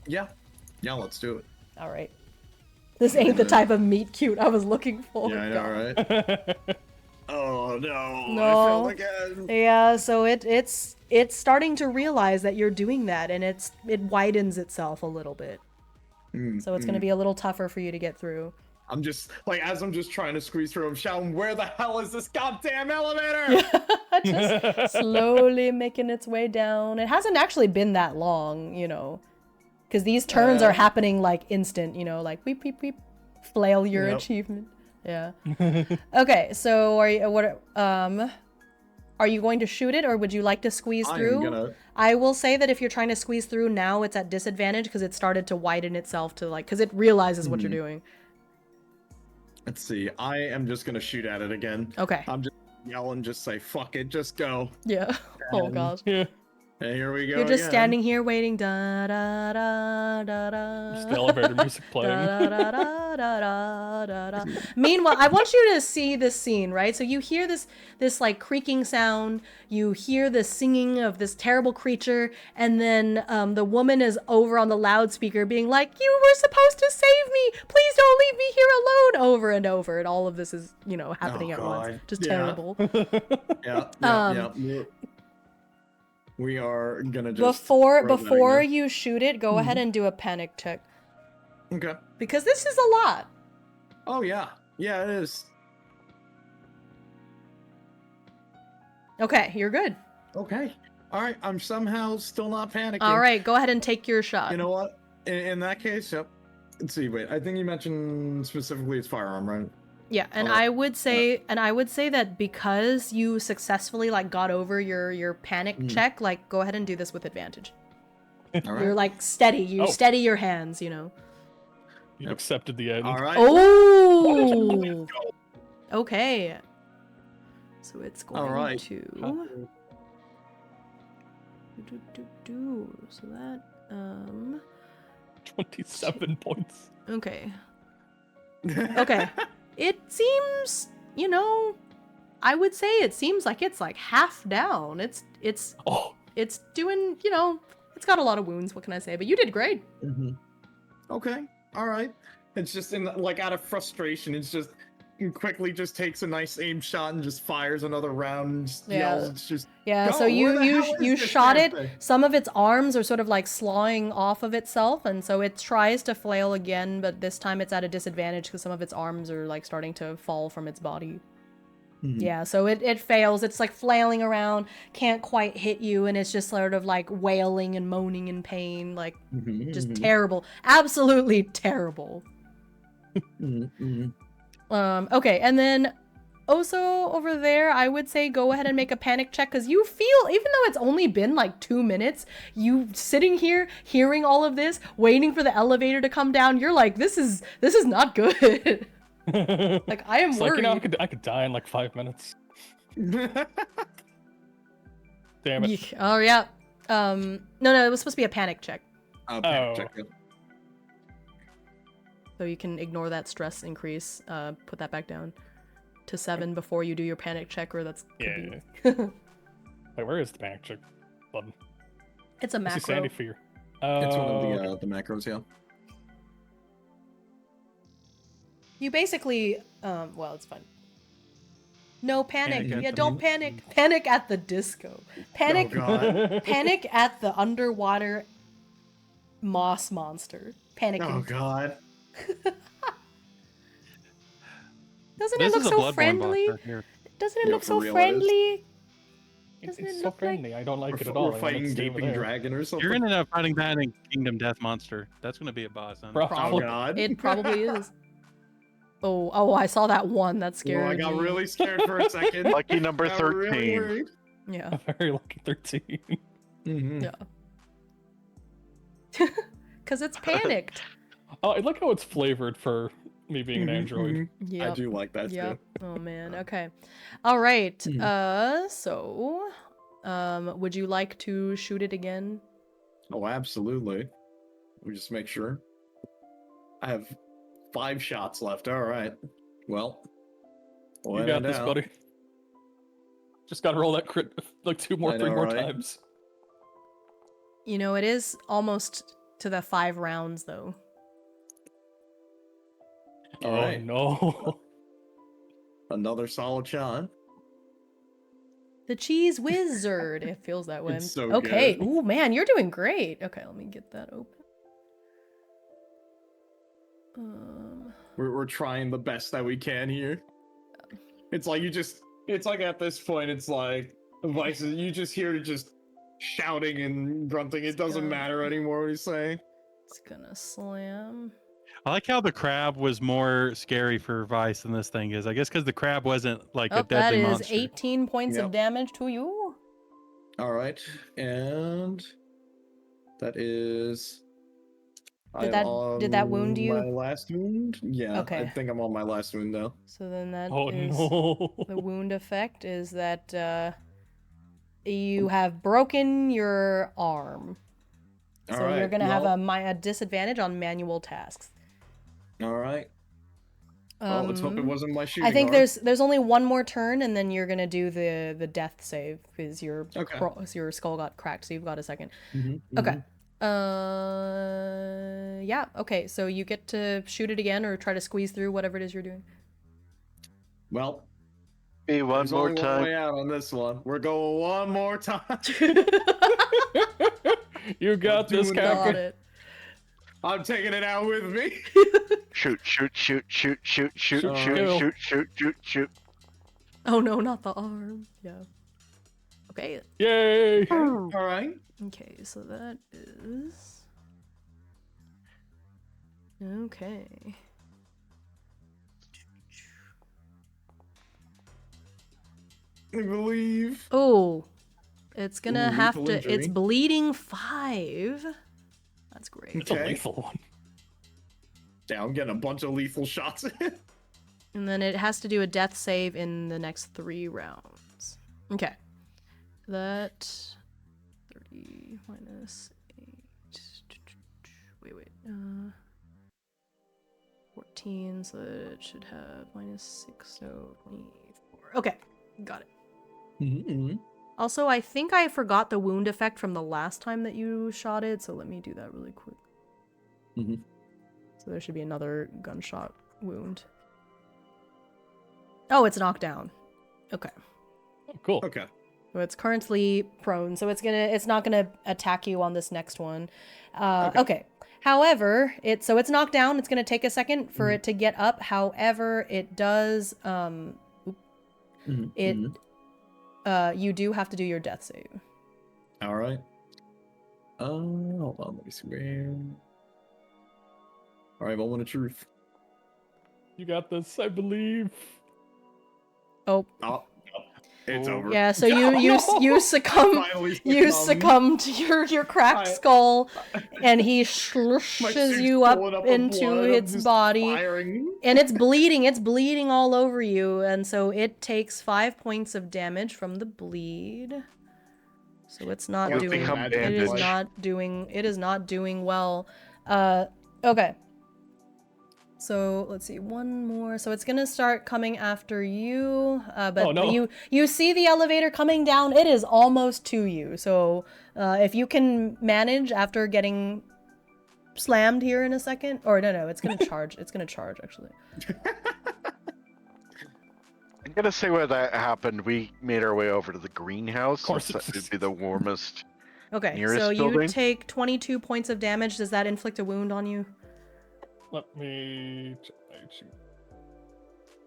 Yeah. Yeah. Let's do it. All right. This ain't the type of meet cute I was looking for. Yeah, I know, God. right? Oh no. No. I failed again. Yeah, so it's starting to realize that you're doing that, and it widens itself a little bit. So it's going to be a little tougher for you to get through. I'm just like, as I'm just trying to squeeze through, I'm shouting, "Where the hell is this goddamn elevator?" Just slowly making its way down. It hasn't actually been that long, because these turns are happening like instant, like weep, weep, weep, flail your Yep. achievement. Yeah. Okay, so are you going to shoot it, or would you like to squeeze through? I will say that if you're trying to squeeze through now, it's at disadvantage because it started to widen itself to like, because it realizes what you're doing. Let's see. I am just gonna shoot at it again. Okay. I'm just yelling, just say, fuck it, just go. Yeah. Oh And- gosh. Yeah. And here we go. You're just again. standing here waiting. Da da da da da. Just the elevator music playing. Da, da, da, da, da, da, da. Meanwhile, I want you to see this scene, right? So you hear this like creaking sound, you hear the singing of this terrible creature, and then the woman is over on the loudspeaker being like, "You were supposed to save me! Please don't leave me here alone!" over and over, and all of this is, you know, happening at once. God. Just Yeah. terrible. Yeah. We are gonna just Before throw that before again. you shoot it, go ahead and do a panic check. Okay. Because this is a lot. Oh yeah. Yeah, it is. Okay, you're good. Okay. All right. I'm somehow still not panicking. All right, go ahead and take your shot. You know what? In that case, yep. Let's see. Wait. I think you mentioned specifically it's firearm, right? Yeah, and Alright. I would say that because you successfully like got over your panic check, like go ahead and do this with advantage. All right. You're like steady, you Oh. steady your hands, you know. You accepted the end. All right. Oh. Okay. So it's going Alright. to so that 27 points. okay. Okay. It seems, you know, I would say it seems like it's like half down. It's Oh, doing, you know, it's got a lot of wounds, what can I say? But you did great. Mhm. Okay. All right. It's just like out of frustration, it's just it quickly just takes a nice aim shot and just fires another round. And just Yeah. yells. It's just Yeah, Go, so where you the hell you is this shot damn it. thing? Some of its arms are sort of like slawing off of itself, and so it tries to flail again, but this time it's at a disadvantage because some of its arms are like starting to fall from its body. Mhm. Yeah, so it fails. It's like flailing around, can't quite hit you, and it's just sort of like wailing and moaning in pain, like just Mhm. terrible, absolutely terrible. Mhm. Mhm. Okay, and then Oso over there, I would say go ahead and make a panic check because you feel, even though it's only been like 2 minutes, you sitting here hearing all of this, waiting for the elevator to come down, you're like, this is not good. Like I am it's worried. like, you know, I could die in like 5 minutes. Damn it. Yeek. Oh yeah. No, it was supposed to be a panic check, Panic Oh. check. so you can ignore that stress increase. Put that back down to 7 before you do your panic check, or that's could Yeah. be- Wait, where is the panic check button? It's a I see macro. Sandy Fear. It's one Oh, of the macros, yeah. You basically, well, it's fine. No panic. Panic at Yeah, the don't mo- panic. Panic at the disco. Panic. Oh god. Panic at the underwater moss monster. Panicking. Oh god. Doesn't This it look is a so Bloodborne boss friendly? right here. Doesn't it Yeah, look for so real it is. friendly? It's Doesn't it so look like- friendly. I don't like We're, it at all. we're I want it fighting to stay over Gaping there. Dragon or something. You're gonna end up fighting that in Kingdom Death Monster. That's gonna be a boss, huh? Bro. Oh Probably. god. It probably is. Oh, I saw that one. That Oh, scared I got me. really scared for a second. Lucky number Got really 13. worried. Yeah. A very lucky 13. Mhm. Yeah. Because it's panicked. Oh, I like how it's flavored for me being an Mhm, android. mhm. Yep. I do like that Yep. too. Oh man. Okay. All right. Mhm. So, would you like to shoot it again? Oh, absolutely. We just make sure. I have 5 shots left. All right. Well, You got this, buddy. Just gotta roll that crit like 3 more right? times. You know, it is almost to the 5 rounds though. All Oh right. no. Another solid shot. The cheese wizard. It feels that way. It's so okay. good. Ooh, man, you're doing great. Okay, let me get that open. We're trying the best that we can here. It's like it's like at this point, it's like Vice, you just hear just shouting and grunting. It doesn't Yeah. matter anymore what he's saying. It's gonna slam. I like how the crab was more scary for Vice than this thing is. I guess because the crab wasn't like Oh, a that deadly is monster. 18 points Yep. of damage to you. All right, and that is. Did I'm that wound on you? my last wound? Yeah, I Okay. think I'm on my last wound now. So then that Oh is no. the wound effect is that you have broken your arm. All So you're right. gonna have Well, a disadvantage on manual tasks. all right. Well, let's hope it wasn't my shooting I think arm. there's only one more turn, and then you're gonna do the death save because Okay. your skull got cracked, so you've got a second. Mm-hmm, Okay. Yeah. Okay. So you get to shoot it again, or try to squeeze through whatever it is you're doing. Well, Hey, one there's more only one time. way out on this one. We're going one more time. You got this, doing Got Captain. it. I'm taking it out with me. Shoot, shoot, shoot, shoot, shoot, shoot, Shoot, shoot, kill. shoot, shoot, shoot, shoot. Oh no, not the arm. Yeah. Okay. Yay! All right. Okay, so that is okay. I believe. Oh, it's gonna Ooh, have lethal to. injury. It's bleeding 5. That's great. It's a Okay. lethal one. Yeah, I'm getting a bunch of lethal shots. And then it has to do a death save in the next 3 rounds. Okay. That 30 minus 8. Wait. 14, so it should have minus 6, so 24. Okay, got it. Mm-hmm. Also, I think I forgot the wound effect from the last time that you shot it, so let me do that really quick. Mm-hmm. So there should be another gunshot wound. Oh, it's knocked down. Okay. Oh, cool. Okay. So it's currently prone, so it's not gonna attack you on this next one. Okay. However, it's knocked down. It's gonna take a second for it to get up. However, it does you do have to do your death save. All right. Hold on. Let me see where. All right, moment of truth. You got this, I believe. Oh, Oh, it's over. yeah. So you succumb. Finally You succumbed. succumb to your cracked I- skull, and he My slushes suit's you up pulling with into blood, I'm its just body. firing. And it's bleeding. It's bleeding all over you, and so it takes 5 points of damage from the bleed. So it's not You doing. become It is bandaged. not doing. It is not doing well. Okay. So let's see, one more. So it's gonna start coming after you. But Oh, no. you see the elevator coming down. It is almost to you. So if you can manage after getting slammed here in a second, or no, it's gonna charge. It's gonna charge actually. I'm gonna say where that happened. We made our way over to the greenhouse. Of course since that it's- would be the warmest. Okay, Nearest so you building? take 22 points of damage. Does that inflict a wound on you? Let me.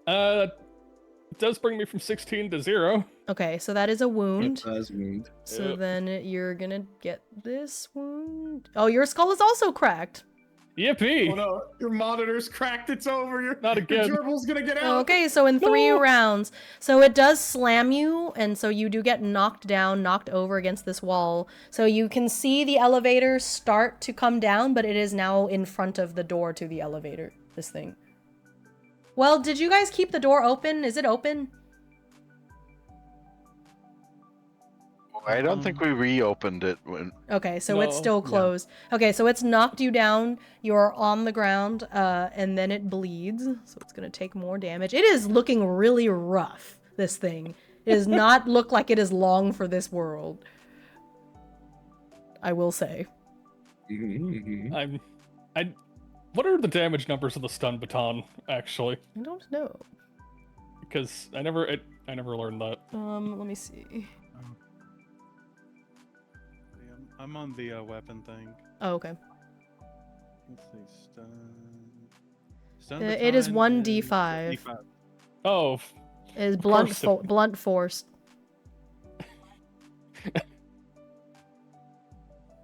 It does bring me from 16 to 0. Okay, so that is a wound. As wound. So Yep. then you're gonna get this wound. Oh, your skull is also cracked. Yippee! Oh no, your monitor's cracked. It's over. Not again. Your gerbil's gonna get out. Okay, so in 3 No! rounds. So it does slam you, and so you do get knocked down, knocked over against this wall. So you can see the elevator start to come down, but it is now in front of the door to the elevator, this thing. Well, did you guys keep the door open? Is it open? I don't think we reopened it when. Okay, so it's No, still yeah. closed. Okay, so it's knocked you down. You're on the ground, and then it bleeds. So it's gonna take more damage. It is looking really rough. This thing. It does not look like it is long for this world. I will say. Mhm. What are the damage numbers of the stun baton, actually? I don't know. Because I never learned that. Let me see. I'm on the weapon thing. Oh, okay. Let's see, stun. It is baton 1d5. D5. Oh, It is Of blunt course it- blunt force.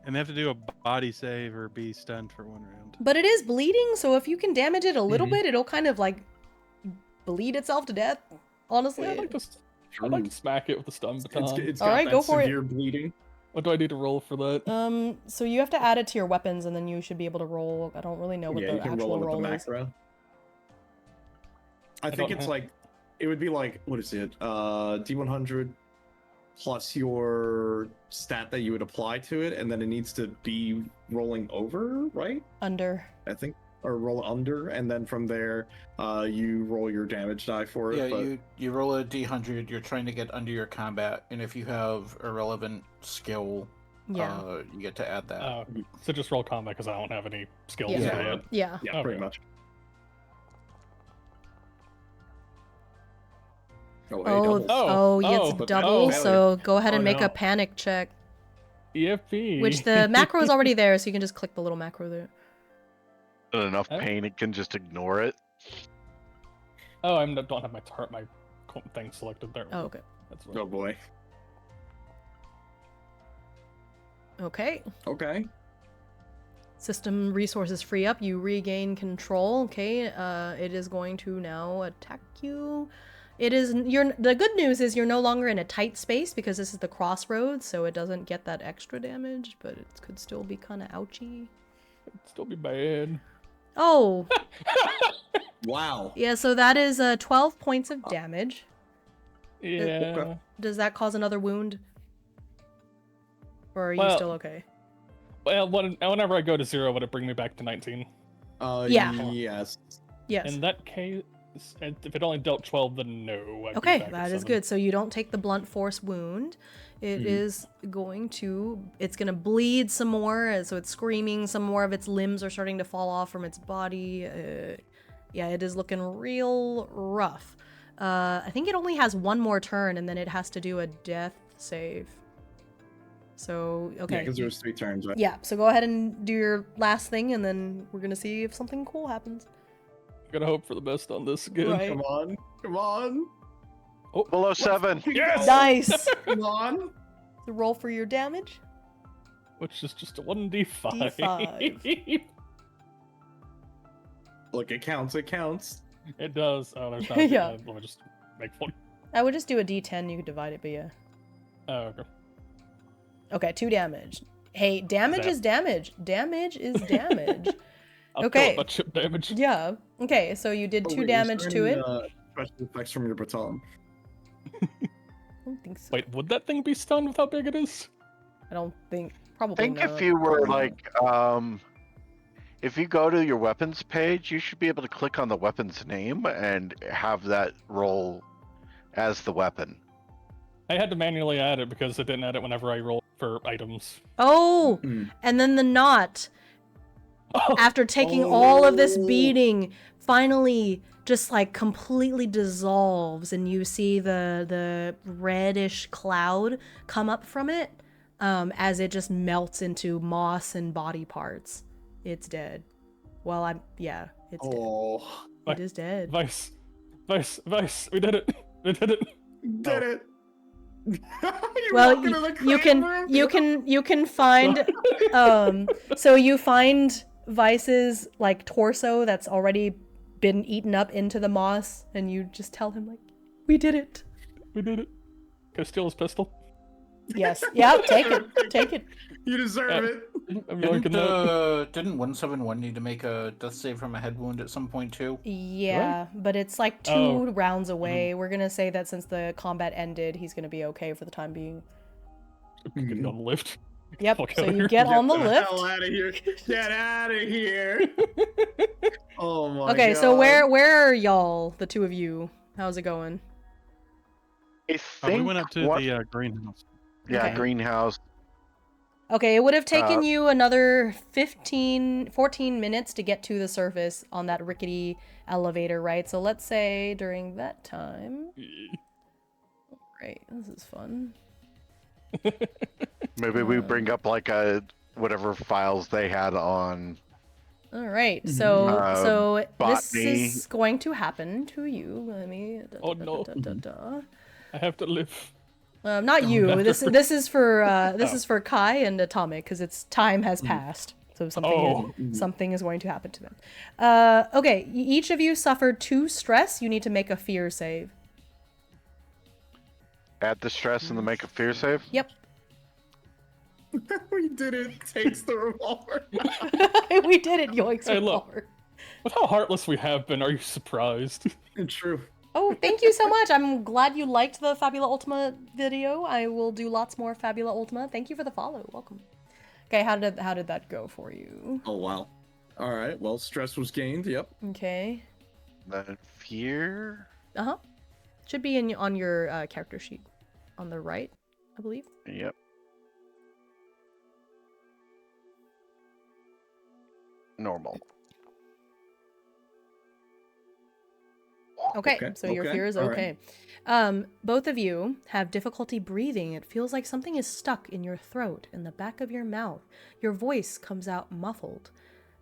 And they have to do a body save or be stunned for 1 round. But it is bleeding, so if you can damage it a little Mhm. bit, it'll kind of like bleed itself to death. Honestly. yeah, I'd like to I'd like to smack it with the stun baton. It's All got right, that go for it. severe bleeding. What do I need to roll for that? So you have to add it to your weapons, and then you should be able to roll. I don't really know what Yeah, the you can actual roll it with roll the is. macro. I think don't it's have- like, it would be like, what is it? D100 plus your stat that you would apply to it, and then it needs to be rolling over, right? Under. I think, or roll under, and then from there, you roll your damage die for it. Yeah, but you roll a d100. You're trying to get under your combat, and if you have a relevant skill, Yeah. you get to add that. So just roll combat because I don't have any skills Yeah. for it. Yeah. yeah, pretty Okay. much. Oh, Oh, doubles. oh, yeah, oh, it's but double. that's So go ahead and Oh, make no. a panic check, EFP. which the macro is already there, so you can just click the little macro there. Enough Oh. pain, it can just ignore it. Oh, I don't have my thing selected there. Oh, okay. That's Oh boy. Okay. Okay. System resources free up. You regain control. Okay. It is going to now attack you. It is the good news is you're no longer in a tight space because this is the crossroads, so it doesn't get that extra damage, but it could still be kind of ouchy. It'd still be bad. Oh, Wow. yeah. So that is 12 points of damage. Yeah. Does that cause another wound? Or are you Well- still okay? Well, whenever I go to 0, would it bring me back to 19? Yeah. Yes. Yes. In that case, if it only dealt 12, then no. I'd be Okay, back at that is 7. good. So you don't take the blunt force wound. It is going to, it's going to bleed some more, so it's screaming. Some more of its limbs are starting to fall off from its body. Yeah, it is looking real rough. I think it only has one more turn, and then it has to do a death save. So, Yeah, okay. because there was 3 turns, right? Yeah, so go ahead and do your last thing, and then we're going to see if something cool happens. Gotta hope for the best on this again. Right. Come on. Come on. Below 7. Yes! Nice! Come on. The roll for your damage. Which is just a 1d5. D5. Look, it counts. It counts. It does. Oh, there's not. Yeah. Let me just make one. I would just do a d10, you could divide it, but yeah. Oh, okay. Okay, 2 damage. Hey, damage That- is damage. Damage is damage. I'll Okay. kill it by chip damage. Yeah. Okay, so you did Oh, 2 wait, is damage there to any, it. Special effects from your baton. I don't think so. Wait, would that thing be stunned with how big it is? I don't think. Probably I think not. if you were Probably like, if you go to your weapons page, you should be able to click on the weapon's name and have that roll as the weapon. I had to manually add it because it didn't add it whenever I rolled for items. Oh! Mm. And then the knot, after taking all of this Oh. beating, finally just like completely dissolves, and you see the reddish cloud come up from it as it just melts into moss and body parts. It's dead. Well, it's dead. Oh. It is dead. Vice, we did it. We did it. Did it. Well, you can find so you find Vice's like torso that's already been eaten up into the moss, and you just tell him like, we did it. We did it. Can I steal his pistol? Yes. Yeah, take it. You deserve it. I'm liking that. Didn't 171 need to make a death save from a head wound at some point too? Yeah, but it's like 2 Oh. rounds away. We're gonna say that since the combat ended, he's gonna be okay for the time being. Get on the lift. Yep, Fuck so outta you here. get on the Hell lift. out of here. Get out of here. Oh my Okay, god. so where are y'all, the 2 of you? How's it going? I We think went up to what- the greenhouse. yeah, Okay. greenhouse. Okay, it would have taken you another 14 minutes to get to the surface on that rickety elevator, right? So let's say during that time. Right, this is fun. Maybe we bring up like whatever files they had on. All right, so this botany. is going to happen to you. Let me. Oh, no. I have to live. Not you. This is for Kai and Atomic because its time has passed. So something is going to happen to them. Okay, each of you suffered 2 stress. You need to make a fear save. Add the stress and the make a fear save. Yep. We did it. Takes the revolver. We did it, yoinks Hey, look. revolver. With how heartless we have been, are you surprised? True. Oh, thank you so much. I'm glad you liked the Fabula Ultima video. I will do lots more Fabula Ultima. Thank you for the follow. Welcome. Okay, how did that go for you? Oh wow. All right. Well, stress was gained. Yep. Okay. Then fear. Uh-huh. Should be on your character sheet on the right, I believe. Yep. Normal. Okay, Okay, so your okay, fear is all okay. right. Both of you have difficulty breathing. It feels like something is stuck in your throat, in the back of your mouth. Your voice comes out muffled,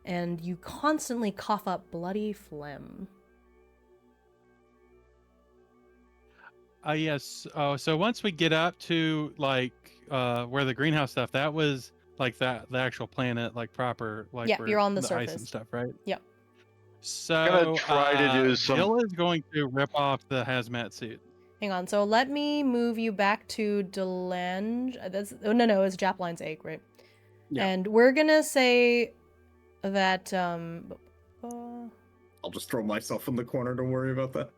and you constantly cough up bloody phlegm. Yes. Oh, so once we get up to like where the greenhouse stuff, that was like the actual planet, like proper, like Yeah, where you're on the ice surface. and stuff, right? Yep. So try to do some- Jill is going to rip off the hazmat suit. Hang on. So let me move you back to Delange. No, it's Japline's egg, right? Yeah. And we're gonna say that I'll just throw myself in the corner. Don't worry about that.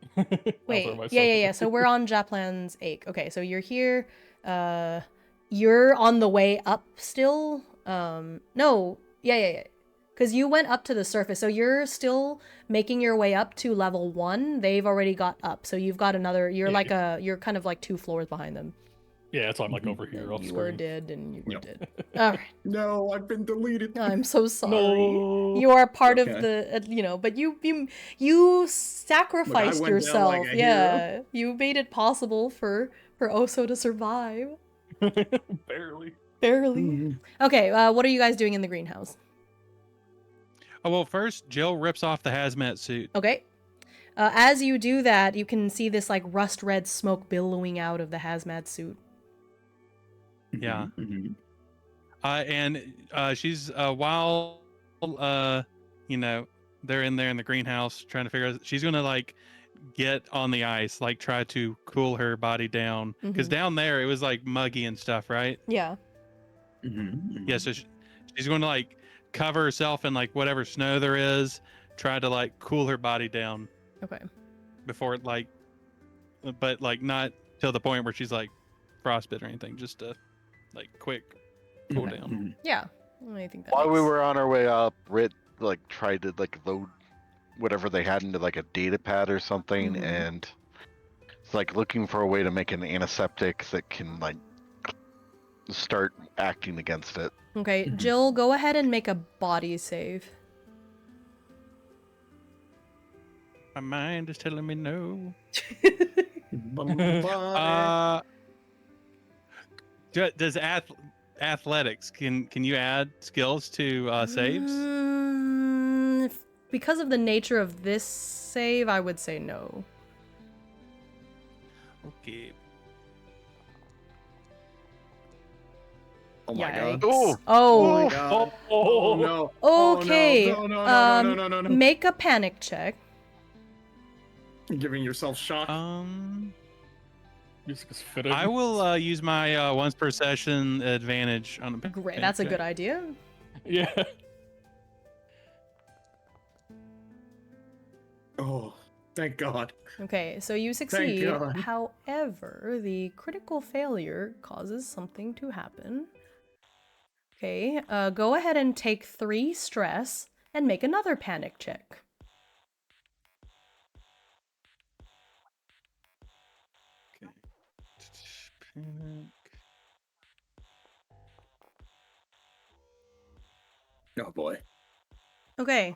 wait, yeah. So we're on Japlan's ache. Okay, so you're here. You're on the way up still. No, yeah. Because you went up to the surface, so you're still making your way up to level 1. They've already got up, so you've got another. You're you're kind of like 2 floors behind them. Yeah, so I'm like over here off You screen. were dead, and you were Yep. dead. All right. No, I've been deleted. I'm so sorry. No. You are part of Okay. the, but you sacrificed went down yourself. like a Yeah, you made it possible for Oso to survive. Barely. Barely. Mhm. Okay, what are you guys doing in the greenhouse? Oh well, first Jill rips off the hazmat suit. Okay. As you do that, you can see this like rust red smoke billowing out of the hazmat suit. Yeah. Mhm. And she's while they're in there in the greenhouse trying to figure out, she's gonna like get on the ice, like try to cool her body down, because Mhm. down there it was like muggy and stuff, right? Yeah. Mhm. Yeah, so she's going to like cover herself in like whatever snow there is, try to like cool her body down Okay. before it like, but like not to the point where she's like frostbit or anything, just to like quick cool Okay. down. Mhm. Yeah. I think that While we makes- were on our way up, Rit like tried to like load whatever they had into like a data pad or something, Mhm. and it's like looking for a way to make an antiseptic that can like start acting against it. Okay, Mhm. Jill, go ahead and make a body save. My mind is telling me no. Bye. Does athletics, can you add skills to saves? Because of the nature of this save, I would say no. Okay. Oh my Yikes. god. Oh! Oh my Oh, god. Oh, Oh no. Oh, okay. no. No. Make a panic check. You're giving yourself shock. Music is fitting. I will use my once per session advantage on a Great, panic that's a check. good idea. Yeah. Oh, thank God. Okay, so you succeed. God. However, the critical failure causes something to happen. Okay, go ahead and take 3 stress and make another panic check. Okay. Panic. Oh boy. Okay.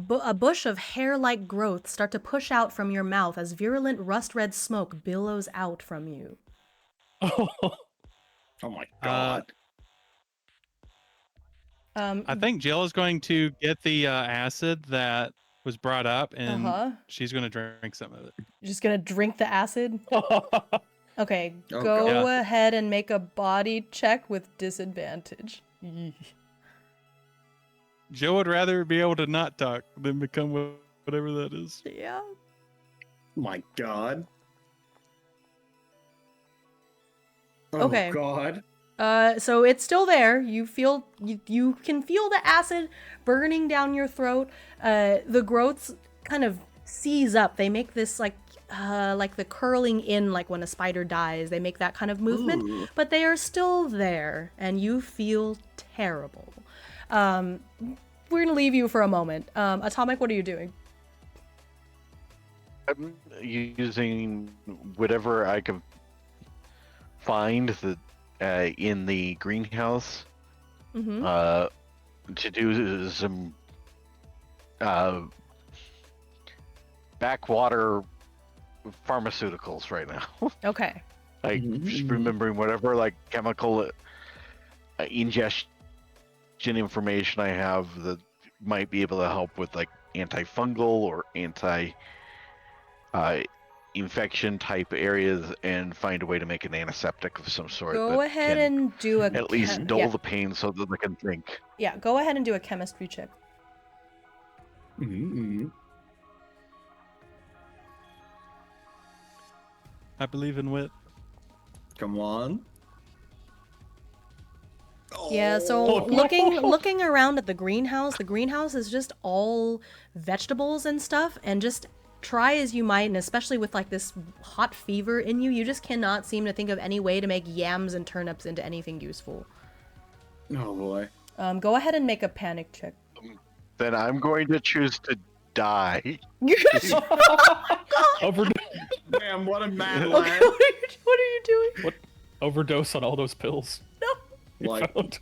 A bush of hair-like growth start to push out from your mouth as virulent rust-red smoke billows out from you. Oh my God. I think Jill is going to get the acid that was brought up, and she's going to drink some of it. You're just gonna drink the acid? Okay, Oh, go God. ahead and make a body check with disadvantage. Jill would rather be able to not talk than become whatever that is. Yeah. My God. Oh, Okay. God. So it's still there. You can feel the acid burning down your throat. The growths kind of seize up. They make this like the curling in, like when a spider dies. They make that kind of movement, Ooh. but they are still there, and you feel terrible. We're gonna leave you for a moment. Atomic, what are you doing? I'm using whatever I can find in the greenhouse Mm-hmm. to do some backwater pharmaceuticals right now. Okay. Like just remembering whatever like chemical ingestion information I have that might be able to help with like antifungal or anti infection type areas, and find a way to make an antiseptic of some sort Go that ahead can and do a at least dull yeah. the pain so that I can think. Yeah, go ahead and do a chemistry check. I believe in wit. Come on. Yeah, so Oh. looking around at the greenhouse is just all vegetables and stuff, and just try as you might, and especially with like this hot fever in you, you just cannot seem to think of any way to make yams and turnips into anything useful. Oh, boy. Go ahead and make a panic check. Then I'm going to choose to die. Damn, what a mad Okay, lad. what are you doing? Overdose on all those pills. No. You Like- found.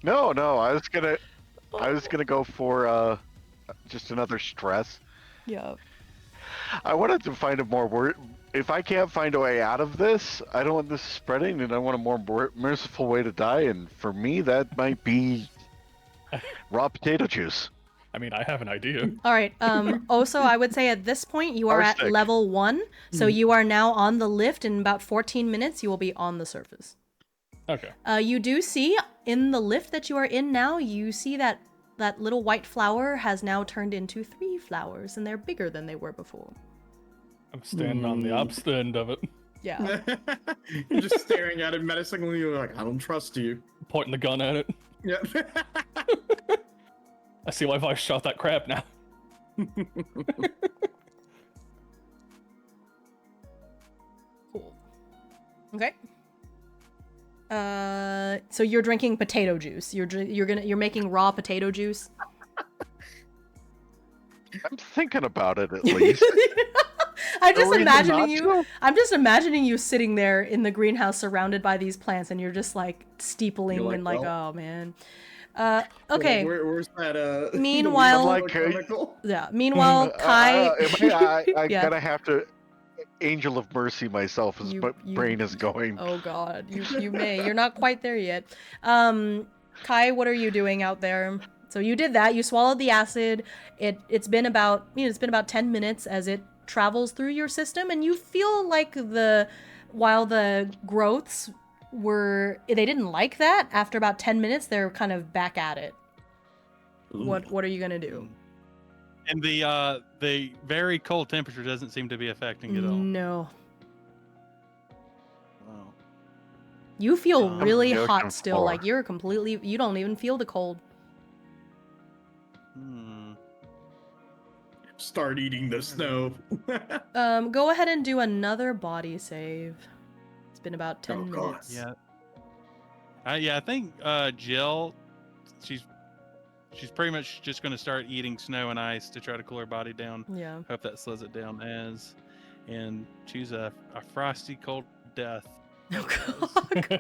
No, I was gonna go for just another stress. Yeah. I wanted to find a more word. If I can't find a way out of this, I don't want this spreading, and I want a more merciful way to die. And for me, that might be raw potato juice. I mean, I have an idea. All right. Also, I would say at this point you are at Arsenic. level 1, so you are now on the lift. In about 14 minutes, you will be on the surface. Okay. You do see in the lift that you are in now, you see that little white flower has now turned into 3 flowers, and they're bigger than they were before. I'm standing on the opposite end of it, Yeah. You're just staring at it menacingly. You're like, I don't trust you. pointing the gun at it. Yeah. I see why I shot that crab now. Cool. Okay. So you're drinking potato juice. You're making raw potato juice. I'm thinking about it at least. I'm just No reason imagining not you. to. I'm just imagining you sitting there in the greenhouse, surrounded by these plants, and you're just like steepling You're like, and like, well. oh man. Okay. Where's that? Meanwhile- the Like, chemical? Yeah. Meanwhile, Kai. I Yeah. gotta have to angel of mercy myself as my You- brain is going. Oh God, you may. You're not quite there yet. Kai, what are you doing out there? So you did that. You swallowed the acid. It's been about 10 minutes as it travels through your system, and you feel like while the growths they didn't like that. After about 10 minutes, they're kind of back at it. What are you gonna do? And the very cold temperature doesn't seem to be affecting it all. No. Wow. You feel I'm really the hot ocean still. floor. Like you don't even feel the cold. Start eating the snow. Go ahead and do another body save. It's been about 10 Oh, God. minutes. Yeah. I think Jill, she's pretty much just going to start eating snow and ice to try to cool her body down. Yeah. Hope that slows it down and choose a frosty cold death. Oh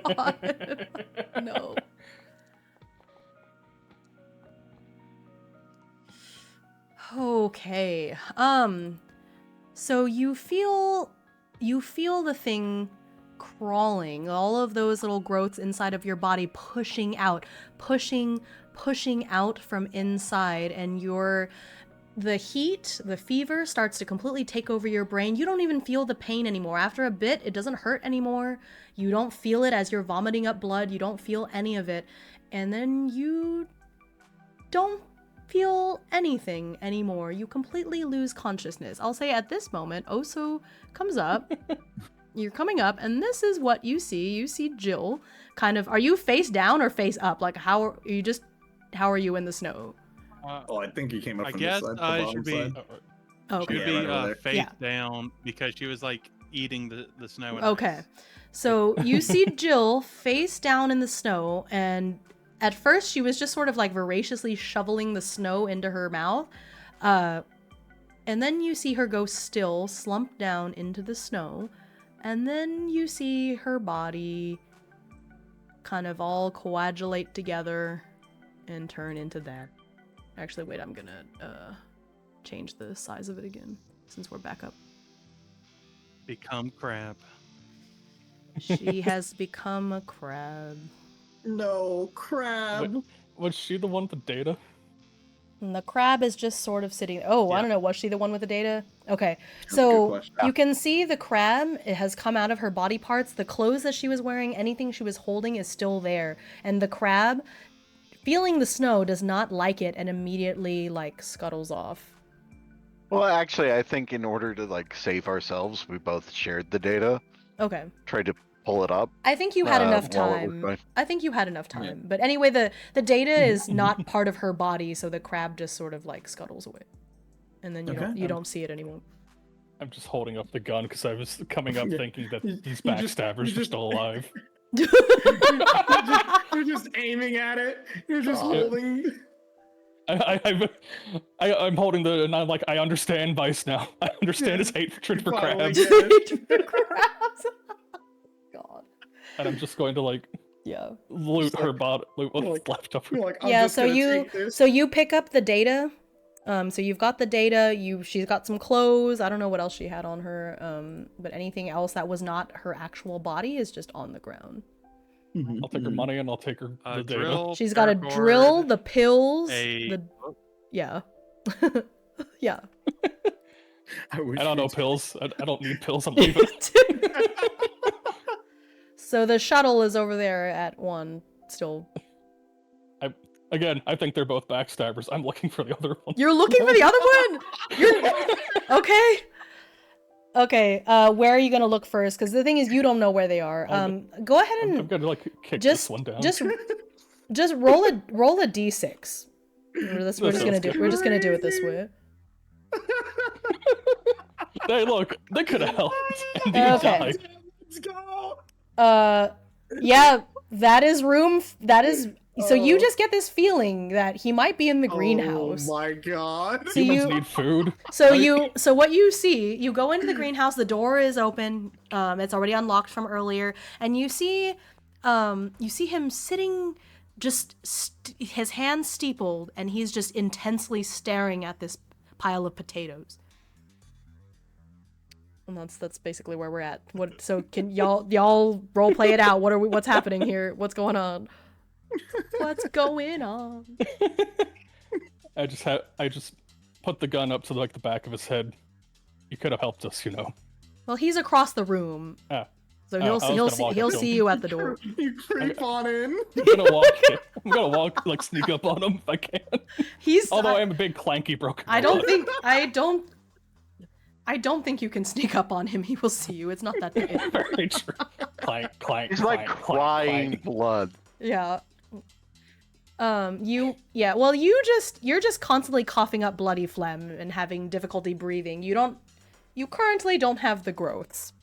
God. No. Okay. So you feel the thing crawling, all of those little growths inside of your body pushing out from inside, and the heat, the fever starts to completely take over your brain. You don't even feel the pain anymore. After a bit, it doesn't hurt anymore. You don't feel it as you're vomiting up blood. You don't feel any of it. And then you don't feel anything anymore. You completely lose consciousness. I'll say at this moment, Oso comes up you're coming up, and this is what you see. You see Jill kind of, are you face down or face up? Like, how are you in the snow? Oh, I think you came up I from guess this side, the I bottom should be side. Okay. should Yeah, be right over there. face Yeah. down because she was like eating the snow. And Okay. ice. So you see Jill face down in the snow, and at first she was just sort of like voraciously shoveling the snow into her mouth. And then you see her go still, slump down into the snow. And then you see her body kind of all coagulate together and turn into that. Actually, wait, I'm gonna change the size of it again since we're back up. Become crab. She has become a crab. No, crab. Was she the one with the data? And the crab is just sort of sitting. Oh, I Yeah. don't know. Was she the one with the data? Okay. That's a good So question. you can see the crab. It has come out of her body parts. The clothes that she was wearing, anything she was holding is still there. And the crab, feeling the snow, does not like it and immediately, like, scuttles off. Well, actually, I think in order to like save ourselves, we both shared the data, Okay. tried to pull it up. I think you had enough while it was time. going. I think you had enough Yeah. time. But anyway, the data is not part of her body, so the crab just sort of, like, scuttles away. And then Okay. you don't see it anymore. I'm just holding up the gun because I was coming up Yeah. thinking that You- these you just- backstabbers you are just- still alive. You're just aiming at it. You're just Oh. holding. I'm holding the, and I'm like, I understand Vice now. I understand his hatred for Finally crabs, get it. Crabs. God. and I'm just going to like Yeah. loot Just her like- body, loot what's like- left of her. You're like, I'm Yeah, just so gonna you take this. so you pick up the data. So you've got the data. She's got some clothes. I don't know what else she had on her. But anything else that was not her actual body is just on the ground. Mhm, I'll take her mhm. money and I'll take her the data. Drill. She's got a paracord, drill, the pills, a yeah, yeah. I wish I don't know you'd- pills. I don't need pills. I'm leaving. So the shuttle is over there at 1 still. Again, I think they're both backstabbers. I'm looking for the other one. You're looking for the other one. You're okay. Okay. Where are you gonna look first? Because the thing is, you don't know where they are. Go ahead I'm and gonna like kick just this one down. just roll a d6. We're just gonna do it this way. Hey, look, they could have helped. And you Okay. died. Let's go. Yeah, that is room. That is. So you Oh. just get this feeling that he might be in the greenhouse. Oh my god. So Humans you- need food. So what you see, you go into the greenhouse, the door is open, it's already unlocked from earlier, and you see him sitting, just his hands steepled, and he's just intensely staring at this pile of potatoes. And that's basically where we're at. What? So can y'all role play it out? What's happening here? What's going on? What's going on? I just put the gun up to like the back of his head. You could have helped us, you know. Well, he's across the room, Ah, so I was gonna walk he'll up to see him. you at the door. You creep on in. I'm gonna walk, like sneak up on him if I can. He's Although I am a big clanky broken. I don't think you can sneak up on him. He will see you. It's not that big. Very true. Clank, clank. He's like clank, crying clank. blood. Yeah. Well, you're just constantly coughing up bloody phlegm and having difficulty breathing. You currently don't have the growths.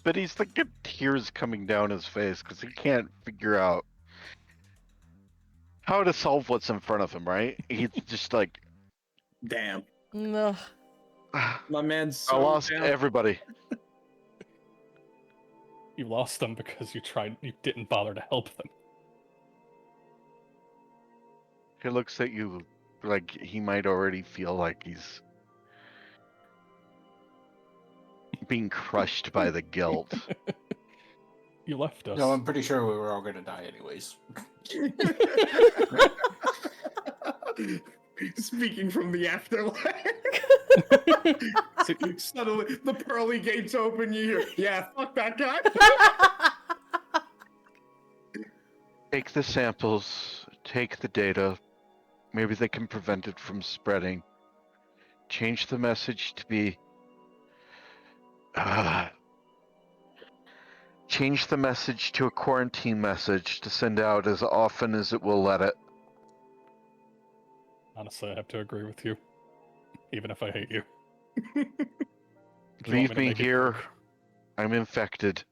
But he's like got tears coming down his face because he can't figure out how to solve what's in front of him. Right? He's just like, Damn. Ugh. My man's I so lost down. everybody. You lost them because you didn't bother to help them. He looks at you like he might already feel like he's being crushed by the guilt. You left us. No, I'm pretty sure we were all gonna die anyways. Speaking from the afterlife. Suddenly, the pearly gates open. You hear, yeah, fuck that guy. Take the samples, take the data. Maybe they can prevent it from spreading. Change the message to be Change the message to a quarantine message to send out as often as it will let it. Honestly, I have to agree with you, even if I hate you. Do you want Leave to me make it here. quick? I'm infected.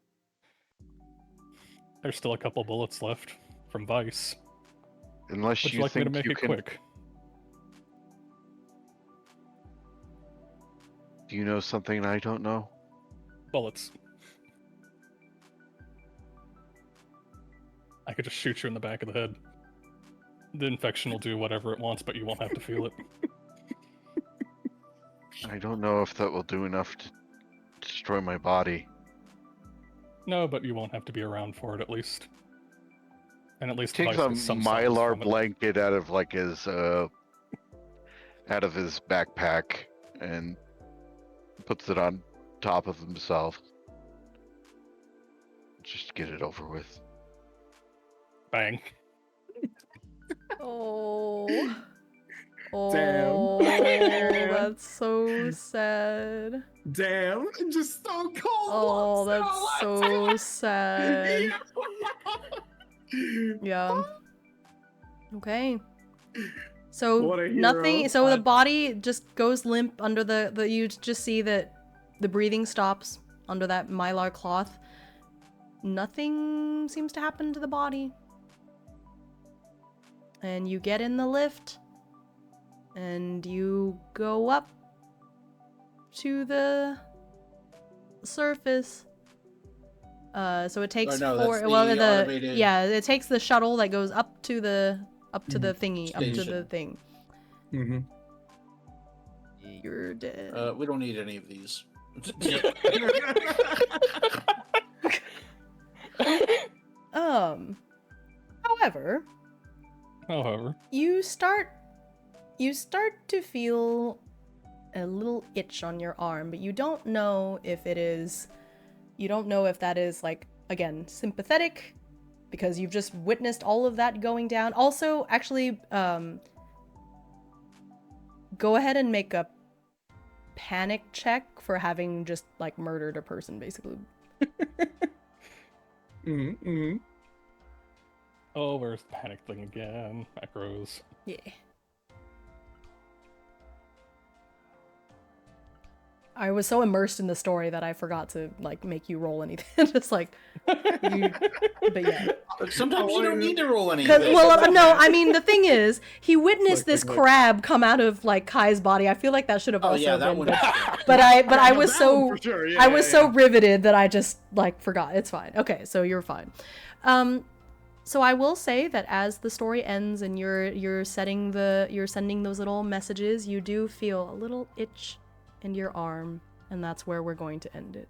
There's still a couple bullets left from Vice. Unless Would you you like me to think make you it can. quick? Do you know something I don't know? Bullets. I could just shoot you in the back of the head. The infection will do whatever it wants, but you won't have to feel it. I don't know if that will do enough to destroy my body. No, but you won't have to be around for it at least. And at least Takes Vice a gets some songs mylar from it. blanket out of like his out of his backpack and puts it on top of himself. Just get it over with. Bang. Oh. Oh, Damn. that's so sad. Damn, just so cold. Oh, that's so sad. Yeah. Okay. So What a nothing. hero. So the body just goes limp under the. You just see that the breathing stops under that mylar cloth. Nothing seems to happen to the body. And you get in the lift. And you go up to the surface. So it takes no, four. that's the Well, automated yeah, it takes the shuttle that goes up to the thingy, up to the Station. thing. Mm-hmm. You're dead. We don't need any of these. However, you start to feel a little itch on your arm, but you don't know if that is like, again, sympathetic because you've just witnessed all of that going down. Also, actually, go ahead and make a panic check for having just like murdered a person, basically. Mm-hmm. Oh, where's the panic thing again? Macros. Yeah. I was so immersed in the story that I forgot to like make you roll anything. Just like, but yeah. But sometimes you don't need to roll anything. Well, no, I mean the thing is, he witnessed this Look. crab come out of like Kai's body. I feel like that should have Oh also yeah, that been. one. But I was That so one for sure, yeah, I was yeah, so yeah. riveted that I just like forgot. It's fine. Okay, so you're fine. So I will say that as the story ends and you're sending those little messages, you do feel a little itch in your arm, and that's where we're going to end it.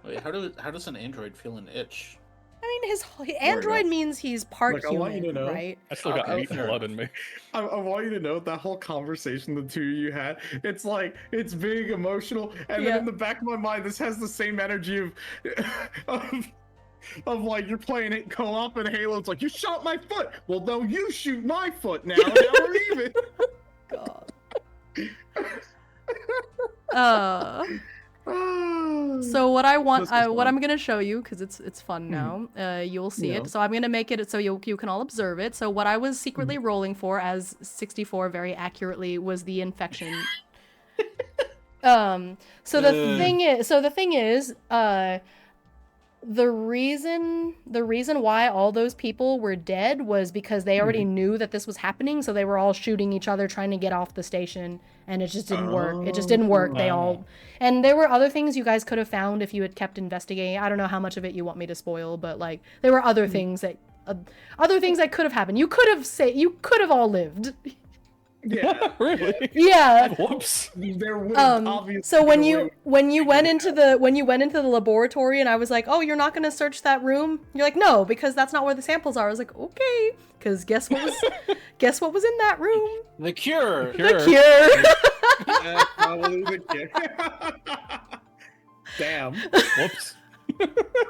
Wait, how does an android feel an itch? I mean, his android means he's part Look, I want you human, to know- right? I still got Okay, meat and fair blood enough. in me. I want you to know that whole conversation the two of you had. It's like it's big, emotional, and Yeah. then in the back of my mind, this has the same energy of like you're playing it co-op in Halo. It's like you shot my foot. Well, no, you shoot my foot now. Now we're even. God. So what I want, This was what fun. I'm gonna show you, because it's fun now. You'll see Yeah. it. So I'm gonna make it so you can all observe it. So what I was secretly rolling for, as 64 very accurately, was the infection. So the thing is, the reason why all those people were dead was because they already knew that this was happening, so they were all shooting each other trying to get off the station, and it just didn't work. It just didn't work. They all, and there were other things you guys could have found if you had kept investigating. I don't know how much of it you want me to spoil, but like there were other things that could have happened. You could have all lived. Yeah. Really? Yeah. Whoops. There would obviously. So when been a you went into the laboratory and I was like, oh, you're not gonna search that room? You're like, no, because that's not where the samples are. I was like, okay, because guess what was in that room? The cure. The cure. Yeah, probably the kid. Damn. Whoops.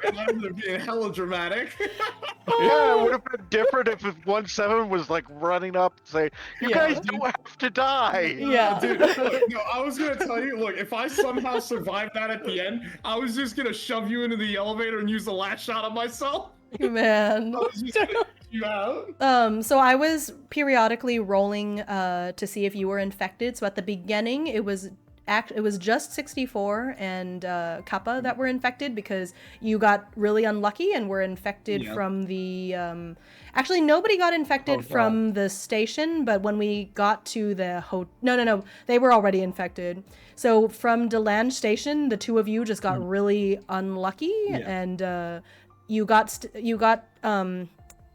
That would have been hella dramatic. Yeah, it would have been different if 1-7 was like running up and saying, "You Yeah. guys don't have to die." Yeah. Dude, look, no, I was gonna tell you, look, if I somehow survived that at the end, I was just gonna shove you into the elevator and use the last shot on myself. Man. I was just gonna get you out. So I was periodically rolling to see if you were infected. So at the beginning, it was just 64 and Kappa that were infected because you got really unlucky and were infected from the actually nobody got infected from the station, but when we got to the no, they were already infected. So from DeLange station, the two of you just got really unlucky and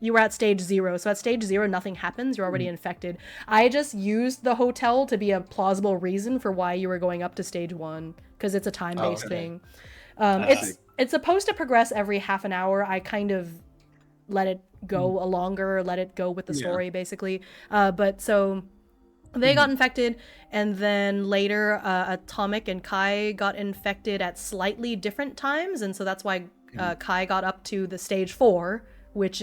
you were at stage 0. So at stage 0, nothing happens. You're already infected. I just used the hotel to be a plausible reason for why you were going up to stage 1 because it's a time-based thing. It's supposed to progress every half an hour. I kind of let it go longer, let it go with the story, basically. But so they got infected, and then later Atomic and Kai got infected at slightly different times, and so that's why Kai got up to the stage 4. Which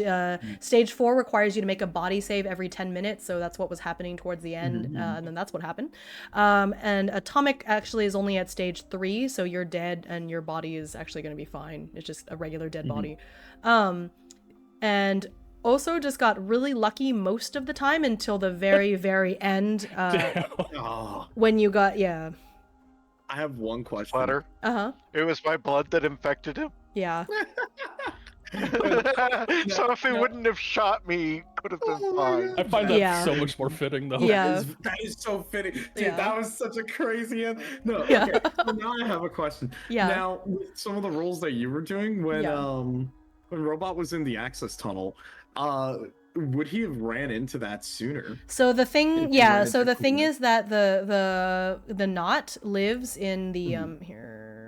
stage 4 requires you to make a body save every 10 minutes, so that's what was happening towards the end, and then that's what happened. And Atomic actually is only at stage 3, so you're dead, and your body is actually going to be fine. It's just a regular dead body. And also just got really lucky most of the time until the very, very end, when you got, I have one question. Butter. It was my blood that infected him. Yeah. So if he wouldn't have shot me, could have been fine. I find that so much more fitting, though. Yeah. That is so fitting. Dude, Yeah. that was such a crazy end. No, Yeah. okay. So now I have a question. Yeah. Now, with some of the roles that you were doing when Robot was in the access tunnel, would he have ran into that sooner? So the thing, so the thing quicker? is that the knot lives in the here.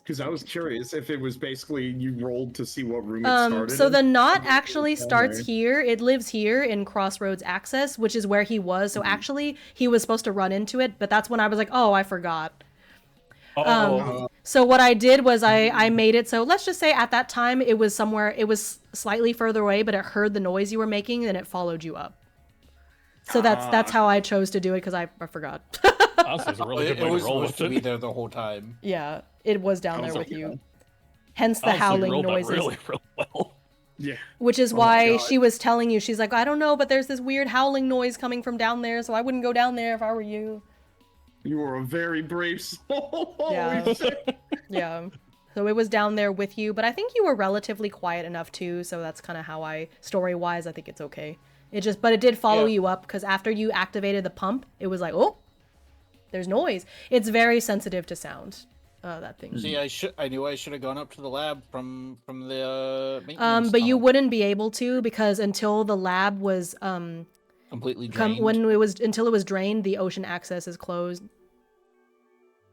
Because I was curious if it was basically you rolled to see what room it started So in. the knot actually starts here. It lives here in Crossroads Access, which is where he was. So actually, he was supposed to run into it, but that's when I was like, oh, I forgot. So what I did was I made it so let's just say at that time it was slightly further away, but it heard the noise you were making and it followed you up. So that's how I chose to do it because I forgot. Honestly, it's a really good way It to was roll supposed with to be it. there the whole time. Yeah, it was down there with okay. you. Hence the Honestly, you howling rolled that noises. really, really well. Yeah. Which is my why God. she was telling you, she's like, I don't know, but there's this weird howling noise coming from down there, so I wouldn't go down there if I were you. You were a very brave soul. Yeah. Holy shit. Yeah. So it was down there with you, but I think you were relatively quiet enough too, so that's kind of how story-wise, I think it's okay. But it did follow you up, because after you activated the pump, it was like, oh, there's noise. It's very sensitive to sound, that thing. See, I knew I should have gone up to the lab from the maintenance. But you tunnel. wouldn't be able to, because until the lab was, Completely drained. until it was drained, the ocean access is closed.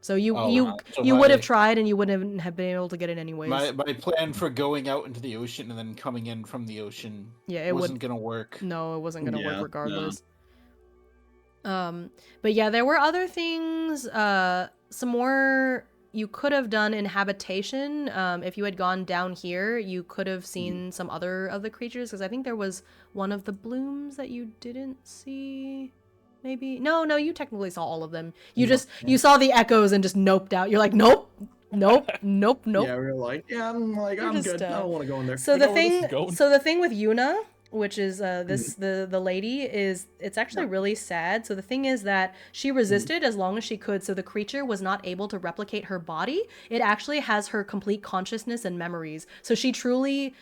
So you So would have my- tried and you wouldn't have been able to get in anyways. My plan for going out into the ocean and then coming in from the ocean it wasn't gonna work. No, it wasn't gonna Yeah, work regardless. But yeah, there were other things. Some more you could have done in habitation. If you had gone down here, you could have seen some other of the creatures, because I think there was one of the blooms that you didn't see. Maybe no, you technically saw all of them. You saw the echoes and just noped out. You're like, nope. Yeah, we were like, I'm just, good. I don't want to go in there. So the know where this is thing, going. so the thing with Yuna, which is the lady, is it's actually really sad. So the thing is that she resisted as long as she could. So the creature was not able to replicate her body. It actually has her complete consciousness and memories. So she truly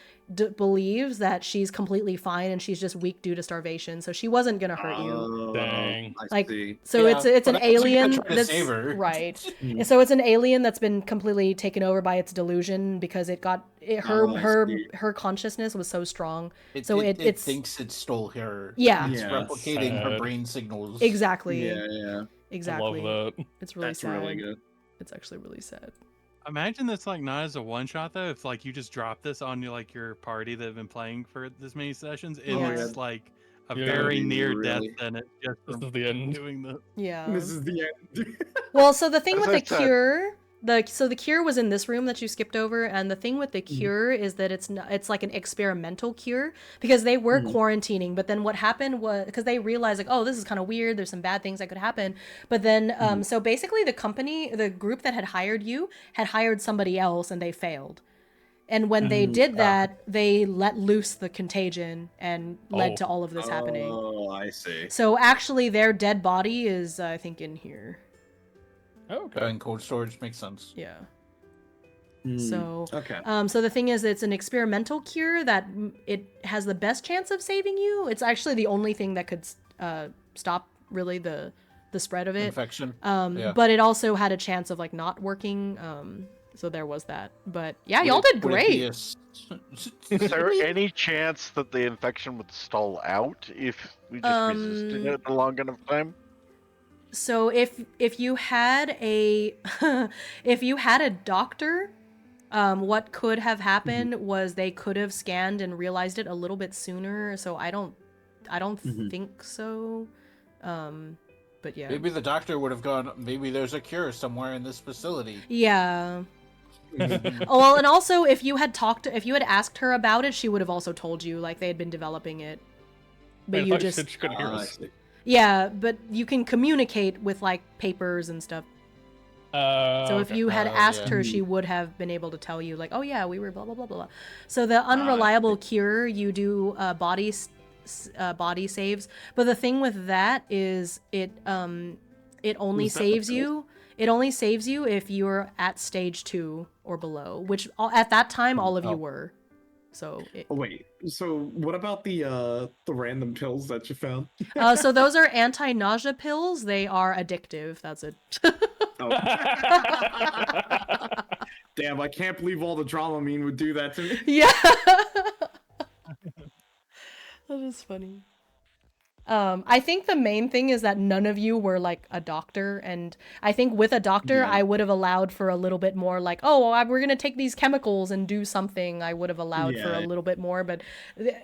believes that she's completely fine and she's just weak due to starvation. So she wasn't gonna hurt you. Dang. I Like, see. so Yeah, it's an but I was gonna alien try to that's save her. right. So it's an alien that's been completely taken over by its delusion because her consciousness was so strong. It thinks it stole her. Yeah. It's Yeah. replicating her Sad. brain signals. Exactly. Yeah. Exactly. I love that. It's really That's sad. really good. It's actually really sad. Imagine this like not as a one shot though. If like you just drop this on your party that have been playing for this many sessions, it Yeah. was like a Yeah. very That'd be near really- death, and it just This from is the end. doing the. Yeah. This is the end. Well, so the thing As with I the said- cure the cure was in this room that you skipped over, and the thing with the cure is that it's like an experimental cure, because they were quarantining, but then what happened was, because they realized like, oh, this is kind of weird, there's some bad things that could happen, but then so basically the group that had hired somebody else, and they failed. And when they did that, they let loose the contagion and led to all of this happening. Oh, I see. So actually their dead body is, I think, in here. Oh, okay. And cold storage makes sense. Yeah. So, okay. So the thing is, it's an experimental cure that it has the best chance of saving you. It's actually the only thing that could stop really the spread of it. Infection. But it also had a chance of like not working. So there was that. But yeah, y'all did great. Is there any chance that the infection would stall out if we just resisted it a long enough time? So if you had a if you had a doctor, what could have happened was they could have scanned and realized it a little bit sooner. So I don't think so. But yeah. Maybe the doctor would have gone, maybe there's a cure somewhere in this facility. Yeah. Oh, well, and also if you had asked her about it, she would have also told you, like, they had been developing it. But you just she couldn't hear us. Yeah, but you can communicate with like papers and stuff. So if you had asked her, she would have been able to tell you, like, oh yeah, we were blah blah blah blah. So the unreliable cure, you do body saves, but the thing with that is it only saves you. It only saves you if you're at stage 2 or below, which at that time all of you were. So wait, so what about the random pills that you found? So those are anti-nausea pills. They are addictive. That's it. Damn, I can't believe all the Dramamine would do that to me. Yeah. That is funny. I think the main thing is that none of you were like a doctor, and I think with a doctor, I would have allowed for a little bit more, like, oh, we're gonna take these chemicals and do something. I would have allowed for a little bit more, but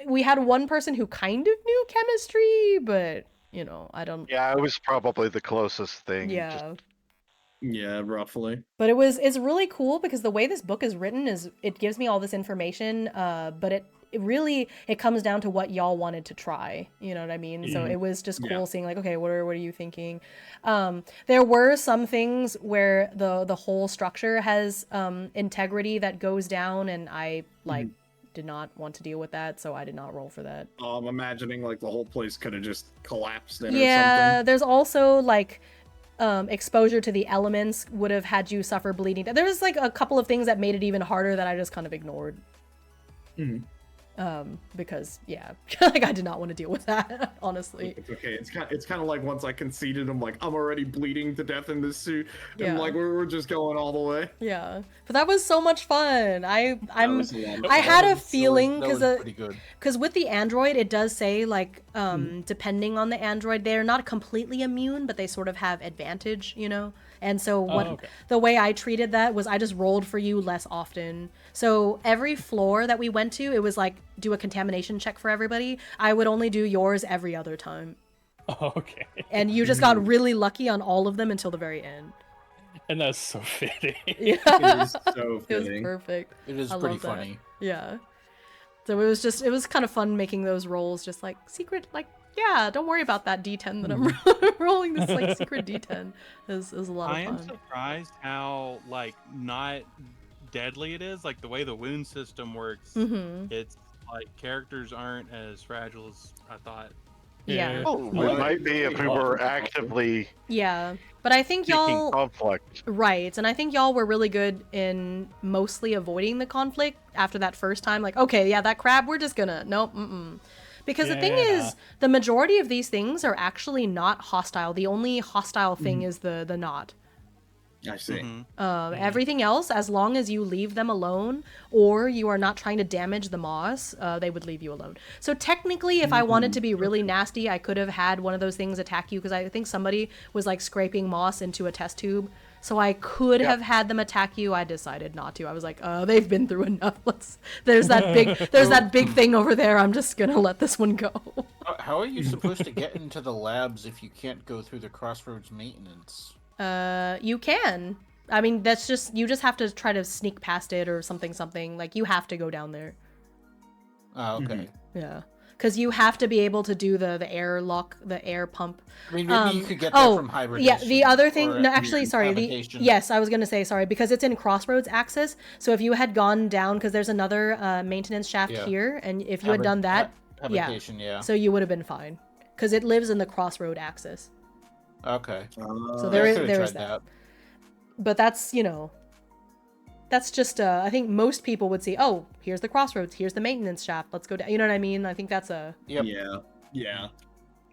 we had one person who kind of knew chemistry, but you know, I don't. Yeah, it was probably the closest thing. Yeah. Yeah, roughly. But it's really cool because the way this book is written is it gives me all this information, but it really comes down to what y'all wanted to try, you know what I mean? So it was just cool seeing like, okay, what are you thinking? There were some things where the whole structure has integrity that goes down, and I like did not want to deal with that, so I did not roll for that. I'm imagining like the whole place could have just collapsed in or Yeah, something. there's also like exposure to the elements would have had you suffer bleeding. There was like a couple of things that made it even harder that I just kind of ignored. Because like I did not want to deal with that, honestly. It's okay. It's kind of like once I conceded, I'm like, I'm already bleeding to death in this suit, and like we're just going all the way. Yeah, but that was so much fun. I I had a feeling because with the android, it does say like depending on the android, they're not completely immune, but they sort of have advantage, you know. And so the way I treated that was I just rolled for you less often. So every floor that we went to, it was like do a contamination check for everybody. I would only do yours every other time. Okay. And you just got really lucky on all of them until the very end. And that's so fitting. Yeah. It is so It was fitting. perfect. it is I pretty love that. funny. Yeah. So it was kind of fun making those rolls, just like secret, like, yeah, don't worry about that D10 that I'm rolling. This like secret D10 is a lot of I am fun. surprised how like not deadly it is. Like the way the wound system works, it's like characters aren't as fragile as I thought. Yeah. Oh, we might be if we were actively Yeah. But I think seeking y'all conflict. right, and I think y'all were really good in mostly avoiding the conflict after that first time. Like, okay, yeah, that crab, we're just gonna nope, Because the thing is, the majority of these things are actually not hostile. The only hostile thing is the knot. I see. Everything else, as long as you leave them alone or you are not trying to damage the moss, they would leave you alone. So technically, if I wanted to be really nasty, I could have had one of those things attack you, because I think somebody was like scraping moss into a test tube. So I could have had them attack you. I decided not to. I was like, oh, they've been through enough. There's that big thing over there. I'm just gonna let this one go. How are you supposed to get into the labs if you can't go through the crossroads maintenance? You can. I mean, that's just you just have to try to sneak past it or something. Like you have to go down there. Oh, okay. Yeah. Because you have to be able to do the air lock, the air pump. I mean, maybe you could get that from hibernation. Yeah, the other thing, or no, actually, sorry. habitation. Yes, I was going to say, sorry, because it's in crossroads access. So if you had gone down, because there's another maintenance shaft here, and if you had done that, habitation, yeah. so you would have been fine. Because it lives in the crossroad axis. Okay. So there is that. But that's, that's just, I think most people would see, oh, here's the crossroads, here's the maintenance shaft, let's go down. You know what I mean? I think that's a... Yep. Yeah.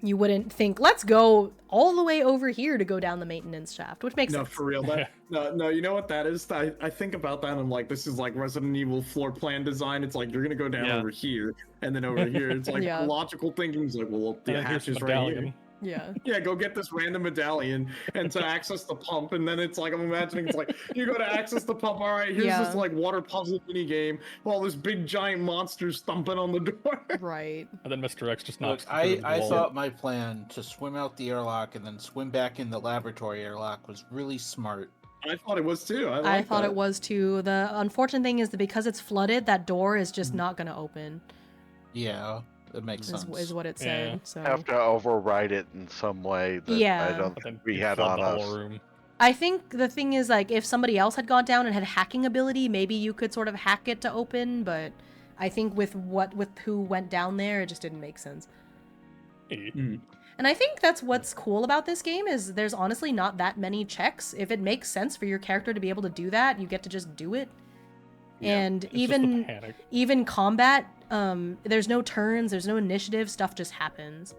You wouldn't think, let's go all the way over here to go down the maintenance shaft, which makes sense. No, for real. No, you know what that is? I think about that and I'm like, this is like Resident Evil floor plan design. It's like, you're going to go down over here and then over here. It's like logical thinking is like, well, the hatch is right here. Yeah. Yeah, go get this random medallion and to access the pump, and then it's like I'm imagining it's like you go to access the pump. All right, here's this like water puzzle mini game while this big giant monster's thumping on the door. Right. And then Mr. X just knocks. I thought my plan to swim out the airlock and then swim back in the laboratory airlock was really smart. I thought it was too. I thought it was too. The unfortunate thing is that because it's flooded, that door is just not going to open. Yeah. That makes sense. Is what it said. Yeah. So Have to override it in some way that I don't think we had on us. Room. I think the thing is, like, if somebody else had gone down and had hacking ability, maybe you could sort of hack it to open, but I think with who went down there, it just didn't make sense. And I think that's what's cool about this game is there's honestly not that many checks. If it makes sense for your character to be able to do that, you get to just do it. And even combat, there's no turns, there's no initiative, stuff just happens.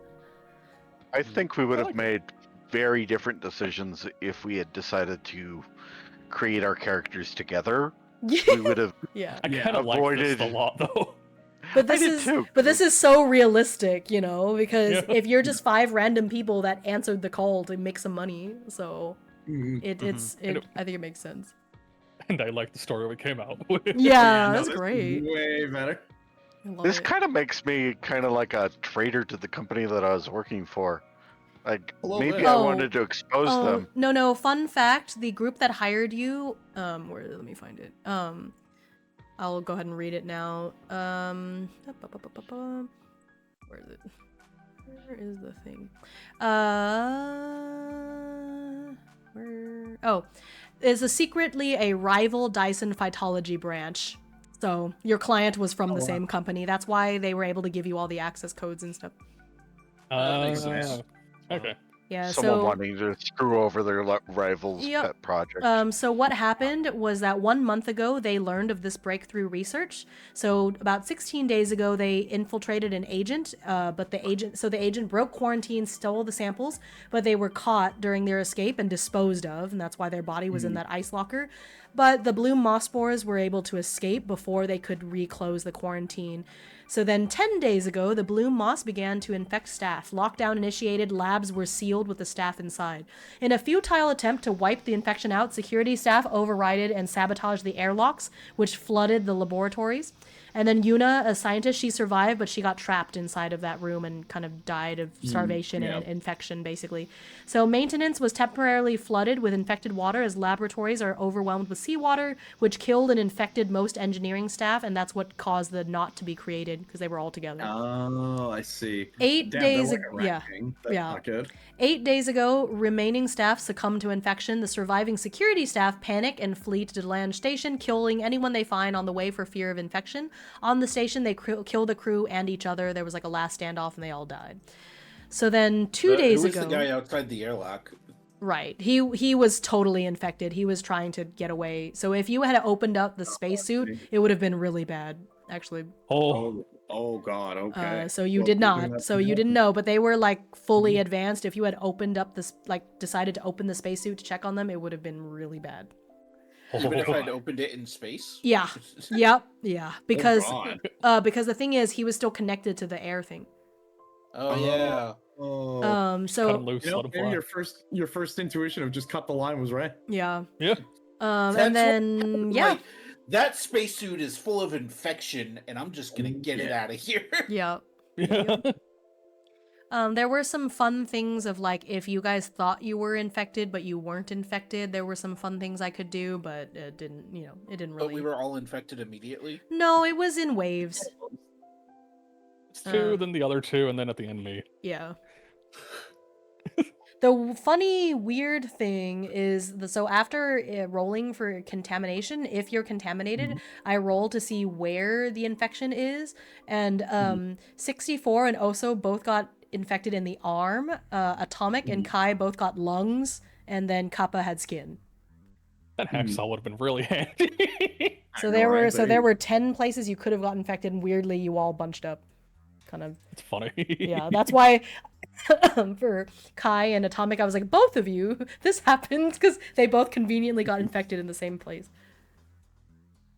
I think we would have made very different decisions if we had decided to create our characters together. We would have I kind of like this a lot though. But this is so realistic, because if you're just 5 random people that answered the call to make some money, so I think it makes sense. And I like the story we came out with. Yeah, that's great. Way better. This kind of makes me kind of like a traitor to the company that I was working for. Like, maybe I wanted to expose them. No. Fun fact, the group that hired you, let me find it. I'll go ahead and read it now. Where is it? Where is the thing? Is secretly a rival Dyson phytology branch. So your client was from the same company. That's why they were able to give you all the access codes and stuff. Makes sense. Okay. Yeah, Someone wanting to screw over their rivals' pet project. So what happened was that 1 month ago, they learned of this breakthrough research. So about 16 days ago, they infiltrated an agent, but the agent broke quarantine, stole the samples, but they were caught during their escape and disposed of, and that's why their body was in that ice locker. But the blue moss spores were able to escape before they could reclose the quarantine. So then 10 days ago, the blue moss began to infect staff. Lockdown initiated, labs were sealed with the staff inside. In a futile attempt to wipe the infection out, security staff overrided and sabotaged the airlocks, which flooded the laboratories. And then Yuna, a scientist, she survived, but she got trapped inside of that room and kind of died of starvation and infection, basically. So maintenance was temporarily flooded with infected water as laboratories are overwhelmed with seawater, which killed and infected most engineering staff, and that's what caused the knot to be created, because they were all together. Oh, I see. 8 days ago, That's not good. 8 days ago, remaining staff succumbed to infection. The surviving security staff panic and flee to DeLange Station, killing anyone they find on the way for fear of infection. On the station, they kill the crew and each other. There was like a last standoff, and they all died. So then 2 days ago, Who was the guy outside the airlock? Right, he was totally infected. He was trying to get away. So if you had opened up the spacesuit, it would have been really bad, actually. Oh God. Okay. So you did not. So you didn't know, but they were like fully advanced. If you had opened up this, like decided to open the spacesuit to check on them, it would have been really bad. Even if I'd opened it in space? Yeah. Yeah. Because because the thing is, he was still connected to the air thing. Oh yeah. So maybe your first intuition of just cut the line was right. Yeah. And then like, that spacesuit is full of infection, and I'm just gonna get it out of here. Yeah. There were some fun things of like if you guys thought you were infected but you weren't infected, there were some fun things I could do, but it didn't, it didn't really. But we were all infected immediately. No, it was in waves. It's two, then the other two, and then at the end me. Yeah. The funny, weird thing is, so after rolling for contamination, if you're contaminated, I roll to see where the infection is, and 64 and Oso both got infected in the arm, Atomic and Kai both got lungs, and then Kappa had skin. That hacksaw would have been really handy. So there were 10 places you could have got infected, and weirdly you all bunched up. Kind of. It's funny. Yeah, that's why for Kai and Atomic, I was like, both of you, this happened, because they both conveniently got infected in the same place.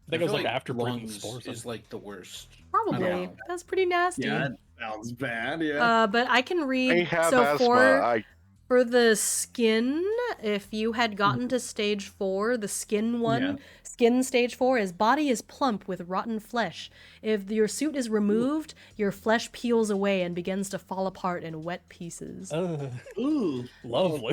I think it was feel like after breaking lungs spores. is like the worst. Probably. Yeah. That's pretty nasty. Yeah, that sounds bad. Yeah. But I can read. I have so asthma. for the skin, if you had gotten to stage 4, the skin one, skin stage 4 is body is plump with rotten flesh. If your suit is removed, your flesh peels away and begins to fall apart in wet pieces. Ooh, Lovely.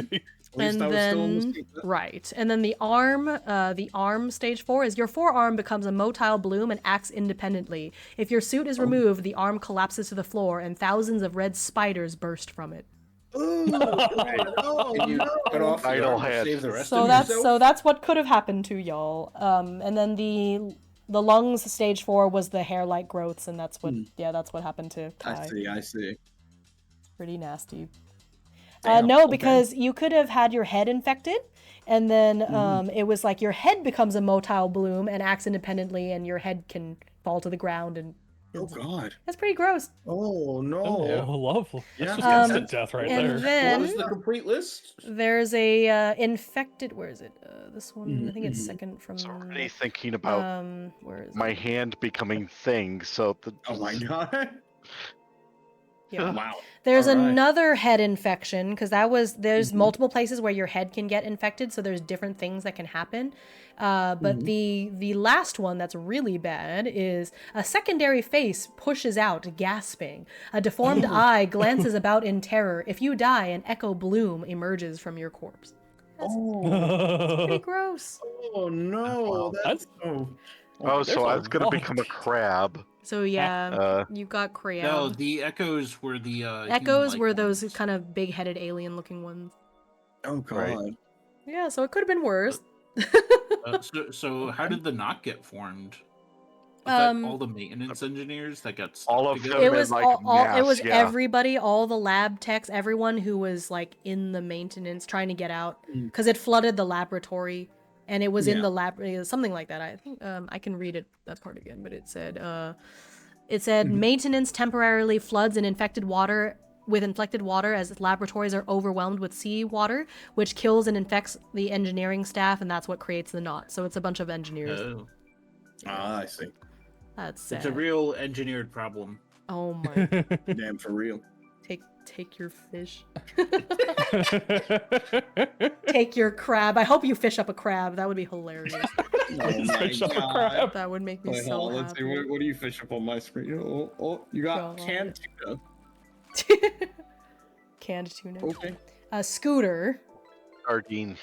At least And I was still in the then, seat. right, and then the arm stage 4 is your forearm becomes a motile bloom and acts independently. If your suit is removed, the arm collapses to the floor and thousands of red spiders burst from it. Ooh, no, Can you cut off Idle your arm to head. save the rest So of that's yourself? that's what could have happened to y'all. And then the lungs stage 4 was the hair-like growths, and that's what that's what happened to Kai. I see. Pretty nasty. Damn, No, okay. because you could have had your head infected, and then it was like your head becomes a motile bloom and acts independently, and your head can fall to the ground, and Oh God. that's pretty gross. Oh no. Oh, lovely. Yeah. That's just instant death right and there. What then was the complete list? there's a infected. Where is it? This one. I think it's second from. So already thinking about Where is my it? hand becoming thing. So the Oh my God. Yeah. Wow. There's All right. another head infection because there's multiple places where your head can get infected, so there's different things that can happen. But the last one that's really bad is a secondary face pushes out, gasping. A deformed eye glances about in terror. If you die, an echo bloom emerges from your corpse. Oh. Pretty gross. Oh no. That's oh, there's so I a was gonna lot. become a crab. So yeah, you got crab. No, the echoes were the Echoes human-like were those ones. kind of big-headed alien-looking ones. Oh God. Right. Yeah, so it could have been worse. So how did the knot get formed? Was that all the maintenance engineers that got stuck all of together? them. It was like all it was mass, yeah. everybody, all the lab techs, everyone who was like in the maintenance trying to get out because it flooded the laboratory, and it was in Yeah. the lab, something like that. I think I can read it that part again, but it said maintenance temporarily floods in infected water as laboratories are overwhelmed with seawater, which kills and infects the engineering staff, and that's what creates the knot. So it's a bunch of engineers. Oh, I see. That's sad. it's a real engineered problem. Oh my! Damn, for real. Take your fish. Take your crab. I hope you fish up a crab. That would be hilarious. Oh my Fish up a God. crab. That would make me Wait, so hold on, let's see. happy. What do you fish up on my screen? Oh, you got God. canned tuna. Canned tuna. Okay. A scooter. Sardine.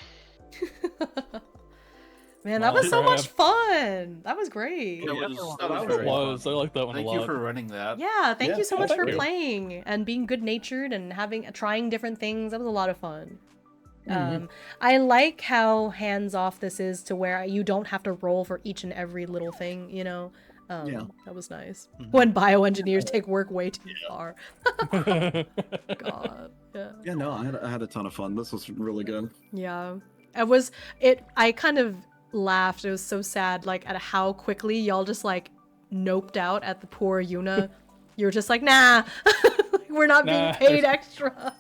Man, that Well, was so crab. much fun. That was great. That Yeah, was that was very was. I fun. like that one Thank a you lot. for running that. Yeah, thank you so Yeah, much thank for you. playing and being good natured and trying different things. That was a lot of fun. I like how hands off this is to where you don't have to roll for each and every little thing, Yeah. That was nice. When bioengineers take work way too far. God. Yeah. Yeah, no, I had a ton of fun. This was really good. Yeah. I kind of laughed. It was so sad, like, at how quickly y'all just, like, noped out at the poor Yuna. You're just like, nah, we're not being Nah. paid extra.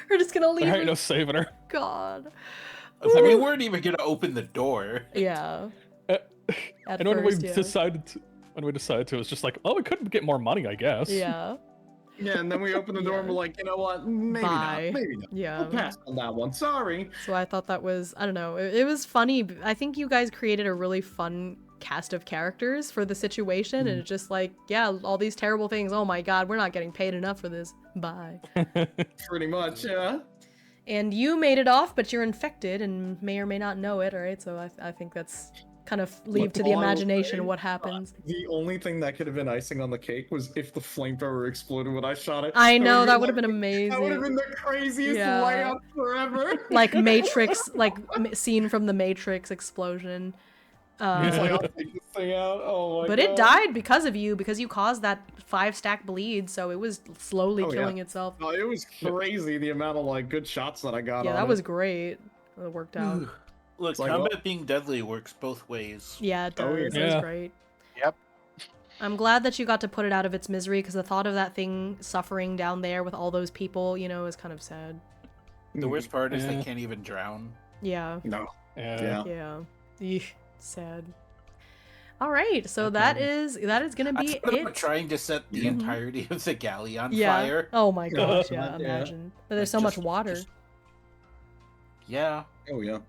We're just gonna leave There ain't her. no saving her. God. I mean, we weren't even gonna open the door. Yeah. At And when we first, yeah. decided to, it's just like, oh, we could get more money, I guess. Yeah. Yeah, and then we opened the door and we're like, you know what? Maybe Bye. not. Maybe not. Yeah. We'll pass on that one. Sorry. So I thought that was, I don't know, it was funny. I think you guys created a really fun cast of characters for the situation, and it's just like, yeah, all these terrible things. Oh my god, we're not getting paid enough for this. Bye. Pretty much, yeah. And you made it off, but you're infected and may or may not know it, alright? So I think that's kind of leave Look, to the all I will imagination say, what happens. The only thing that could have been icing on the cake was if the flamethrower exploded when I shot it. I know, that would've would have been That would have amazing. been the craziest Yeah. layup forever. Like Matrix, like scene from the Matrix explosion. It's like, I'll take this thing out. Oh my But god. it died because of you, because you caused that 5-stack bleed, so it was slowly Oh, yeah. killing itself. No, it was crazy the amount of like good shots that I got. Yeah, on that it. was great. It worked out. Look, like, combat being deadly works both ways. Yeah, it does. Oh, It yeah. was great. Yep. I'm glad that you got to put it out of its misery, because the thought of that thing suffering down there with all those people, you know, is kind of sad. The worst part is Yeah. they can't even drown. Yeah, No. Yeah. Yeah. yeah. Eesh, sad. All right, so that is gonna I be thought about it. trying to set the Mhm. entirety of the galley on Yeah. fire. Oh my gosh, yeah. Yeah. Imagine. But there's Like, so much just- water. Yeah. Oh yeah.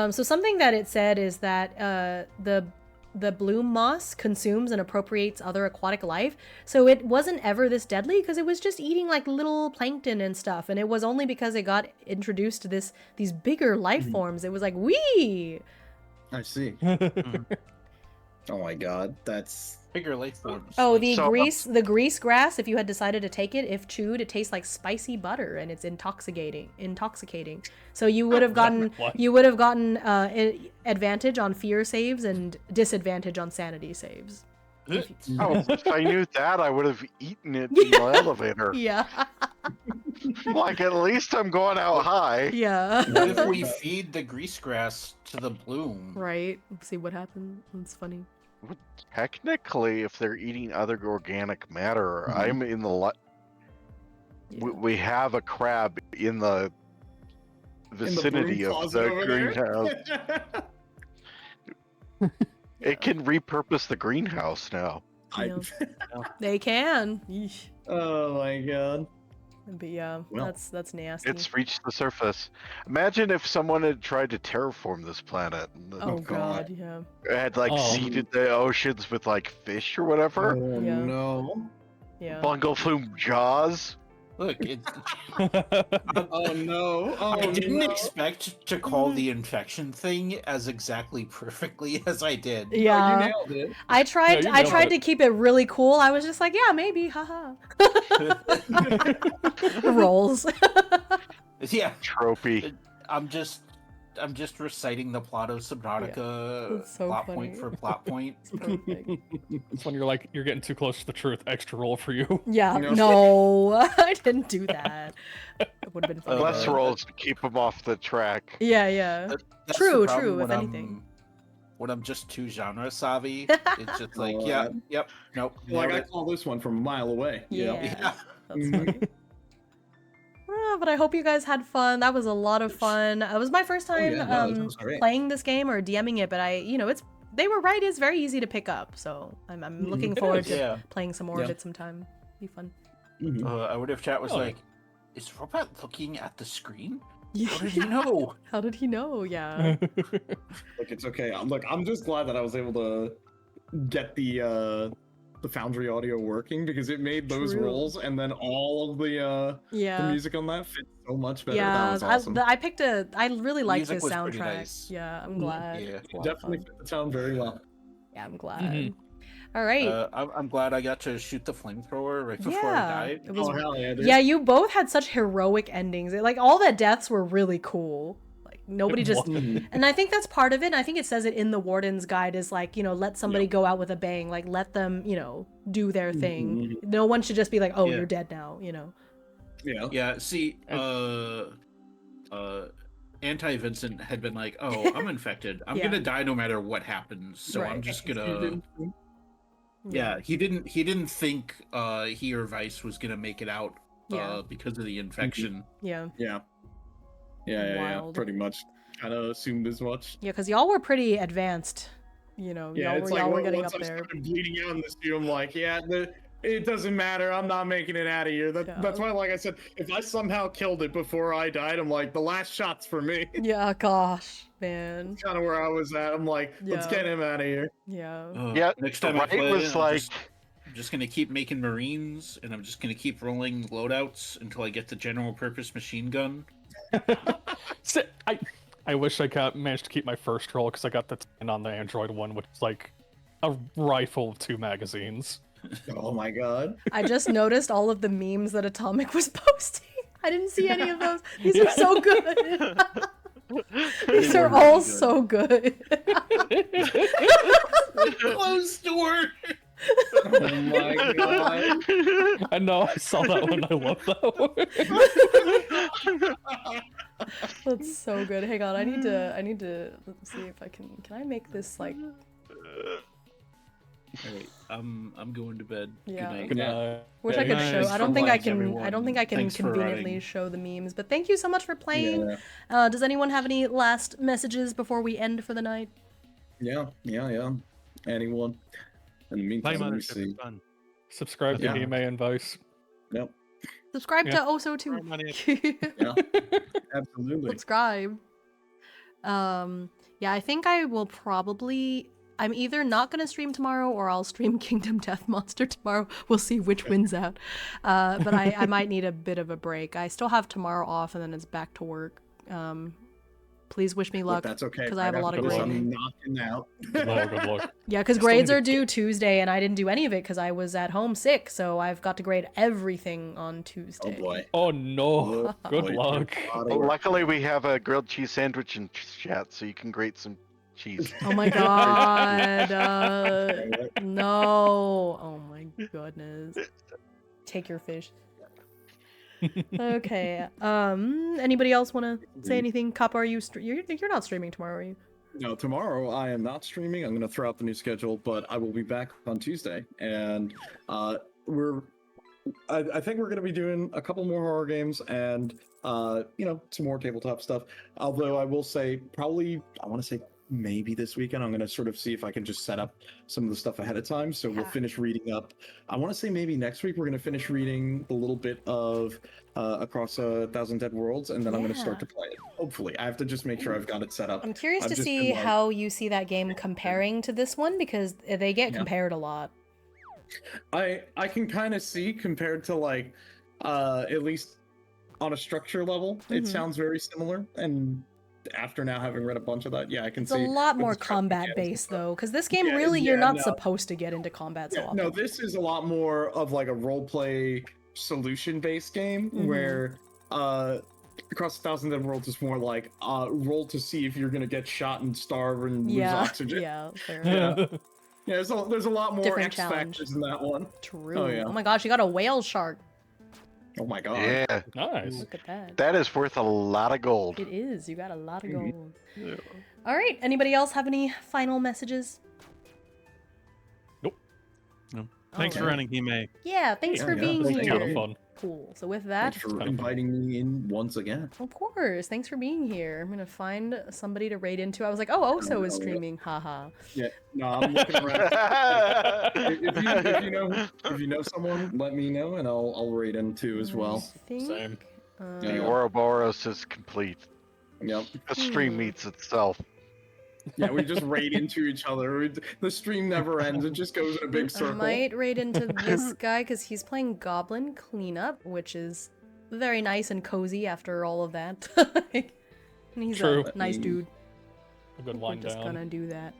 So something that it said is that the bloom moss consumes and appropriates other aquatic life. So it wasn't ever this deadly because it was just eating like little plankton and stuff, and it was only because it got introduced to these bigger life forms. It was like, wee. I see. Oh my god, that's Bigger life forms. Oh, like- the So- grease grass. If you had decided to take it, if chewed, it tastes like spicy butter, and it's intoxicating. So you would have gotten What? advantage on fear saves and disadvantage on sanity saves. Oh, if I knew that, I would have eaten it in the elevator. Yeah, Like, at least I'm going out high. yeah. What if we feed the grease grass to the bloom? Right. See what happens. It's funny. Technically, if they're eating other organic matter, Mhm. I'm in the. Yeah. We have a crab in the in the vicinity broom of closet the over there. greenhouse. It can repurpose the greenhouse now. Yeah. They can. Yeesh. Oh my god. But yeah, Well, that's nasty. It's reached the surface. Imagine if someone had tried to terraform this planet and Oh Oh, god, God. yeah. had like Oh. seeded the oceans with like fish or whatever. Oh Yeah. no. Yeah. Bungle Flume Jaws. Look, it, Oh no. Oh I didn't no. expect to call the infection thing as exactly perfectly as I did. Oh, Yeah. you nailed it. I tried you I nailed tried it. to keep it really cool. I was just like, yeah, maybe, haha. Rolls. Yeah, Trophy. I'm just reciting the plot of Subnautica That's so plot funny. point for plot point. Perfect. It's when you're like, you're getting too close to the truth. Extra roll for you. Yeah, No. no, I didn't do that. It would have been fun. Less Uh, rolls to keep them off the track. Yeah, yeah. That's True, the problem true, if when anything. when I'm just too genre savvy, it's just like, Oh, yeah, that- yep, nope. Like I nailed it. call this one from a mile away. Yeah. Yeah. That's funny. But I hope you guys had fun. That was a lot of fun. It was my first time yeah, no, that was great. playing this game or DMing it, but they were right. It's very easy to pick up, so I'm looking It forward is. to Yeah. playing some more of Yeah. it sometime. Be fun. Mhm. I would have chat was Oh. like, is Robot looking at the screen? How did you know? How did he know? Yeah. Look, it's okay. Look, I'm just glad that I was able to get the Foundry audio working because it made those True. rolls and then all of the Yeah. music on that fit so much better. Yeah, That was awesome. I really liked Music his was pretty soundtrack. nice. Yeah, I'm glad. Yeah. It's a lot of Definitely fun. fit the sound very well. Yeah, I'm glad. Mhm. All right. I'm glad I got to shoot the flamethrower right before Yeah, I died. it was Oh hell yeah, dude. Yeah, you both had such heroic endings. Like all the deaths were really cool. Like nobody just Mhm. and I think that's part of it. And I think it says it in the Warden's Guide is like, let somebody go out with a bang. Like let them, do their thing. Mhm. No one should just be like, oh, Yeah. you're dead now, Yeah. Yeah, see, Anti-Vincent had been like, oh, I'm infected. I'm Yeah. gonna die no matter what happens. So I'm Right. just gonna Yeah, he didn't think he or Vice was gonna make it out Yeah. because of the infection. Yeah. Yeah. Yeah. Wild. Pretty much. Kind of assumed as much. Yeah, because y'all were pretty advanced. Yeah, y'all it's were, like y'all were getting once up I there. started bleeding out in the suit, I'm like, yeah, It doesn't matter. I'm not making it out of here. Yeah. That's why, like I said, if I somehow killed it before I died, I'm like, the last shot's for me. Yeah, gosh, man. That's kind of where I was at. I'm like, let's Yeah. get him out of here. Yeah. Yeah, Next time I Right play, was like, I'm just gonna keep making Marines, and I'm just gonna keep rolling loadouts until I get the general purpose machine gun. So, I wish I managed to keep my first roll because I got the 10 on the Android one, which is like a rifle of 2 magazines. Oh my god. I just noticed all of the memes that Atomic was posting. I didn't see any of those. These are so good. These are all so good. Closed door. Oh my god. I know, I saw that one. I love that one. That's so good. Hang on, I need to let's see if I can I make this like Alright, I'm going to bed. Yeah. Good night. Good night. wish I could Nice. show. Thanks I don't for think I watching, can everyone. I don't think I can Thanks for conveniently writing. show the memes, but thank you so much for playing. Yeah. Does anyone have any last messages before we end for the night? Yeah. Anyone? In the Play meantime, let me Mothership. see. It's fun. Subscribe to Yeah. Hime and Vice. Yep. Subscribe Yeah. to Oso Throw too. money at Yeah. Absolutely. Subscribe. Yeah, I think I will probably. I'm either not gonna stream tomorrow or I'll stream Kingdom Death Monster tomorrow. We'll see which wins out. But I might need a bit of a break. I still have tomorrow off and then it's back to work. Please wish me But luck. that's okay. 'cause I have a lot of after this, grading. I'm knocking out. Good luck. Yeah, because Still grades need are to- due Tuesday and I didn't do any of it because I was at home sick. So I've got to grade everything on Oh Tuesday. boy. Oh no. Good Boy, luck. a lot of well, work. luckily we have a grilled cheese sandwich in chat, so you can grate some cheese. Oh my god. No. Oh my goodness. Take your fish. Okay. Anybody else want to say anything? Kappa, are you you're not streaming tomorrow, are you? No, tomorrow I am not streaming. I'm going to throw out the new schedule, but I will be back on Tuesday. And I think we're going to be doing a couple more horror games and, some more tabletop stuff. Although I will say, probably, I want to say maybe this weekend, I'm going to sort of see if I can just set up some of the stuff ahead of time. So we'll Yeah. finish reading up. I want to say maybe next week we're going to finish reading a little bit of Across a Thousand Dead Worlds, and then I'm going to start Yeah. to play it. Hopefully. I have to just make sure I've got it set up. I'm curious I've to just see been, like- how you see that game comparing to this one because they get Yeah. compared a lot. I can kind of see compared to like at least on a structure level, Mhm. it sounds very similar. And after now having read a bunch of that, yeah, I can It's a see lot with more the strength combat mechanics and based stuff. though, because this game Yeah, really you're yeah, not no. supposed to get into combat so Yeah, often. no, this is a lot more of like a role play solution based game Mhm. where Across a Thousand Dead Worlds is more like roll to see if you're gonna get shot and starve and lose yeah, oxygen. yeah, fair. Yeah. Yeah, there's a lot more Different X challenge. factors in that one. True. Oh, yeah. Oh my gosh, you got a whale shark. Oh my god. Yeah, Nice. Look at that. that is worth a lot of gold. It is. You got a lot of Mhm. gold. Yeah. All right. Anybody else have any final messages? Thanks for Alright. running, Hime. Yeah. Thanks Yeah, for yeah, being thank It's you. here. kind of fun. Cool. So with that, Thanks for kind of inviting me in once again. of course, thanks for being here. I'm gonna find somebody to raid into. I was like, oh, Oso is streaming. Haha. Yeah, no, I'm looking around. if you know someone, let me know, and I'll raid in too as well. I think, Same. The Yeah. Ouroboros is complete. Yep. The stream Hmm. meets itself. Yeah, we just raid into each other. The stream never ends. It just goes in a big I circle. might raid into this guy because he's playing Goblin Cleanup, which is very nice and cozy after all of that. And he's True. a nice dude. A good We're wind just down. gonna do that.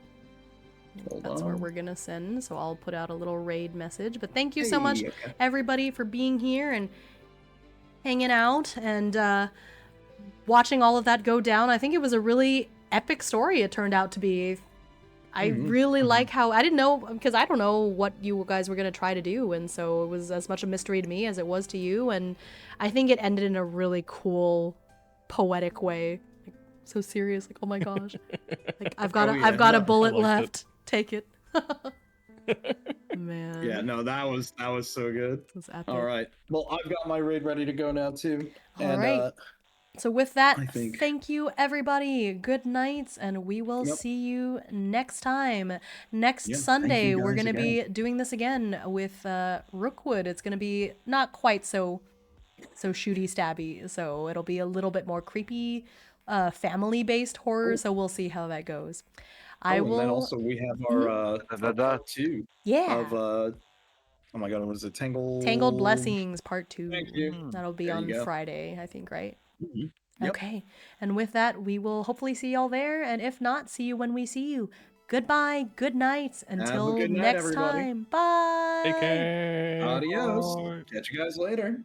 Hold That's where on. we're gonna send. So I'll put out a little raid message. But thank you so much, Hey, okay. everybody, for being here and hanging out and watching all of that go down. I think it was a really epic story it turned out to be. I Mhm, really mhm. like how I didn't know because I don't know what you guys were gonna try to do, and so it was as much a mystery to me as it was to you. And I think it ended in a really cool, poetic way. Like, so serious, like oh my gosh, like I've got Oh, a, yeah, I've got a no, I bullet liked it. left. Take it. Man. Yeah, no, that was so good. It was epic. All right. Well, I've got my raid ready to go now too. All And right. So with that, I think. thank you everybody. Good night, and we will Yep. see you next time. Next Yeah, thank Sunday, you we're guys gonna again. be doing this again with Rookwood. It's gonna be not quite so shooty stabby, so it'll be a little bit more creepy, family-based horror. Cool. So we'll see how that goes. And then also we have our our part 2 Yeah. of oh my god, what is it? Tangled Blessings Part 2. Thank you. That'll be There you on go. Friday, I think, right? Mhm. Yep. Okay. And with that, we will hopefully see y'all there. And if not, see you when we see you. Goodbye. Good night. Until good night, next everybody. time. Bye. Take care. Adios. Bye. Catch you guys later.